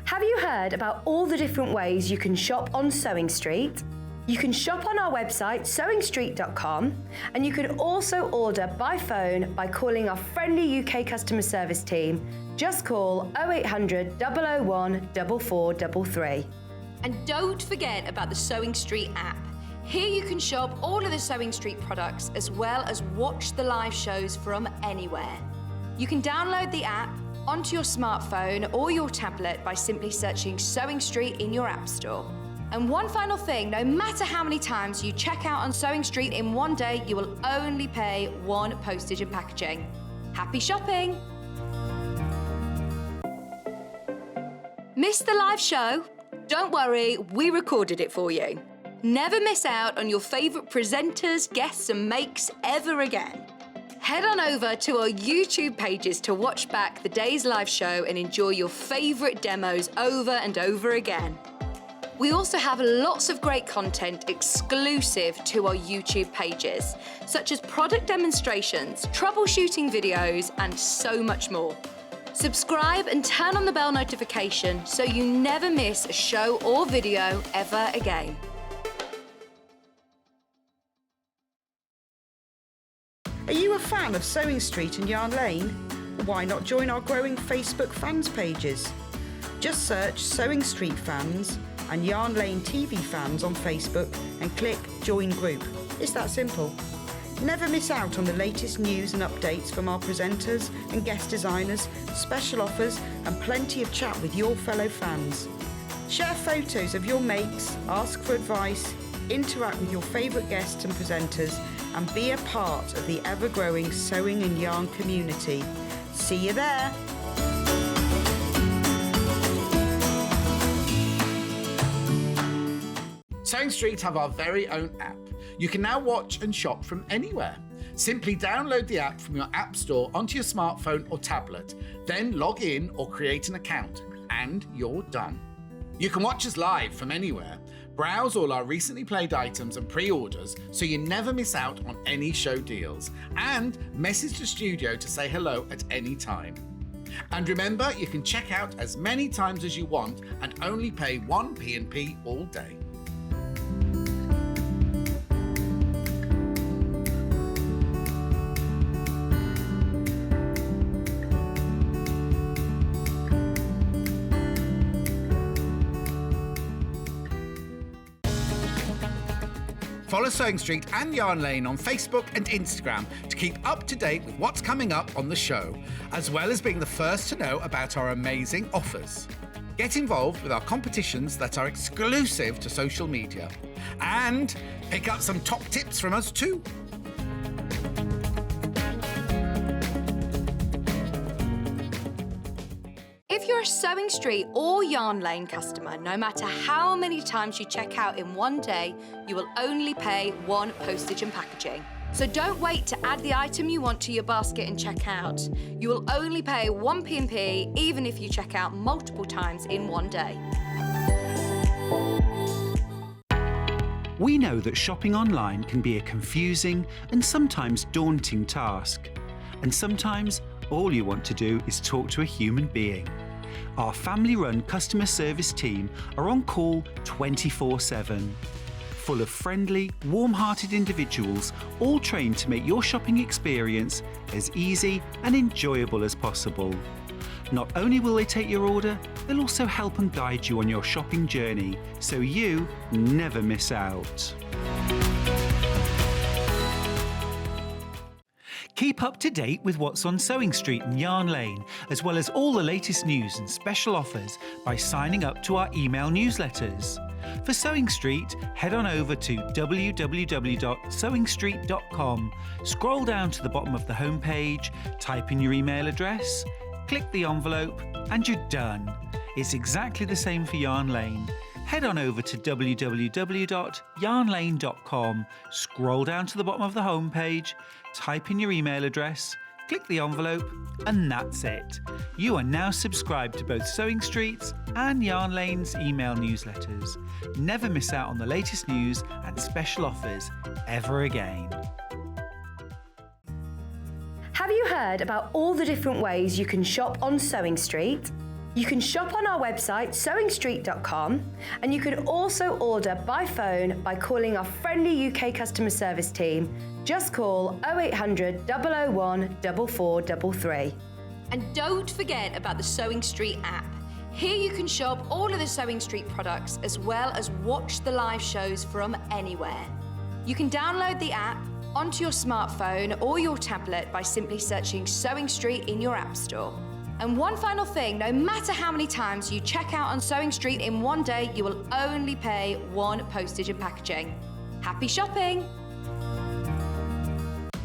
Have you heard about all the different ways you can shop on Sewing Street? You can shop on our website sewingstreet.com, and you can also order by phone by calling our friendly UK customer service team. Just call 0800 001 4433. And don't forget about the Sewing Street app. Here you can shop all of the Sewing Street products as well as watch the live shows from anywhere. You can download the app onto your smartphone or your tablet by simply searching Sewing Street in your app store. And one final thing, no matter how many times you check out on Sewing Street in one day, you will only pay 1 postage and packaging. Happy shopping! Missed the live show? Don't worry, we recorded it for you. Never miss out on your favourite presenters, guests and makes ever again. Head on over to our YouTube pages to watch back the day's live show and enjoy your favourite demos over and over again. We also have lots of great content exclusive to our YouTube pages, such as product demonstrations, troubleshooting videos, and so much more. Subscribe and turn on the bell notification so you never miss a show or video ever again. Are you a fan of Sewing Street and Yarn Lane? Why not join our growing Facebook fans pages? Just search Sewing Street Fans and Yarn Lane TV Fans on Facebook and click Join Group. It's that simple. Never miss out on the latest news and updates from our presenters and guest designers, special offers and plenty of chat with your fellow fans. Share photos of your makes, ask for advice, interact with your favourite guests and presenters and be a part of the ever-growing sewing and yarn community. See you there! Sewing Street have our very own app. You can now watch and shop from anywhere. Simply download the app from your app store onto your smartphone or tablet, then log in or create an account, and you're done. You can watch us live from anywhere, browse all our recently played items and pre-orders so you never miss out on any show deals, and message the studio to say hello at any time. And remember, you can check out as many times as you want and only pay 1 P&P all day. Follow Sewing Street and Yarn Lane on Facebook and Instagram to keep up to date with what's coming up on the show, as well as being the first to know about our amazing offers. Get involved with our competitions that are exclusive to social media. And pick up some top tips from us too. If you're a Sewing Street or Yarn Lane customer, no matter how many times you check out in one day, you will only pay 1 postage and packaging. So don't wait to add the item you want to your basket and check out. You will only pay 1 P&P even if you check out multiple times in one day. We know that shopping online can be a confusing and sometimes daunting task. And sometimes all you want to do is talk to a human being. Our family-run customer service team are on call 24/7. Full of friendly, warm-hearted individuals, all trained to make your shopping experience as easy and enjoyable as possible. Not only will they take your order, they'll also help and guide you on your shopping journey, so you never miss out. Keep up to date with what's on Sewing Street and Yarn Lane, as well as all the latest news and special offers by signing up to our email newsletters. For Sewing Street, head on over to www.sewingstreet.com, scroll down to the bottom of the homepage, type in your email address, click the envelope, and you're done. It's exactly the same for Yarn Lane. Head on over to www.yarnlane.com, scroll down to the bottom of the homepage, type in your email address, click the envelope, and that's it. You are now subscribed to both Sewing Street's and Yarn Lane's email newsletters. Never miss out on the latest news and special offers ever again. Have you heard about all the different ways you can shop on Sewing Street? You can shop on our website sewingstreet.com, and you can also order by phone by calling our friendly UK customer service team. Just call 0800 001 4433. And don't forget about the Sewing Street app. Here you can shop all of the Sewing Street products as well as watch the live shows from anywhere. You can download the app onto your smartphone or your tablet by simply searching Sewing Street in your app store. And one final thing, no matter how many times you check out on Sewing Street in one day, you will only pay 1 postage and packaging. Happy shopping!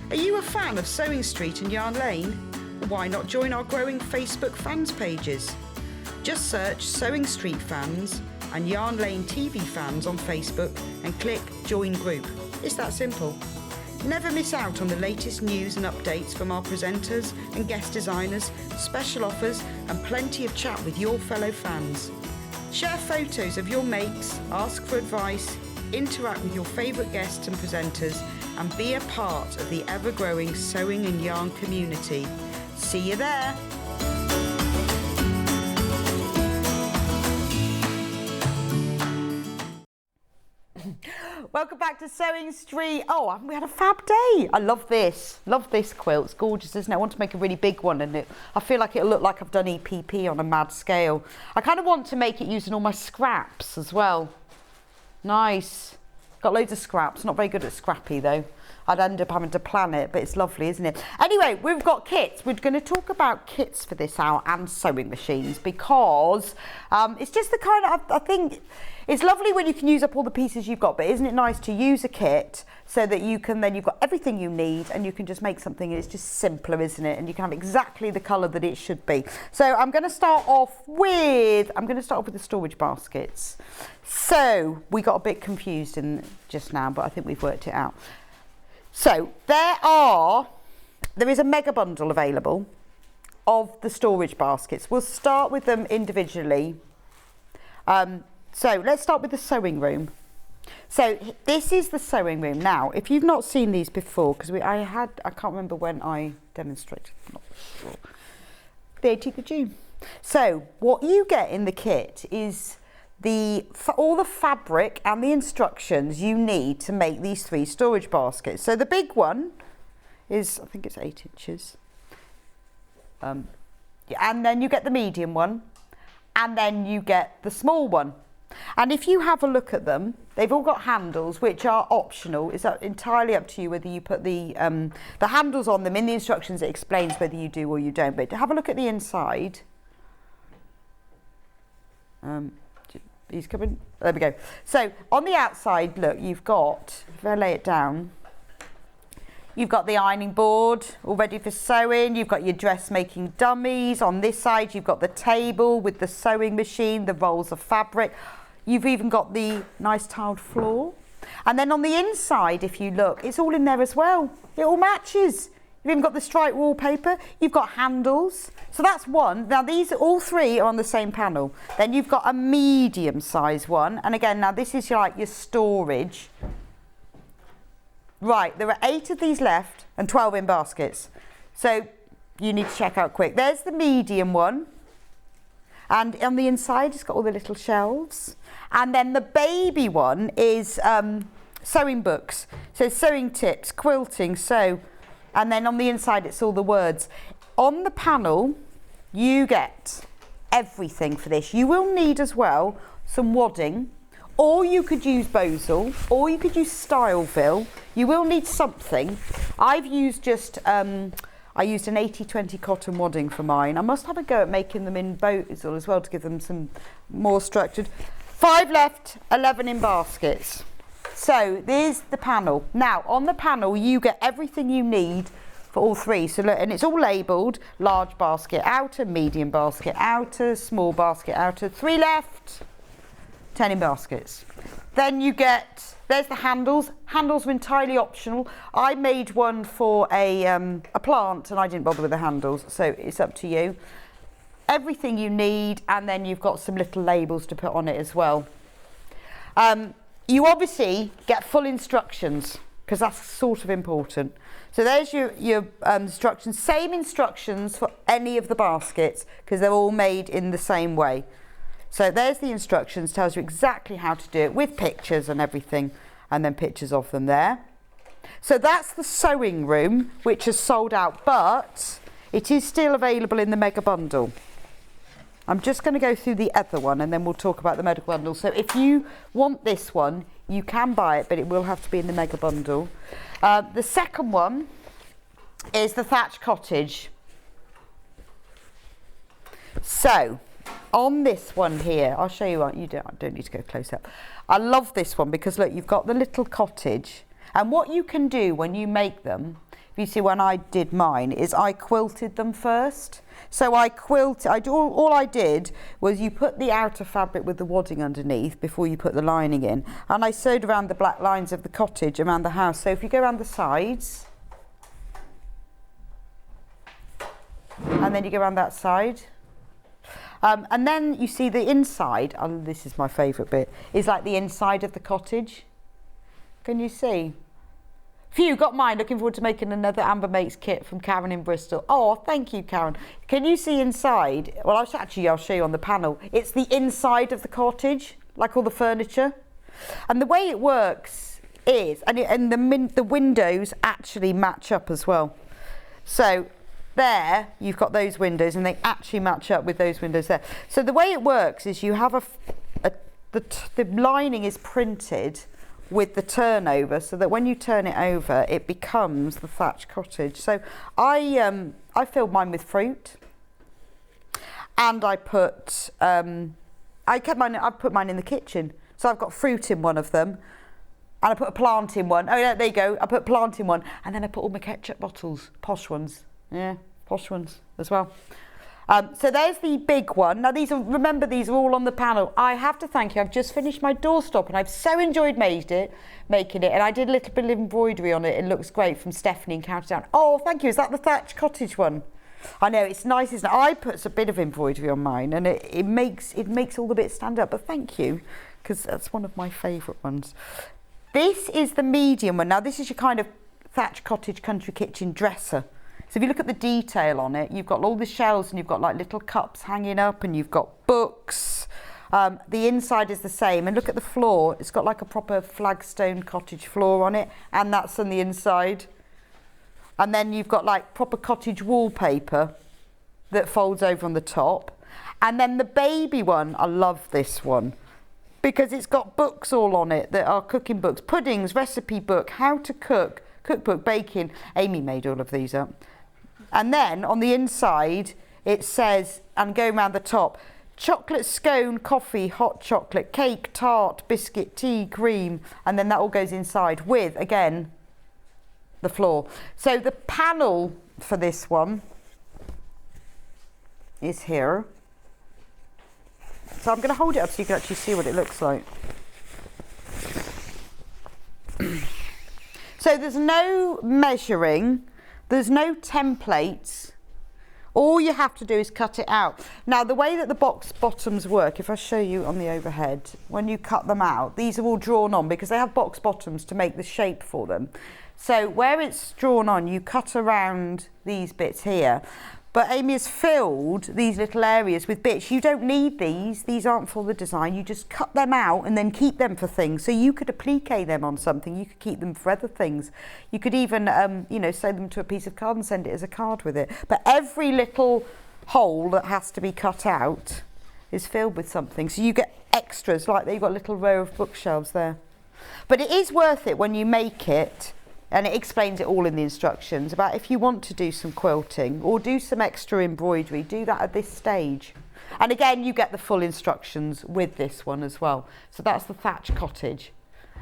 Are you a fan of Sewing Street and Yarn Lane? Why not join our growing Facebook fans pages? Just search Sewing Street Fans and Yarn Lane TV Fans on Facebook and click Join Group. It's that simple. Never miss out on the latest news and updates from our presenters and guest designers, special offers and plenty of chat with your fellow fans. Share photos of your makes, ask for advice, interact with your favourite guests and presenters and be a part of the ever-growing sewing and yarn community. See you there! Welcome back to Sewing Street. Oh, haven't we had a fab day? I love this. Love this quilt. It's gorgeous, isn't it? I want to make a really big one, and I feel like it'll look like I've done EPP on a mad scale. I kind of want to make it using all my scraps as well. Nice. Got loads of scraps. Not very good at scrappy though. I'd end up having to plan it, but it's lovely, isn't it? Anyway, we've got kits. We're going to talk about kits for this hour and sewing machines because it's just the kind of, I think it's lovely when you can use up all the pieces you've got, but isn't it nice to use a kit so that you can, then you've got everything you need and you can just make something, it's just simpler, isn't it? And you can have exactly the colour that it should be. So I'm going to start off with the storage baskets. So we got a bit confused just now, but I think we've worked it out. So there is a mega bundle available of the storage baskets. We'll start with them individually. So let's start with the sewing room. So this is the sewing room. Now, if you've not seen these before, because I can't remember when I demonstrated, I'm not sure. The 18th of June. So what you get in the kit is all the fabric and the instructions you need to make these 3 storage baskets. So the big one is, I think it's 8 inches. And then you get the medium one, and then you get the small one. And if you have a look at them, they've all got handles which are optional. It's entirely up to you whether you put the handles on them. In the instructions it explains whether you do or you don't, but have a look at the inside. He's coming. There we go. So on the outside, look, you've got, if I lay it down, you've got the ironing board all ready for sewing. You've got your dressmaking dummies. On this side, you've got the table with the sewing machine, the rolls of fabric. You've even got the nice tiled floor. And then on the inside, if you look, it's all in there as well. It all matches. You've even got the striped wallpaper. You've got handles. So that's one. Now these all 3 are on the same panel. Then you've got a medium size one. And again, now this is like your storage. Right, there are 8 of these left and 12 in baskets. So you need to check out quick. There's the medium one. And on the inside, it's got all the little shelves. And then the baby one is sewing books. So sewing tips, quilting, and then on the inside, it's all the words. On the panel, you get everything for this. You will need as well some wadding, or you could use Bosal, or you could use Styleville. You will need something. I've used I used an 80-20 cotton wadding for mine. I must have a go at making them in Bosal as well to give them some more structured. 5 left, 11 in baskets. So there's the panel. Now on the panel you get everything you need for all 3. So look, and it's all labelled: large basket outer, medium basket outer, small basket outer. 3 left, 10 in baskets. Then you get, there's the handles. Handles are entirely optional. I made one for a plant and I didn't bother with the handles, so it's up to you. Everything you need, and then you've got some little labels to put on it as well. You obviously get full instructions because that's sort of important. So there's your instructions, same instructions for any of the baskets because they're all made in the same way. So there's the instructions, tells you exactly how to do it with pictures and everything, and then pictures of them there. So that's the sewing room, which is sold out, but it is still available in the mega bundle. I'm just going to go through the other one and then we'll talk about the mega bundle. So if you want this one, you can buy it, but it will have to be in the mega bundle. The second one is the thatch cottage. So on this one here, I'll show you what you don't need to go close up. I love this one because look, you've got the little cottage, and what you can do when you make them, if you see when I did mine, is I quilted them first. So all I did was you put the outer fabric with the wadding underneath before you put the lining in, and I sewed around the black lines of the cottage around the house. So if you go around the sides, and then you go around that side, and then you see the inside, and this is my favourite bit, is like the inside of the cottage. Can you see? Phew, got mine. Looking forward to making another Amber Makes kit from Karen in Bristol. Oh, thank you, Karen. Can you see inside? Well, I'll show you on the panel. It's the inside of the cottage, like all the furniture. And the way it works is, and the windows actually match up as well. So there, you've got those windows, and they actually match up with those windows there. So the way it works is you have the lining is printed with the turnover, so that when you turn it over, it becomes the thatched cottage. So I filled mine with fruit, and I put I put mine in the kitchen. So I've got fruit in one of them, and I put a plant in one. Oh yeah, there you go. I put plant in one, and then I put all my ketchup bottles, posh ones. Yeah, posh ones as well. So there's the big one. Now remember these are all on the panel. I have to thank you. I've just finished my doorstop, and I've so enjoyed making it. And I did a little bit of embroidery on it. It looks great from Stephanie in County Down. Oh, thank you. Is that the thatched cottage one? I know, it's nice, isn't it? I put a bit of embroidery on mine, and it makes all the bits stand up. But thank you, because that's one of my favourite ones. This is the medium one. Now this is your kind of thatched cottage country kitchen dresser. So if you look at the detail on it, you've got all the shelves, and you've got like little cups hanging up, and you've got books. The inside is the same, and look at the floor. It's got like a proper flagstone cottage floor on it, and that's on the inside. And then you've got like proper cottage wallpaper that folds over on the top. And then the baby one, I love this one, because it's got books all on it that are cooking books, puddings, recipe book, how to cook, cookbook, baking. Amy made all of these up. And then on the inside, it says, and going around the top, chocolate scone, coffee, hot chocolate, cake, tart, biscuit, tea, cream. And then that all goes inside with, again, the floor. So the panel for this one is here. So I'm going to hold it up so you can actually see what it looks like. So there's no measuring, there's no templates. All you have to do is cut it out. Now the way that the box bottoms work, if I show you on the overhead, when you cut them out, these are all drawn on because they have box bottoms to make the shape for them. So where it's drawn on, you cut around these bits here. But Amy has filled these little areas with bits. You don't need these aren't for the design. You just cut them out and then keep them for things. So you could applique them on something. You could keep them for other things. You could even, sew them to a piece of card and send it as a card with it. But every little hole that has to be cut out is filled with something. So you get extras, like you've got a little row of bookshelves there. But it is worth it when you make it. And it explains it all in the instructions about if you want to do some quilting or do some extra embroidery, do that at this stage. And again, you get the full instructions with this one as well. So that's the thatched cottage.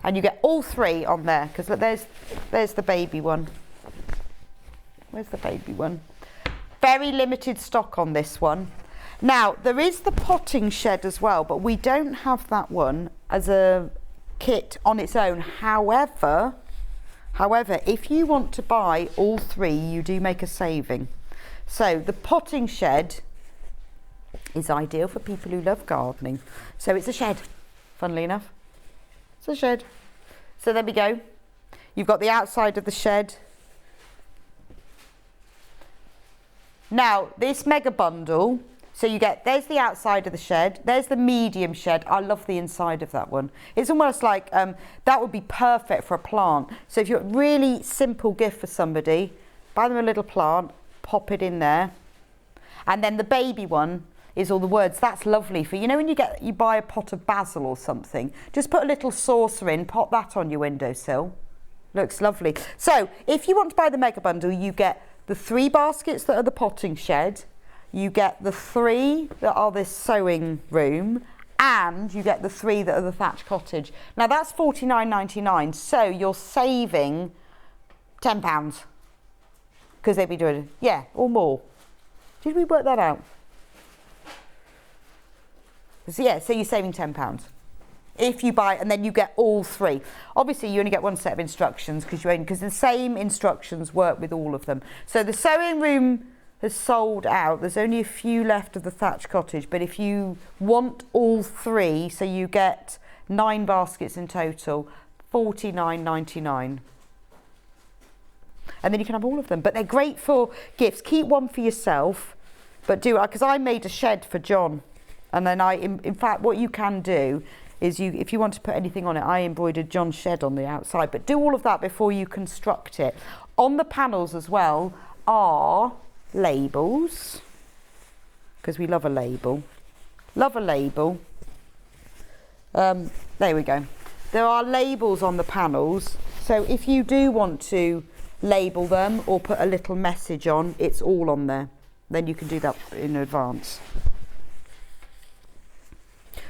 And you get all three on there, because there's the baby one. Where's the baby one? Very limited stock on this one. Now, there is the potting shed as well, but we don't have that one as a kit on its own. However, if you want to buy all three, you do make a saving. So the potting shed is ideal for people who love gardening. So it's a shed, funnily enough. It's a shed. So there we go. You've got the outside of the shed. Now, this mega bundle, so you get, there's the outside of the shed, there's the medium shed. I love the inside of that one. It's almost like, that would be perfect for a plant. So if you're a really simple gift for somebody, buy them a little plant, pop it in there. And then the baby one is all the words. That's lovely for, when you buy a pot of basil or something, just put a little saucer in, pop that on your windowsill. Looks lovely. So if you want to buy the mega bundle, you get the 3 baskets that are the potting shed, you get the 3 that are this sewing room, and you get the 3 that are the thatched cottage. Now that's £49.99, so you're saving £10. because they'd be doing, yeah, or more. Did we work that out? So yeah, so you're saving £10 if you buy, and then you get all 3. Obviously, you only get one set of instructions because the same instructions work with all of them. So the sewing room has sold out. There's only a few left of the thatch cottage, but if you want all 3, so you get 9 baskets in total, $49.99. And then you can have all of them. But they're great for gifts. Keep one for yourself, but do it, because I made a shed for John. And then in fact, what you can do is if you want to put anything on it, I embroidered John's shed on the outside. But do all of that before you construct it. On the panels as well are labels, because we love a label. Love a label. There we go. There are labels on the panels. So if you do want to label them or put a little message on, it's all on there. Then you can do that in advance.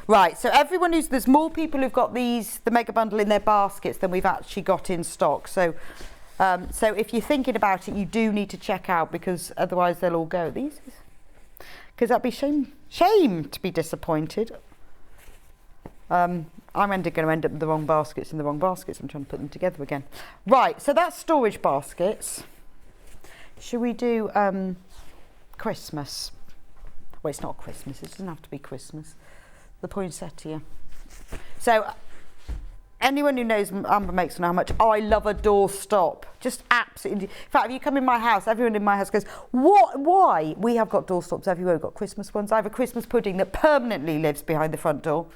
Right, so there's more people who've got the mega bundle in their baskets than we've actually got in stock. So if you're thinking about it, you do need to check out, because otherwise they'll all go. Because that'd be shame to be disappointed. I'm going to end up with the wrong baskets in the wrong baskets. I'm trying to put them together again. Right, so that's storage baskets. Should we do Christmas? Well, it's not Christmas. It doesn't have to be Christmas. The poinsettia. So anyone who knows Amber makes know how much I love a doorstop. Just absolutely. In fact, if you come in my house, everyone in my house goes, "What? Why?" We have got doorstops everywhere. We've got Christmas ones. I have a Christmas pudding that permanently lives behind the front door.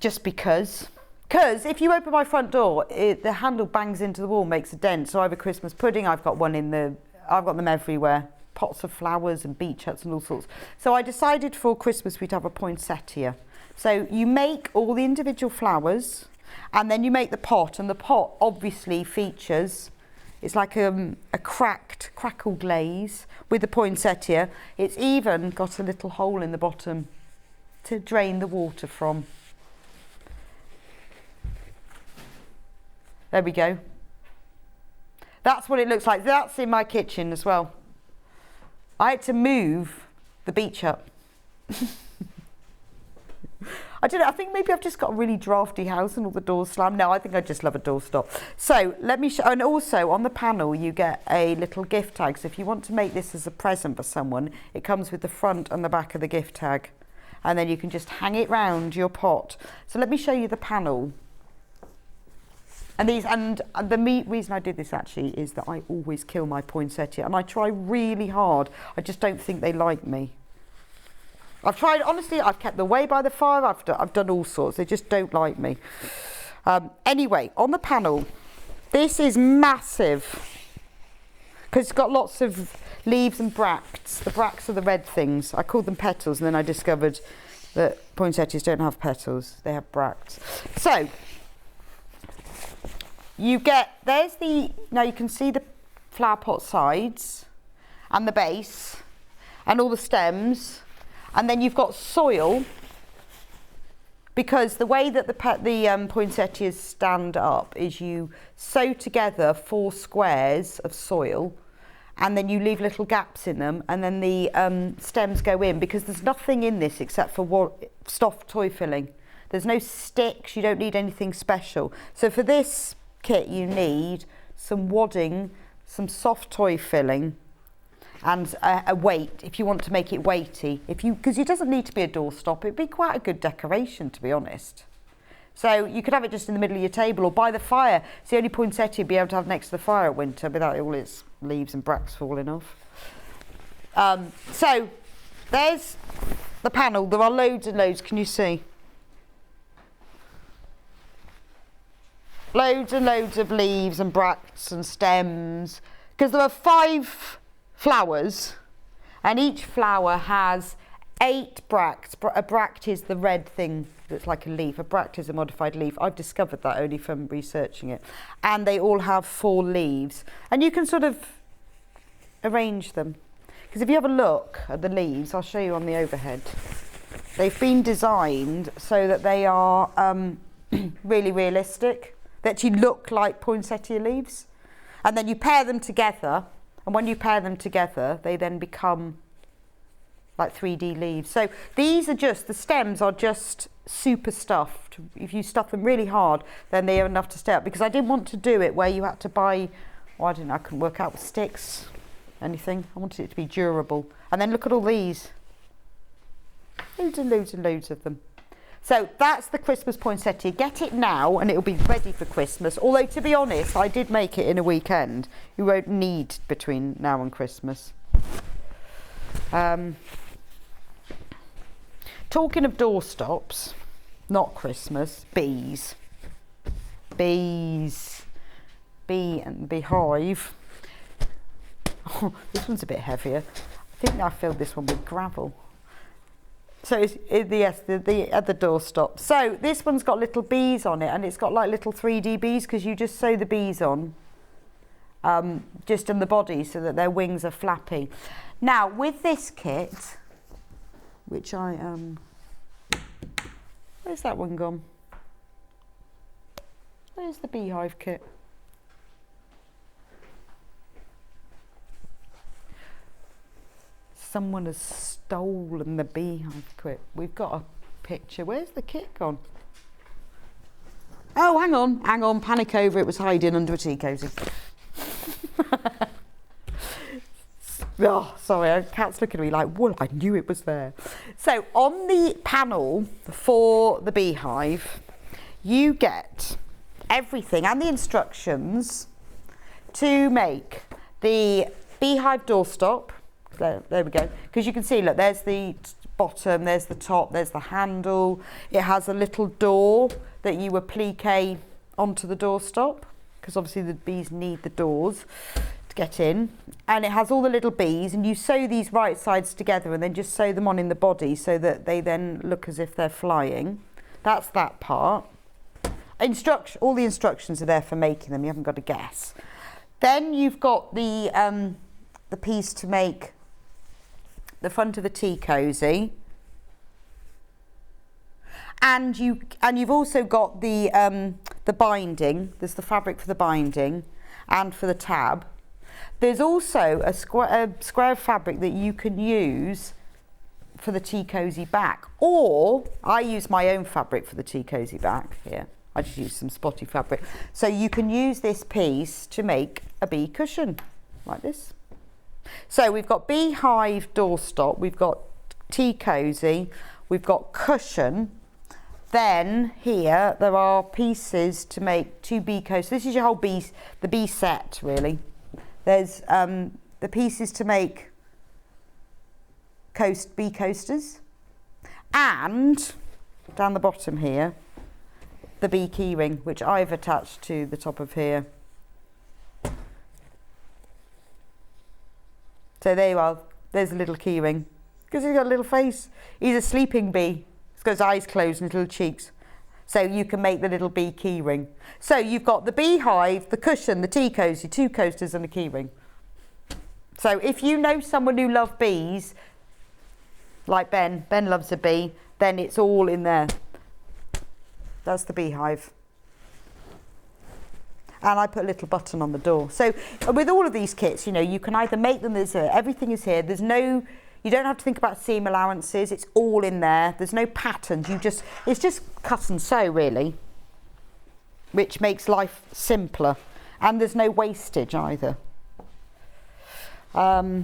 Just because. Because if you open my front door, the handle bangs into the wall, makes a dent. So I have a Christmas pudding. I've got them everywhere. Pots of flowers and beech huts and all sorts. So I decided for Christmas we'd have a poinsettia. So you make all the individual flowers, and then you make the pot, and the pot obviously features, it's like a crackle glaze with the poinsettia. It's even got a little hole in the bottom to drain the water from. There we go. That's what it looks like. That's in my kitchen as well. I had to move the beech hut. I don't know, I think maybe I've just got a really drafty house and all the doors slammed. No, I think I just love a doorstop. So let me show, and also on the panel you get a little gift tag. So if you want to make this as a present for someone, it comes with the front and the back of the gift tag. And then you can just hang it round your pot. So let me show you the panel. And the reason I did this actually is that I always kill my poinsettia, and I try really hard. I just don't think they like me. I've tried, honestly, I've kept them away by the fire, I've done all sorts, they just don't like me. Anyway, on the panel, this is massive, because it's got lots of leaves and bracts. The bracts are the red things. I called them petals, and then I discovered that poinsettias don't have petals, they have bracts. So, now you can see the flower pot sides and the base and all the stems, and then you've got soil, because the way that the poinsettias stand up is you sew together 4 squares of soil, and then you leave little gaps in them, and then the stems go in, because there's nothing in this except for soft toy filling. There's no sticks, you don't need anything special. So for this kit you need some wadding, some soft toy filling, and a weight if you want to make it weighty. Because it doesn't need to be a doorstop, it'd be quite a good decoration, to be honest. So you could have it just in the middle of your table or by the fire. It's the only poinsettia you'd be able to have next to the fire at winter without all its leaves and bracts falling off. So there's the panel. There are loads and loads, can you see? Loads and loads of leaves and bracts and stems, because there are 5 flowers, and each flower has 8 bracts. A bract is the red thing that's like a leaf. A bract is a modified leaf. I've discovered that only from researching it. And they all have 4 leaves, and you can sort of arrange them, because if you have a look at the leaves, I'll show you on the overhead, they've been designed so that they are really realistic. They actually look like poinsettia leaves, and then you pair them together And when you pair them together, they then become like 3D leaves. So these are just, the stems are just super stuffed. If you stuff them really hard, then they are enough to stay up. Because I didn't want to do it where you had to buy, I don't know, I couldn't work out with sticks, anything. I wanted it to be durable. And then look at all these. Loads and loads and loads of them. So that's the Christmas poinsettia. Get it now and it'll be ready for Christmas. Although, to be honest, I did make it in a weekend. You won't need between now and Christmas. Talking of doorstops, not Christmas, bees. Bees. Bee and beehive. Oh, this one's a bit heavier. I think I filled this one with gravel. So it's the other doorstop. So this one's got little bees on it, and it's got like little 3D bees because you just sew the bees on, just on the body so that their wings are flappy. Now with this kit, which I where's that one gone? Where's the beehive kit? Someone has stolen the beehive kit. We've got a picture. Where's the kit gone? Oh, hang on, panic over, it was hiding under a tea cosy. Oh, sorry, Kat's looking at me like, well, I knew it was there. So on the panel for the beehive, you get everything and the instructions to make the beehive doorstop. There we go. Because you can see, look, there's the bottom, there's the top, there's the handle. It has a little door that you applique onto the doorstop, because obviously the bees need the doors to get in. And it has all the little bees, and you sew these right sides together and then just sew them on in the body so that they then look as if they're flying. That's that part. All the instructions are there for making them. You haven't got to guess. Then you've got the piece to make the front of the tea cosy, and you've also got the binding. There's the fabric for the binding and for the tab. There's also a square of fabric that you can use for the tea cosy back, or I use my own fabric for the tea cosy back here. I just use some spotty fabric. So you can use this piece to make a bee cushion like this. So we've got beehive doorstop, we've got tea cosy, we've got cushion. Then here there are pieces to make 2 bee coasters. This is your whole the bee set really. There's the pieces to make bee coasters, and down the bottom here the bee keyring, which I've attached to the top of here. So there you are, there's a little keyring, because he's got a little face. He's a sleeping bee. He's got his eyes closed and little cheeks. So you can make the little bee keyring. So you've got the beehive, the cushion, the tea cosy, 2 coasters and a keyring. So if you know someone who loves bees, like Ben loves a bee, then it's all in there. That's the beehive. And I put a little button on the door. So with all of these kits, you know, you can either make them, everything is here. There's no, you don't have to think about seam allowances. It's all in there. There's no patterns. It's just cut and sew really, which makes life simpler. And there's no wastage either. Right,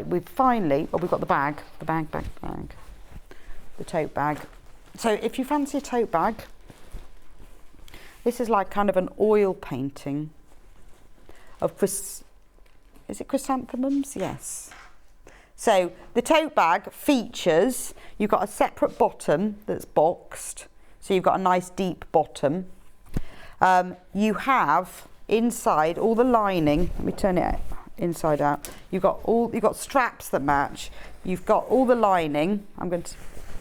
we've got the bag, the tote bag. So if you fancy a tote bag, this is like kind of an oil painting of is it chrysanthemums? Yes. So the tote bag features, you've got a separate bottom that's boxed, so you've got a nice deep bottom. You have inside all the lining. Let me turn it inside out. You've got straps that match. You've got all the lining. I'm going to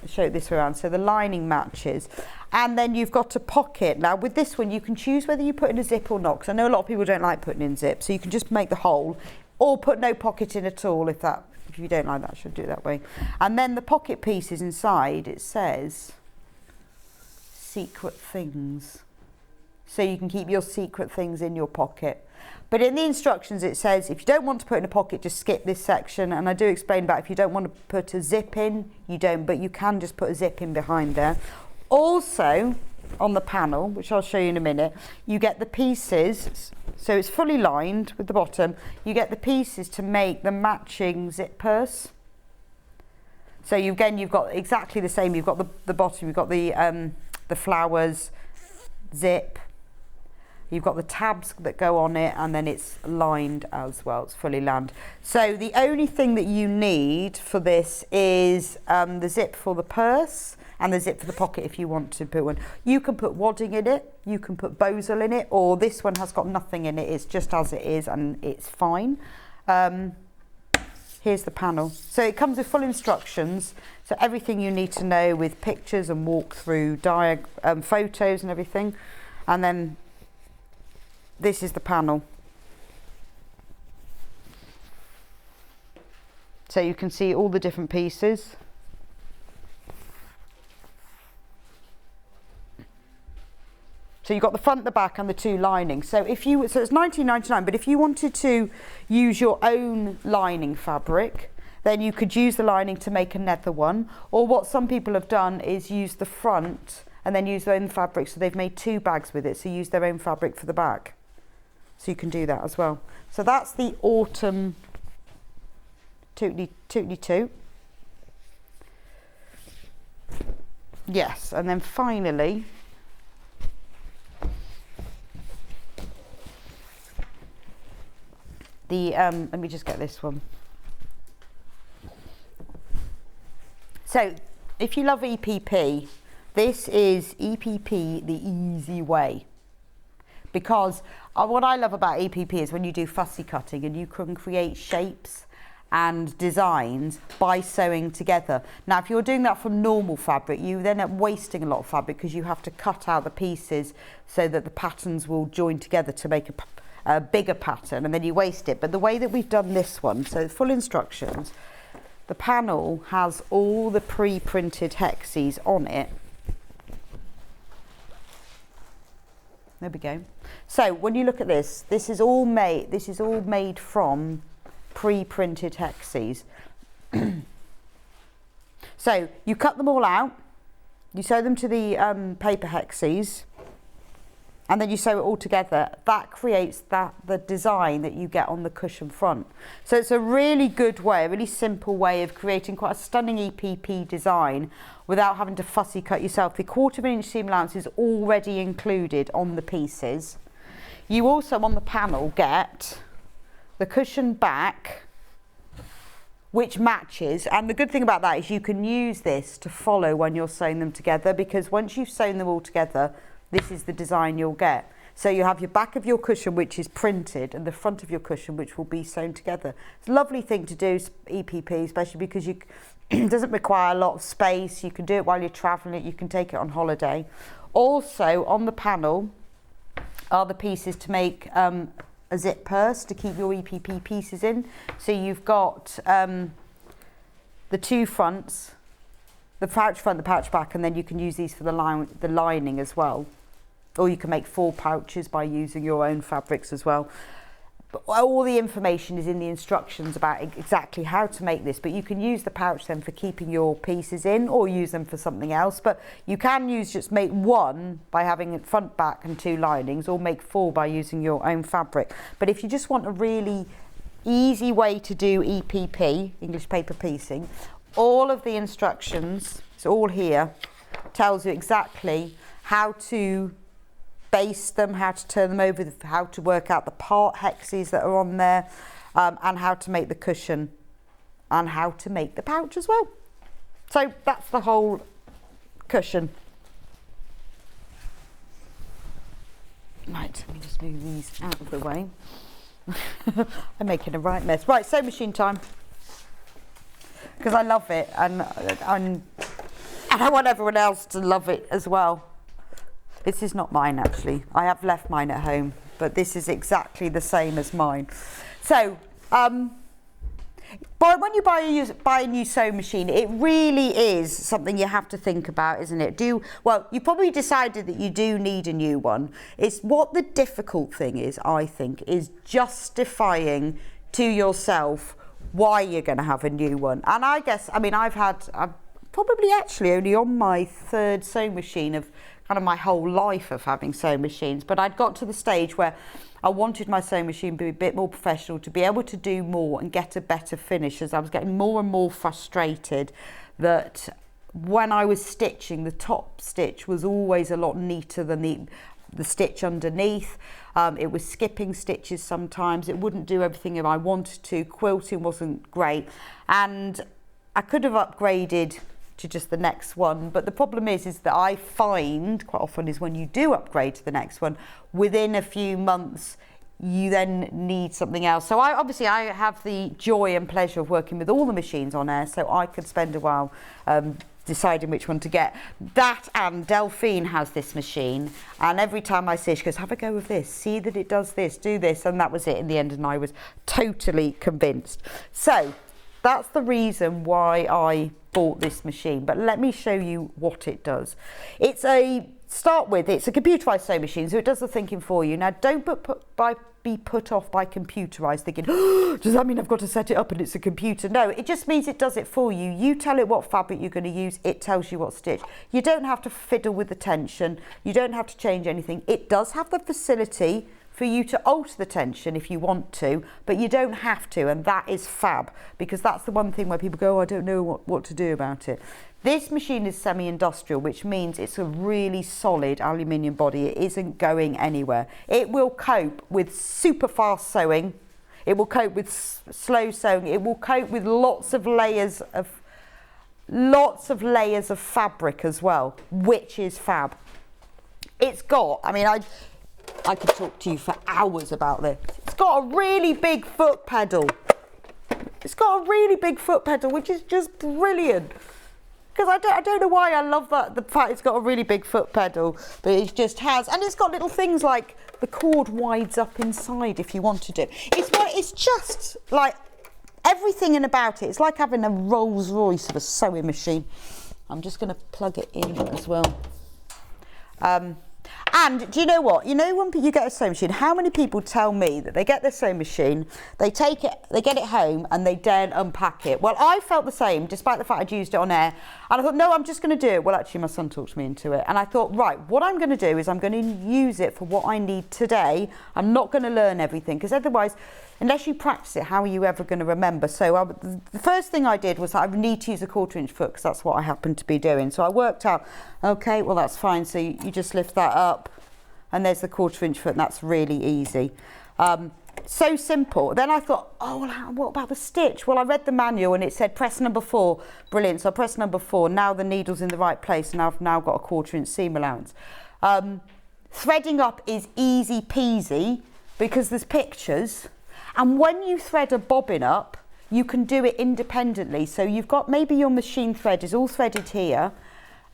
show this around. So the lining matches. And then you've got a pocket. Now with this one you can choose whether you put in a zip or not, because I know a lot of people don't like putting in zip, so you can just make the hole or put no pocket in at all if you don't like that, I should do it that way. And then the pocket piece is inside, it says secret things. so you can keep your secret things in your pocket. But in the instructions it says if you don't want to put it in a pocket, just skip this section, and I do explain about if you don't want to put a zip in, you don't, but you can just put a zip in behind there. Also on the panel, which I'll show you in a minute, you get the pieces, so it's fully lined with the bottom, you get the pieces to make the matching zip purse. So you've got exactly the same, you've got the bottom, you've got the flowers, zip, you've got the tabs that go on it, and then it's lined as well, it's fully lined. So the only thing that you need for this is the zip for the purse and the zip for the pocket if you want to put one. You can put wadding in it, you can put bosal in it, or this one has got nothing in it, it's just as it is and it's fine. Here's the panel. So it comes with full instructions, so everything you need to know with pictures and walkthrough photos and everything. And then this is the panel. So you can see all the different pieces. So you've got the front, the back and the two linings. So it's $19.99, but if you wanted to use your own lining fabric, then you could use the lining to make a nether one. Or what some people have done is use the front and then use their own fabric. So they've made two bags with it. So use their own fabric for the back. So you can do that as well. So that's the autumn Tootly Toot. Yes, and then finally, let me just get this one. So if you love EPP, this is EPP the easy way. Because what I love about EPP is when you do fussy cutting and you can create shapes and designs by sewing together. Now if you're doing that from normal fabric, you then are wasting a lot of fabric because you have to cut out the pieces so that the patterns will join together to make a bigger pattern, and then you waste it. But the way that we've done this one, so full instructions, the panel has all the pre-printed Haxies on it. There we go. So when you look at this, this is all made from pre-printed Haxies. So you cut them all out, you sew them to the paper Haxies, and then you sew it all together. That creates the design that you get on the cushion front. So it's a really good way, a really simple way of creating quite a stunning EPP design without having to fussy cut yourself. The 1/4 inch seam allowance is already included on the pieces. You also on the panel get the cushion back, which matches, and the good thing about that is you can use this to follow when you're sewing them together, because once you've sewn them all together, this is the design you'll get. So you have your back of your cushion, which is printed, and the front of your cushion, which will be sewn together. It's a lovely thing to do, EPP, especially because it doesn't require a lot of space. You can do it while you're traveling, you can take it on holiday. Also on the panel are the pieces to make a zip purse to keep your EPP pieces in. So you've got the two fronts, the pouch front, the pouch back, and then you can use these for the lining as well. Or you can make 4 pouches by using your own fabrics as well. But all the information is in the instructions about exactly how to make this, but you can use the pouch then for keeping your pieces in, or use them for something else. But you can just make 1 by having it front, back and 2 linings, or make 4 by using your own fabric. But if you just want a really easy way to do EPP, English paper piecing, all of the instructions, it's all here, tells you exactly how to baste them, how to turn them over, how to work out the part Haxies that are on there, and how to make the cushion and how to make the pouch as well. So that's the whole cushion. Right, let me just move these out of the way. I'm making a right mess. Right, sew machine time. Because I love it, and I want everyone else to love it as well. This is not mine actually. I have left mine at home, but this is exactly the same as mine. So But when you buy a new sewing machine, it really is something you have to think about, isn't it? Well, you probably decided that you do need a new one. It's what the difficult thing is, I think, is justifying to yourself why you're going to have a new one. And I guess, I mean, I'm probably actually only on my third sewing machine of kind of my whole life of having sewing machines, but I'd got to the stage where I wanted my sewing machine to be a bit more professional, to be able to do more and get a better finish, as I was getting more and more frustrated that when I was stitching, the top stitch was always a lot neater than the stitch underneath. It was skipping stitches sometimes. It wouldn't do everything if I wanted to. Quilting wasn't great. And I could have upgraded to just the next one, but the problem is that I find quite often is when you do upgrade to the next one, within a few months you then need something else. So I have the joy and pleasure of working with all the machines on air, so I could spend a while deciding which one to get. That, and Delphine has this machine, and every time I see it, she goes, have a go with this, see that it does this, do this, and that was it in the end, and I was totally convinced. So that's the reason why I bought this machine, but let me show you what it does. It's a computerized sewing machine, so it does the thinking for you. Now, don't be put off by computerized thinking, oh, does that mean I've got to set it up and it's a computer? No, it just means it does it for you. You tell it what fabric you're going to use, it tells you what stitch. You don't have to fiddle with the tension, you don't have to change anything. It does have the facility for you to alter the tension if you want to, but you don't have to, and that is fab, because that's the one thing where people go, oh, I don't know what to do about it. This machine is semi-industrial, which means it's a really solid aluminium body. It isn't going anywhere. It will cope with super fast sewing. It will cope with slow sewing. It will cope with lots of layers of fabric as well, which is fab. It's got, I mean, I could talk to you for hours about this. It's got a really big foot pedal. It's got a really big foot pedal, which is just brilliant. Because I don't know why I love that, the fact it's got a really big foot pedal, but it just has. And it's got little things like the cord wides up inside if you wanted to. It's just like everything in about it. It's like having a Rolls Royce of a sewing machine. I'm just going to plug it in as well. And do you know what? You know when you get a sewing machine, how many people tell me that they get their sewing machine, they take it, they get it home and they daren't unpack it? Well, I felt the same, despite the fact I'd used it on air. And I thought, no, I'm just going to do it. Well, actually, my son talked me into it. And I thought, right, what I'm going to do is I'm going to use it for what I need today. I'm not going to learn everything, because otherwise, unless you practice it, how are you ever going to remember? So the first thing I did was I need to use a 1/4 inch foot, because that's what I happened to be doing. So I worked out, okay, well, that's fine. So you just lift that up and there's the 1/4 inch foot, and that's really easy. So simple. Then I thought, oh, well, what about the stitch? Well, I read the manual and it said press number 4. Brilliant. So I pressed number 4. Now the needle's in the right place, and I've now got a 1/4 inch seam allowance. Threading up is easy peasy because there's pictures. And when you thread a bobbin up, you can do it independently. So you've got, maybe your machine thread is all threaded here,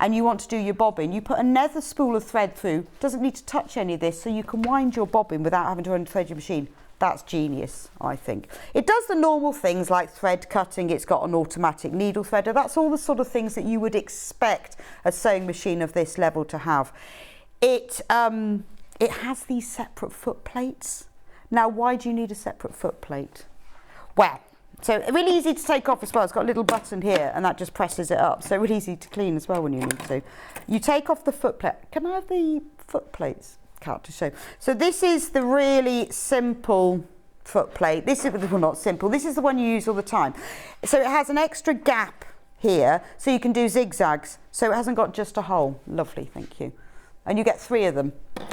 and you want to do your bobbin, you put another spool of thread through, doesn't need to touch any of this, so you can wind your bobbin without having to unthread your machine. That's genius, I think. It does the normal things like thread cutting, it's got an automatic needle threader, that's all the sort of things that you would expect a sewing machine of this level to have. It has these separate foot plates. Now, why do you need a separate foot plate? Well, so really easy to take off as well. It's got a little button here and that just presses it up. So really easy to clean as well when you need to. You take off the foot plate. Can I have the foot plates, Kat, to show? So this is the really simple foot plate. This is, well, not simple. This is the one you use all the time. So it has an extra gap here so you can do zigzags. So it hasn't got just a hole. Lovely, thank you. And you get 3 of them.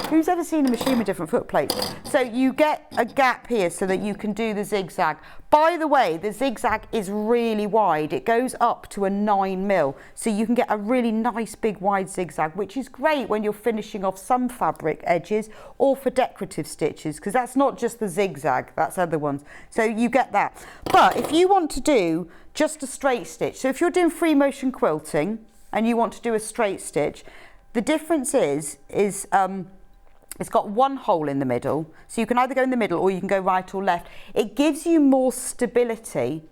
Who's ever seen a machine with different foot plates? So you get a gap here so that you can do the zigzag. By the way, the zigzag is really wide. It goes up to a 9mm. So you can get a really nice big wide zigzag, which is great when you're finishing off some fabric edges or for decorative stitches, because that's not just the zigzag, that's other ones. So you get that. But if you want to do just a straight stitch, so if you're doing free motion quilting and you want to do a straight stitch, the difference is it's got one hole in the middle, so you can either go in the middle or you can go right or left. It gives you more stability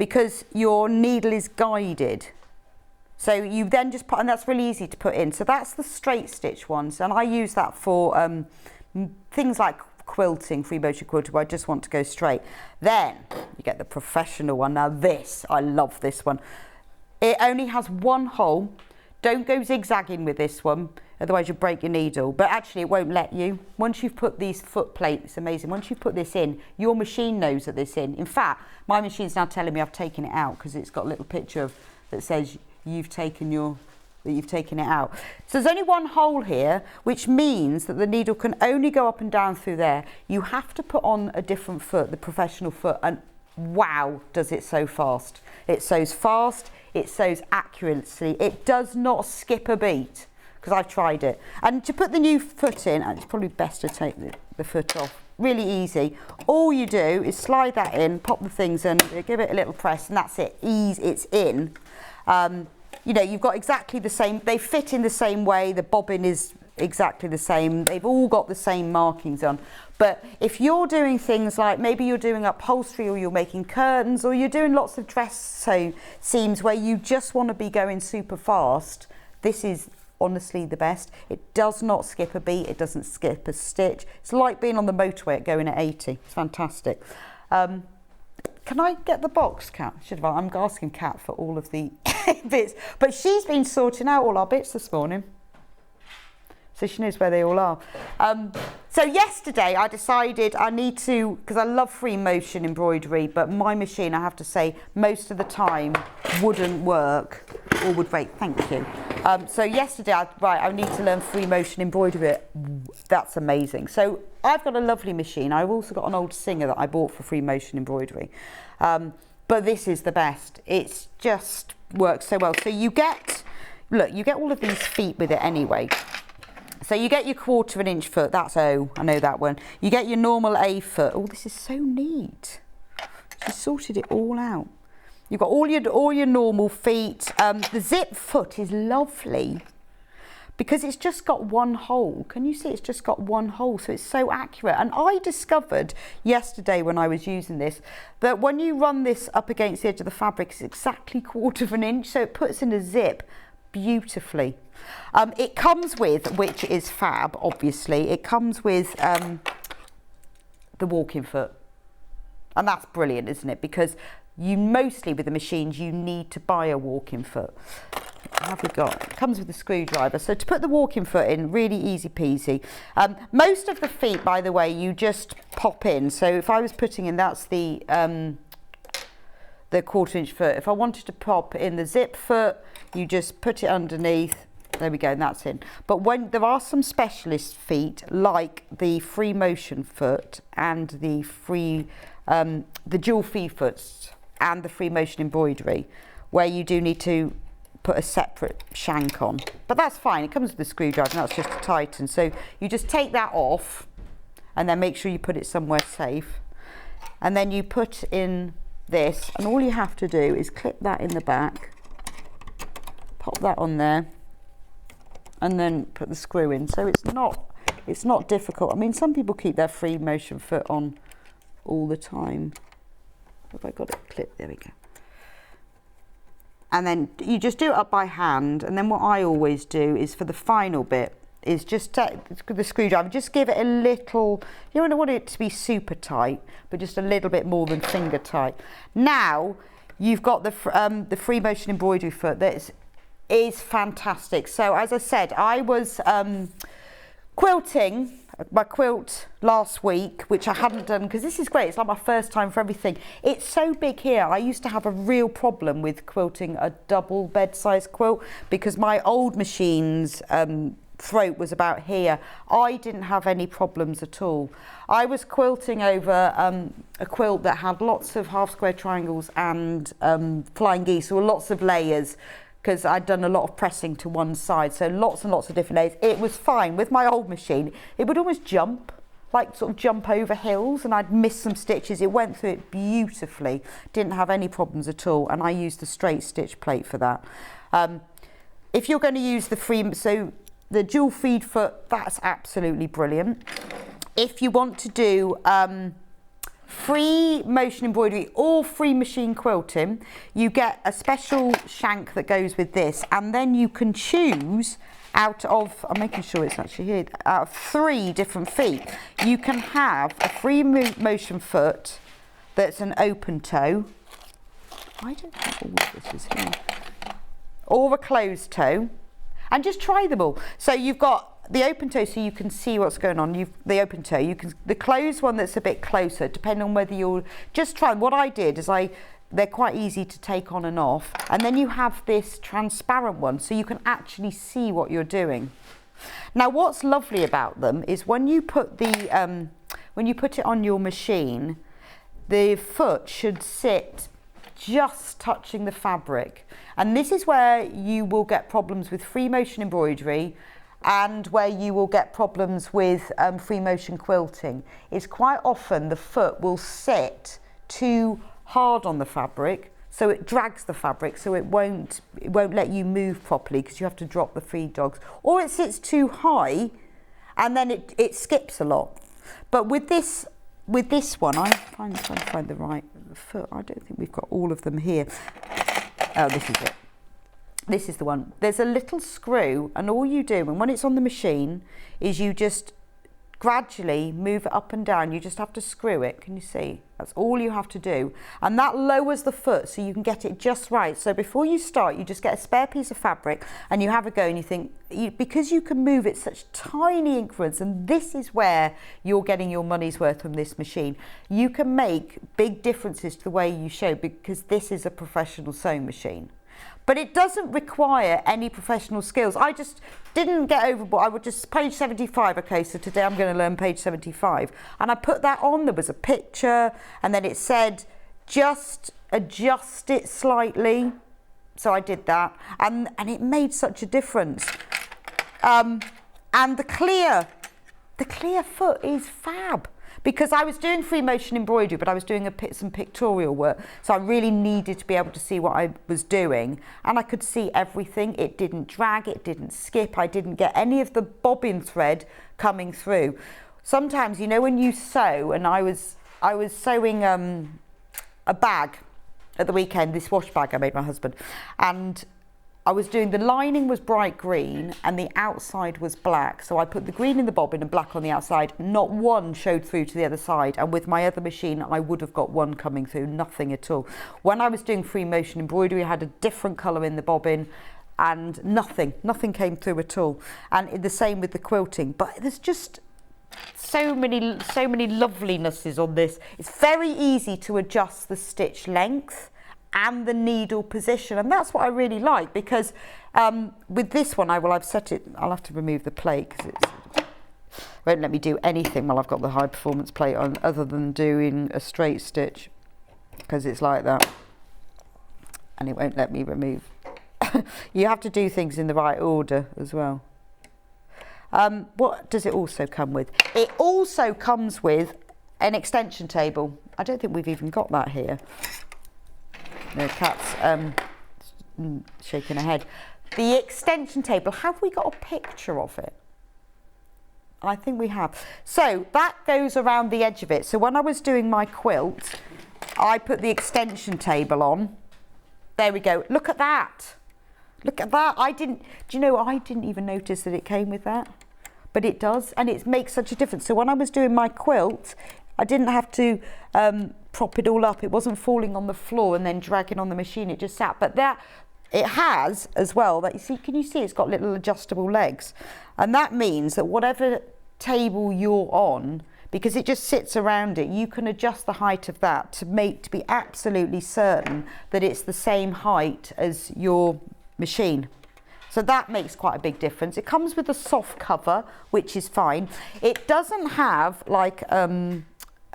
because your needle is guided. So you then just put, and that's really easy to put in. So that's the straight stitch ones, and I use that for things like quilting, free motion quilting, where I just want to go straight. Then you get the professional one. Now this, I love this one. It only has one hole. Don't go zigzagging with this one, otherwise you'll break your needle. But actually it won't let you. Once you've put these foot plates, it's amazing. Once you've put this in, your machine knows that this in. In fact, my machine's now telling me I've taken it out because it's got a little picture that says you've taken it out. So there's only one hole here, which means that the needle can only go up and down through there. You have to put on a different foot, the professional foot, and wow, does it sew fast. It sews fast, it sews accurately. It does not skip a beat, because I've tried it. And to put the new foot in, and it's probably best to take the foot off, really easy. All you do is slide that in, pop the things in, give it a little press, and that's it. It's in. You know, you've got exactly the same, they fit in the same way, the bobbin is exactly the same, they've all got the same markings on. But if you're doing things like, maybe you're doing upholstery, or you're making curtains, or you're doing lots of dress seams where you just want to be going super fast, this is honestly the best. It does not skip a beat, it doesn't skip a stitch. It's like being on the motorway going at 80, it's fantastic. Can I get the box, Kat? I'm asking Kat for all of the bits, but she's been sorting out all our bits this morning, so she knows where they all are. So yesterday I decided I need to, because I love free motion embroidery, but my machine, I have to say, most of the time wouldn't work or would break. Thank you. So yesterday, I need to learn free motion embroidery. That's amazing. So I've got a lovely machine. I've also got an old Singer that I bought for free motion embroidery. But this is the best. It's just works so well. So you get, look, you get all of these feet with it anyway. So you get your 1/4 inch foot, that's O, I know that one. You get your normal A foot. Oh, this is so neat. She sorted it all out. You've got all your normal feet. The zip foot is lovely because it's just got one hole. Can you see it's just got one hole? So it's so accurate. And I discovered yesterday when I was using this, that when you run this up against the edge of the fabric, it's exactly 1/4 inch. So it puts in a zip beautifully. It comes with, which is fab, obviously, it comes with the walking foot. And that's brilliant, isn't it? Because you mostly, with the machines, you need to buy a walking foot. What have we got? It comes with a screwdriver. So to put the walking foot in, really easy peasy. Most of the feet, by the way, you just pop in. So if I was putting in, that's the 1/4 inch foot. If I wanted to pop in the zip foot, you just put it underneath. There we go, and that's in. But when there are some specialist feet, like the free motion foot and the dual feed foots and the free motion embroidery, where you do need to put a separate shank on. But that's fine, it comes with a screwdriver, and that's just to tighten. So you just take that off and then make sure you put it somewhere safe. And then you put in this, and all you have to do is clip that in the back, pop that on there, and then put the screw in. So it's not difficult. I mean, some people keep their free motion foot on all the time. Have I got it clipped? There we go. And then you just do it up by hand. And then what I always do is, for the final bit, is just take the screwdriver, just give it a little, you don't want it to be super tight, but just a little bit more than finger tight. Now you've got the free motion embroidery foot that is fantastic. So as I said, I was quilting my quilt last week, which I hadn't done, because this is great, it's like my first time for everything. It's so big here. I used to have a real problem with quilting a double bed size quilt, because my old machine's throat was about here. I didn't have any problems at all. I was quilting over a quilt that had lots of half square triangles and flying geese, or lots of layers, because I'd done a lot of pressing to one side, so lots and lots of different layers. It was fine. With my old machine, it would almost jump, like sort of jump over hills, and I'd miss some stitches. It went through it beautifully, didn't have any problems at all, and I used the straight stitch plate for that. If you're going to use the dual feed foot, that's absolutely brilliant. If you want to do free motion embroidery, all free machine quilting. You get a special shank that goes with this, and then you can choose out of, I'm making sure it's actually here, out of 3 different feet. You can have a free motion foot that's an open toe. I don't think all of this is here. Or a closed toe. And just try them all. So you've got the open toe, so you can see what's going on. The open toe. You can the closed one that's a bit closer, depending on whether you'll just try. What I did is they're quite easy to take on and off, and then you have this transparent one, so you can actually see what you're doing. Now, what's lovely about them is when you put it on your machine, the foot should sit just touching the fabric, and this is where you will get problems with free motion embroidery and where you will get problems with free motion quilting. Is quite often the foot will sit too hard on the fabric, so it drags the fabric, so it won't let you move properly because you have to drop the feed dogs, or it sits too high and then it skips a lot. But with this one, I'm trying to find the right foot. I don't think we've got all of them here. Oh, this is it. This is the one. There's a little screw, and all you do, and when it's on the machine, is you just gradually move it up and down. You just have to screw it. Can you see? That's all you have to do. And that lowers the foot so you can get it just right. So before you start, you just get a spare piece of fabric and you have a go, and you think, because you can move it such tiny increments, and this is where you're getting your money's worth from this machine. You can make big differences to the way you sew because this is a professional sewing machine. But it doesn't require any professional skills. I just didn't get overboard. I would just, page 75, okay, so today I'm going to learn page 75. And I put that on, there was a picture, and then it said, just adjust it slightly. So I did that, and it made such a difference. And the clear foot is fab. Because I was doing free motion embroidery, but I was doing some pictorial work, so I really needed to be able to see what I was doing, and I could see everything. It didn't drag, it didn't skip, I didn't get any of the bobbin thread coming through. Sometimes, you know, when you sew, and I was sewing a bag at the weekend, this wash bag I made my husband, and I was doing, the lining was bright green and the outside was black. So I put the green in the bobbin and black on the outside. Not one showed through to the other side. And with my other machine, I would have got one coming through, nothing at all. When I was doing free motion embroidery, I had a different colour in the bobbin and nothing came through at all. And the same with the quilting. But there's just so many lovelinesses on this. It's very easy to adjust the stitch length and the needle position, and that's what I really like, because with this one I've set it, I'll have to remove the plate because it won't let me do anything while I've got the high performance plate on other than doing a straight stitch, because it's like that, and it won't let me remove. You have to do things in the right order as well. What does it also come with? It also comes with an extension table. I don't think we've even got that here. The cat's shaking her head. The extension table, have we got a picture of it? I think we have. So that goes around the edge of it. So when I was doing my quilt, I put the extension table on. There we go. Look at that. Look at that. I didn't even notice that it came with that. But it does, and it makes such a difference. So when I was doing my quilt, I didn't have to prop it all up. It wasn't falling on the floor and then dragging on the machine. It just sat. But that, it has as well, that can you see it's got little adjustable legs? And that means that whatever table you're on, because it just sits around it, you can adjust the height of that to be absolutely certain that it's the same height as your machine. So that makes quite a big difference. It comes with a soft cover, which is fine. It doesn't have like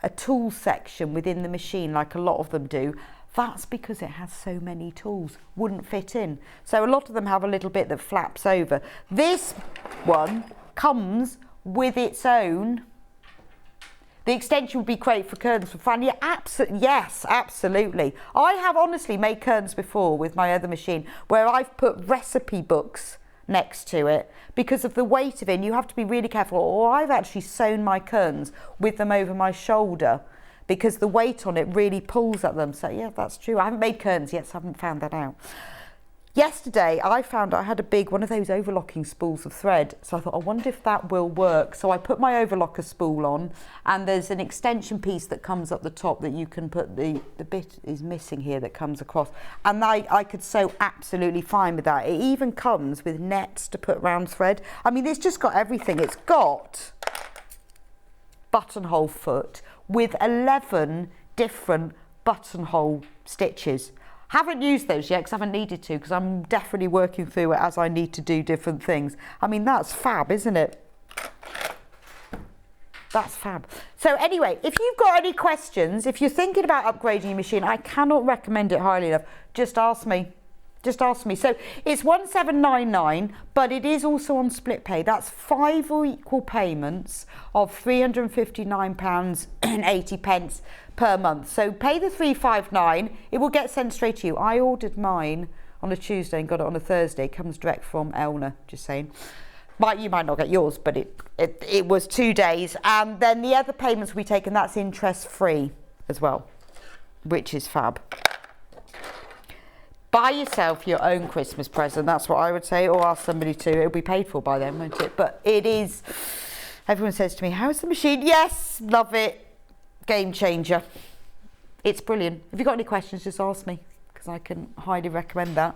a tool section within the machine like a lot of them do. That's because it has so many tools, wouldn't fit in. So a lot of them have a little bit that flaps over. This one comes with its own. The extension would be great for curtains for fun. Yeah, yes, absolutely. I have honestly made curtains before with my other machine where I've put recipe books next to it because of the weight of it, and you have to be really careful. Or I've actually sewn my curtains with them over my shoulder because the weight on it really pulls at them. So yeah, that's true. I haven't made curtains yet, so I haven't found that out. Yesterday, I found I had a big one of those overlocking spools of thread. So I thought, I wonder if that will work. So I put my overlocker spool on, and there's an extension piece that comes up the top that you can put, the bit is missing here that comes across. And I could sew absolutely fine with that. It even comes with nets to put round thread. I mean, it's just got everything. It's got buttonhole foot with 11 different buttonhole stitches. Haven't used those yet because I haven't needed to, because I'm definitely working through it as I need to do different things. I mean, that's fab, isn't it? That's fab. So anyway, if you've got any questions, if you're thinking about upgrading your machine, I cannot recommend it highly enough. Just ask me. Just ask me. So it's 1799, but it is also on split pay. That's 5 equal payments of £359.80 per month. So pay the £359. It will get sent straight to you. I ordered mine on a Tuesday and got it on a Thursday. It comes direct from Elna, just saying. You might not get yours, but it was 2 days. And then the other payments we take, and that's interest free as well, which is fab. Buy yourself your own Christmas present, that's what I would say, or ask somebody to. It'll be paid for by them, won't it? But it is, everyone says to me, how's the machine? Yes, love it, game changer. It's brilliant. If you've got any questions, just ask me, because I can highly recommend that.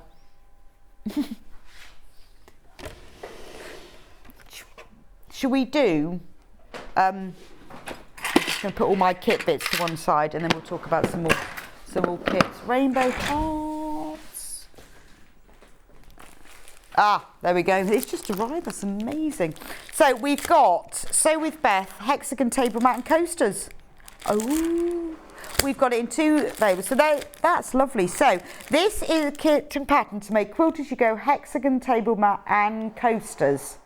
Should we do, I'm just going to put all my kit bits to one side, and then we'll talk about some more kits. Rainbow hearts. Ah, there we go. It's just arrived. That's amazing. So we've got Sew with Beth hexagon table mat and coasters. Oh, we've got it in 2 flavors. So that's lovely. So this is a kit and pattern to make Quilt As You Go hexagon table mat and coasters.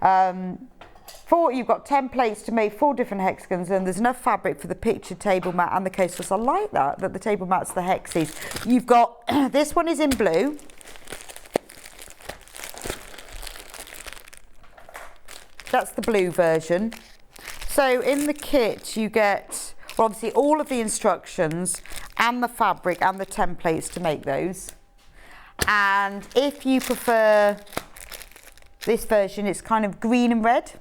You've got 10 plates to make 4 different hexagons, and there's enough fabric for the pictured table mat and the coasters. I like that the table mat's the Haxies. You've got, this one is in blue. That's the blue version. So in the kit you get, well, obviously all of the instructions and the fabric and the templates to make those. And if you prefer this version, it's kind of green and red,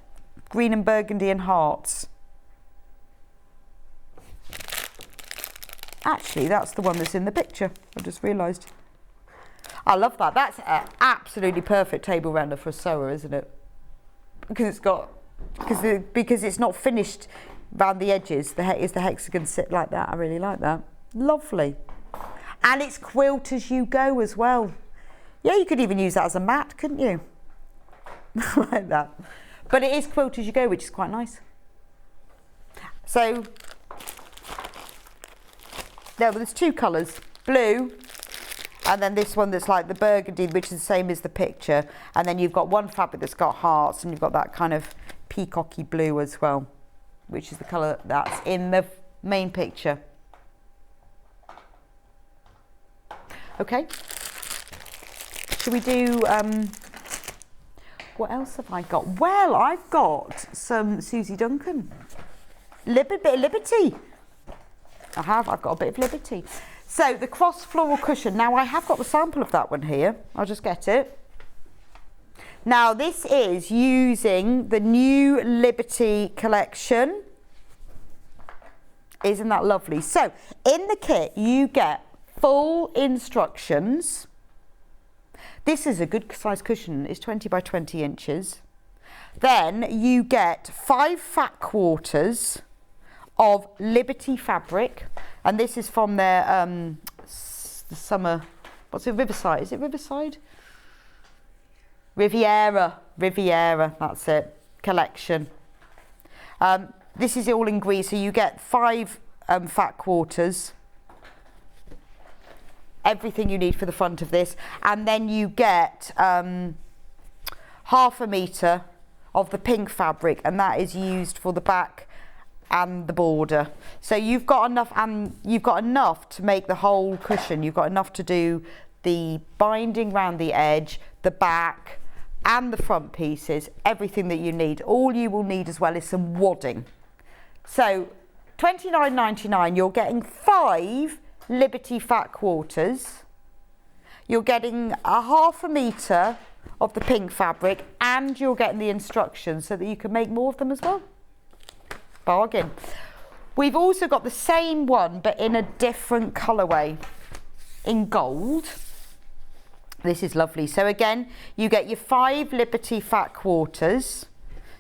green and burgundy and hearts. Actually, that's the one that's in the picture. I just realised. I love that. That's an absolutely perfect table render for a sewer, isn't it? Because it's not finished around the edges. The hexagon sit like that. I really like that. Lovely. And it's Quilt As You Go as well. Yeah, you could even use that as a mat, couldn't you? Like that. But it is Quilt As You Go, which is quite nice. So there's 2 colours, blue, and then this one that's like the burgundy, which is the same as the picture. And then you've got one fabric that's got hearts, and you've got that kind of peacocky blue as well, which is the colour that's in the main picture. Okay. Should we do, what else have I got? Well, I've got some Susie Duncan. Bit of Liberty. I've got a bit of Liberty. So the cross floral cushion. Now I have got the sample of that one here. I'll just get it. Now this is using the new Liberty collection. Isn't that lovely? So in the kit you get full instructions. This is a good size cushion. It's 20 by 20 inches. Then you get 5 fat quarters of Liberty fabric, and this is from their the summer, what's it, Riverside? Is it Riverside? Riviera, that's it, collection. This is all in green, so you get 5 fat quarters, everything you need for the front of this, and then you get half a metre of the pink fabric, and that is used for the back and the border. So you've got enough, and you've got enough to make the whole cushion. You've got enough to do the binding round the edge, the back and the front pieces, everything that you need. All you will need as well is some wadding. So £29.99, you're getting 5 Liberty fat quarters. You're getting a half a metre of the pink fabric, and you're getting the instructions so that you can make more of them as well. Bargain. We've also got the same one but in a different colourway, in gold. This is lovely. So again, you get your 5 Liberty fat quarters.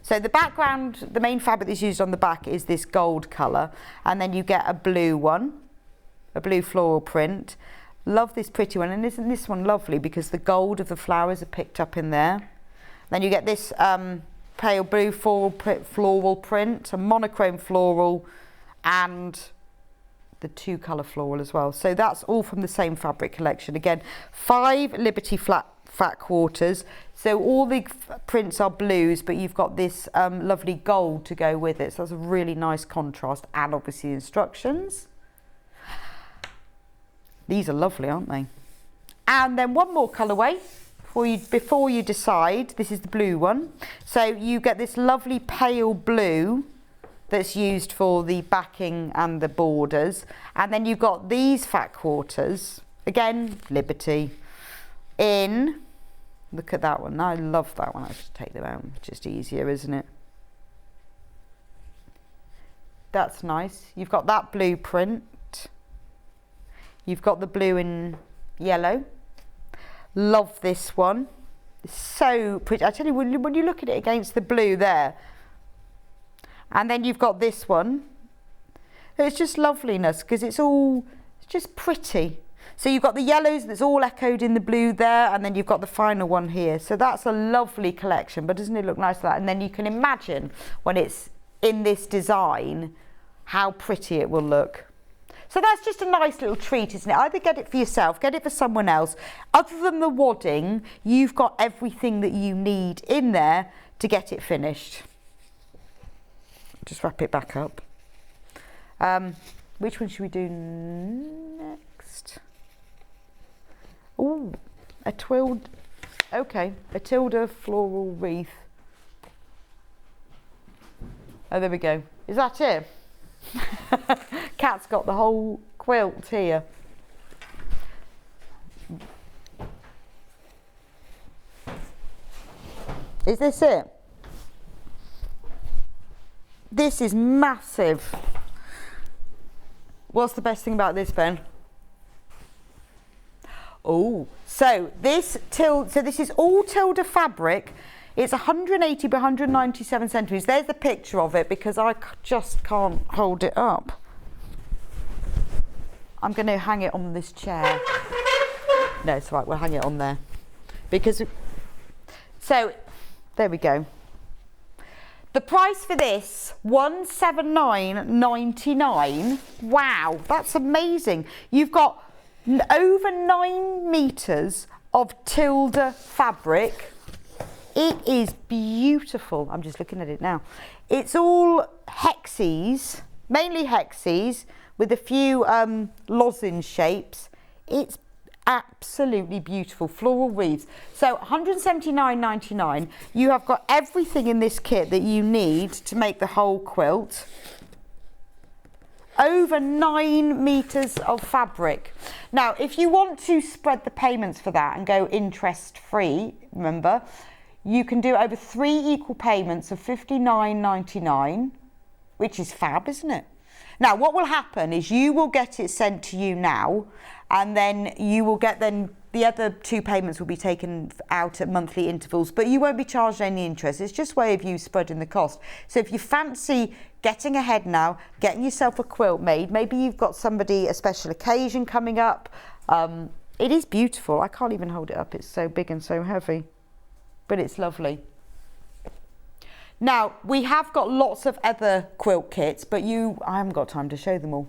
So the background, the main fabric that's used on the back is this gold colour, and then you get a blue one, a blue floral print. Love this pretty one, and isn't this one lovely because the gold of the flowers are picked up in there. Then you get this pale blue floral print, a monochrome floral, and the 2-colour floral as well. So that's all from the same fabric collection. Again, 5 Liberty fat quarters. So all the prints are blues, but you've got this lovely gold to go with it. So that's a really nice contrast, and obviously instructions. These are lovely, aren't they? And then one more colourway before you decide. This is the blue one. So you get this lovely pale blue that's used for the backing and the borders. And then you've got these fat quarters. Again, Liberty. In, look at that one. I love that one. I should take them out. It's just easier, isn't it? That's nice. You've got that blue print. You've got the blue and yellow. Love this one. It's so pretty. I tell you, when you look at it against the blue there. And then you've got this one. It's just loveliness because it's just pretty. So you've got the yellows that's all echoed in the blue there, and then you've got the final one here. So that's a lovely collection, but doesn't it look nice like that? And then you can imagine when it's in this design, how pretty it will look. So that's just a nice little treat, isn't it? Either get it for yourself, get it for someone else. Other than the wadding, you've got everything that you need in there to get it finished. Just wrap it back up. Which one should we do next? Oh, a twilled, okay, a tilde floral wreath. Oh, there we go. Is that it? Kat's got the whole quilt here. Is this it? This is massive. What's the best thing about this, Ben? Oh, so this is all tilde fabric. It's 180 by 197 centimetres. There's the picture of it because I just can't hold it up. I'm going to hang it on this chair. No, it's all right, we'll hang it on there. Because, so, there we go. The price for this, £179.99. Wow, that's amazing. You've got over 9 metres of tilde fabric. It is beautiful. I'm just looking at it now. It's all Haxies, mainly Haxies, with a few lozenge shapes. It's absolutely beautiful. Floral wreaths. So £179.99. You have got everything in this kit that you need to make the whole quilt. Over 9 metres of fabric. Now, if you want to spread the payments for that and go interest-free, remember, you can do it over 3 equal payments of £59.99, which is fab, isn't it? Now, what will happen is you will get it sent to you now, and then you will get the other 2 payments will be taken out at monthly intervals, but you won't be charged any interest. It's just a way of you spreading the cost. So if you fancy getting ahead now, getting yourself a quilt made, maybe you've got somebody, a special occasion coming up. It is beautiful. I can't even hold it up. It's so big and so heavy, but it's lovely. Now, we have got lots of other quilt kits, but I haven't got time to show them all.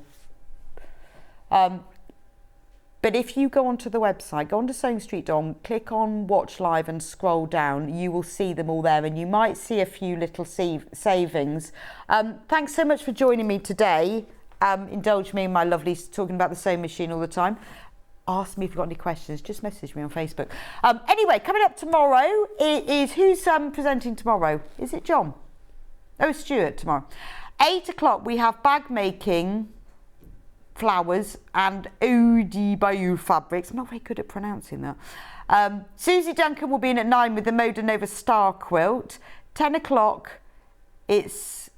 But if you go onto the website, go onto sewingstreet.com, click on Watch Live and scroll down, you will see them all there, and you might see a few little savings. Thanks so much for joining me today. Indulge me in my lovely talking about the sewing machine all the time. Ask me if you've got any questions, just message me on Facebook. Anyway, coming up tomorrow, it is who's presenting tomorrow? Is it John? Oh, Stuart tomorrow. 8 o'clock, we have bag making, flowers, and Jules Mayouf fabrics. I'm not very good at pronouncing that. Susie Duncan will be in at 9 with the Moda Nova Star quilt. 10 o'clock, it's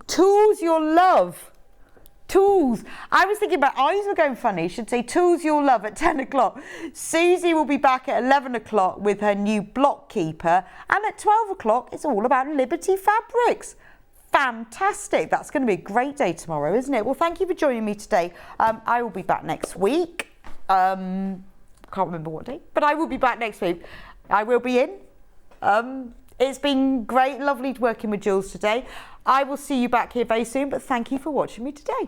Tools Your Love. Tools. I was thinking about eyes were going funny. Should say Tools Your Love at 10 o'clock. Susie will be back at 11 o'clock with her new block keeper. And at 12 o'clock, it's all about Liberty Fabrics. Fantastic. That's going to be a great day tomorrow, isn't it? Well, thank you for joining me today. I will be back next week. Can't remember what day, but I will be back next week. I will be in. It's been great, lovely working with Jules today. I will see you back here very soon, but thank you for watching me today.